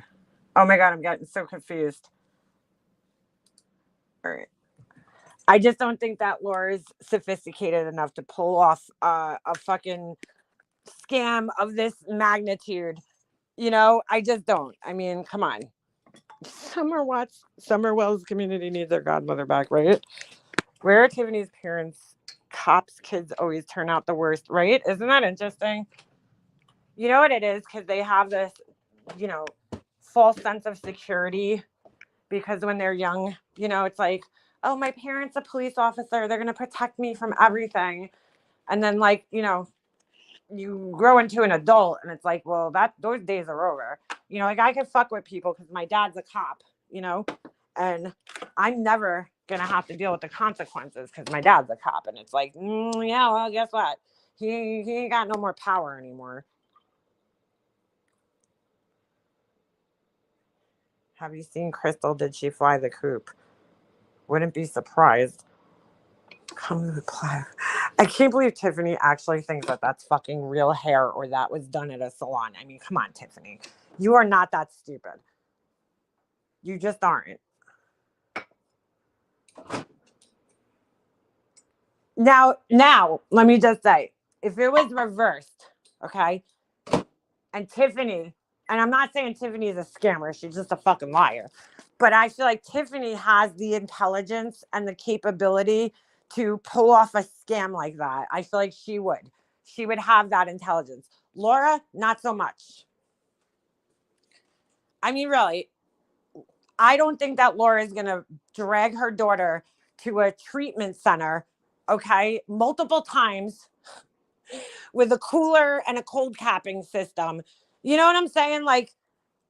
Oh my God, I'm getting so confused. All right. I just don't think that Laura's sophisticated enough to pull off a fucking scam of this magnitude. You know, I just don't. I mean, come on. Summerwell's community needs their godmother back, right? Where are Tiffany's parents? Cops' kids always turn out the worst, right? Isn't that interesting? You know what it is? Because they have this, you know, false sense of security because when they're young, you know, it's like, oh, my parents a police officer, they're gonna protect me from everything. And then, like, you know, you grow into an adult and it's like, well, that those days are over. You know, like I could fuck with people because my dad's a cop, you know, and I'm never gonna have to deal with the consequences because my dad's a cop. And it's like, yeah, well, guess what? He ain't got no more power anymore. Have you seen Crystal? Did she fly the coop? Wouldn't be surprised. Come reply. I can't believe Tiffany actually thinks that that's fucking real hair or that was done at a salon. I mean, come on, Tiffany. You are not that stupid. You just aren't. Now, let me just say, if it was reversed, okay, and Tiffany, and I'm not saying Tiffany is a scammer, she's just a fucking liar, but I feel like Tiffany has the intelligence and the capability to pull off a scam like that. I feel like she would. She would have that intelligence. Laura, not so much. I mean, really, I don't think that Laura is going to drag her daughter to a treatment center, okay, multiple times with a cooler and a cold capping system. You know what I'm saying? Like,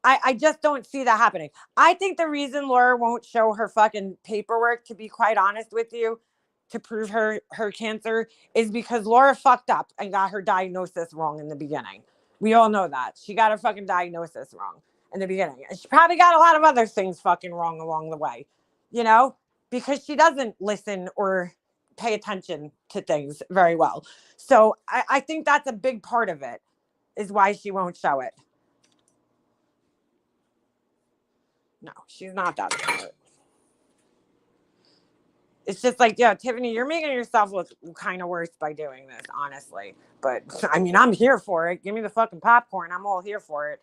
I just don't see that happening. I think the reason Laura won't show her fucking paperwork, to be quite honest with you, to prove her cancer is because Laura fucked up and got her diagnosis wrong in the beginning. We all know that. She got her fucking diagnosis wrong in the beginning. And she probably got a lot of other things fucking wrong along the way, you know, because she doesn't listen or pay attention to things very well. So I think that's a big part of it, is why she won't show it. No, she's not that smart. It's just like, yeah, Tiffany, you're making yourself look kind of worse by doing this, honestly. But I mean, I'm here for it. Give me the fucking popcorn. I'm all here for it.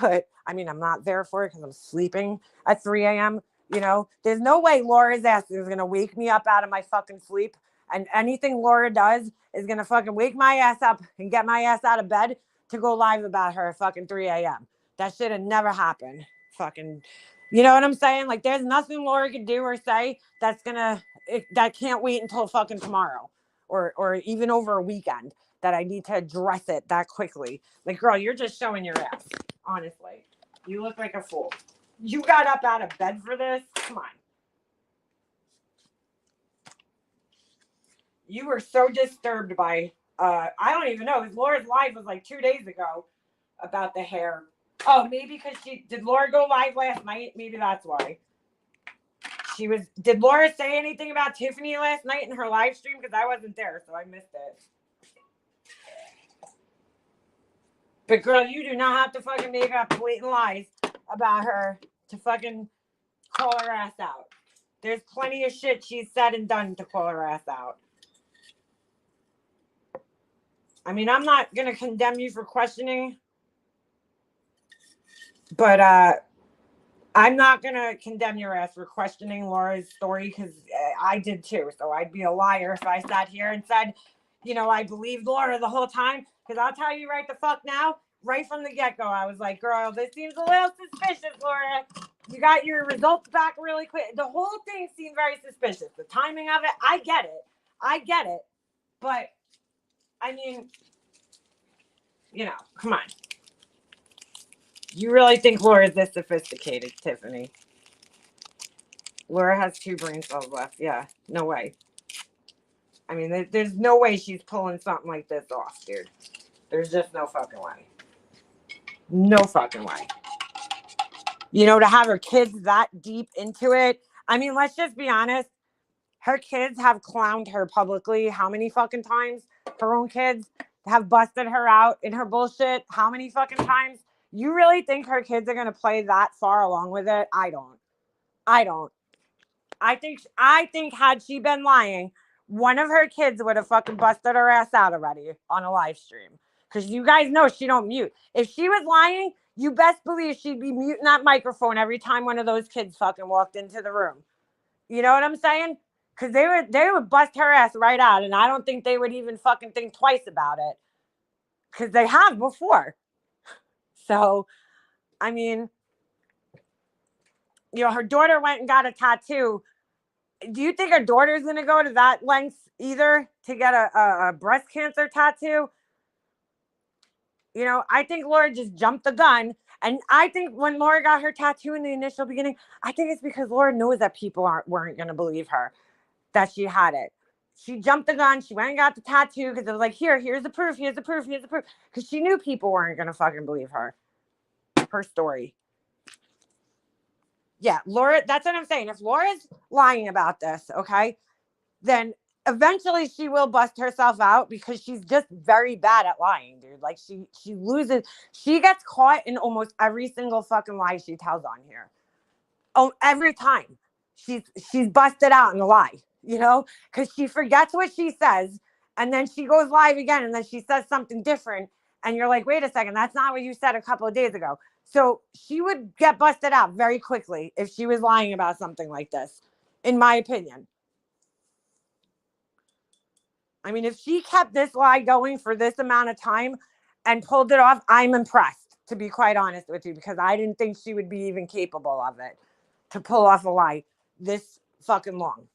But I mean, I'm not there for it because I'm sleeping at 3 a.m. You know, there's no way Laura's ass is going to wake me up out of my fucking sleep. And anything Laura does is going to fucking wake my ass up and get my ass out of bed to go live about her at fucking 3 a.m. That shit had never happened. Fucking, you know what I'm saying? Like, there's nothing Laura can do or say that's going to, that can't wait until fucking tomorrow or even over a weekend that I need to address it that quickly. Like, girl, you're just showing your ass. Honestly, you look like a fool. You got up out of bed for this? Come on. You were so disturbed by, I don't even know. Laura's live was like 2 days ago about the hair. Oh, maybe because did Laura go live last night? Maybe that's why. Did Laura say anything about Tiffany last night in her live stream? Because I wasn't there, so I missed it. But girl, you do not have to fucking make up blatant lies about her to fucking call her ass out. There's plenty of shit she's said and done to call her ass out. I mean, I'm not going to condemn you for questioning, but I'm not going to condemn your ass for questioning Laura's story because I did too. So I'd be a liar if I sat here and said, you know, I believed Laura the whole time. Because I'll tell you right the fuck now, right from the get-go, I was like, girl, this seems a little suspicious, Laura. You got your results back really quick. The whole thing seemed very suspicious. The timing of it, I get it. But, I mean, you know, come on. You really think Laura's this sophisticated, Tiffany? Laura has 2 brain cells left. Yeah, no way. I mean, there's no way she's pulling something like this off, dude. There's just no fucking way. No fucking way. You know, to have her kids that deep into it. I mean, let's just be honest. Her kids have clowned her publicly how many fucking times? Her own kids have busted her out in her bullshit how many fucking times? You really think her kids are going to play that far along with it? I don't. I don't. I think had she been lying, one of her kids would have fucking busted her ass out already on a live stream. Because you guys know she don't mute. If she was lying, you best believe she'd be muting that microphone every time one of those kids fucking walked into the room. You know what I'm saying? Because they would bust her ass right out, and I don't think they would even fucking think twice about it. Because they have before. So, I mean, you know, her daughter went and got a tattoo. Do you think her daughter's going to go to that length either to get a breast cancer tattoo? You know, I think Laura just jumped the gun. And I think when Laura got her tattoo in the initial beginning, I think it's because Laura knows that people weren't going to believe her, that she had it. She jumped the gun. She went and got the tattoo because it was like, here's the proof, here's the proof, here's the proof. Because she knew people weren't going to fucking believe her story. Yeah, Laura, that's what I'm saying. If Laura's lying about this, okay, then eventually she will bust herself out because she's just very bad at lying, dude. Like she loses, she gets caught in almost every single fucking lie she tells on here. Oh, every time she's busted out in a lie, you know, because she forgets what she says and then she goes live again and then she says something different and you're like, wait a second, that's not what you said a couple of days ago. So she would get busted out very quickly if she was lying about something like this, in my opinion. I mean, if she kept this lie going for this amount of time and pulled it off, I'm impressed, to be quite honest with you, because I didn't think she would be even capable of it, to pull off a lie this fucking long.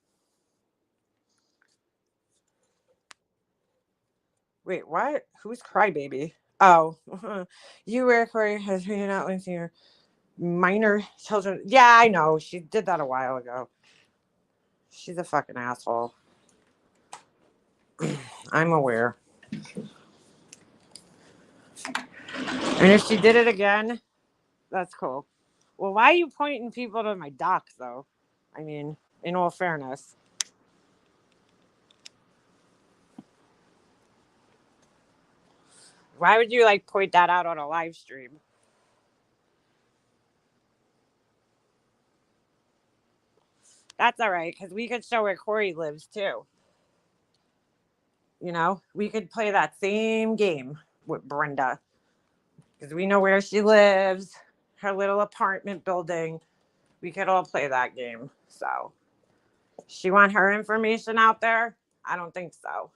Wait, what? Who's Crybaby? Oh, you were Corey has you not linked to your minor children. Yeah, I know. She did that a while ago. She's a fucking asshole. I'm aware. And if she did it again, that's cool. Well, why are you pointing people to my docs, though? I mean, in all fairness. Why would you, like, point that out on a live stream? That's all right, because we could show where Corey lives, too. You know, we could play that same game with Brenda. Because we know where she lives, her little apartment building. We could all play that game. So, she want her information out there? I don't think so.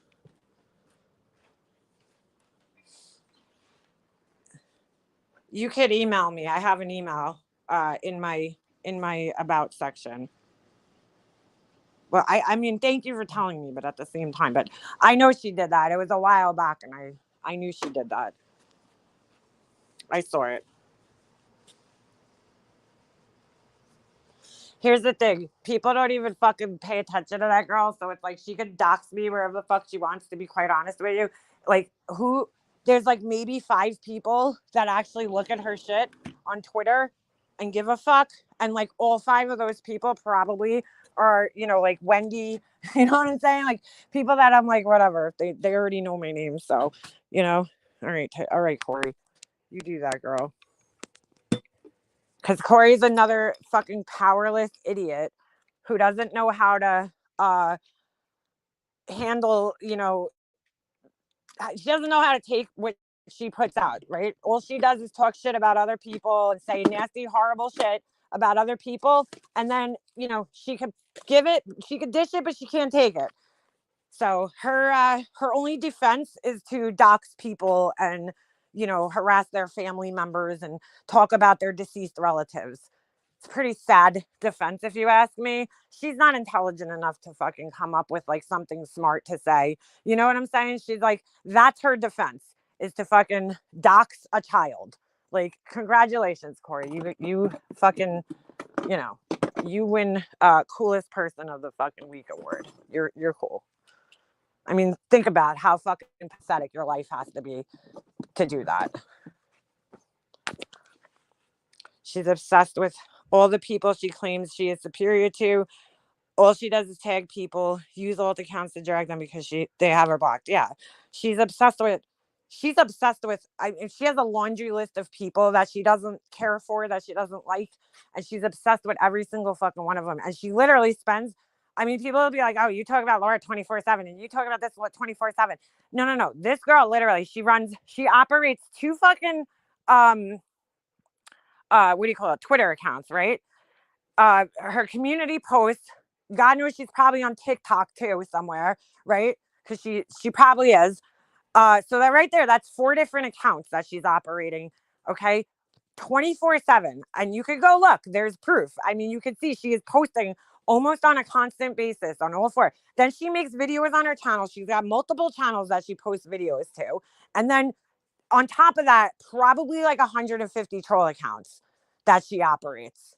You could email me. I have an email in my about section. Well, I mean, thank you for telling me, but at the same time, but I know she did that. It was a while back, and I knew she did that. I saw it. Here's the thing. People don't even fucking pay attention to that girl. So it's like she could dox me wherever the fuck she wants, to be quite honest with you. Like, there's like maybe 5 people that actually look at her shit on Twitter and give a fuck. And like all 5 of those people probably are, you know, like Wendy, you know what I'm saying? Like people that I'm like, whatever, they already know my name. So, you know, all right, Corey, you do that, girl. Because Corey's another fucking powerless idiot who doesn't know how to handle, you know, she doesn't know how to take what she puts out, right? All she does is talk shit about other people and say nasty, horrible shit about other people. And then, you know, she could dish it, but she can't take it. So her only defense is to dox people and, you know, harass their family members and talk about their deceased relatives. It's pretty sad defense, if you ask me. She's not intelligent enough to fucking come up with like something smart to say. You know what I'm saying? She's like, that's her defense, is to fucking dox a child. Like, congratulations, Corey. You fucking, you know, you win coolest person of the fucking week award. You're cool. I mean, think about how fucking pathetic your life has to be to do that. She's obsessed with all the people she claims she is superior to. All she does is tag people, use alt accounts to drag them because they have her blocked. Yeah. She's obsessed with she has a laundry list of people that she doesn't care for, that she doesn't like, and she's obsessed with every single fucking one of them. And she literally spends, I mean, people will be like, oh, you talk about Laura 24/7 and you talk about this 24/7. No. This girl literally, she operates two fucking what do you call it? Twitter accounts, right? Her community posts, God knows she's probably on TikTok too somewhere, right? Because she probably is. So that right there, that's 4 different accounts that she's operating. Okay. 24/7. And you could go look, there's proof. I mean, you can see she is posting almost on a constant basis on all 4. Then she makes videos on her channel. She's got multiple channels that she posts videos to. And then on top of that, probably like 150 troll accounts that she operates.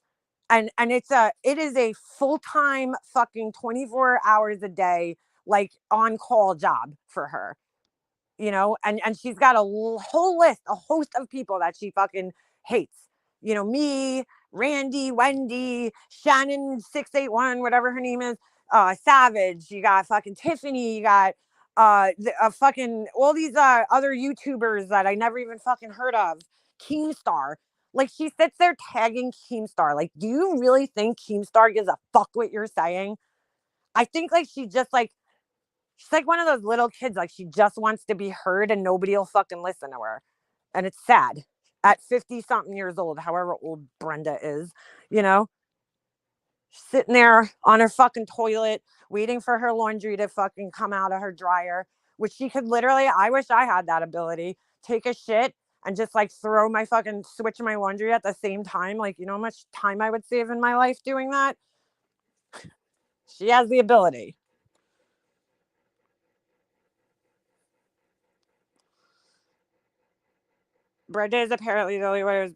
And it is a full-time fucking 24 hours a day, like on call job for her. And she's got a whole list, a host of people that she fucking hates. Me, Randy, Wendy, Shannon 681, whatever her name is, Savage. You got fucking Tiffany. You got fucking all these other YouTubers that I never even fucking heard of. Keemstar. Like, she sits there tagging Keemstar. Like, do you really think Keemstar gives a fuck what you're saying? I think like she's like one of those little kids, like she just wants to be heard and nobody will fucking listen to her. And it's sad. At 50 something years old, however old Brenda is, sitting there on her fucking toilet, waiting for her laundry to fucking come out of her dryer, which she could literally, I wish I had that ability, take a shit and just like switch my laundry at the same time. Like, you know how much time I would save in my life doing that? She has the ability. Brenda is apparently the only one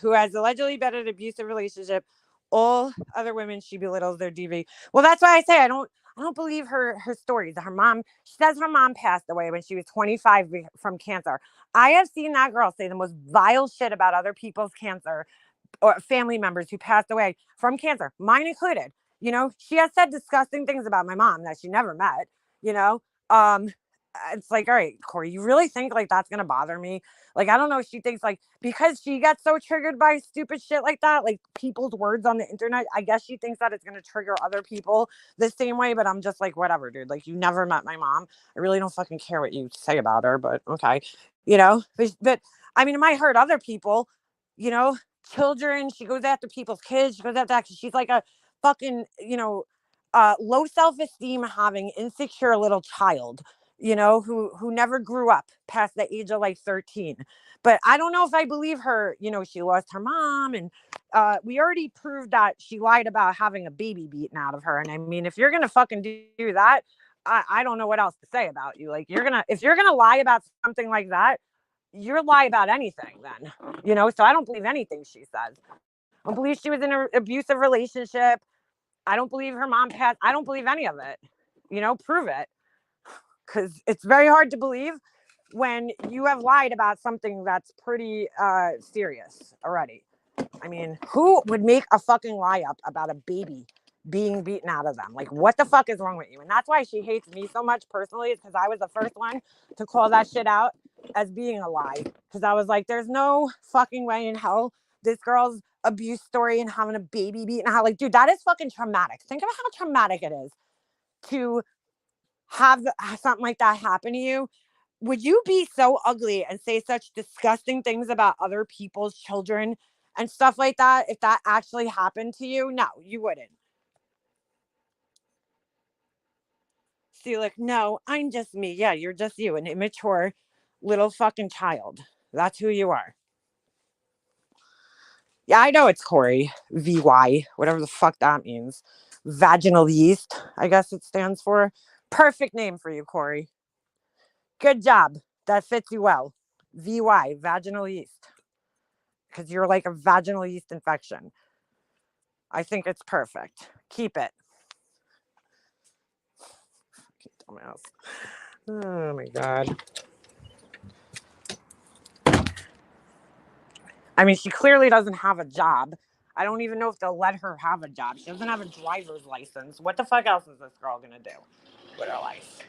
who has allegedly been in an abusive relationship. All other women, she belittles their DV. Well, that's why I say I don't believe her stories. She says her mom passed away when she was 25 from cancer. I have seen that girl say the most vile shit about other people's cancer or family members who passed away from cancer, mine included. She has said disgusting things about my mom that she never met. It's like, all right, Corey, you really think like that's gonna bother me? Like, I don't know. She thinks like because she gets so triggered by stupid shit like that, like people's words on the internet. I guess she thinks that it's gonna trigger other people the same way. But I'm just like, whatever, dude. Like, you never met my mom. I really don't fucking care what you say about her. But okay, But I mean, it might hurt other people. Children. She goes after people's kids. She goes after that. She's like a fucking low self-esteem, having insecure little child. Who never grew up past the age of like 13. But I don't know if I believe her. She lost her mom, and we already proved that she lied about having a baby beaten out of her. And I mean, if you're gonna fucking do that, I don't know what else to say about you. Like, if you're gonna lie about something like that, you're lie about anything then. So I don't believe anything she says. I don't believe she was in an abusive relationship. I don't believe her mom passed. I don't believe any of it. Prove it. Because it's very hard to believe when you have lied about something that's pretty serious already. I mean, who would make a fucking lie up about a baby being beaten out of them? Like, what the fuck is wrong with you? And that's why she hates me so much personally, is because I was the first one to call that shit out as being a lie. Because I was like, there's no fucking way in hell this girl's abuse story and having a baby beaten out. Like, dude, that is fucking traumatic. Think about how traumatic it is to have something like that happen to you. Would you be so ugly and say such disgusting things about other people's children and stuff like that if that actually happened to you? No, you wouldn't. So you're like, no, I'm just me. Yeah, you're just you, an immature little fucking child. That's who you are. Yeah, I know it's Corey. VY, whatever the fuck that means. Vaginal yeast, I guess it stands for. Perfect name for you, Corey. Good job. That fits you well. VY, vaginal yeast. Because you're like a vaginal yeast infection. I think it's perfect. Keep it. Dumbass. Oh my God. I mean, she clearly doesn't have a job. I don't even know if they'll let her have a job. She doesn't have a driver's license. What the fuck else is this girl gonna do with her life?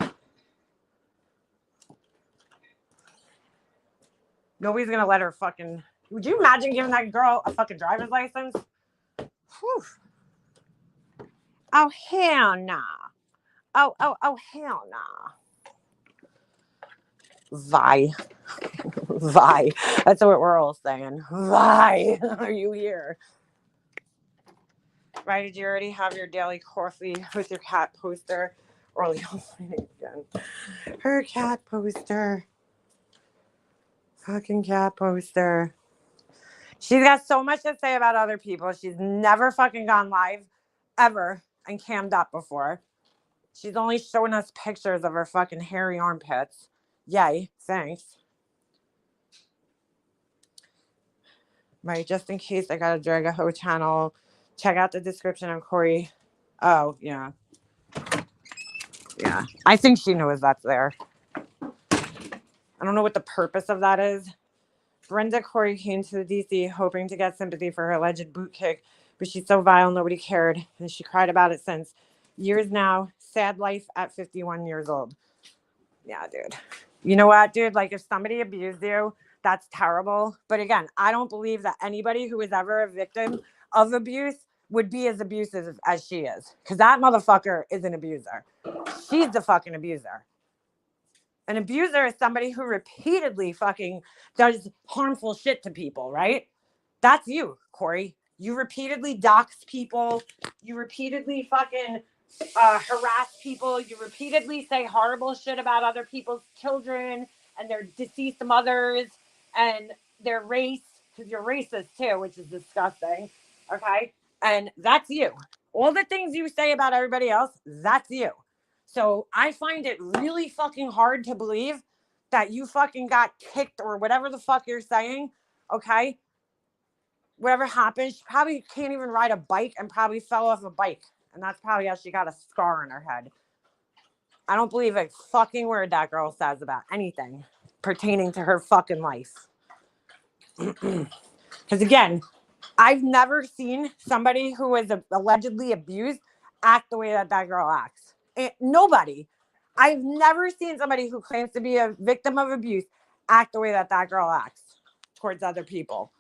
Nobody's gonna let her fucking. Would you imagine giving that girl a fucking driver's license? Whew. Oh, hell nah. Oh, hell nah. Vi. Vi. That's what we're all saying. Vi, are you here? Right, did you already have your daily coffee with your cat poster? Orly, again. Her cat poster. Fucking cat poster. She's got so much to say about other people. She's never fucking gone live ever and cammed up before. She's only showing us pictures of her fucking hairy armpits. Yay, thanks. Right, just in case I got a Dragaho channel, check out the description of Corey. Oh, yeah. Yeah. I think she knows that's there. I don't know what the purpose of that is. Brenda Corey came to the DC hoping to get sympathy for her alleged boot kick, but she's so vile nobody cared, and she cried about it since. Years now, sad life at 51 years old. Yeah, dude. You know what, dude? Like, if somebody abused you, that's terrible. But again, I don't believe that anybody who is ever a victim of abuse would be as abusive as she is. Because that motherfucker is an abuser. She's the fucking abuser. An abuser is somebody who repeatedly fucking does harmful shit to people, right? That's you, Corey. You repeatedly dox people. You repeatedly fucking harass people. You repeatedly say horrible shit about other people's children and their deceased mothers and their race, because you're racist too, which is disgusting. Okay? And that's you. All the things you say about everybody else, that's you. So I find it really fucking hard to believe that you fucking got kicked or whatever the fuck you're saying. Okay? Whatever happened, she probably can't even ride a bike and probably fell off a bike. And that's probably how she got a scar on her head. I don't believe a fucking word that girl says about anything pertaining to her fucking life. Because again, I've never seen somebody who was allegedly abused act the way that girl acts. Nobody. I've never seen somebody who claims to be a victim of abuse act the way that girl acts towards other people.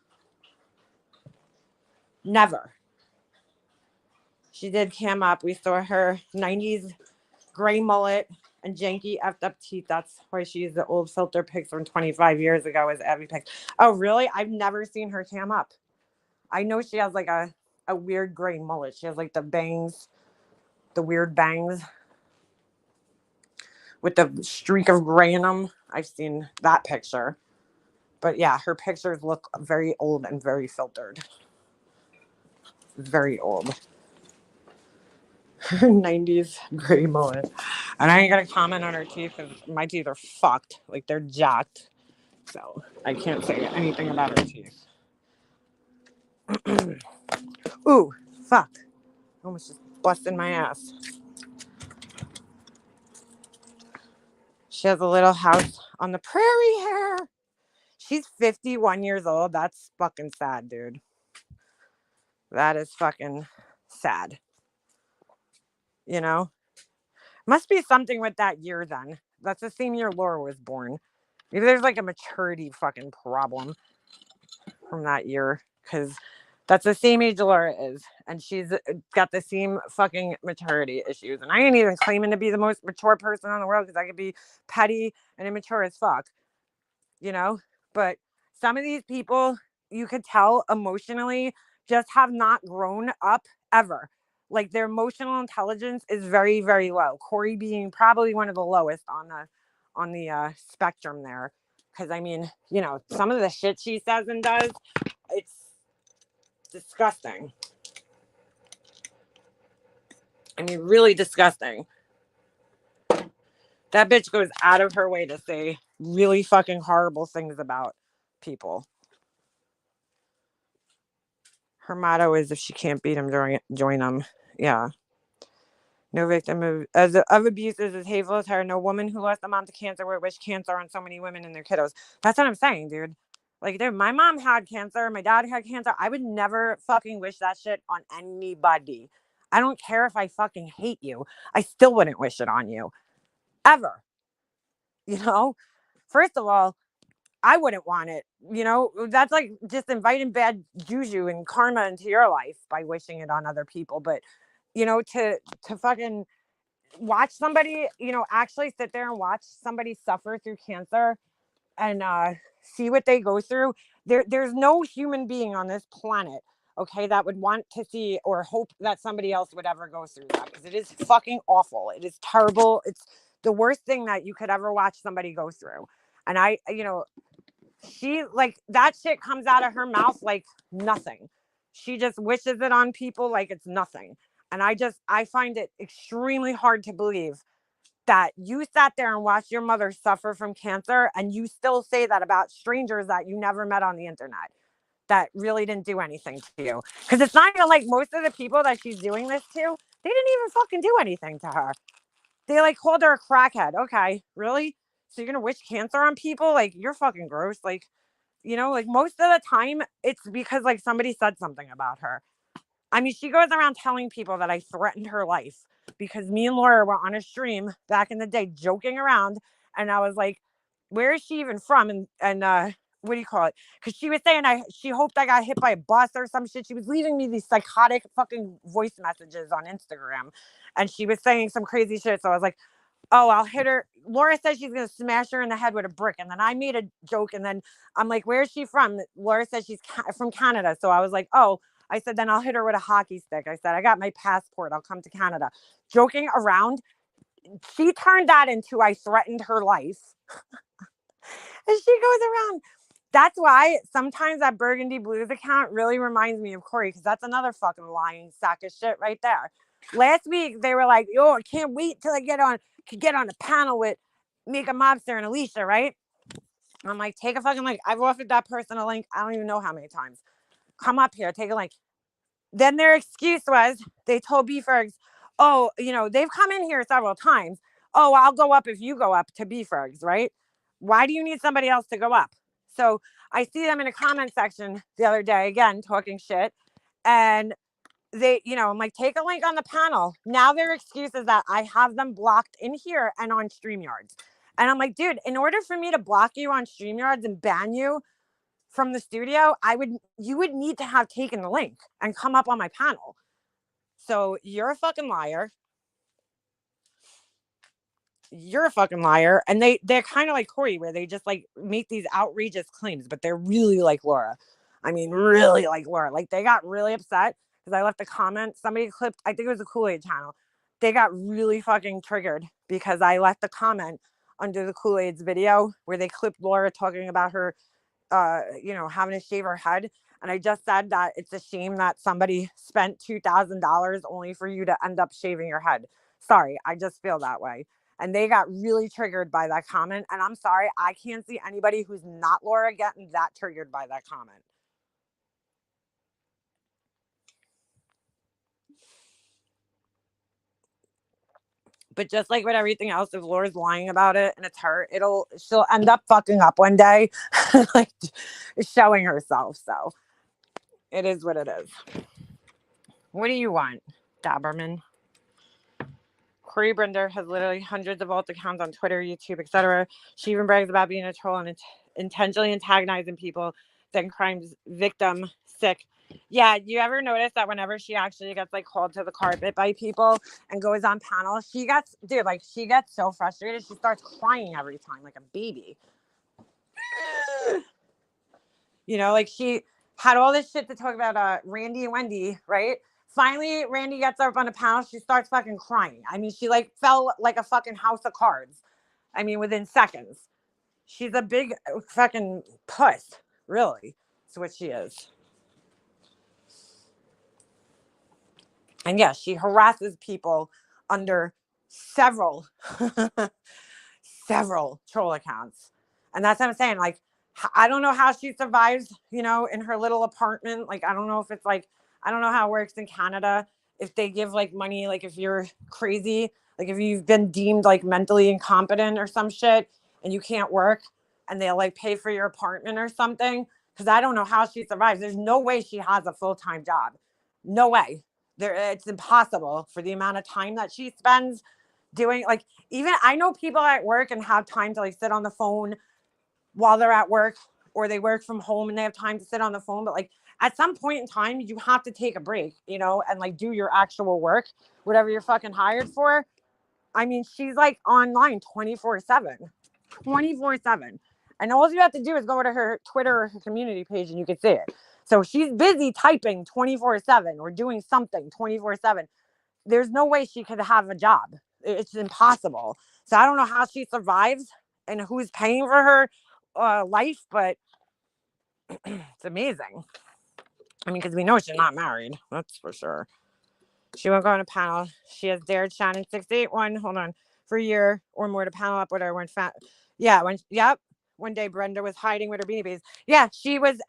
Never. She did cam up. We saw her 90s gray mullet and janky effed up teeth. That's why she used the old filter pics from 25 years ago as Abby pics. Oh, really? I've never seen her cam up. I know she has like a weird gray mullet. She has like the bangs, the weird bangs with the streak of gray in them. I've seen that picture. But yeah, her pictures look very old and very filtered. Very old. 90s gray mullet. And I ain't gonna comment on her teeth because my teeth are fucked. Like, they're jacked. So I can't say anything about her teeth. Ooh, fuck. Almost just busted my ass. She has a little house on the prairie here. She's 51 years old. That's fucking sad, dude. That is fucking sad. You know? Must be something with that year then. That's the same year Laura was born. Maybe there's like a maturity fucking problem from that year. Because that's the same age Laura is. And she's got the same fucking maturity issues. And I ain't even claiming to be the most mature person in the world because I could be petty and immature as fuck. You know? But some of these people, you could tell emotionally, just have not grown up ever. Like, their emotional intelligence is very, very low. Corey being probably one of the lowest on the spectrum there. Because, I mean, you know, some of the shit she says and does, it's disgusting. I mean, really disgusting. That bitch goes out of her way to say really fucking horrible things about people. Her motto is, if she can't beat them, join them. Yeah. No victim of abuse is as hateful as her. No woman who lost a mom to cancer would wish cancer on so many women and their kiddos. That's what I'm saying, dude. Like, dude, my mom had cancer. My dad had cancer. I would never fucking wish that shit on anybody. I don't care if I fucking hate you. I still wouldn't wish it on you. Ever. You know? First of all, I wouldn't want it. You know, that's like just inviting bad juju and karma into your life by wishing it on other people. But, you know, to fucking watch somebody, you know, actually sit there and watch somebody suffer through cancer and see what they go through. There's no human being on this planet, okay, that would want to see or hope that somebody else would ever go through that, because it is fucking awful. It is terrible. It's the worst thing that you could ever watch somebody go through. And I, you know, she like that shit comes out of her mouth like nothing. She just wishes it on people like it's nothing. And I find it extremely hard to believe that you sat there and watched your mother suffer from cancer and you still say that about strangers that you never met on the internet that really didn't do anything to you. Because it's not even like most of the people that she's doing this to, they didn't even fucking do anything to her. They like called her a crackhead. Okay, really? So you're gonna wish cancer on people? Like, you're fucking gross. Like, you know, like most of the time it's because like somebody said something about her. I mean, she goes around telling people that I threatened her life because me and Laura were on a stream back in the day joking around. And I was like, where is she even from? And what do you call it? Because she was saying she hoped I got hit by a bus or some shit. She was leaving me these psychotic fucking voice messages on Instagram. And she was saying some crazy shit. So I was like, oh, I'll hit her. Laura says she's going to smash her in the head with a brick. And then I made a joke. And then I'm like, where is she from? Laura says she's from Canada. So I was like, oh, I said, then I'll hit her with a hockey stick. I said, I got my passport. I'll come to Canada. Joking around. She turned that into I threatened her life. And she goes around. That's why sometimes that Burgundy Blues account really reminds me of Corey, because that's another fucking lying sack of shit right there. Last week, they were like, yo, I can't wait till I could get on a panel with Mika Mobster and Alicia, right? I'm like, take a fucking link. I've offered that person a link. I don't even know how many times. Come up here, take a link. Then their excuse was, they told B-Fergs, oh, you know, they've come in here several times. Oh, I'll go up if you go up to B-Fergs, right? Why do you need somebody else to go up? So I see them in a comment section the other day, again, talking shit. And they, you know, I'm like, take a link on the panel. Now their excuse is that I have them blocked in here and on StreamYards. And I'm like, dude, in order for me to block you on StreamYards and ban you from the studio, you would need to have taken the link and come up on my panel. So you're a fucking liar. You're a fucking liar. And they're kind of like Corey, where they just like make these outrageous claims, but they're really like Laura. I mean, really like Laura. Like, they got really upset because I left a comment. Somebody clipped, I think it was the Kool-Aid channel. They got really fucking triggered because I left a comment under the Kool-Aid's video where they clipped Laura talking about her you know, having to shave her head. And I just said that it's a shame that somebody spent $2,000 only for you to end up shaving your head. Sorry, I just feel that way. And they got really triggered by that comment. And I'm sorry, I can't see anybody who's not Laura getting that triggered by that comment. But just like with everything else, if Laura's lying about it and it's her, she'll end up fucking up one day, like showing herself. So it is what it is. What do you want, Daberman? Corey Brinder has literally hundreds of alt accounts on Twitter, YouTube, etc. She even brags about being a troll and intentionally antagonizing people, then crimes victim sick. Yeah, you ever notice that whenever she actually gets like called to the carpet by people and goes on panel, she gets so frustrated, she starts crying every time like a baby. You know, like she had all this shit to talk about Randy and Wendy, right? Finally, Randy gets up on a panel. She starts fucking crying. I mean, she like fell like a fucking house of cards. I mean, within seconds. She's a big fucking puss, really. That's what she is. And yes, she harasses people under several troll accounts. And that's what I'm saying. Like, I don't know how she survives, you know, in her little apartment. Like, I don't know if it's like, I don't know how it works in Canada. If they give like money, like if you're crazy, like if you've been deemed like mentally incompetent or some shit and you can't work, and they'll like pay for your apartment or something. Because I don't know how she survives. There's no way she has a full-time job. No way. It's impossible for the amount of time that she spends doing, like, even I know people at work and have time to like sit on the phone while they're at work, or they work from home and they have time to sit on the phone. But like at some point in time, you have to take a break, you know, and like do your actual work, whatever you're fucking hired for. I mean, she's like online 24/7, 24/7. And all you have to do is go to her Twitter or her community page and you can see it. So she's busy typing 24/7 or doing something 24/7. There's no way she could have a job. It's impossible. So I don't know how she survives and who's paying for her life, but it's amazing. I mean, because we know she's not married. That's for sure. She won't go on a panel. She has dared Shannon 681. Hold on. For a year or more to panel up with her when yep. One day Brenda was hiding with her beanie babies. Yeah, she was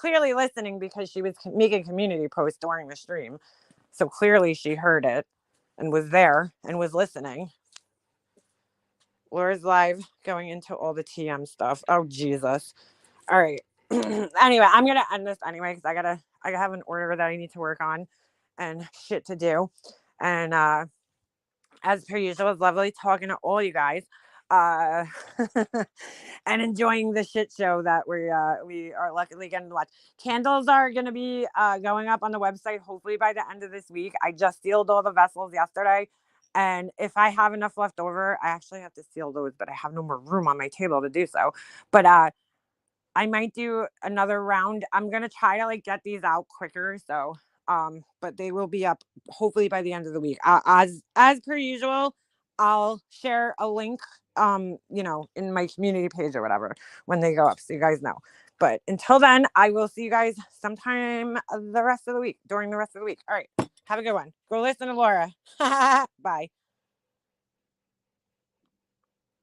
clearly listening because she was making community posts during the stream. So clearly she heard it and was there and was listening. Laura's live going into all the TM stuff. Oh, Jesus. All right. Anyway, I'm going to end this anyway because I have an order that I need to work on and shit to do. And as per usual, it's lovely talking to all you guys. And enjoying the shit show that we are luckily getting to watch. Candles are going to be going up on the website hopefully by the end of this week. I just sealed all the vessels yesterday, and if I have enough left over, I actually have to seal those, but I have no more room on my table to do so. But I might do another round. I'm going to try to like get these out quicker, so but they will be up hopefully by the end of the week. As per usual, I'll share a link you know, in my community page or whatever when they go up, so you guys know. But until then, I will see you guys sometime during the rest of the week. All right, have a good one. Go listen to Laura. Bye.